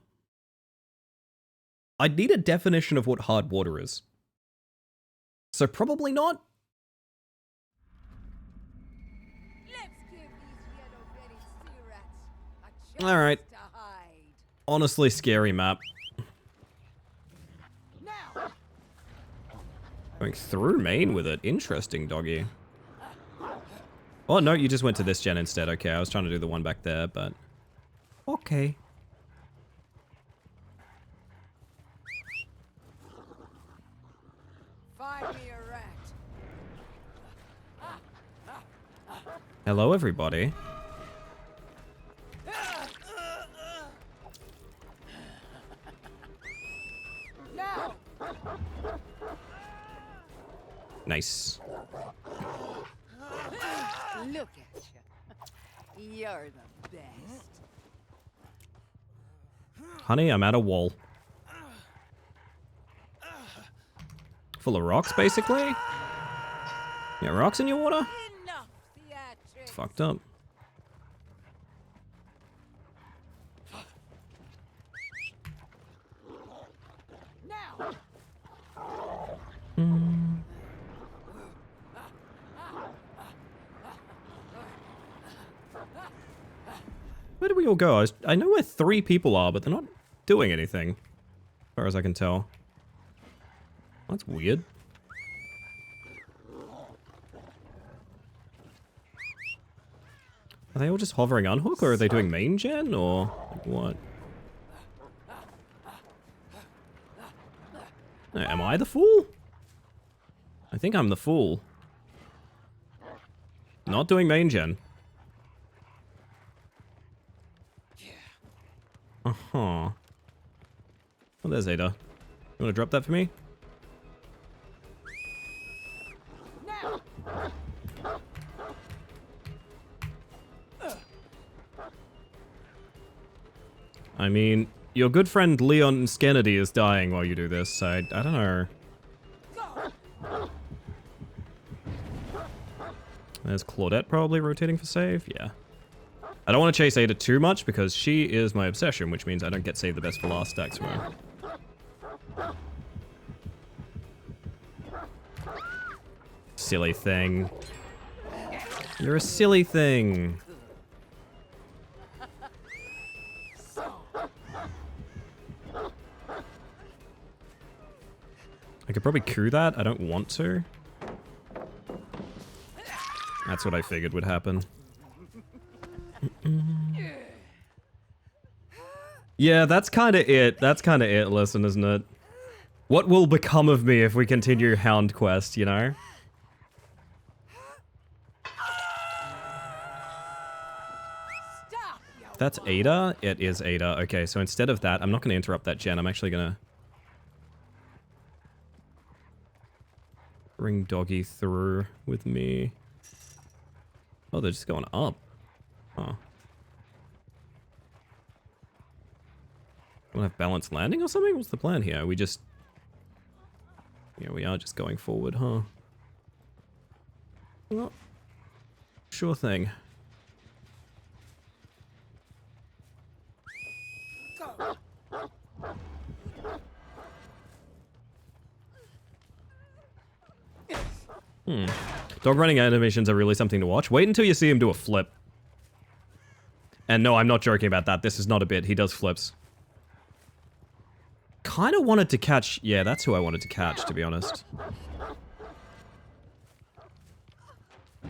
I'd need a definition of what hard water is. So probably not. Let's give these yellow-bellied sea rats a chance Alright. to hide. Honestly, scary map. Now, Going through Maine with it. Interesting, doggy. Oh, no, you just went to this gen instead. Okay, I was trying to do the one back there, but... Okay. find me a rat. Hello, everybody. Now, Nice. look at you. You're the best. Honey, I'm at a wall. Full of rocks, basically? Yeah, rocks in your water? Enough theatrics. It's fucked up. Now, Where do we all go? I know where 3 people are, but they're not doing anything. As far as I can tell. That's weird. Are they all just hovering unhook, or are they doing main gen, or what? Am I the fool? I think I'm the fool. Not doing main gen. Uh-huh. Oh, there's Ada. You wanna drop that for me? now, I mean, your good friend Leon Skennedy is dying while you do this, so I don't know. There's Claudette probably rotating for save, yeah. I don't want to chase Ada too much because she is my obsession, which means I don't get save the best for last stacks from her. Silly thing. You're a silly thing. could probably coup that. I don't want to. That's what I figured would happen. Yeah, that's kind of it. That's kind of it, listen, isn't it? What will become of me if we continue Hound Quest, you know? Stop, you That's Ada? It is Ada. Okay, so instead of that, I'm not going to interrupt that gen. I'm actually going to bring Doggy through with me. Oh, they're just going up. Huh. We'll have balanced landing or something? What's the plan here? We just... Yeah, we are just going forward, huh? Well, sure thing. Dog running animations are really something to watch. Wait until you see him do a flip. And no, I'm not joking about that. This is not a bit. He does flips. Kind of wanted to catch... Yeah, that's who I wanted to catch, to be honest.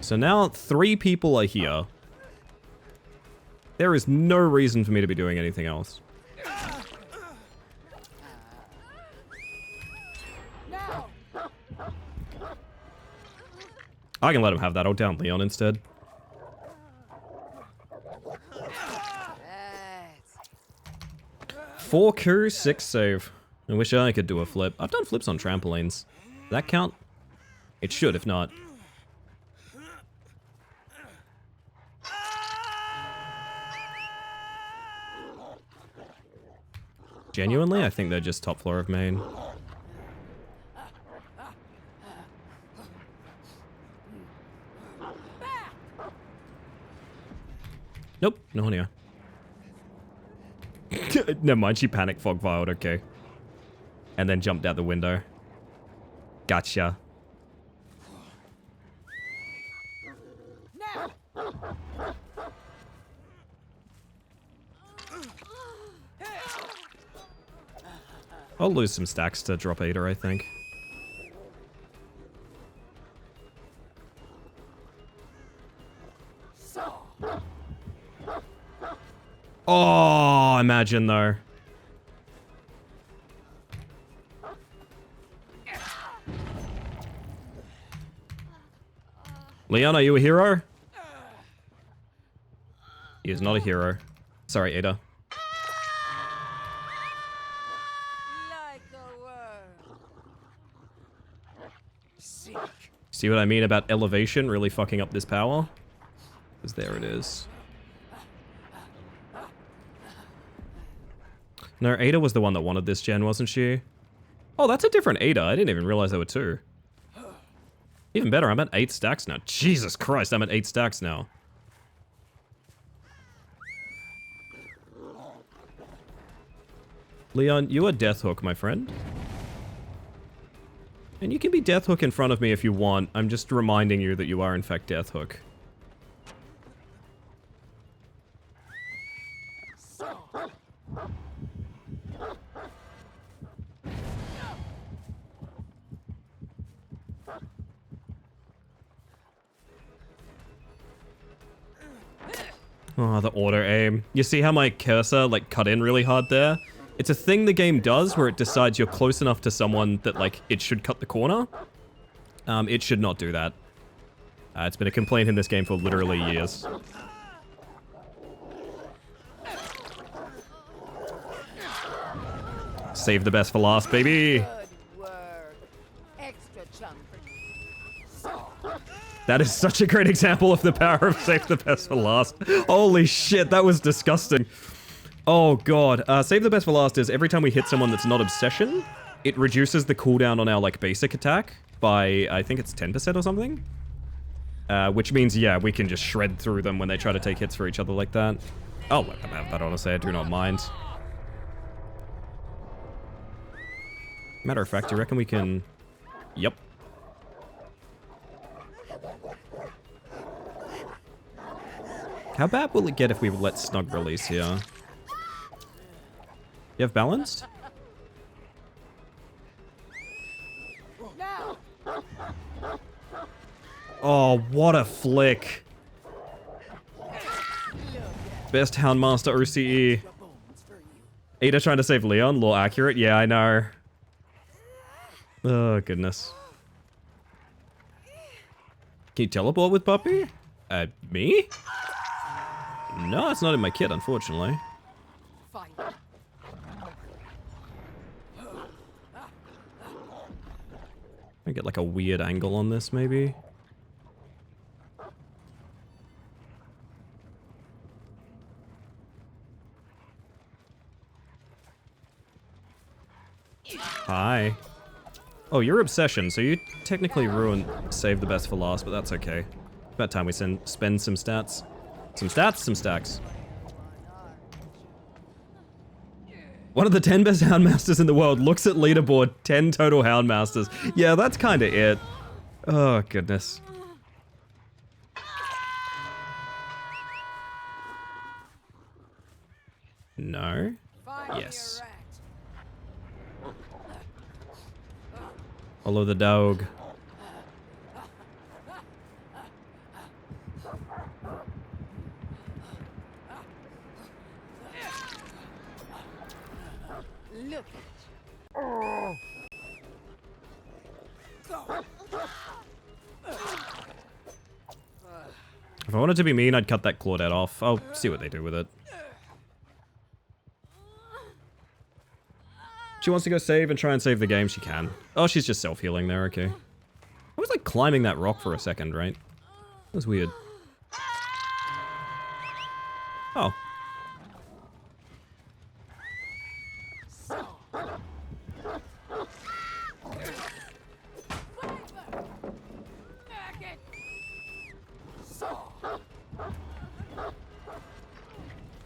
So now 3 people are here. There is no reason for me to be doing anything else. I can let him have that. I'll down Leon instead. That's 4 coup, 6 save. I wish I could do a flip. I've done flips on trampolines. Does that count? It should, if not. Genuinely, I think they're just top floor of main. Nope, no one here. Never mind, she panic fog filed, okay. And then jumped out the window. Gotcha. I'll lose some stacks to drop Ada, I think. Oh, imagine though. Leon, are you a hero? He is not a hero. Sorry, Ada. like a worm. See what I mean about elevation really fucking up this power? Because there it is. No, Ada was the one that wanted this gen, wasn't she? Oh, that's a different Ada. I didn't even realize there were 2. Even better, I'm at 8 stacks now. Jesus Christ, I'm at 8 stacks now. Leon, you are Deathhook, my friend. And you can be Deathhook in front of me if you want. I'm just reminding you that you are in fact Deathhook. Oh, the auto aim. You see how my cursor, like, cut in really hard there? It's a thing the game does where it decides you're close enough to someone that, like, it should cut the corner. It should not do that. It's been a complaint in this game for literally years. Save the best for last, baby! Good work. Extra chunk. That is such a great example of the power of save the best for last. Holy shit, that was disgusting. Oh god. Save the best for last is every time we hit someone that's not obsession, it reduces the cooldown on our, like, basic attack by, I think it's 10% or something. Which means, yeah, we can just shred through them when they try to take hits for each other like that. I'll let them have that, honestly. I do not mind. Matter of fact, do you reckon we can... Yep. How bad will it get if we let Snug release here? You have balanced? Oh, what a flick. Best Houndmaster OCE. Ada trying to save Leon, law accurate. Yeah, I know. Oh, goodness. Can you teleport with Puppy? Me? No, it's not in my kit, unfortunately. Fine. I get like a weird angle on this, maybe. Hi. Oh, you're Obsession, so you technically ruined Save the Best for last, but that's okay. About time we spend some stats. Some stats, some stacks. One of the 10 best Houndmasters in the world looks at leaderboard, 10 total Houndmasters. Yeah, that's kind of it. Oh, goodness. No? Find Yes. me a rat. Follow the dog. Look. If I wanted to be mean, I'd cut that Claudette off. I'll see what they do with it. She wants to go save and try and save the game, she can. Oh, she's just self-healing there, okay. I was like climbing that rock for a second, right? That was weird. Oh.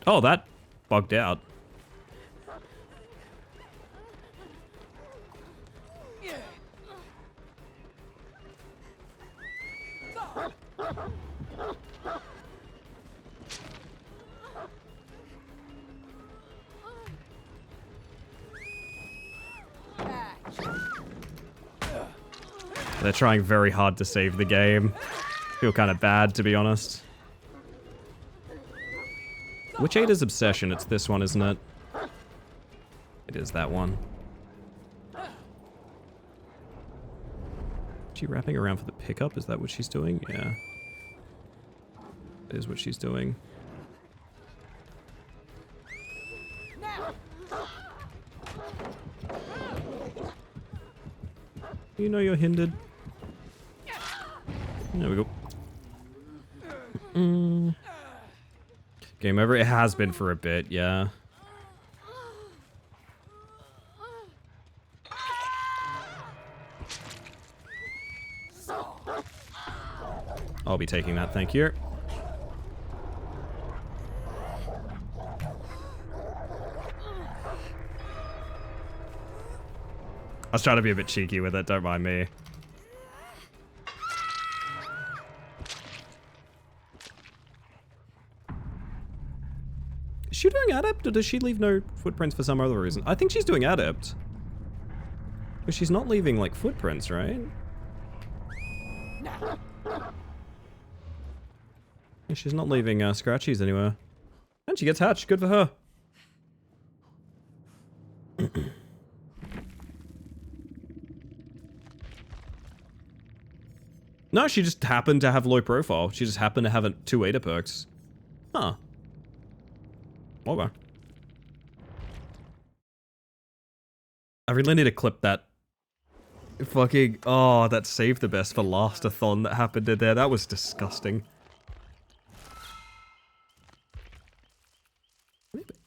Oh, that bugged out. They're trying very hard to save the game. Feel kind of bad, to be honest. Which Ada's Obsession? It's this one, isn't it? It is that one. Is she wrapping around for the pickup? Is that what she's doing? Yeah. That is what she's doing. You know you're hindered. There we go. Game over. It has been for a bit, yeah. I'll be taking that, thank you. I was trying to be a bit cheeky with it, don't mind me. Is she doing Adept, or does she leave no footprints for some other reason? I think she's doing Adept. But she's not leaving, like, footprints, right? Yeah, she's not leaving scratchies anywhere. And she gets hatched, good for her. No, she just happened to have low profile. She just happened to have 2 Ada perks. Huh. Okay. I really need to clip that fucking... Oh, that saved the best for last-a-thon that happened in there. That was disgusting.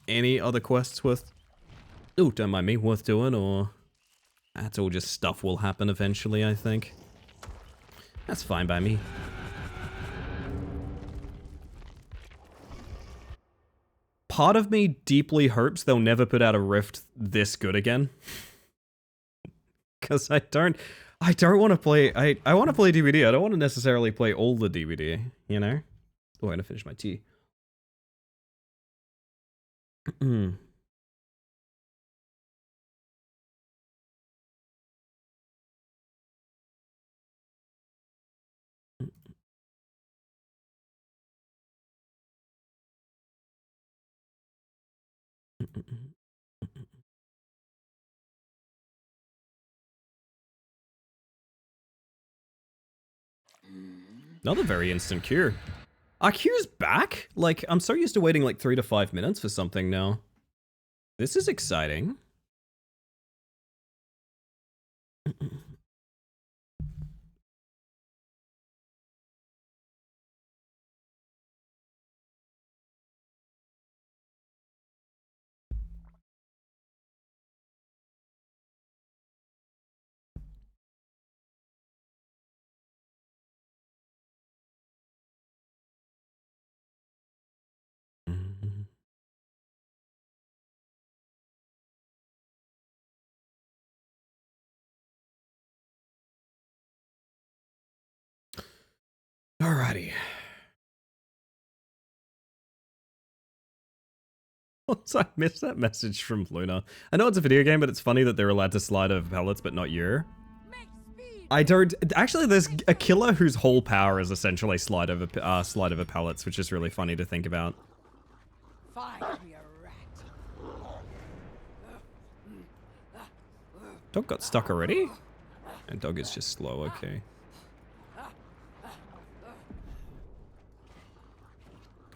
Any other quests worth... Ooh, don't mind me, worth doing, or... That's all just stuff will happen eventually, I think. That's fine by me. Part of me deeply hopes they'll never put out a Rift this good again. Because I don't want to play... I want to play DVD. I don't want to necessarily play all the DVD, you know? Oh, I'm going to finish my tea. Another very instant cure. Our queue's back? Like, I'm so used to waiting like 3 to 5 minutes for something now. This is exciting. Alrighty. I missed that message from Luna. I know it's a video game, but it's funny that they're allowed to slide over pellets, but not you. Make speed. I don't. Actually, there's a killer whose whole power is essentially slide over pellets, which is really funny to think about. Find me a rat. Dog got stuck already? And dog is just slow, okay.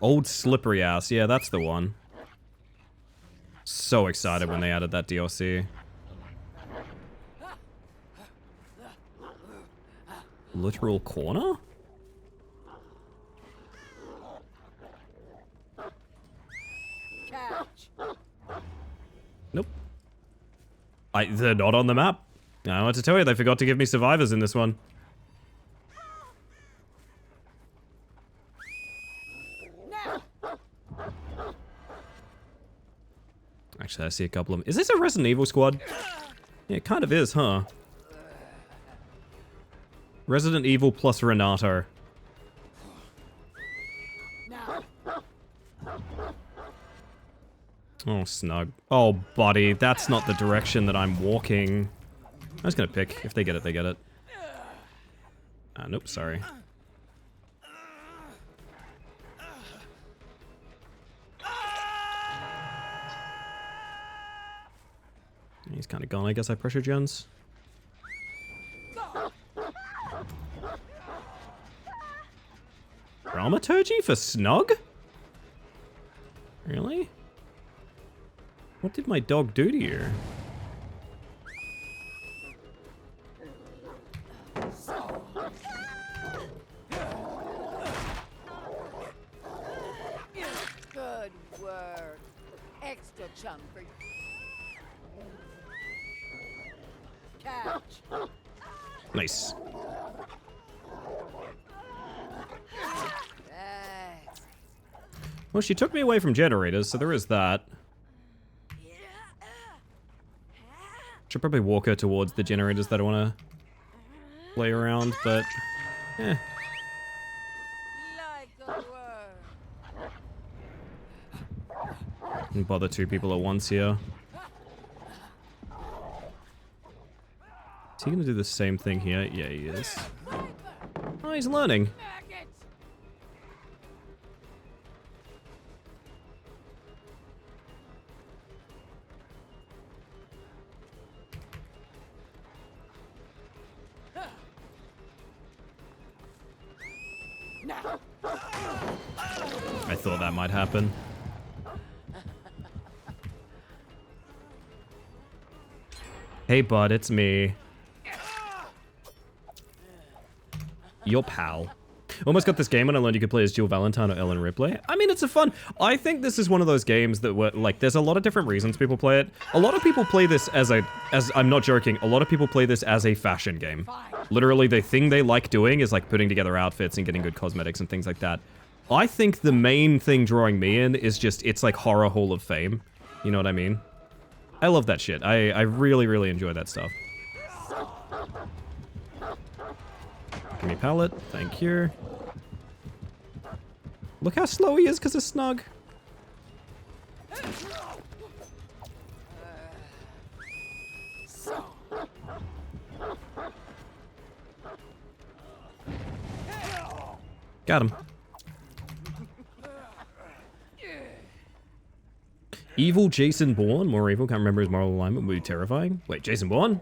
Old slippery ass, yeah, that's the one. So excited when they added that DLC. Literal corner? Catch. Nope. They're not on the map. I want to tell you, they forgot to give me survivors in this one. Actually, I see a couple of them. Is this a Resident Evil squad? Yeah, it kind of is, huh? Resident Evil plus Renato. Oh, snug. Oh, buddy, that's not the direction that I'm walking. I'm just gonna pick. If they get it, they get it. Nope, sorry. He's kind of gone, I guess I pressure gens. Dramaturgy for Snug? Really? What did my dog do to you? Good work. Extra chum for you. Catch. Nice. Thanks. Well, she took me away from generators, so there is that. Should probably walk her towards the generators that I want to play around, but eh. Like the word. Can bother 2 people at once here. Is he gonna do the same thing here? Yeah, he is. Oh, he's learning. Maggot. I thought that might happen. Hey bud, it's me. Your pal. Almost got this game when I learned you could play as Jill Valentine or Ellen Ripley. I mean, it's a fun... I think this is one of those games that were, like, there's a lot of different reasons people play it. A lot of people play this as I'm not joking, a lot of people play this as a fashion game. Literally, the thing they like doing is, like, putting together outfits and getting good cosmetics and things like that. I think the main thing drawing me in is just, it's like Horror Hall of Fame. You know what I mean? I love that shit. I really, really enjoy that stuff. Give me pallet. Thank you. Look how slow he is because of Snug. Got him. Evil Jason Bourne, more evil, can't remember his moral alignment, would be terrifying. Wait, Jason Bourne?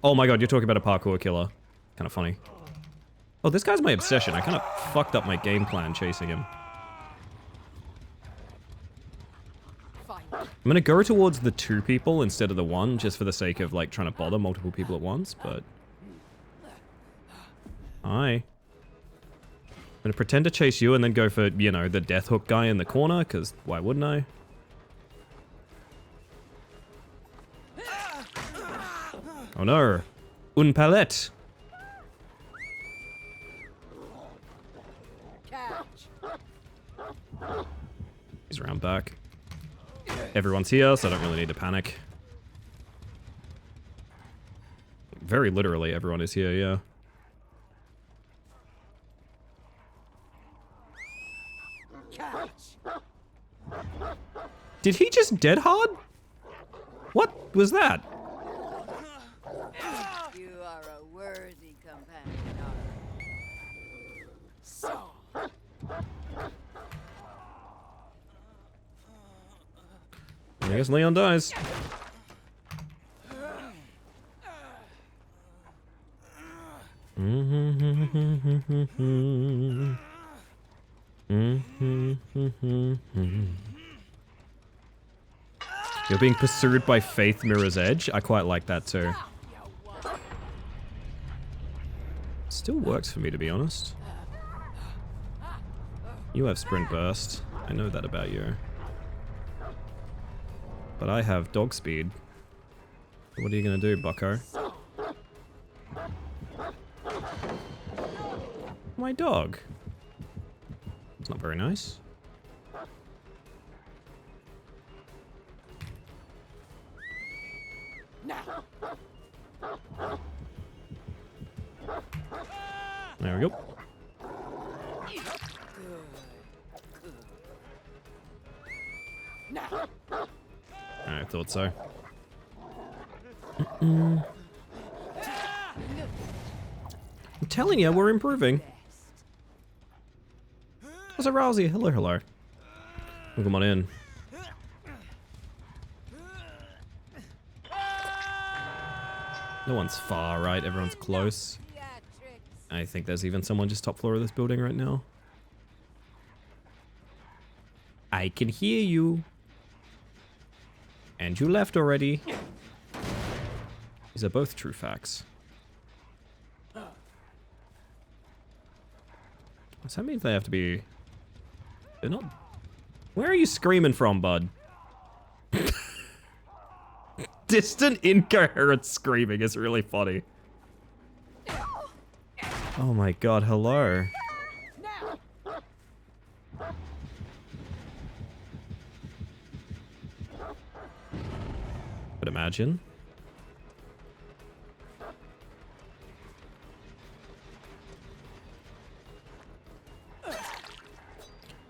Oh my god, you're talking about a parkour killer. Kind of funny. Oh, this guy's my obsession. I kind of fucked up my game plan chasing him. Fine. I'm gonna go towards the 2 people instead of the 1, just for the sake of, like, trying to bother multiple people at once, but... Hi. I'm gonna pretend to chase you and then go for, you know, the death hook guy in the corner, because why wouldn't I? Oh no! Un palette! Catch. He's around back. Everyone's here, so I don't really need to panic. Very literally, everyone is here, yeah. Catch. Did he just dead hard? What was that? You are a worthy companion, Ara. So. I guess Leon dies. You're being pursued by Faith Mirror's Edge. I quite like that too. Still works for me, to be honest. You have Sprint Burst. I know that about you. But I have Dog Speed. What are you gonna do, bucko? My dog. It's not very nice. There we go. I thought so. I'm telling you, we're improving. What's up, Rousey? Hello, hello. Well, come on in. No one's far, right? Everyone's close. Theatrics. I think there's even someone just top floor of this building right now. I can hear you. And you left already. These are both true facts. Does that mean they have to be... They're not... Where are you screaming from, bud? Distant, incoherent screaming is really funny. Oh my god, hello. But imagine.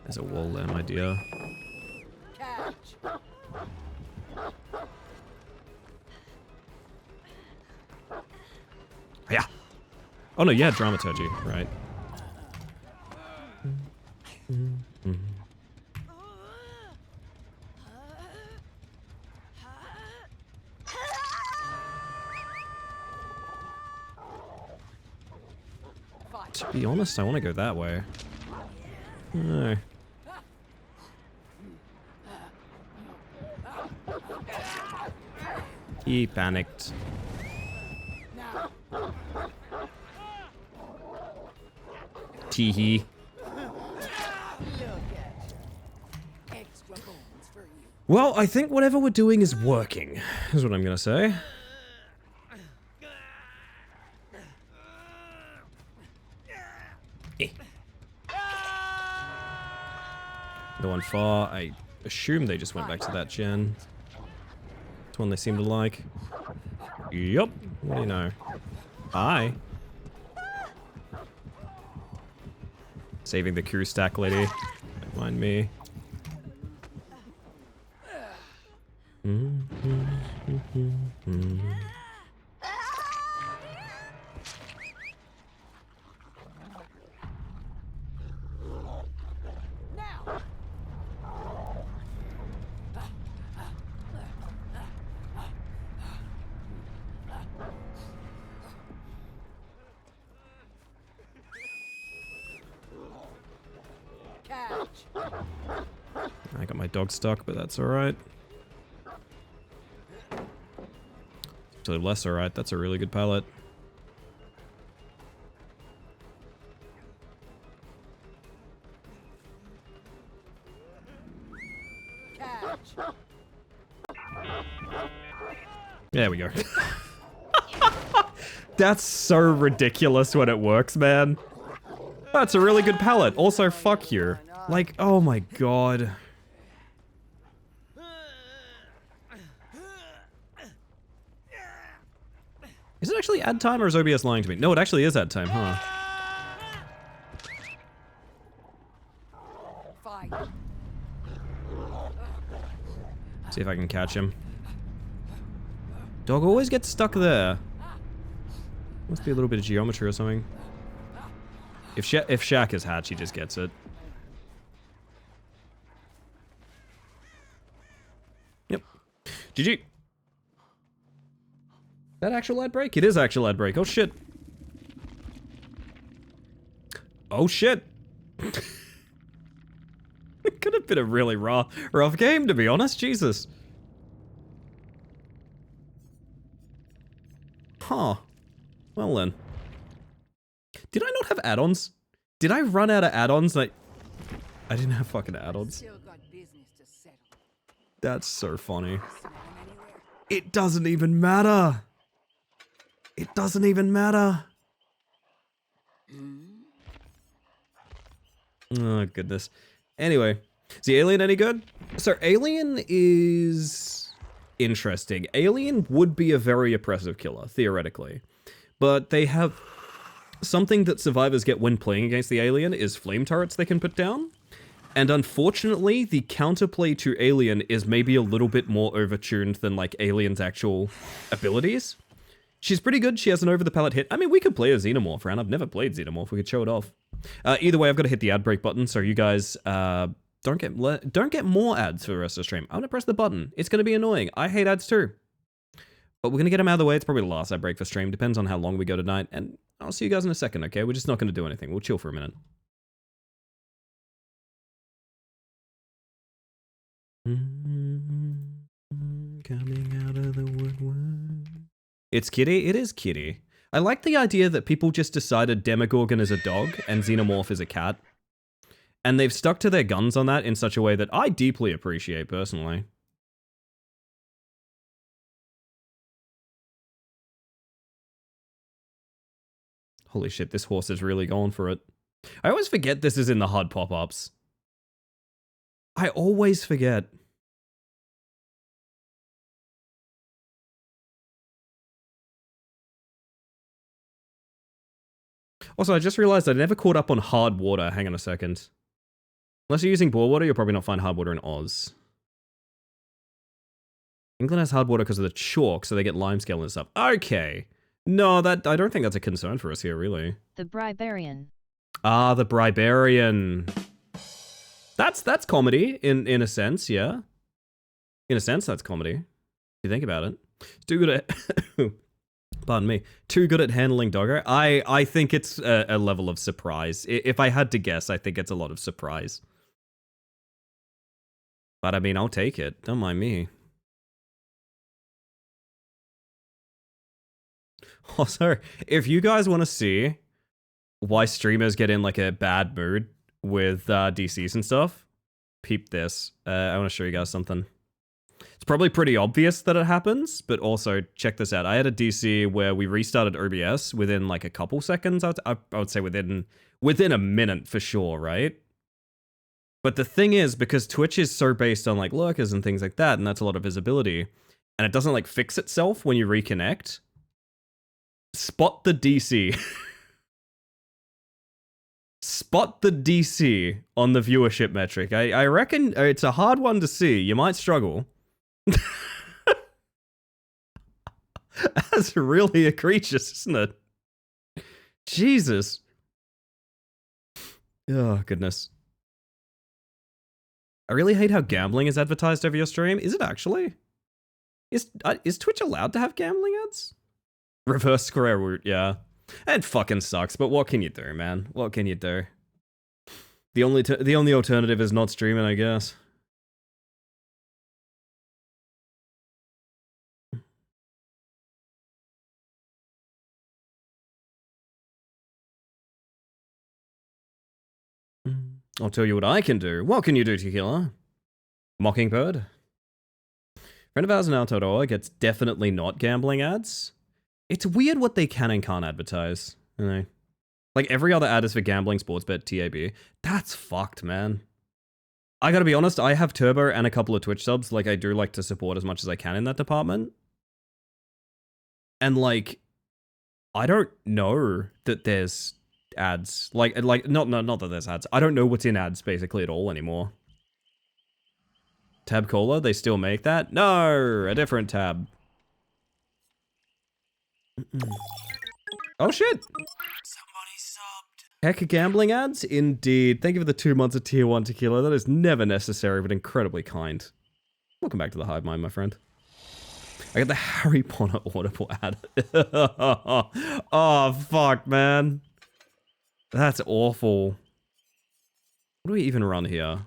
There's a wall there, my dear. Catch. Yeah. Oh no, yeah, dramaturgy, right. To be honest, I want to go that way. No. He panicked. Teehee. Extra bones for you. Well, I think whatever we're doing is working, is what I'm gonna say. No one far. I assume they just went back to that gen. It's one they seem to like. Yup. What do you know? Hi. Saving the crew stack lady. Don't mind me. I got my dog stuck, but that's alright. Actually, less alright. That's a really good pallet. Catch. There we go. That's so ridiculous when it works, man. That's a really good pallet. Also, fuck you. Like, oh my god. Is it actually ad time or is OBS lying to me? No, it actually is ad time, huh? Fight. See if I can catch him. Dog always gets stuck there. Must be a little bit of geometry or something. If Shaq is hatch, he just gets it. Yep. GG. That actual ad break? It is actual ad break. Oh shit. Oh shit. It could have been a really rough game, to be honest. Jesus. Huh. Well then. Did I not have add-ons? Did I run out of add-ons? Like, I didn't have fucking add-ons. Still got business to settle. That's so funny. Send them anywhere. It doesn't even matter. It doesn't even matter. Oh, goodness. Anyway, is the Alien any good? So, Alien is interesting. Alien would be a very oppressive killer, theoretically. But they have something that survivors get when playing against the Alien is flame turrets they can put down. And unfortunately, the counterplay to Alien is maybe a little bit more overtuned than, like, Alien's actual abilities. She's pretty good. She has an over-the-pallet hit. I mean, we could play a Xenomorph round. I've never played Xenomorph. We could show it off. Either way, I've got to hit the ad break button, so you guys don't get more ads for the rest of the stream. I'm going to press the button. It's going to be annoying. I hate ads too. But we're going to get them out of the way. It's probably the last ad break for stream. Depends on how long we go tonight. And I'll see you guys in a second, okay? We're just not going to do anything. We'll chill for a minute. Coming out of the woodwork. It's Kitty? It is Kitty. I like the idea that people just decided Demogorgon is a dog and Xenomorph is a cat. And they've stuck to their guns on that in such a way that I deeply appreciate personally. Holy shit, this horse is really going for it. I always forget this is in the HUD pop-ups. I always forget. Also, I just realized I never caught up on hard water. Hang on a second. Unless you're using bore water, you'll probably not find hard water in Oz. England has hard water because of the chalk, so they get limescale and stuff. Okay. No, I don't think that's a concern for us here, really. The Bribarian. Ah, the Bribarian. That's comedy, in a sense, yeah. In a sense, that's comedy. If you think about it. It's too good at... Pardon me. Too good at handling doggo. I think it's a level of surprise. If I had to guess, I think it's a lot of surprise. But I mean, I'll take it. Don't mind me. Also, if you guys want to see why streamers get in like a bad mood with DCs and stuff, peep this. I want to show you guys something. It's probably pretty obvious that it happens, but also check this out. I had a DC where we restarted OBS within like a couple seconds. I would say within a minute for sure, right? But the thing is, because Twitch is so based on like lurkers and things like that, and that's a lot of visibility, and it doesn't like fix itself when you reconnect. Spot the DC. Spot the DC on the viewership metric. I reckon it's a hard one to see. You might struggle. That's really egregious, isn't it? Jesus. Oh, goodness. I really hate how gambling is advertised over your stream. Is it actually? Is Twitch allowed to have gambling ads? Reverse square root, yeah. It fucking sucks, but what can you do, man? What can you do? The only alternative is not streaming, I guess. I'll tell you what I can do. What can you do, Tequila? Mockingbird? Friend of ours in Aotearoa gets definitely not gambling ads. It's weird what they can and can't advertise, you know? Like, every other ad is for gambling, sports bet, TAB. That's fucked, man. I gotta be honest, I have Turbo and a couple of Twitch subs. Like, I do like to support as much as I can in that department. And, like, I don't know that there's ads. Like not that there's ads. I don't know what's in ads, basically, at all anymore. Tab Cola, they still make that? No! A different tab. Oh, shit! Heck, gambling ads? Indeed. Thank you for the 2 months of tier 1 tequila. That is never necessary, but incredibly kind. Welcome back to the Hive Mind, my friend. I got the Harry Potter Audible ad. Oh, fuck, man. That's awful. What do we even run here?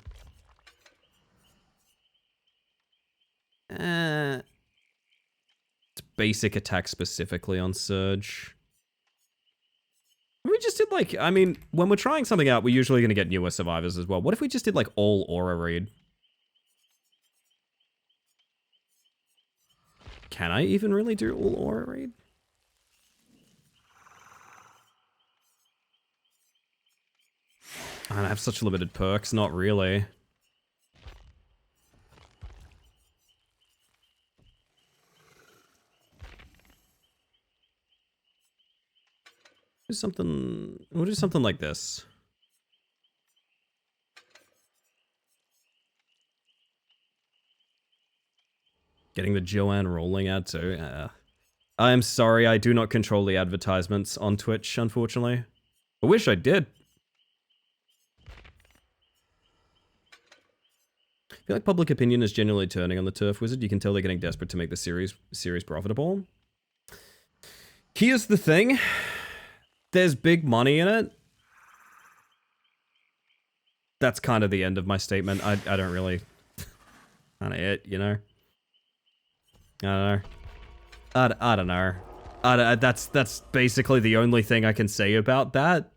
It's basic attack specifically on Surge. We just did like, I mean, when we're trying something out, we're usually going to get newer survivors as well. What if we just did like all aura read? Can I even really do all aura read? I have such limited perks, not really. We'll do something like this. Getting the Joanne Rowling ad too. I am sorry, I do not control the advertisements on Twitch, unfortunately. I wish I did. I feel like public opinion is genuinely turning on the Turf Wizard. You can tell they're getting desperate to make the series profitable. Here's the thing. There's big money in it. That's kind of the end of my statement. I don't really... kind of it, you know? I don't know. That's basically the only thing I can say about that.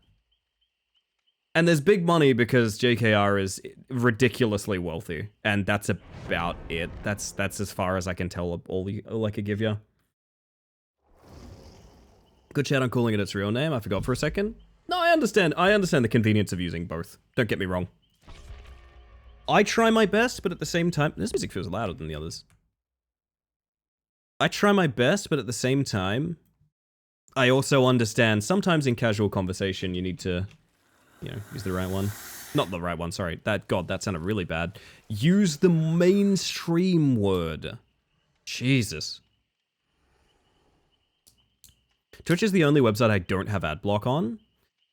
And there's big money because JKR is ridiculously wealthy. And that's about it. That's as far as I can tell all I could give you. Good chat on calling it its real name. I forgot for a second. No, I understand. I understand the convenience of using both. Don't get me wrong. I try my best, but at the same time... This music feels louder than the others. I try my best, but at the same time... I also understand sometimes in casual conversation you need to... You know, use the right one. Not the right one, sorry. God, that sounded really bad. Use the mainstream word. Jesus. Twitch is the only website I don't have adblock on.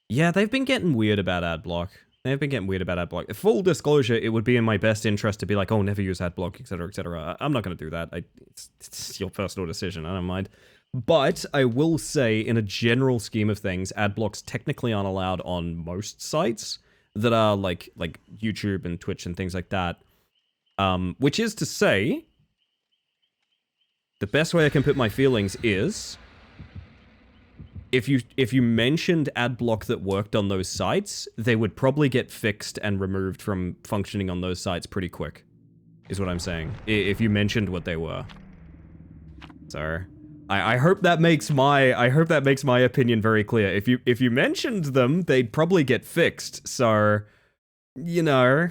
Yeah, they've been getting weird about adblock. Full disclosure, it would be in my best interest to be like, oh, never use adblock, etc., etc. I'm not going to do that. It's your personal decision. I don't mind. But I will say, in a general scheme of things, adblocks technically aren't allowed on most sites that are like YouTube and Twitch and things like that. Which is to say, the best way I can put my feelings is... If you mentioned adblock that worked on those sites, they would probably get fixed and removed from functioning on those sites pretty quick, is what I'm saying. If you mentioned what they were. So, I hope that makes my opinion very clear. If you mentioned them, they'd probably get fixed. So, you know.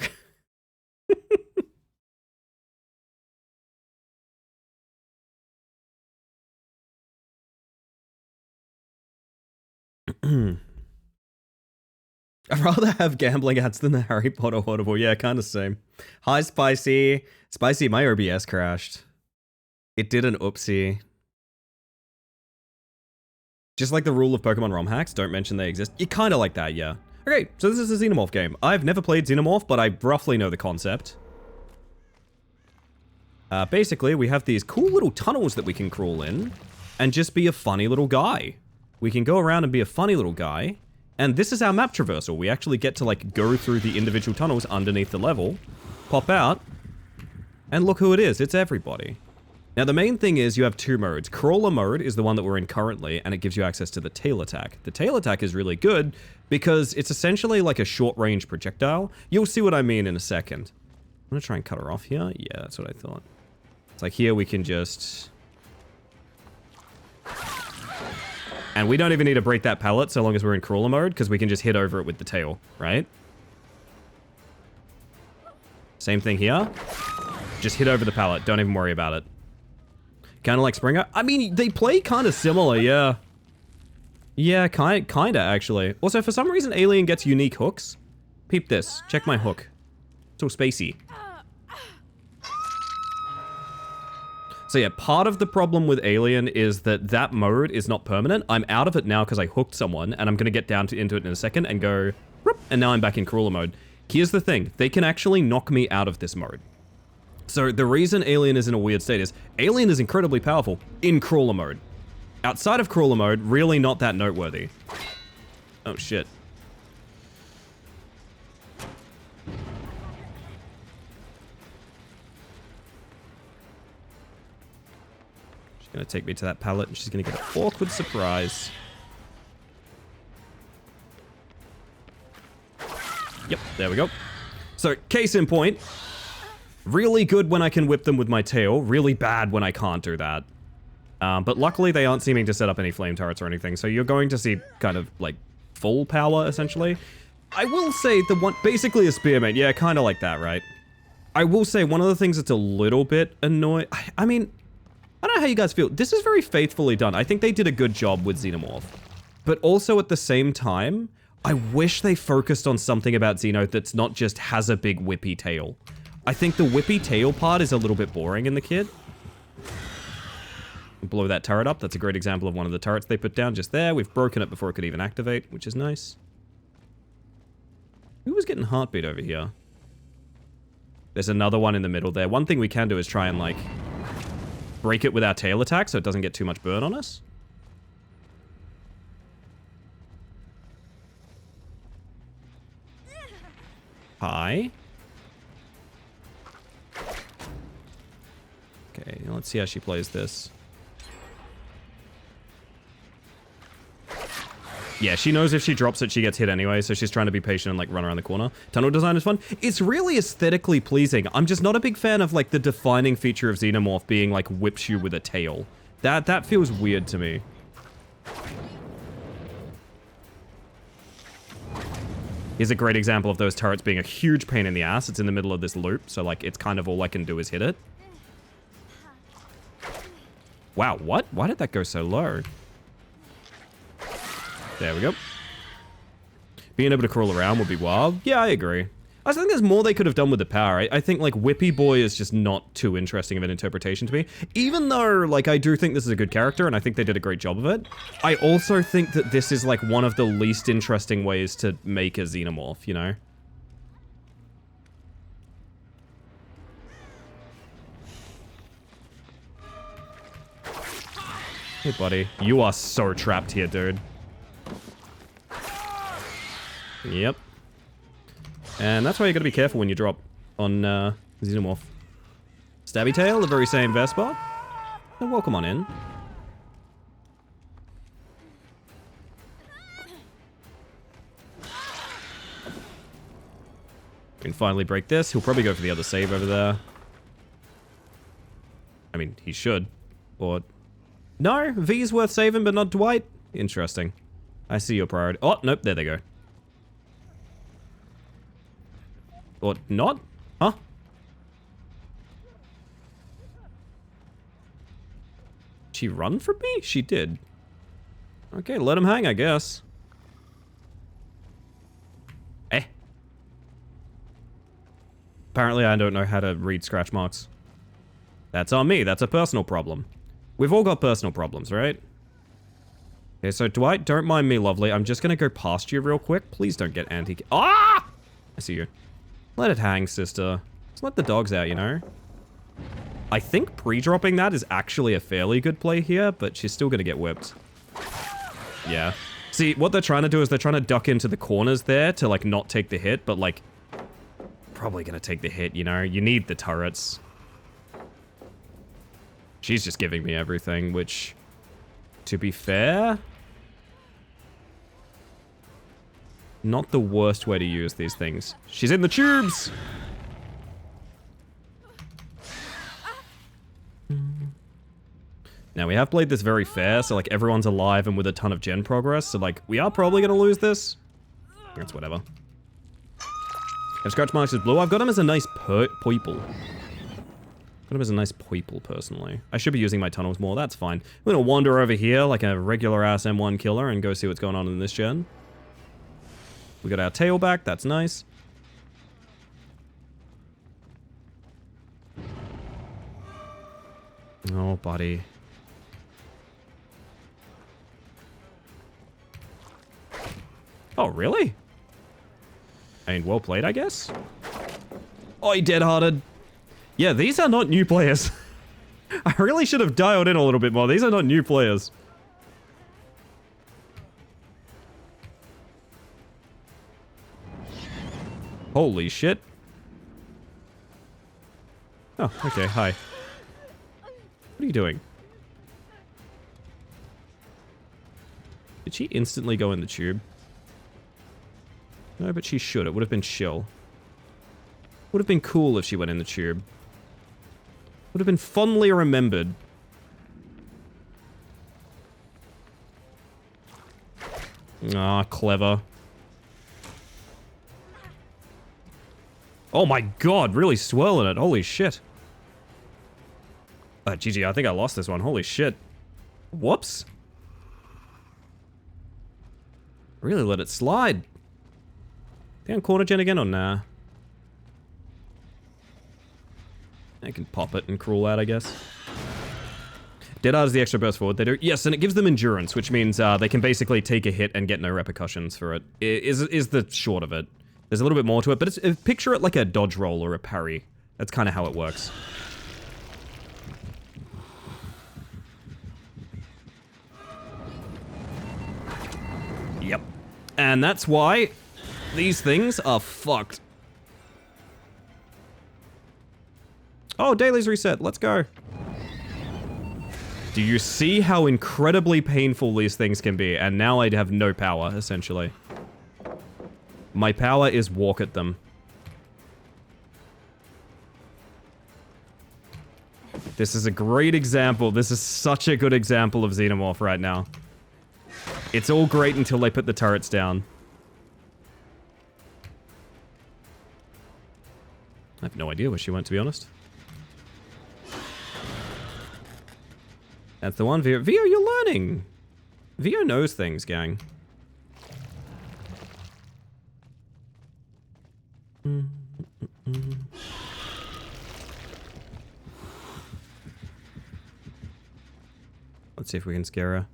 I'd rather have gambling ads than the Harry Potter Audible. Yeah, kind of same. Hi, Spicy. Spicy, my OBS crashed. It did an oopsie. Just like the rule of Pokemon ROM hacks, don't mention they exist. You kind of like that, yeah. Okay, so this is a Xenomorph game. I've never played Xenomorph, but I roughly know the concept. Basically, we have these cool little tunnels that we can crawl in and just be a funny little guy. We can go around and be a funny little guy, And this is our map traversal. We actually get to like go through the individual tunnels underneath the level, pop out, and look who it is. It's everybody. Now the main thing is you have two modes. Crawler mode is the one that we're in currently, and it gives you access to the tail attack. The tail attack is really good because it's essentially like a short range projectile. You'll see what I mean in a second. I'm gonna try and cut her off here. Yeah, that's what I thought. It's like here we can just... And we don't even need to break that pallet so long as we're in crawler mode, because we can just hit over it with the tail, right? Same thing here. Just hit over the pallet. Don't even worry about it. Kind of like Springer. I mean, they play kind of similar, yeah. Yeah, kinda, actually. Also, for some reason, Alien gets unique hooks. Peep this. Check my hook. It's all spacey. So yeah, part of the problem with Alien is that that mode is not permanent. I'm out of it now because I hooked someone, and I'm going to get down into it in a second and go, whoop, and now I'm back in crawler mode. Here's the thing. They can actually knock me out of this mode. So the reason Alien is in a weird state is Alien is incredibly powerful in crawler mode. Outside of crawler mode, really not that noteworthy. Oh shit. She's gonna take me to that pallet and she's gonna get an awkward surprise. Yep, there we go. So, case in point, really good when I can whip them with my tail, really bad when I can't do that. But luckily they aren't seeming to set up any flame turrets or anything, so you're going to see kind of like full power essentially. I will say the one, basically a spearman, yeah, kind of like that, right? I will say one of the things that's a little bit annoying, I mean, I don't know how you guys feel. This is very faithfully done. I think they did a good job with Xenomorph. But also at the same time, I wish they focused on something about Xeno that's not just has a big whippy tail. I think the whippy tail part is a little bit boring in the kit. Blow that turret up. That's a great example of one of the turrets they put down just there. We've broken it before it could even activate, which is nice. Who was getting heartbeat over here? There's another one in the middle there. One thing we can do is try and, like, break it with our tail attack so it doesn't get too much burn on us. Hi. Okay, let's see how she plays this. Yeah, she knows if she drops it, she gets hit anyway, so she's trying to be patient and, like, run around the corner. Tunnel design is fun. It's really aesthetically pleasing. I'm just not a big fan of, like, the defining feature of Xenomorph being, like, whips you with a tail. That feels weird to me. Here's a great example of those turrets being a huge pain in the ass. It's in the middle of this loop, so, like, it's kind of all I can do is hit it. Wow, what? Why did that go so low? There we go. Being able to crawl around would be wild. Yeah, I agree. I think there's more they could have done with the power. I think, like, Whippy Boy is just not too interesting of an interpretation to me. Even though, like, I do think this is a good character, and I think they did a great job of it. I also think that this is, like, one of the least interesting ways to make a Xenomorph, you know? Hey, buddy. You are so trapped here, dude. Yep. And that's why you gotta be careful when you drop on Xenomorph. Stabby Tail, the very same Vespa. And welcome on in. We can finally break this. He'll probably go for the other save over there. I mean, he should. Or... No, V's worth saving, but not Dwight. Interesting. I see your priority. Oh, nope, there they go. Or not? Huh? She run from me? She did. Okay, let him hang, I guess. Eh. Apparently I don't know how to read scratch marks. That's on me. That's a personal problem. We've all got personal problems, right? Okay, so Dwight, don't mind me, lovely. I'm just gonna go past you real quick. Please don't get anti- Ah! I see you. Let it hang, sister. Just let the dogs out, you know? I think pre-dropping that is actually a fairly good play here, but she's still gonna get whipped. Yeah. See, what they're trying to do is they're trying to duck into the corners there to, like, not take the hit, but, like, probably gonna take the hit, you know? You need the turrets. She's just giving me everything, which, to be fair, not the worst way to use these things. She's in the tubes! Now, we have played this very fair, so, like, everyone's alive and with a ton of gen progress, so, like, we are probably gonna lose this. That's whatever. If Scratch Marks is blue, I've got him as a nice purple. Got him as a nice purple, personally. I should be using my tunnels more, that's fine. I'm gonna wander over here like a regular-ass M1 killer and go see what's going on in this gen. We got our tail back, that's nice. Oh, buddy. Oh, really? I mean, well played, I guess? Oi, dead-hearted. Yeah, these are not new players. I really should have dialed in a little bit more. These are not new players. Holy shit. Oh, okay, hi. What are you doing? Did she instantly go in the tube? No, but she should. It would have been chill. Would have been cool if she went in the tube. Would have been fondly remembered. Ah, clever. Oh my god, really swirling it. Holy shit. GG, I think I lost this one. Holy shit. Whoops. Really let it slide. Down corner gen again or nah? I can pop it and crawl out, I guess. Deadheart is the extra burst forward. They do. Yes, and it gives them endurance, which means they can basically take a hit and get no repercussions for it. Is the short of it. There's a little bit more to it, but it's, picture it like a dodge roll or a parry. That's kind of how it works. Yep. And that's why these things are fucked. Oh, daily's reset. Let's go. Do you see how incredibly painful these things can be? And now I have no power, essentially. My power is walk at them. This is a great example. This is such a good example of Xenomorph right now. It's all great until they put the turrets down. I have no idea where she went, to be honest. That's the one, Vio. Vio, you're learning! Vio knows things, gang. Let's see if we can scare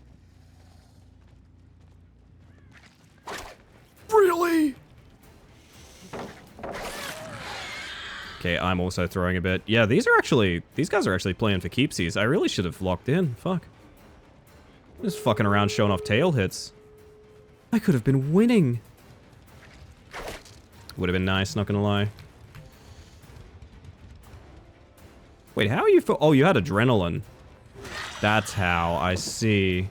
her. Really? Okay, I'm also throwing a bit. Yeah, these guys are actually playing for keepsies. I really should have locked in. Fuck. Just fucking around showing off tail hits. I could have been winning. Would have been nice, not gonna lie. Wait, how are you for— oh, you had adrenaline. That's how, I see.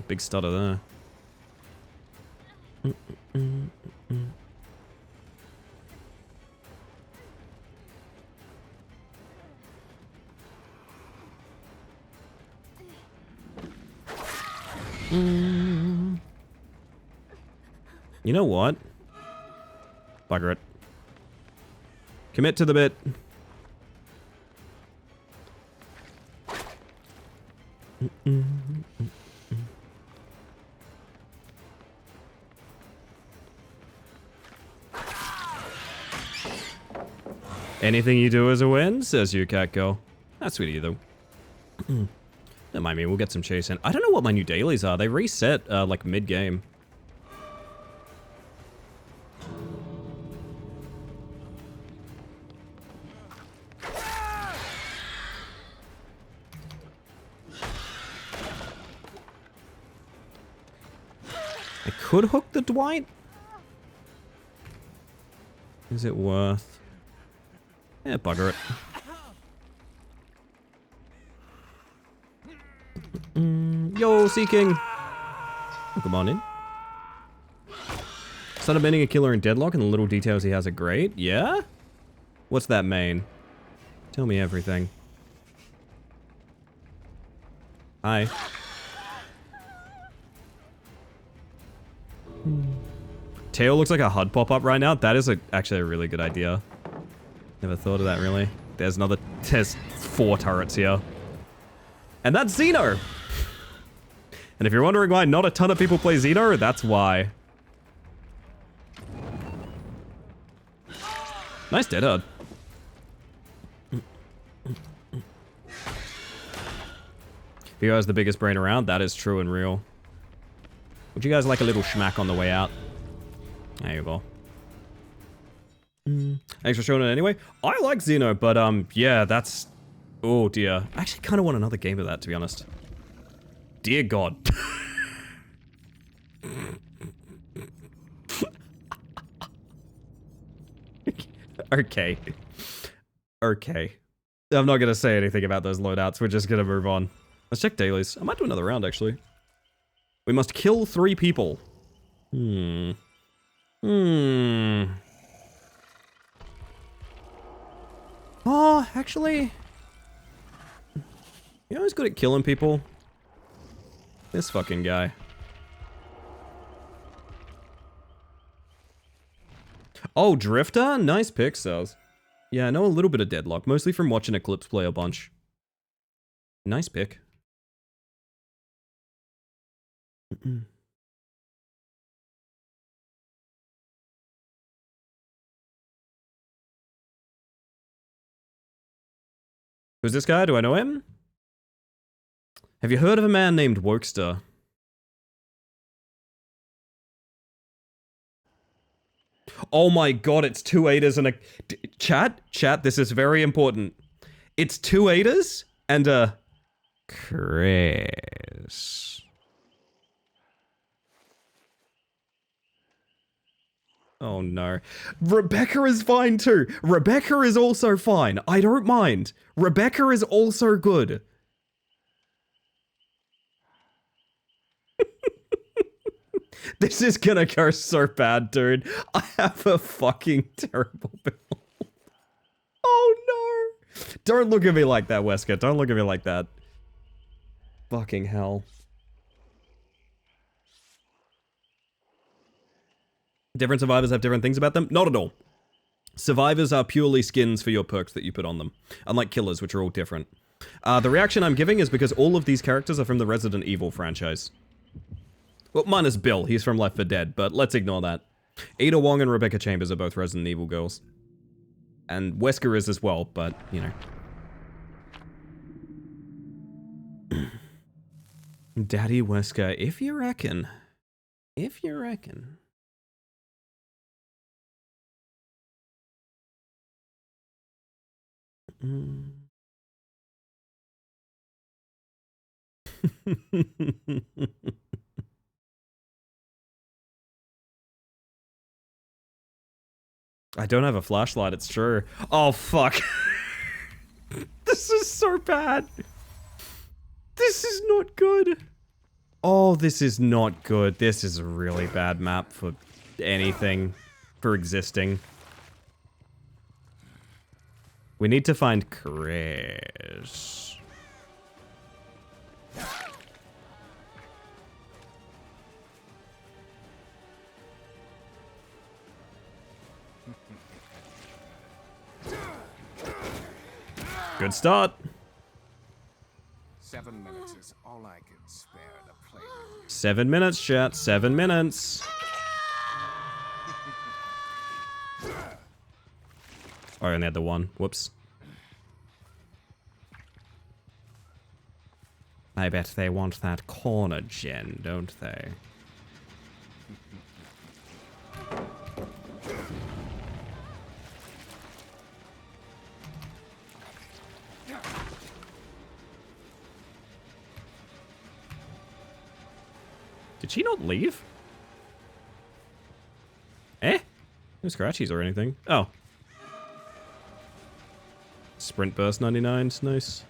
Big stutter there. You know what? Bugger it. Commit to the bit. Anything you do is a win, says you, cat girl. That's sweet of you, though. Don't mind me, we'll get some chase in. I don't know what my new dailies are. They reset, like, mid-game. I could hook the Dwight. Is it worth? Yeah, bugger it. Yo, Seeking! Oh, come on in. Son of bending a killer in deadlock and the little details he has are great. Yeah? What's that mean? Tell me everything. Hi. Tail looks like a HUD pop-up right now. That is actually a really good idea. Never thought of that, really. There's 4 turrets here. And that's Xeno! And if you're wondering why not a ton of people play Xeno, that's why. Nice dead hard. Vio has the biggest brain around. That is true and real. Would you guys like a little schmack on the way out? There you go. Thanks for showing it anyway. I like Xeno, but yeah, that's... Oh dear. I actually kind of want another game of that, to be honest. Dear God. Okay. Okay. I'm not going to say anything about those loadouts. We're just going to move on. Let's check dailies. I might do another round, actually. We must kill 3 people. Oh, actually... You know who's good at killing people? This fucking guy. Oh, Drifter? Nice pick, Cells. Yeah, I know a little bit of Deadlock, mostly from watching Eclipse play a bunch. Nice pick. Who's this guy? Do I know him? Have you heard of a man named Wokester? Oh my god, it's 2 8ers and a... Chat, this is very important. It's 2 8ers and a... Chris. Oh no. Rebecca is fine too. Rebecca is also fine. I don't mind. Rebecca is also good. This is gonna go so bad, dude. I have a fucking terrible build. Oh no. Don't look at me like that, Wesker. Don't look at me like that. Fucking hell. Different survivors have different things about them? Not at all. Survivors are purely skins for your perks that you put on them. Unlike killers, which are all different. The reaction I'm giving is because all of these characters are from the Resident Evil franchise. Well, minus Bill, he's from Left 4 Dead, but let's ignore that. Ada Wong and Rebecca Chambers are both Resident Evil girls. And Wesker is as well, but, you know. Daddy Wesker, if you reckon. If you reckon. I don't have a flashlight, it's true. Oh, fuck. This is so bad. This is not good. Oh, this is not good. This is a really bad map for anything, for existing. We need to find Chris. Good start. 7 minutes is all I can spare to play with you. 7 minutes, chat. 7 minutes. Oh, I only had the one. Whoops. I bet they want that corner gen, don't they? Did she not leave? No scratchies or anything. Oh. Sprint burst 99's nice.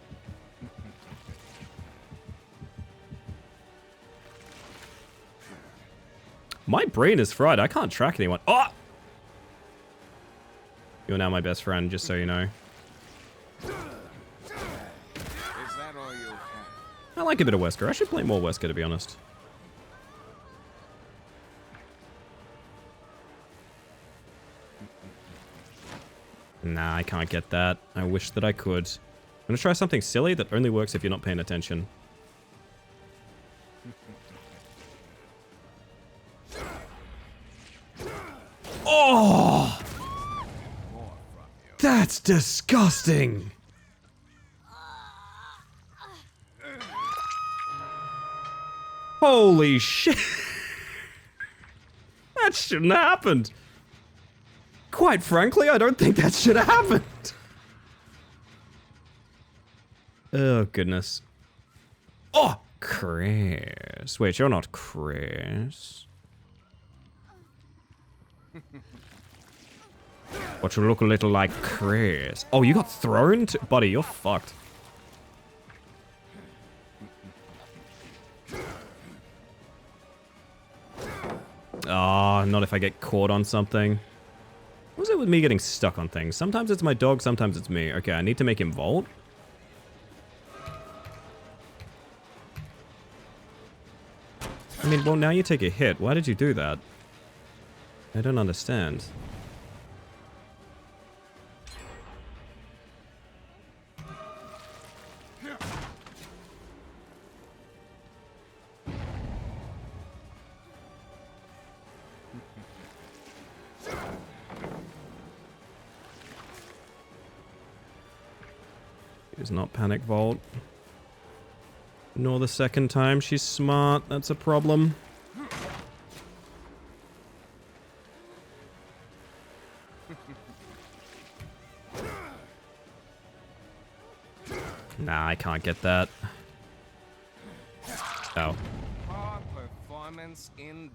My brain is fried. I can't track anyone. Oh! You're now my best friend, just so you know. Is that all you have? I like a bit of Wesker. I should play more Wesker, to be honest. Nah, I can't get that. I wish that I could. I'm gonna try something silly that only works if you're not paying attention. Oh! That's disgusting! Holy shit! That shouldn't have happened! Quite frankly, I don't think that should have happened! Oh, goodness. Oh! Chris. Wait, you're not Chris. But you look a little like Chris. Oh, you got thrown? Buddy, you're fucked. Ah, not if I get caught on something. What was it with me getting stuck on things? Sometimes it's my dog, sometimes it's me. Okay, I need to make him vault. I mean, well, now you take a hit. Why did you do that? I don't understand. Is not panic vault. Nor the second time. She's smart. That's a problem. Nah, I can't get that. Oh. Poor performance indeed.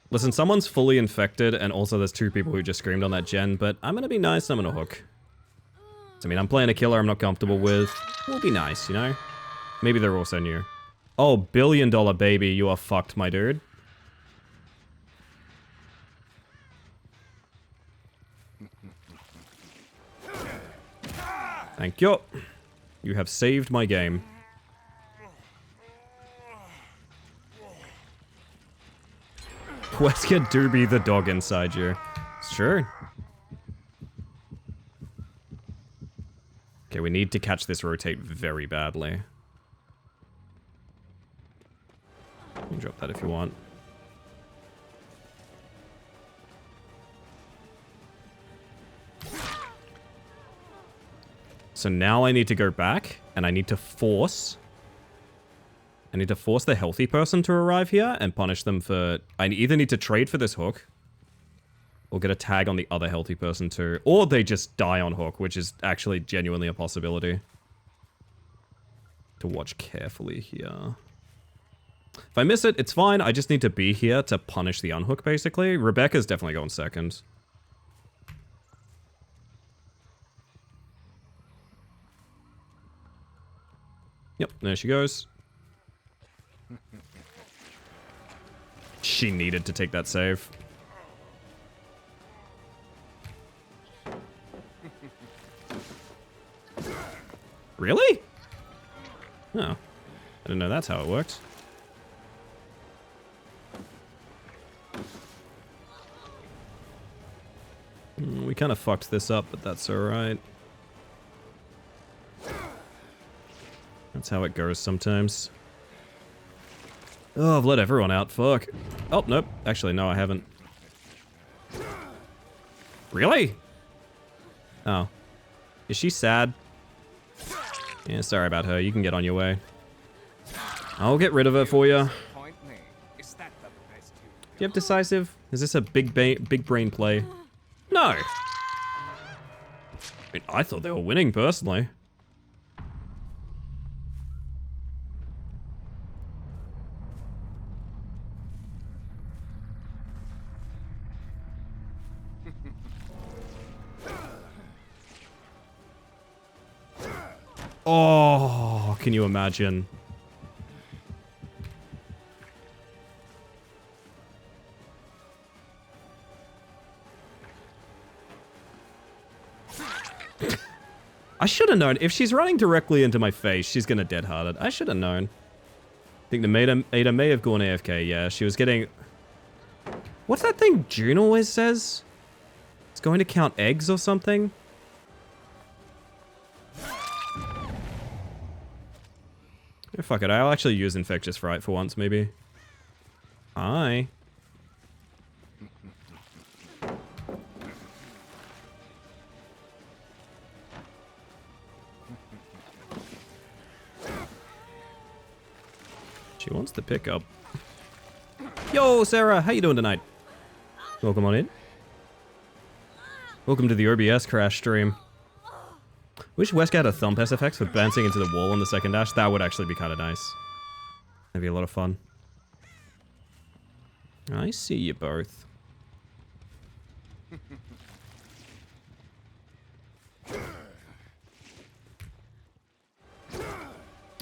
Listen, someone's fully infected, and also there's two people who just screamed on that gen, but I'm gonna be nice, I'm gonna hook. I mean, I'm playing a killer I'm not comfortable with. We'll be nice, you know? Maybe they're also new. Oh, $1 billion baby, you are fucked, my dude. Thank you. You have saved my game. Wesker Doobie the dog inside you. It's true. Okay, we need to catch this rotate very badly. You can drop that if you want. So now I need to go back, and I need to force... I need to force the healthy person to arrive here and punish them for... I either need to trade for this hook, or get a tag on the other healthy person too. Or they just die on hook, which is actually genuinely a possibility. To watch carefully here. If I miss it, it's fine. I just need to be here to punish the unhook, basically. Rebecca's definitely going second. Yep, there she goes. She needed to take that save. Really? Oh. I didn't know that's how it worked. We kind of fucked this up, but that's alright. That's how it goes sometimes. Oh, I've let everyone out. Fuck. Oh, nope. Actually, no, I haven't. Really? Oh. Is she sad? Yeah, sorry about her. You can get on your way. I'll get rid of her for you. Point me. Is that the best you Do you have decisive? Is this a big brain play? No. I mean, I thought they were winning, personally. Oh, can you imagine? I should have known. If she's running directly into my face, she's gonna dead hard it. I should have known. I think the Ada may have gone AFK. Yeah, she was getting... What's that thing June always says? It's going to count eggs or something? Oh, fuck it, I'll actually use Infectious Fright for once, maybe. Hi. She wants the pickup. Yo, Sarah, how you doing tonight? Welcome on in. Welcome to the OBS crash stream. Wish Wesker had a thumb press effects for bouncing into the wall on the second dash. That would actually be kind of nice. That'd be a lot of fun. I see you both.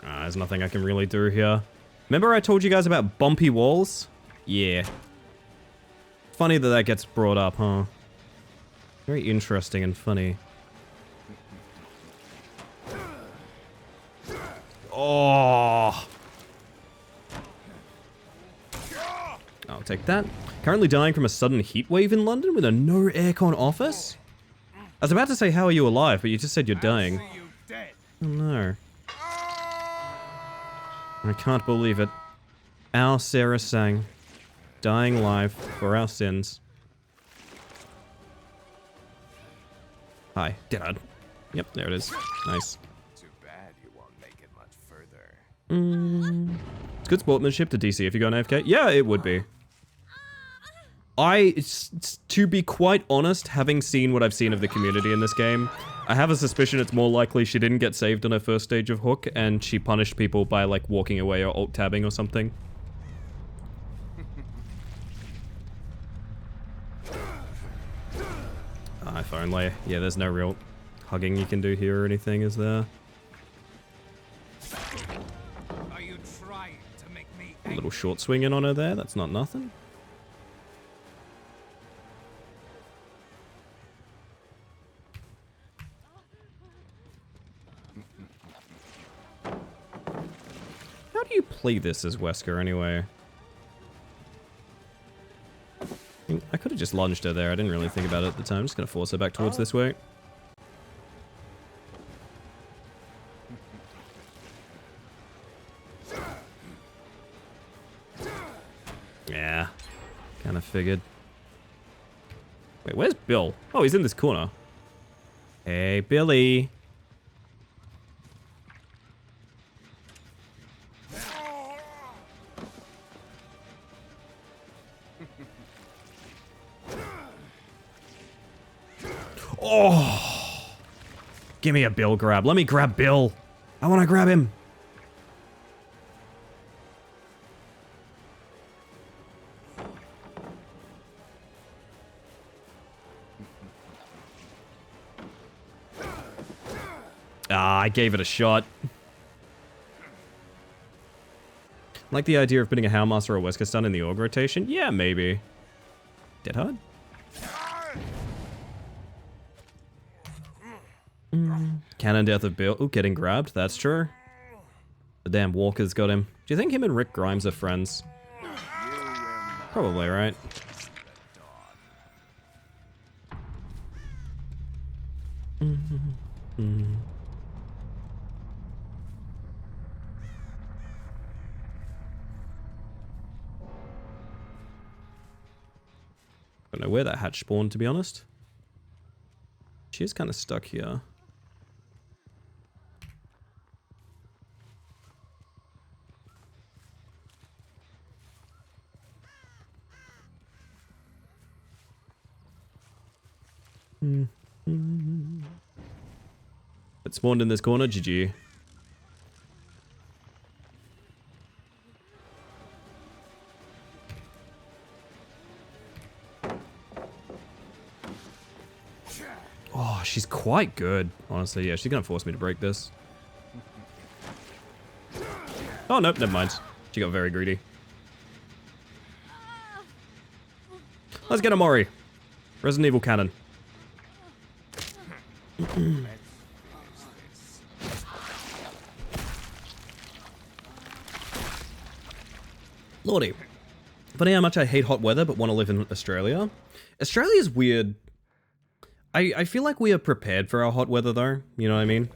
There's nothing I can really do here. Remember I told you guys about bumpy walls? Yeah. Funny that that gets brought up, huh? Very interesting and funny. Oh! I'll take that. Currently dying from a sudden heat wave in London with a no aircon office? I was about to say, how are you alive, but you just said you're dying. Oh no. I can't believe it. Our Sarah sang. Dying live for our sins. Hi, Dad. Yep, there it is. Nice. Too bad you won't make it much further. It's good sportsmanship to DC if you go on AFK. Yeah, it would be. To be quite honest, having seen what I've seen of the community in this game, I have a suspicion it's more likely she didn't get saved on her first stage of Hook, and she punished people by, like, walking away or alt-tabbing or something. If only. Yeah, there's no real hugging you can do here or anything, is there? Are you trying to make me A little short swinging on her there, that's not nothing. How do you play this as Wesker anyway? I could have just lunged her there. I didn't really think about it at the time. I'm just going to force her back towards this way. Yeah. Kind of figured. Wait, where's Bill? Oh, he's in this corner. Hey, Billy. Oh! Give me a Bill grab. Let me grab Bill. I want to grab him. Ah, I gave it a shot. Like the idea of putting a Houndmaster or a Wesker stun in the Org rotation? Yeah, maybe. Dead hard? Cannon death of Bill. Ooh, getting grabbed. That's true. The damn walker's got him. Do you think him and Rick Grimes are friends? Probably, right? Don't know where that hatch spawned, to be honest. She is kind of stuck here. It spawned in this corner, GG. Oh, she's quite good, honestly. Yeah, she's gonna force me to break this. Oh, no, never mind. She got very greedy. Let's get a Mori. Resident Evil Cannon. Lordy. Funny how much I hate hot weather but want to live in Australia. Australia's weird. I feel like we are prepared for our hot weather though, you know what I mean?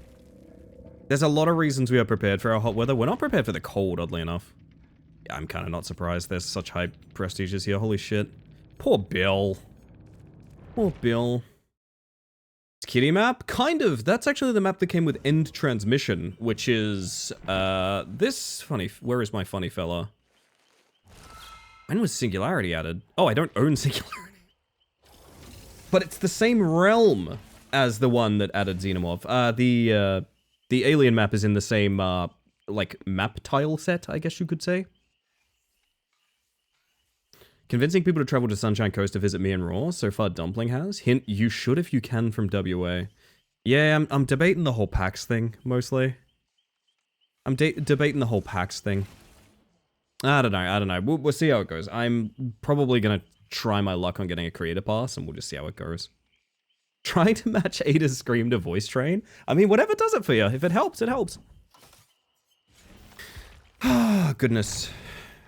There's a lot of reasons we are prepared for our hot weather. We're not prepared for the cold, oddly enough. Yeah, I'm kind of not surprised there's such high prestiges here, holy shit. Poor Bill. Poor Bill. Kitty map? Kind of. That's actually the map that came with End Transmission, which is, this funny... Where is my funny fella? When was Singularity added? Oh, I don't own Singularity. But it's the same realm as the one that added Xenomorph. The alien map is in the same, like, map tile set, I guess you could say. Convincing people to travel to Sunshine Coast to visit me and Raw. So far, Dumpling has. Hint, you should if you can from WA. Yeah, I'm debating the whole PAX thing, mostly. I'm debating the whole PAX thing. I don't know. We'll see how it goes. I'm probably gonna try my luck on getting a creator pass, and we'll just see how it goes. Trying to match Ada's scream to Voice Train? I mean, whatever does it for you. If it helps, it helps. Ah, goodness.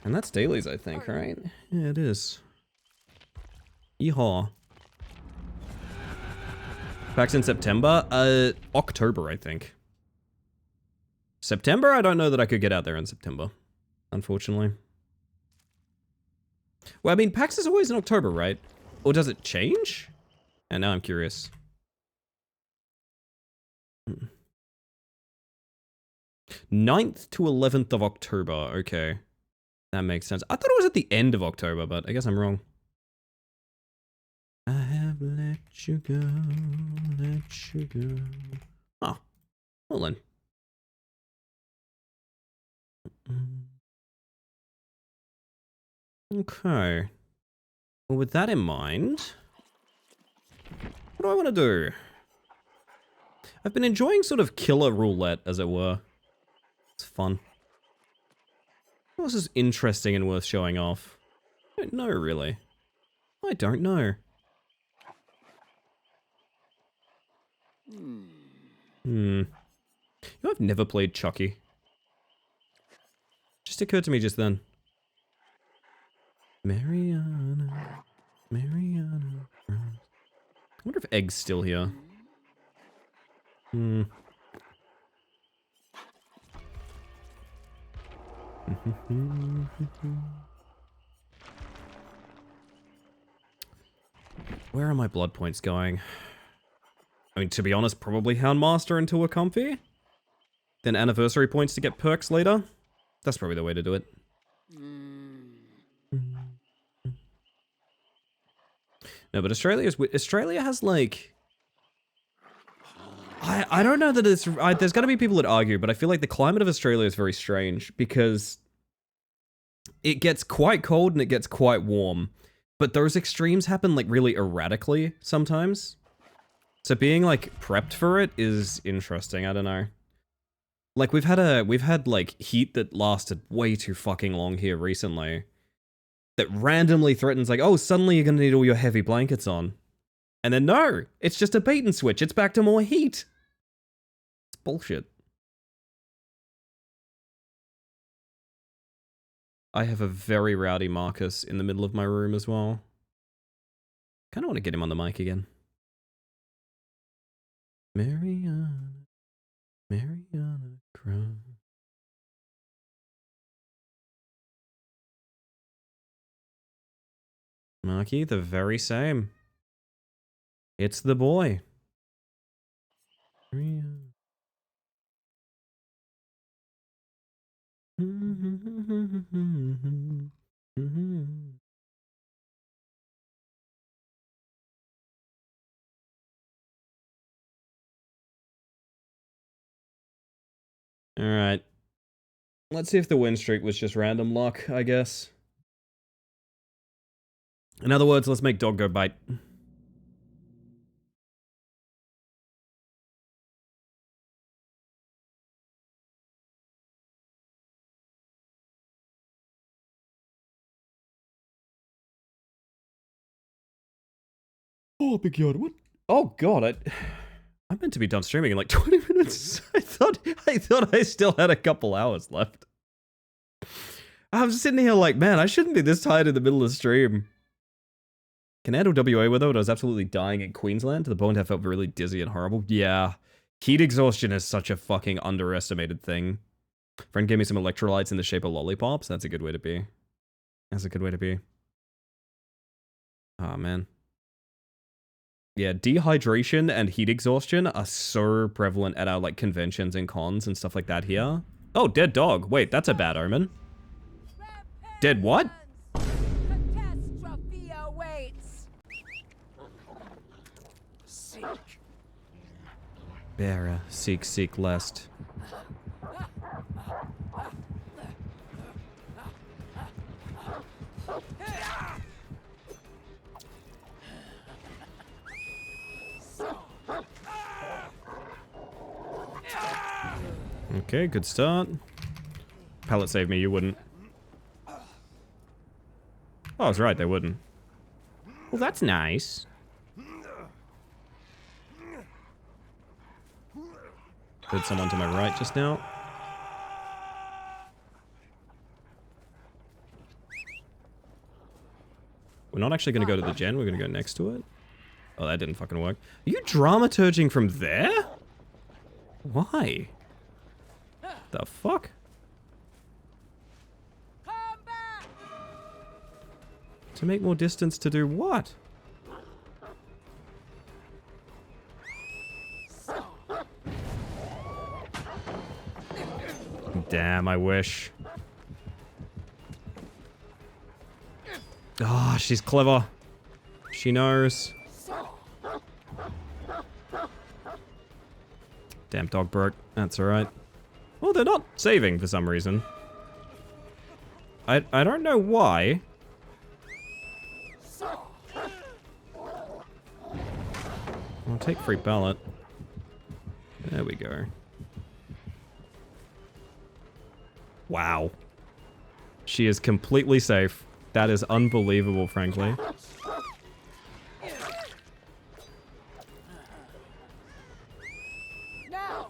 And that's dailies, I think, right? Yeah, it is. Yeehaw. PAX in September? October, I think. September? I don't know that I could get out there in September. Unfortunately. Well, I mean, PAX is always in October, right? Or does it change? And now I'm curious. 9th to 11th of October, okay. That makes sense. I thought it was at the end of October, but I guess I'm wrong. I have let you go, let you go. Oh, well then. Okay. Well, with that in mind, what do I want to do? I've been enjoying sort of killer roulette, as it were. It's fun. What else is interesting and worth showing off? I don't know, really. I don't know. You know, I've never played Chucky. Just occurred to me just then. Mariana. I wonder if Egg's still here. Where are my blood points going? I mean, to be honest, probably Houndmaster until we're comfy. Then anniversary points to get perks later. That's probably the way to do it. No, but Australia has like... I don't know that it's... there's gotta be people that argue, but I feel like the climate of Australia is very strange because it gets quite cold and it gets quite warm, but those extremes happen like really erratically sometimes. So being like prepped for it is interesting. I don't know. Like we've had like heat that lasted way too fucking long here recently. That randomly threatens like, oh, suddenly you're gonna need all your heavy blankets on. And then no, it's just a bait and switch. It's back to more heat. It's bullshit. I have a very rowdy Marcus in the middle of my room as well. Kinda want to get him on the mic again. Mariana Crow. Marky, the very same. It's the boy. Alright. Let's see if the win streak was just random luck, I guess. In other words, let's make dog go bite. Oh, big yard, what? Oh god, I'm meant to be done streaming in like 20 minutes. I thought I still had a couple hours left. I'm sitting here like, man, I shouldn't be this tired in the middle of the stream. Can handle WA weather, but I was absolutely dying in Queensland to the point I felt really dizzy and horrible. Yeah. Heat exhaustion is such a fucking underestimated thing. Friend gave me some electrolytes in the shape of lollipops. That's a good way to be. That's a good way to be. Oh, man. Yeah, dehydration and heat exhaustion are so prevalent at our, like, conventions and cons and stuff like that here. Oh, dead dog. Wait, that's a bad omen. Dead what? Catastrophe awaits. Bearer, seek lest. Okay, good start. Pallet saved me, you wouldn't. Oh, I was right, they wouldn't. Well, that's nice. Heard someone to my right just now. We're not actually going to go to the gen, we're going to go next to it. Oh, that didn't fucking work. Are you dramaturging from there? Why? The fuck? Come back. To make more distance to do what? Damn, I wish. Ah, oh, she's clever. She knows. Damn, dog broke. That's alright. Well, they're not saving for some reason. I don't know why. I'll take free pallet. There we go. Wow. She is completely safe. That is unbelievable, frankly. Now.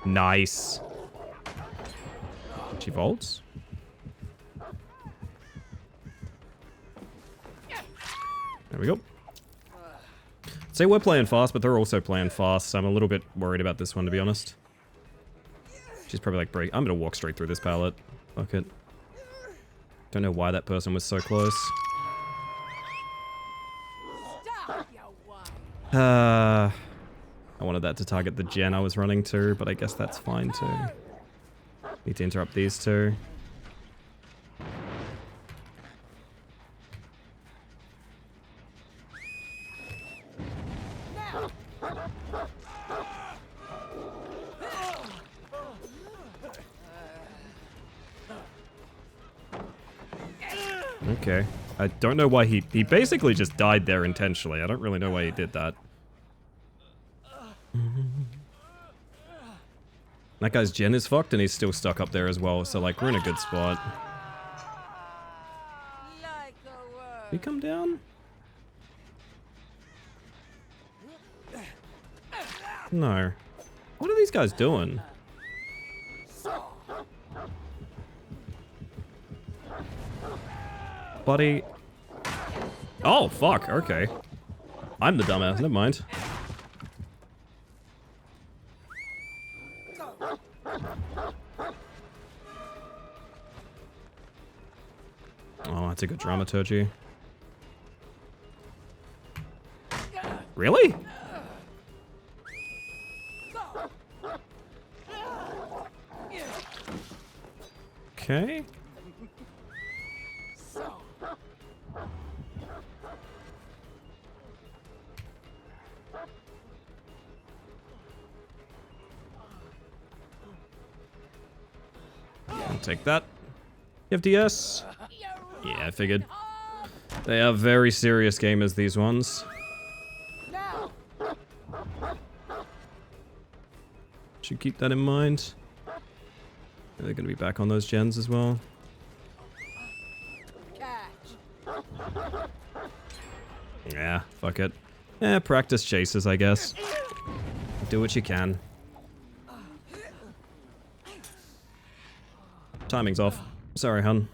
Nice. She vaults. There we go. Say we're playing fast, but they're also playing fast, so I'm a little bit worried about this one, to be honest. She's probably like, break. I'm gonna walk straight through this pallet. Fuck it. Don't know why that person was so close. Stop, you wine. I wanted that to target the gen I was running to, but I guess that's fine too. Need to interrupt these two. Okay. I don't know why he basically just died there intentionally. I don't really know why he did that. That guy's gen is fucked and he's still stuck up there as well, so like we're in a good spot. Like a word. Did he come down? No. What are these guys doing? Buddy. Oh, fuck. Okay. I'm the dumbass. Never mind. Oh, that's a good dramaturgy. Really? Okay. I'll take that. You have DS? Yeah, I figured. They are very serious gamers, these ones. Now. Should keep that in mind. They're gonna be back on those gens as well. Catch. Fuck it. Practice chases, I guess. Do what you can. Timing's off. Sorry, hun.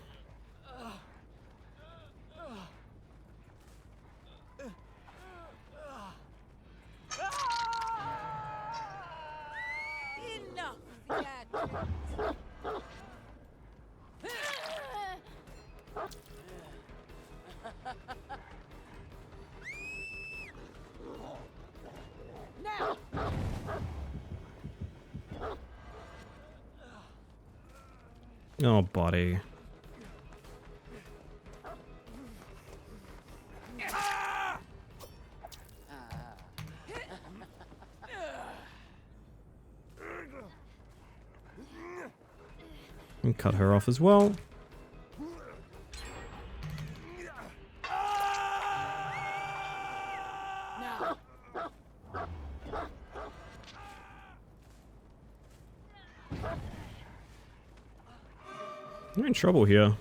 Enough theatrics. Now. Oh, buddy. And cut her off as well. You're in trouble here.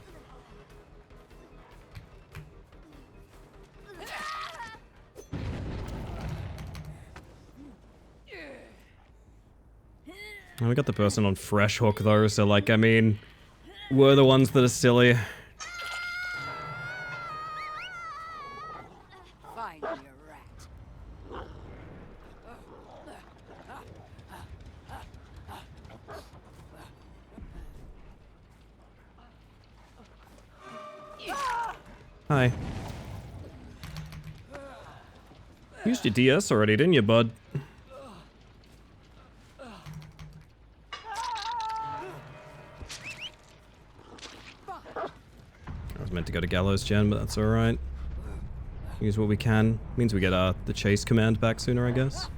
We got the person on fresh hook though, so like, I mean, we're the ones that are silly. Find me a rat. Hi. Used your DS already, didn't you, bud? I was meant to go to Gallows Gen, but that's alright. Use what we can. Means we get the chase command back sooner, I guess.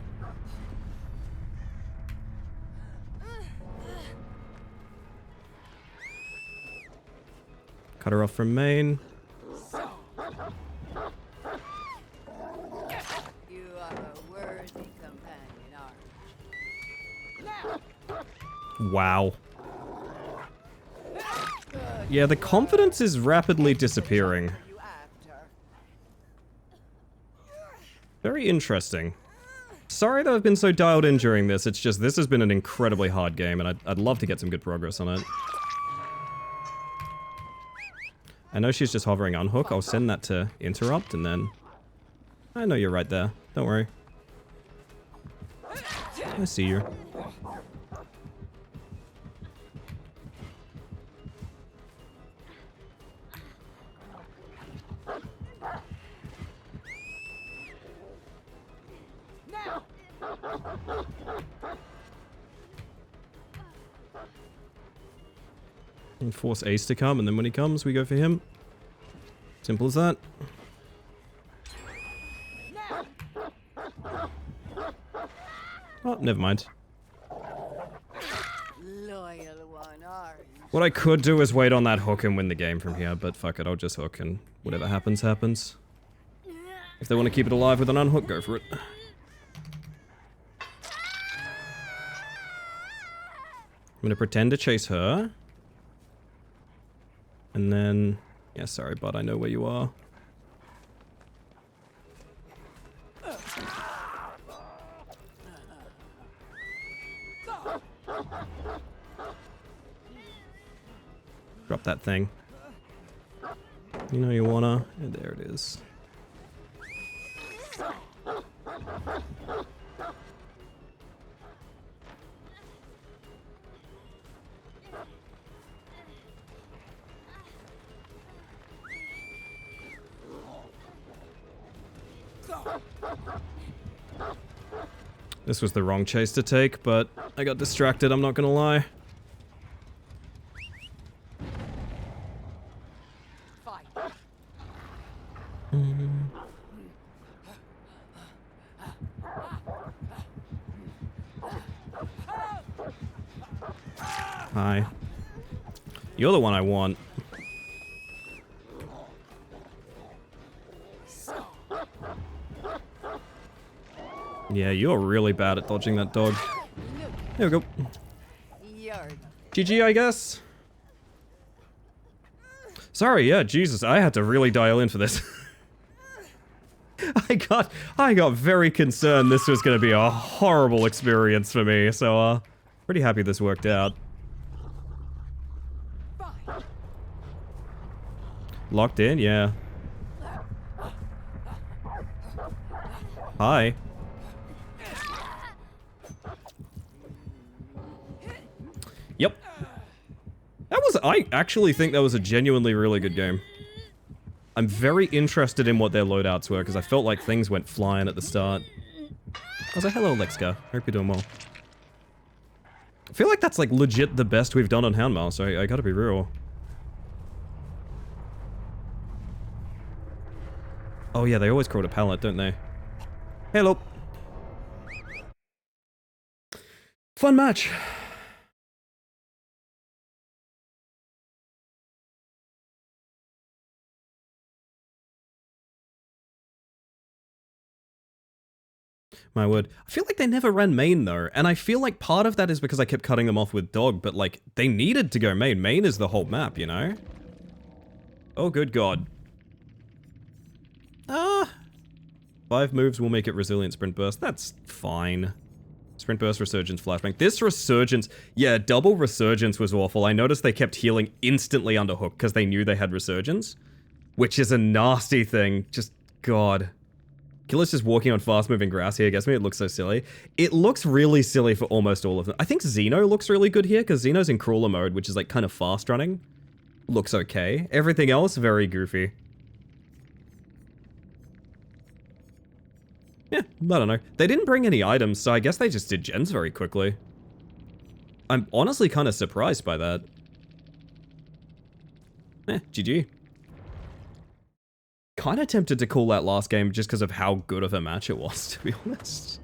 Cut her off from main. You are a worthy companion, aren't you? Wow. Yeah, the confidence is rapidly disappearing. You after. Very interesting. Sorry that I've been so dialed in during this, it's just this has been an incredibly hard game and I'd love to get some good progress on it. I know she's just hovering unhook, I'll send that to interrupt and then... I know you're right there, don't worry. I see you. And force Ace to come, and then when he comes, we go for him. Simple as that. Oh, never mind. Loyal one, are you? What I could do is wait on that hook and win the game from here, but fuck it, I'll just hook and whatever happens, happens. If they want to keep it alive with an unhook, go for it. I'm gonna pretend to chase her. And then... Yeah, sorry, bud, I know where you are. Drop that thing. You know you wanna... And there it is. This was the wrong chase to take, but I got distracted, I'm not gonna lie. Fight. Hi. You're the one I want. Yeah, you're really bad at dodging that dog. There we go. You're GG, I guess. Sorry, yeah, Jesus, I had to really dial in for this. I got very concerned this was going to be a horrible experience for me, so pretty happy this worked out. Locked in, yeah. Hi. Yep. I actually think that was a genuinely really good game. I'm very interested in what their loadouts were, because I felt like things went flying at the start. I was like, hello, Lexka. Hope you're doing well. I feel like that's, like, legit the best we've done on Houndmail, so I gotta be real. Oh yeah, they always call it a pallet, don't they? Hello. Fun match. My word. I feel like they never ran main though, and I feel like part of that is because I kept cutting them off with dog, but like, they needed to go main. Main is the whole map, you know? Oh good god. 5 moves will make it resilient sprint burst. That's fine. Sprint burst, resurgence, flashbang. This resurgence, yeah, double resurgence was awful. I noticed they kept healing instantly under hook because they knew they had resurgence, which is a nasty thing. Just, god. Killer's just walking on fast-moving grass here. Guess me, it looks so silly. It looks really silly for almost all of them. I think Xeno looks really good here because Xeno's in crawler mode, which is like kind of fast running. Looks okay. Everything else, very goofy. Yeah, I don't know. They didn't bring any items, so I guess they just did gens very quickly. I'm honestly kind of surprised by that. GG. Kind of tempted to call that last game just because of how good of a match it was, to be honest.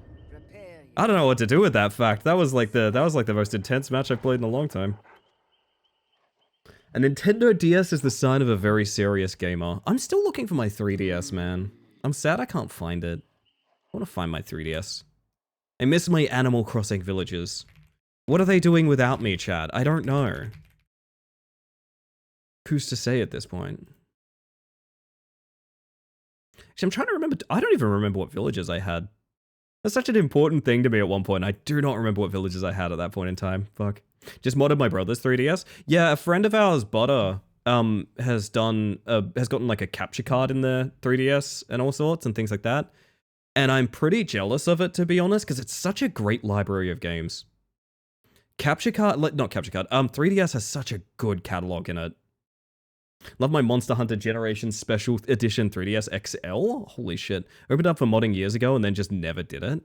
I don't know what to do with that fact. That was like the most intense match I've played in a long time. A Nintendo DS is the sign of a very serious gamer. I'm still looking for my 3DS, man. I'm sad I can't find it. I want to find my 3DS. I miss my Animal Crossing villages. What are they doing without me, chat? I don't know. Who's to say at this point? Actually, I'm trying to remember. I don't even remember what villages I had. That's such an important thing to me at one point. I do not remember what villages I had at that point in time. Fuck. Just modded my brother's 3DS. Yeah, a friend of ours, Butter, has gotten like a capture card in the 3DS and all sorts and things like that. And I'm pretty jealous of it, to be honest, because it's such a great library of games. Capture card, not capture card, 3DS has such a good catalog in it. Love my Monster Hunter Generation Special Edition 3DS XL. Holy shit. Opened up for modding years ago and then just never did it.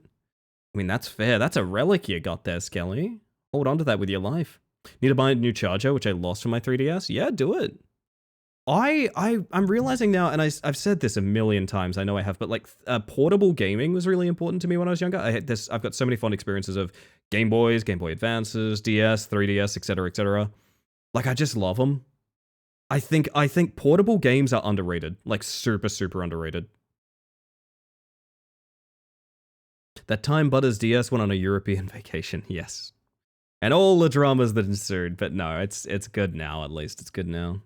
I mean, that's fair. That's a relic you got there, Skelly. Hold on to that with your life. Need to buy a new charger, which I lost from my 3DS? Yeah, do it. I'm realizing now, and I've said this a million times, I know I have, but like portable gaming was really important to me when I was younger. I've got so many fond experiences of Game Boys, Game Boy Advances, DS, 3DS, etc., etc. Like, I just love them. I think portable games are underrated, like super, super underrated. That time Butter's DS went on a European vacation, yes. And all the dramas that ensued, but no, it's good now, at least. It's good now.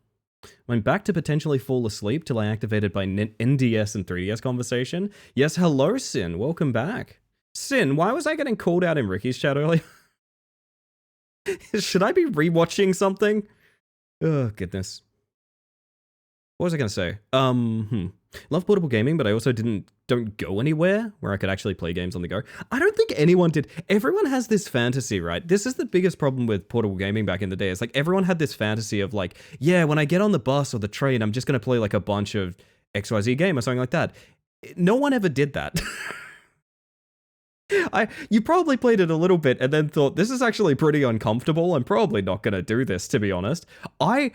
Went back to potentially fall asleep till I activated my NDS and 3DS conversation. Yes, hello, Sin. Welcome back. Sin, why was I getting called out in Ricky's chat earlier? Should I be rewatching something? Oh, goodness. What was I going to say? Love portable gaming, but I also don't go anywhere where I could actually play games on the go. I don't think anyone did. Everyone has this fantasy, right? This is the biggest problem with portable gaming back in the day. It's like everyone had this fantasy of like, yeah, when I get on the bus or the train, I'm just going to play like a bunch of XYZ game or something like that. No one ever did that. You probably played it a little bit and then thought, this is actually pretty uncomfortable. I'm probably not going to do this, to be honest. I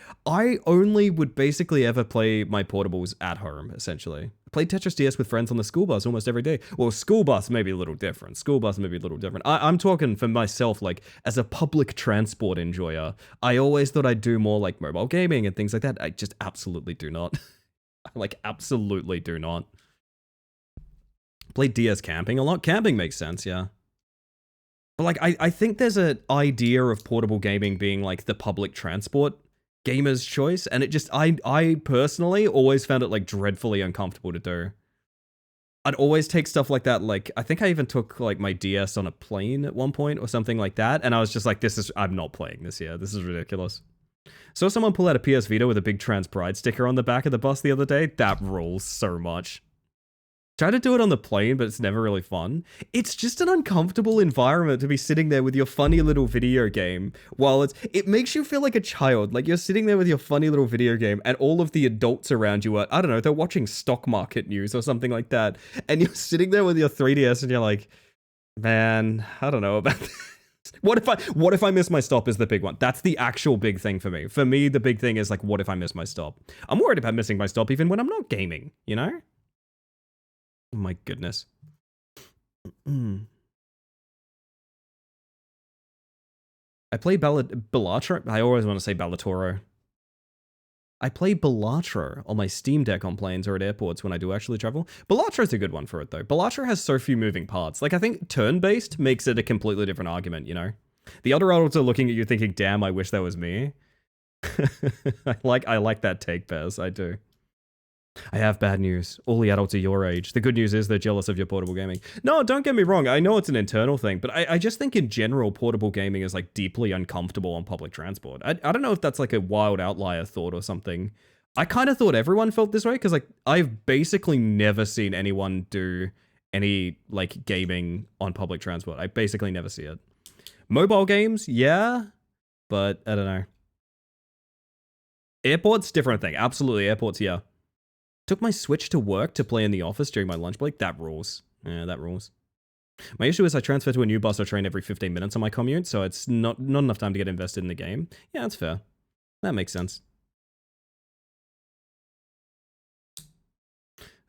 only would basically ever play my portables at home, essentially. Played Tetris DS with friends on the school bus almost every day. Well, school bus may be a little different. I'm talking for myself, like, as a public transport enjoyer. I always thought I'd do more, like, mobile gaming and things like that. I just absolutely do not. Like, absolutely do not. Played DS camping a lot. Camping makes sense, yeah. But like, I think there's an idea of portable gaming being like the public transport gamer's choice, and it just, I personally always found it like dreadfully uncomfortable to do. I'd always take stuff like that. Like, I think I even took like my DS on a plane at one point or something like that. And I was just like, I'm not playing this here. This is ridiculous. Saw someone pull out a PS Vita with a big Trans Pride sticker on the back of the bus the other day. That rules so much. Try to do it on the plane, but it's never really fun. It's just an uncomfortable environment to be sitting there with your funny little video game while it makes you feel like a child. Like you're sitting there with your funny little video game and all of the adults around you are, I don't know, they're watching stock market news or something like that. And you're sitting there with your 3DS and you're like, man, I don't know about this. What if I miss my stop is the big one. That's the actual big thing for me. For me, the big thing is like, what if I miss my stop? I'm worried about missing my stop even when I'm not gaming, you know? Oh my goodness. I play Balatro. I always want to say Ballatoro. I play Balatro on my Steam Deck on planes or at airports when I do actually travel. Balatro's a good one for it though. Balatro has so few moving parts. Like I think turn-based makes it a completely different argument, you know? The other adults are looking at you thinking, damn, I wish that was me. I like that take, Bez. I do. I have bad news. All the adults are your age. The good news is they're jealous of your portable gaming. No, don't get me wrong. I know it's an internal thing, but I just think in general, portable gaming is like deeply uncomfortable on public transport. I don't know if that's like a wild outlier thought or something. I kind of thought everyone felt this way because like I've basically never seen anyone do any like gaming on public transport. I basically never see it. Mobile games, yeah, but I don't know. Airports, different thing. Absolutely, airports, yeah. Took my Switch to work to play in the office during my lunch break. That rules. Yeah, that rules. My issue is I transfer to a new bus or train every 15 minutes on my commute, so it's not enough time to get invested in the game. Yeah, that's fair. That makes sense.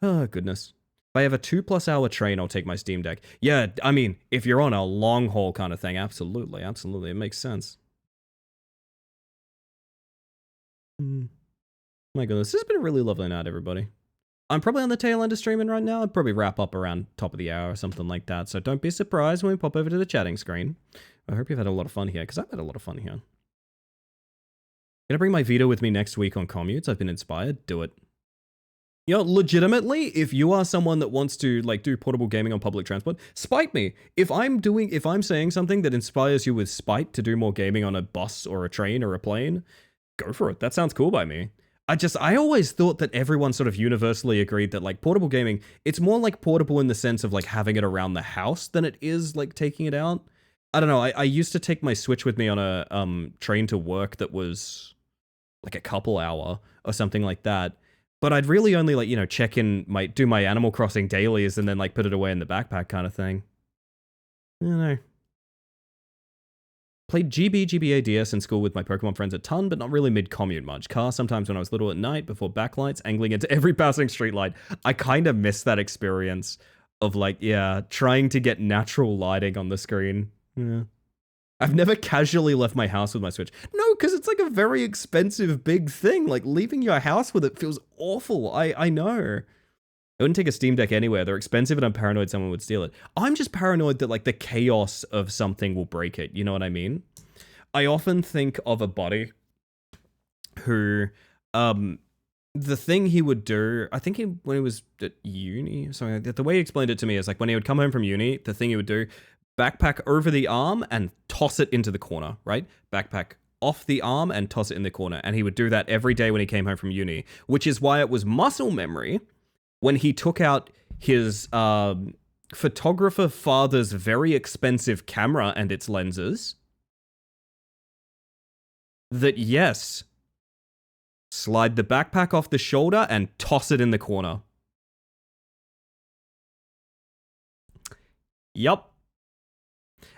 Oh, goodness. If I have a 2+ hour train, I'll take my Steam Deck. Yeah, I mean, if you're on a long haul kind of thing, absolutely, absolutely. It makes sense. My goodness, this has been a really lovely night, everybody. I'm probably on the tail end of streaming right now. I'd probably wrap up around top of the hour or something like that, so don't be surprised when we pop over to the chatting screen. I hope you've had a lot of fun here, because I've had a lot of fun here. Gonna bring my Vita with me next week on commutes. I've been inspired. Do it. You know, legitimately, if you are someone that wants to like do portable gaming on public transport, spite me. If I'm saying something that inspires you with spite to do more gaming on a bus or a train or a plane, go for it. That sounds cool by me. I always thought that everyone sort of universally agreed that like portable gaming, it's more like portable in the sense of like having it around the house than it is like taking it out. I don't know. I used to take my Switch with me on a train to work that was like a couple hour or something like that. But I'd really only like, you know, do my Animal Crossing dailies and then like put it away in the backpack kind of thing. I don't know. Played GBA DS in school with my Pokemon friends a ton, but not really mid-commute much. Car sometimes when I was little at night before backlights, angling into every passing streetlight. I kind of miss that experience of like, yeah, trying to get natural lighting on the screen. Yeah. I've never casually left my house with my Switch. No, because it's like a very expensive big thing. Like leaving your house with it feels awful. I know. I wouldn't take a Steam Deck anywhere. They're expensive and I'm paranoid someone would steal it. I'm just paranoid that like the chaos of something will break it. You know what I mean? I often think of a buddy who, the thing he would do, I think when he was at uni or something, the way he explained it to me is like when he would come home from uni, the thing he would do, backpack over the arm and toss it into the corner, right? Backpack off the arm and toss it in the corner. And he would do that every day when he came home from uni, which is why it was muscle memory when he took out his photographer father's very expensive camera and its lenses, that yes, slide the backpack off the shoulder and toss it in the corner. Yup.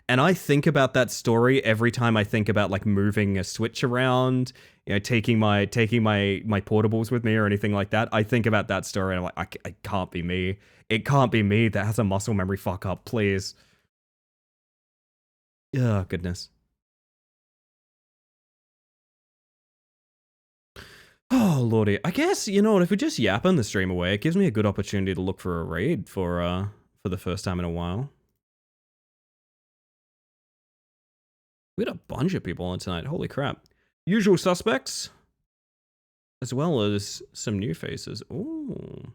And I think about that story every time I think about like moving a Switch around, you know, taking my portables with me or anything like that. I think about that story and I'm like, it can't be me. It can't be me that has a muscle memory fuck up, please. Oh, goodness. Oh, lordy. I guess, you know what, if we're just yapping the stream away, it gives me a good opportunity to look for a raid for the first time in a while. We had a bunch of people on tonight. Holy crap. Usual suspects, as well as some new faces. Ooh.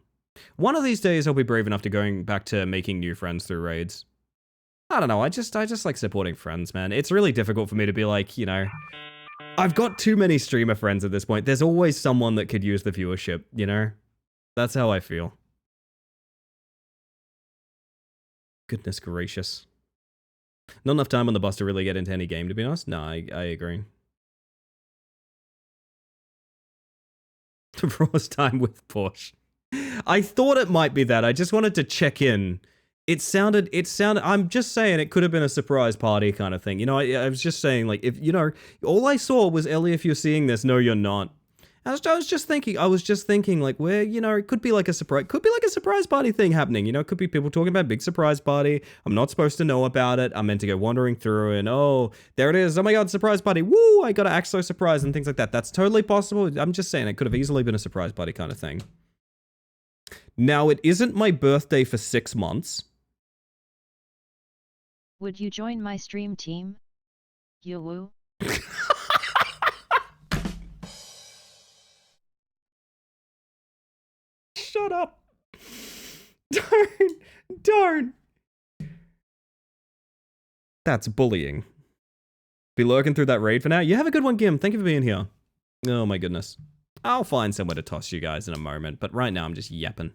One of these days, I'll be brave enough to going back to making new friends through raids. I don't know. I just like supporting friends, man. It's really difficult for me to be like, you know, I've got too many streamer friends at this point. There's always someone that could use the viewership, you know? That's how I feel. Goodness gracious. Not enough time on the bus to really get into any game, to be honest. No, I agree. Raw's time with Porsche. I thought it might be that. I just wanted to check in. It sounded, I'm just saying it could have been a surprise party kind of thing. You know, I was just saying, like, if, you know, all I saw was, Ellie, if you're seeing this, no, you're not. I was just thinking, like, where, you know, it could be like a surprise party thing happening. You know, it could be people talking about big surprise party. I'm not supposed to know about it. I'm meant to go wandering through and, oh, there it is. Oh my God, surprise party. Woo, I gotta act so surprised and things like that. That's totally possible. I'm just saying it could have easily been a surprise party kind of thing. Now, it isn't my birthday for 6 months. Would you join my stream team? Yoo-woo. Shut up. Darn. That's bullying. Be lurking through that raid for now. You have a good one, Gim. Thank you for being here. Oh my goodness. I'll find somewhere to toss you guys in a moment, but right now I'm just yapping.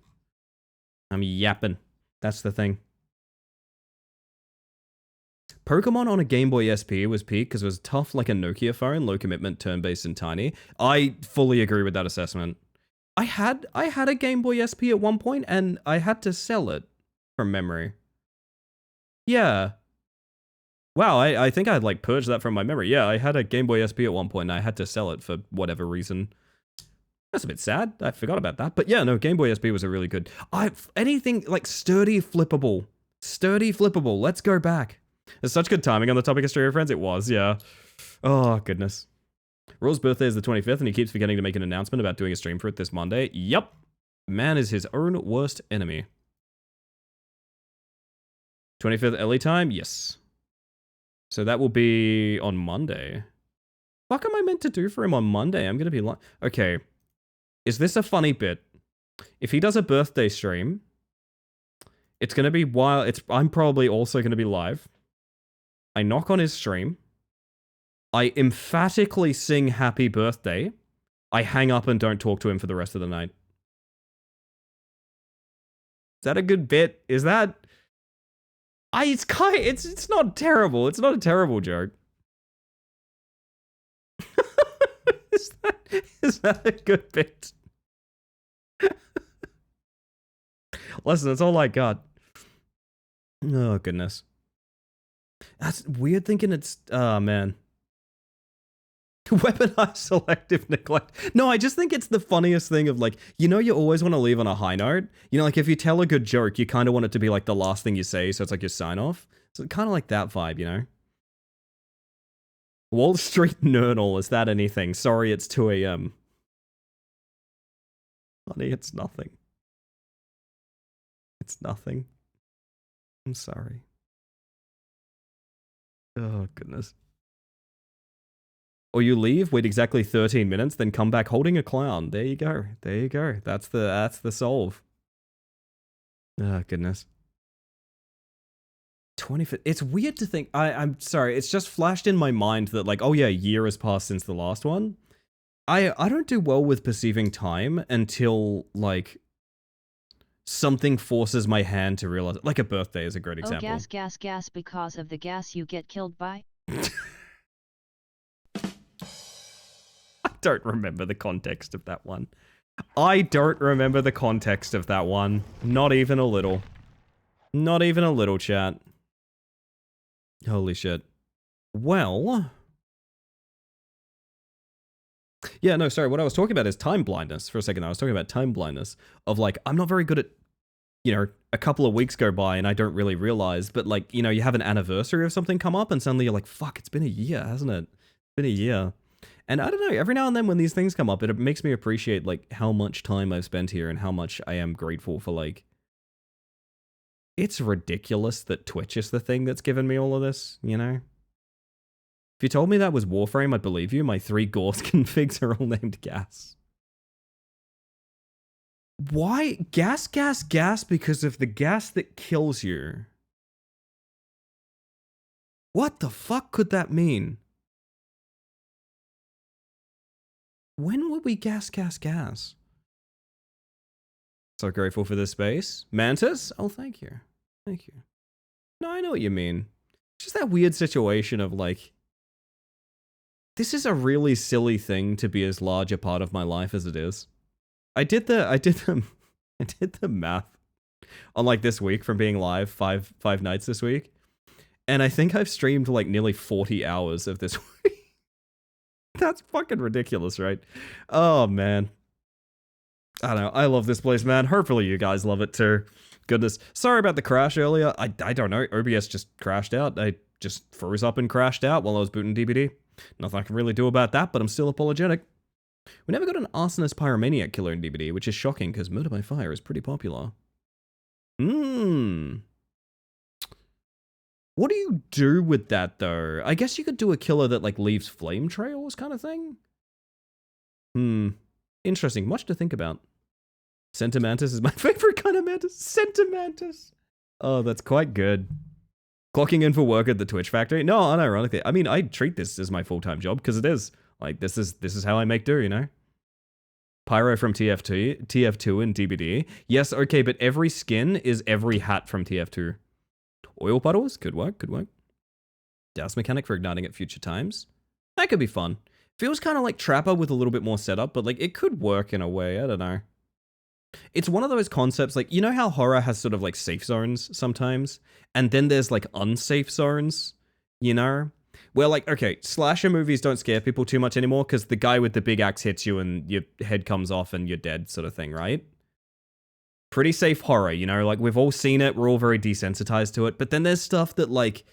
I'm yapping. That's the thing. Pokemon on a Game Boy SP was peak because it was tough like a Nokia phone, low commitment, turn-based, and tiny. I fully agree with that assessment. I had a Game Boy SP at one point, and I had to sell it from memory. Yeah. Wow, I think I had like purged that from my memory. Yeah, I had a Game Boy SP at one point, and I had to sell it for whatever reason. That's a bit sad. I forgot about that. But yeah, no, Game Boy SP was a really good... anything like sturdy flippable. Sturdy flippable. Let's go back. There's such good timing on the topic of streamer friends. It was, yeah. Oh, goodness. Raw's birthday is the 25th, and he keeps forgetting to make an announcement about doing a stream for it this Monday. Yup. Man is his own worst enemy. 25th Ellie time? Yes. So that will be on Monday. What am I meant to do for him on Monday? I'm going to be like... Okay. Is this a funny bit? If he does a birthday stream, it's going to be while... I'm probably also going to be live. I knock on his stream. I emphatically sing happy birthday. I hang up and don't talk to him for the rest of the night. Is that a good bit? Is that... It's not terrible. It's not a terrible joke. Is that a good bit? Listen, that's all I got. Oh, goodness. That's weird thinking it's... Oh, man. Weaponize selective neglect. No, I just think it's the funniest thing of like, you know, you always want to leave on a high note. You know, like if you tell a good joke, you kind of want it to be like the last thing you say, so it's like your sign off. So kind of like that vibe, you know? Wall Street Nernal, is that anything? Sorry, it's 2 AM. Honey, it's nothing. It's nothing. I'm sorry. Oh, goodness. Or you leave, wait exactly 13 minutes, then come back holding a clown. There you go. There you go. That's the solve. Oh, goodness. 25th. It's weird to think. I'm sorry. It's just flashed in my mind that like, oh yeah, a year has passed since the last one. I don't do well with perceiving time until like something forces my hand to realize. Like a birthday is a great example. Oh, gas, because of the gas you get killed by? I don't remember the context of that one. I don't remember the context of that one. Not even a little. Not even a little, chat. Holy shit. Well... Yeah, no, sorry. What I was talking about is time blindness. For a second, I was talking about time blindness. Of like, I'm not very good at... You know, a couple of weeks go by and I don't really realize. But like, you know, you have an anniversary of something come up and suddenly you're like, fuck, it's been a year, hasn't it? It's been a year. And I don't know, every now and then when these things come up, it makes me appreciate, like, how much time I've spent here and how much I am grateful for, like... It's ridiculous that Twitch is the thing that's given me all of this, you know? If you told me that was Warframe, I'd believe you. My 3 Gauss configs are all named Gas. Why? Gas, gas, gas because of the gas that kills you. What the fuck could that mean? When would we gas, gas, gas? So grateful for this space. Mantis? Oh, thank you. Thank you. No, I know what you mean. It's just that weird situation of like, this is a really silly thing to be as large a part of my life as it is. I did the math on like this week from being live five nights this week. And I think I've streamed like nearly 40 hours of this week. That's fucking ridiculous, right? Oh, man. I don't know. I love this place, man. Hopefully you guys love it too. Goodness. Sorry about the crash earlier. I don't know. OBS just crashed out. I just froze up and crashed out while I was booting DBD. Nothing I can really do about that, but I'm still apologetic. We never got an arsonist pyromaniac killer in DBD, which is shocking because Murder by Fire is pretty popular. What do you do with that, though? I guess you could do a killer that, like, leaves flame trails kind of thing? Interesting. Much to think about. Centimantis is my favorite kind of mantis. Centimantis. Oh, that's quite good. Clocking in for work at the Twitch factory? No, unironically. I mean, I treat this as my full-time job, because it is. Like, this is how I make do, you know? Pyro from TF2 and DBD. Yes, okay, but every skin is every hat from TF2. Oil puddles? Could work, could work. Douse mechanic for igniting at future times. That could be fun. Feels kind of like Trapper with a little bit more setup, but like it could work in a way, I don't know. It's one of those concepts, like, you know how horror has sort of like safe zones sometimes? And then there's like unsafe zones, you know? Where like, okay, slasher movies don't scare people too much anymore because the guy with the big axe hits you and your head comes off and you're dead sort of thing, right? Pretty safe horror, you know? Like, we've all seen it, we're all very desensitized to it, but then there's stuff that like,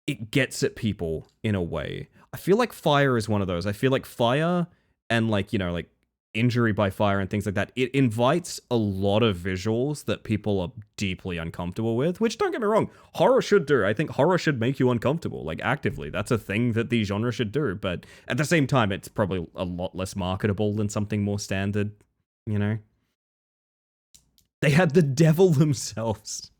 it gets at people in a way. I feel like fire is one of those. I feel like fire and like, you know, like injury by fire and things like that, it invites a lot of visuals that people are deeply uncomfortable with, which don't get me wrong, horror should do. I think horror should make you uncomfortable, like actively. That's a thing that the genre should do, but at the same time, it's probably a lot less marketable than something more standard, you know? They had the devil themselves.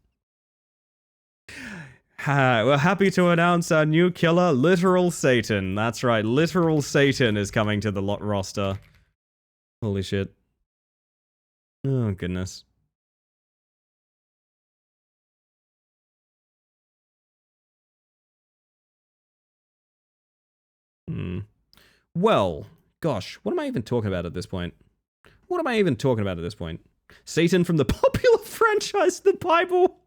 We're happy to announce our new killer, Literal Satan. That's right, Literal Satan is coming to the roster. Holy shit. Oh, goodness. Well, gosh, what am I even talking about at this point? What am I even talking about at this point? Satan from the popular franchise, The Bible.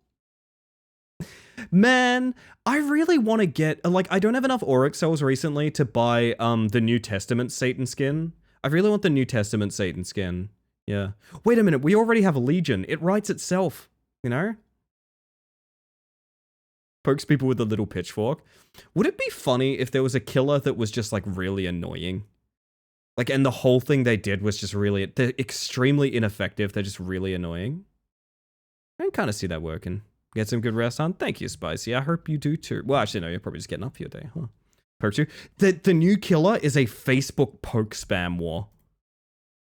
Man, I really want to get, like, I don't have enough Auric cells recently to buy the New Testament Satan skin. I really want the New Testament Satan skin. Yeah. Wait a minute, we already have a Legion. It writes itself, you know? Pokes people with a little pitchfork. Would it be funny if there was a killer that was just, like, really annoying? Like, and the whole thing they did was just really, they're extremely ineffective. They're just really annoying. I can kind of see that working. Get some good rest on. Thank you, Spicy. I hope you do too. Well, actually, no, you're probably just getting up for your day, huh? Poke you. The new killer is a Facebook poke spam war.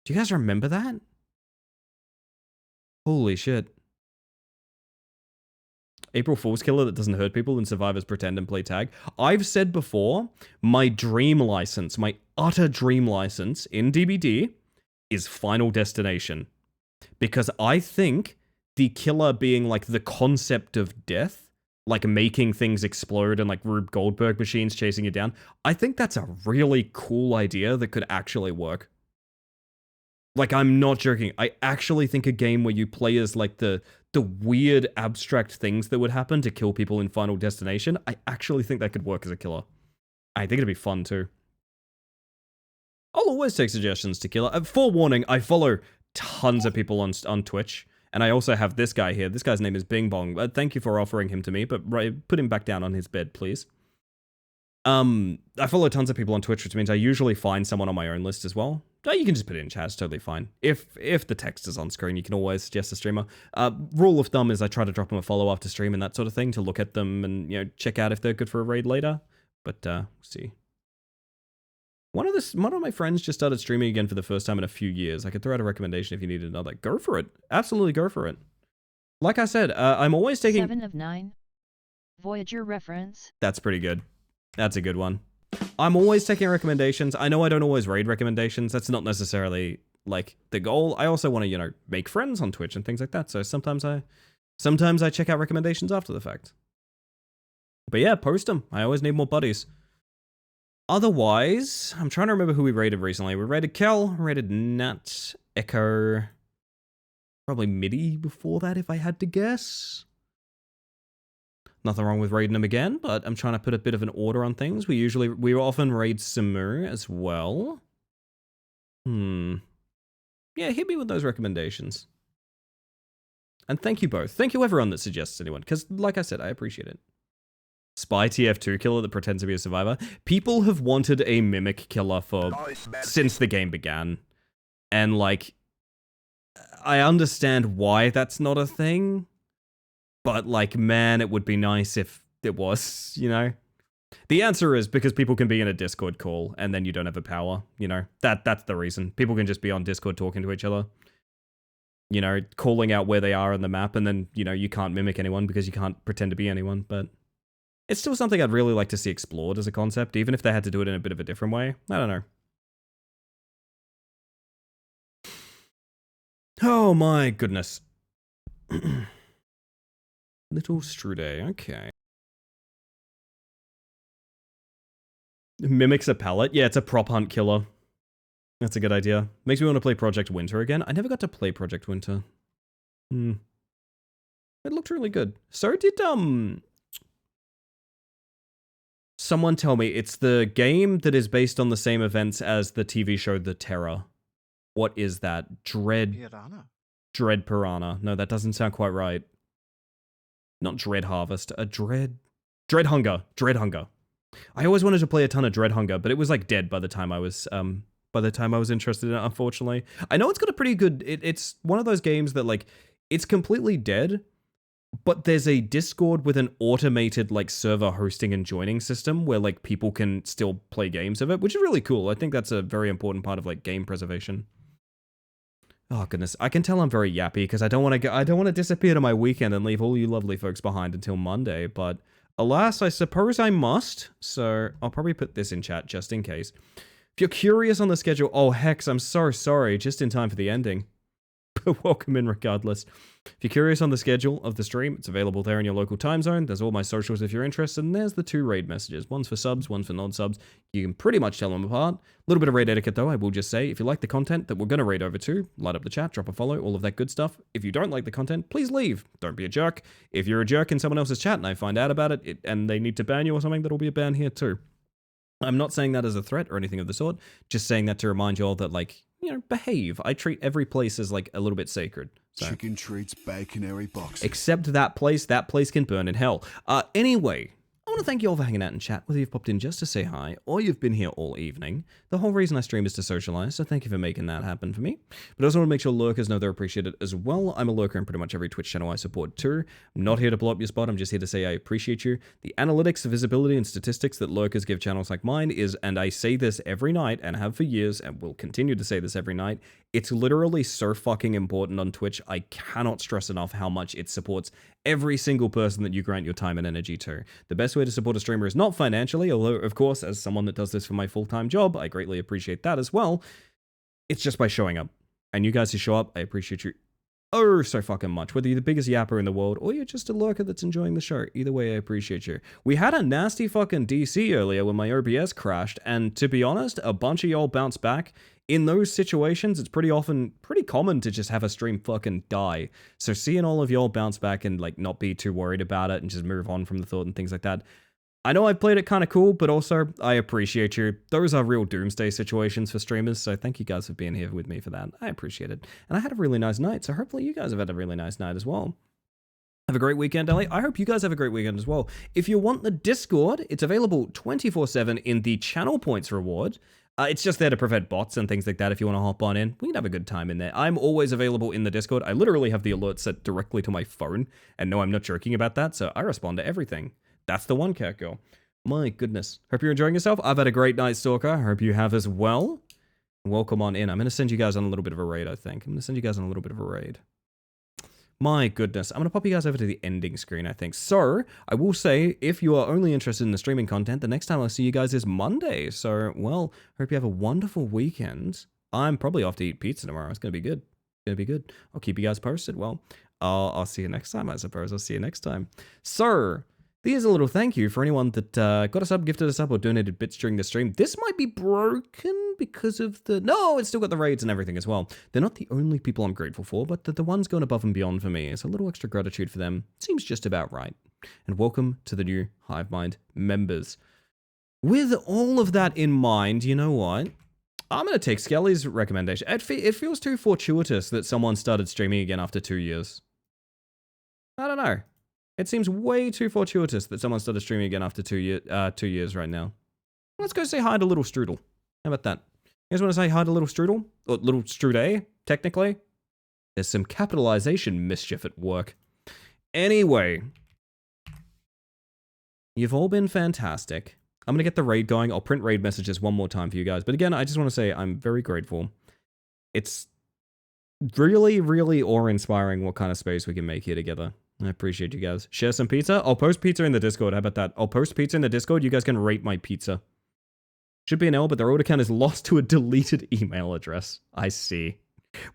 Do you guys remember that? Holy shit. April Fool's killer that doesn't hurt people and survivors pretend and play tag. I've said before, my dream license, my utter dream license in DBD is Final Destination. Because I think the killer being like the concept of death, like making things explode and like Rube Goldberg machines chasing you down, I think that's a really cool idea that could actually work. Like, I'm not joking. I actually think a game where you play as like the weird abstract things that would happen to kill people in Final Destination, I actually think that could work as a killer. I think it'd be fun too. I'll always take suggestions to killer. Forewarning, I follow tons of people on Twitch. And I also have this guy here. This guy's name is Bing Bong. Thank you for offering him to me, but put him back down on his bed, please. I follow tons of people on Twitch, which means I usually find someone on my own list as well. You can just put it in chat, it's totally fine. If the text is on screen, you can always suggest a streamer. Rule of thumb is I try to drop them a follow after stream and that sort of thing to look at them and, you know, check out if they're good for a raid later. But, see. One of my friends just started streaming again for the first time in a few years. I could throw out a recommendation if you needed another. Go for it. Absolutely go for it. Like I said, I'm always taking... 7 of 9. Voyager reference. That's pretty good. That's a good one. I'm always taking recommendations. I know I don't always raid recommendations. That's not necessarily, like, the goal. I also want to, you know, make friends on Twitch and things like that. So sometimes I check out recommendations after the fact. But yeah, post them. I always need more buddies. Otherwise, I'm trying to remember who we raided recently. We raided Kel, raided Nat, Echo, probably Midi before that if I had to guess. Nothing wrong with raiding them again, but I'm trying to put a bit of an order on things. We often raid Samu as well. Yeah, hit me with those recommendations. And thank you both. Thank you everyone that suggests anyone, because like I said, I appreciate it. Spy TF2 killer that pretends to be a survivor. People have wanted a mimic killer for since the game began. And like, I understand why that's not a thing. But like, man, it would be nice if it was, you know? The answer is because people can be in a Discord call and then you don't have a power, you know? That's the reason. People can just be on Discord talking to each other. You know, calling out where they are on the map, and then, you know, you can't mimic anyone because you can't pretend to be anyone, but it's still something I'd really like to see explored as a concept, even if they had to do it in a bit of a different way. I don't know. Oh my goodness. Little Strude, okay. Mimics a pallet? Yeah, it's a prop hunt killer. That's a good idea. Makes me want to play Project Winter again. I never got to play Project Winter. It looked really good. So did, someone tell me it's the game that is based on the same events as the TV show The Terror. What is that? Dread Piranha. No, that doesn't sound quite right. Not Dread Harvest, Dread Hunger. I always wanted to play a ton of Dread Hunger, but it was like dead by the time I was interested in it, unfortunately. I know it's got a pretty good, it's one of those games that like, it's completely dead, but there's a Discord with an automated like server hosting and joining system where like people can still play games of it, which is really cool. I think that's a very important part of like game preservation. Oh goodness, I can tell I'm very yappy because I don't want to disappear to my weekend and leave all you lovely folks behind until Monday, but alas, I suppose I must. So I'll probably put this in chat just in case. If you're curious on the schedule, oh Hex, I'm so sorry, just in time for the ending. But welcome in regardless. If you're curious on the schedule of the stream, it's available there in your local time zone. There's all my socials if you're interested, and there's the 2 raid messages. One's for subs, one's for non-subs. You can pretty much tell them apart. A little bit of raid etiquette though, I will just say, if you like the content that we're going to raid over to, light up the chat, drop a follow, all of that good stuff. If you don't like the content, please leave. Don't be a jerk. If you're a jerk in someone else's chat and I find out about it and they need to ban you or something, that'll be a ban here too. I'm not saying that as a threat or anything of the sort, just saying that to remind you all that, like, you know, behave. I treat every place as, like, a little bit sacred. So. Chicken treats baconary boxes. Except that place can burn in hell. Anyway, I want to thank you all for hanging out in chat, whether you've popped in just to say hi, or you've been here all evening. The whole reason I stream is to socialize, so thank you for making that happen for me. But I also want to make sure lurkers know they're appreciated as well. I'm a lurker in pretty much every Twitch channel I support too. I'm not here to blow up your spot, I'm just here to say I appreciate you. The analytics, visibility, and statistics that lurkers give channels like mine is, and I say this every night, and have for years, and will continue to say this every night, it's literally so fucking important on Twitch, I cannot stress enough how much it supports every single person that you grant your time and energy to. The best way to support a streamer is not financially, although, of course, as someone that does this for my full-time job, I greatly appreciate that as well. It's just by showing up. And you guys who show up, I appreciate you oh so fucking much. Whether you're the biggest yapper in the world, or you're just a lurker that's enjoying the show, either way, I appreciate you. We had a nasty fucking DC earlier when my OBS crashed, and to be honest, a bunch of y'all bounced back. In those situations, it's pretty common to just have a stream fucking die. So seeing all of y'all bounce back and like not be too worried about it and just move on from the thought and things like that. I know I've played it kind of cool, but also I appreciate you. Those are real doomsday situations for streamers, so thank you guys for being here with me for that. I appreciate it. And I had a really nice night, so hopefully you guys have had a really nice night as well. Have a great weekend, Ellie. I hope you guys have a great weekend as well. If you want the Discord, it's available 24/7 in the channel points reward. It's just there to prevent bots and things like that if you want to hop on in. We can have a good time in there. I'm always available in the Discord. I literally have the alert set directly to my phone. And no, I'm not joking about that, so I respond to everything. That's the one, Cat Girl. My goodness. Hope you're enjoying yourself. I've had a great night, Stalker. I hope you have as well. Welcome on in. I'm going to send you guys on a little bit of a raid, I think. I'm going to send you guys on a little bit of a raid. My goodness. I'm going to pop you guys over to the ending screen, I think. So, I will say, if you are only interested in the streaming content, the next time I'll see you guys is Monday. So, well, hope you have a wonderful weekend. I'm probably off to eat pizza tomorrow. It's going to be good. It's going to be good. I'll keep you guys posted. Well, I'll see you next time, I suppose. I'll see you next time. So, here's a little thank you for anyone that got a sub, gifted a sub, or donated bits during the stream. This might be broken because of the... No, it's still got the raids and everything as well. They're not the only people I'm grateful for, but the ones going above and beyond for me. It's a little extra gratitude for them. Seems just about right. And welcome to the new Hivemind members. With all of that in mind, you know what? I'm going to take Skelly's recommendation. It feels too fortuitous that someone started streaming again after 2 years. I don't know. It seems way too fortuitous that someone started streaming again after 2 years right now. Let's go say hi to Little Strudel. How about that? You guys want to say hi to Little Strudel? Or Little Strude, technically? There's some capitalization mischief at work. Anyway. You've all been fantastic. I'm going to get the raid going. I'll print raid messages one more time for you guys. But again, I just want to say I'm very grateful. It's really, really awe-inspiring what kind of space we can make here together. I appreciate you guys. Share some pizza. I'll post pizza in the Discord. How about that? I'll post pizza in the Discord. You guys can rate my pizza. Should be an L, but their order count is lost to a deleted email address. I see.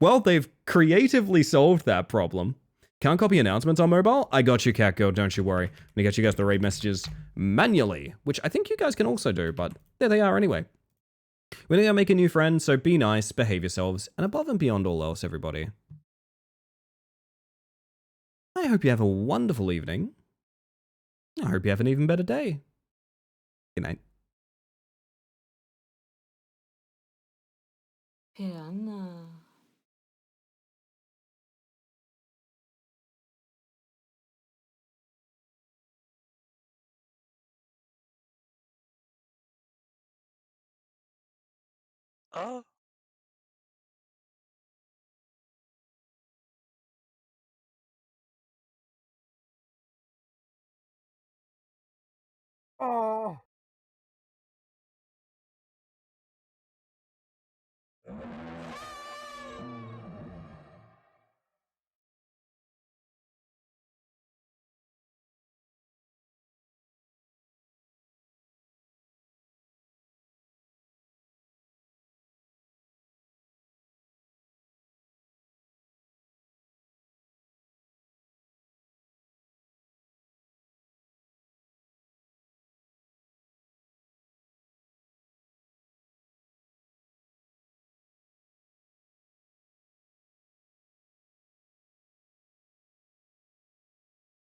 Well, they've creatively solved that problem. Can't copy announcements on mobile? I got you, Cat Girl. Don't you worry. I'm gonna get you guys the raid messages manually, which I think you guys can also do, but there they are anyway. We're gonna make a new friend, so be nice, behave yourselves, and above and beyond all else, everybody. I hope you have a wonderful evening. I hope you have an even better day. Good night. Piranha. Oh. Oh.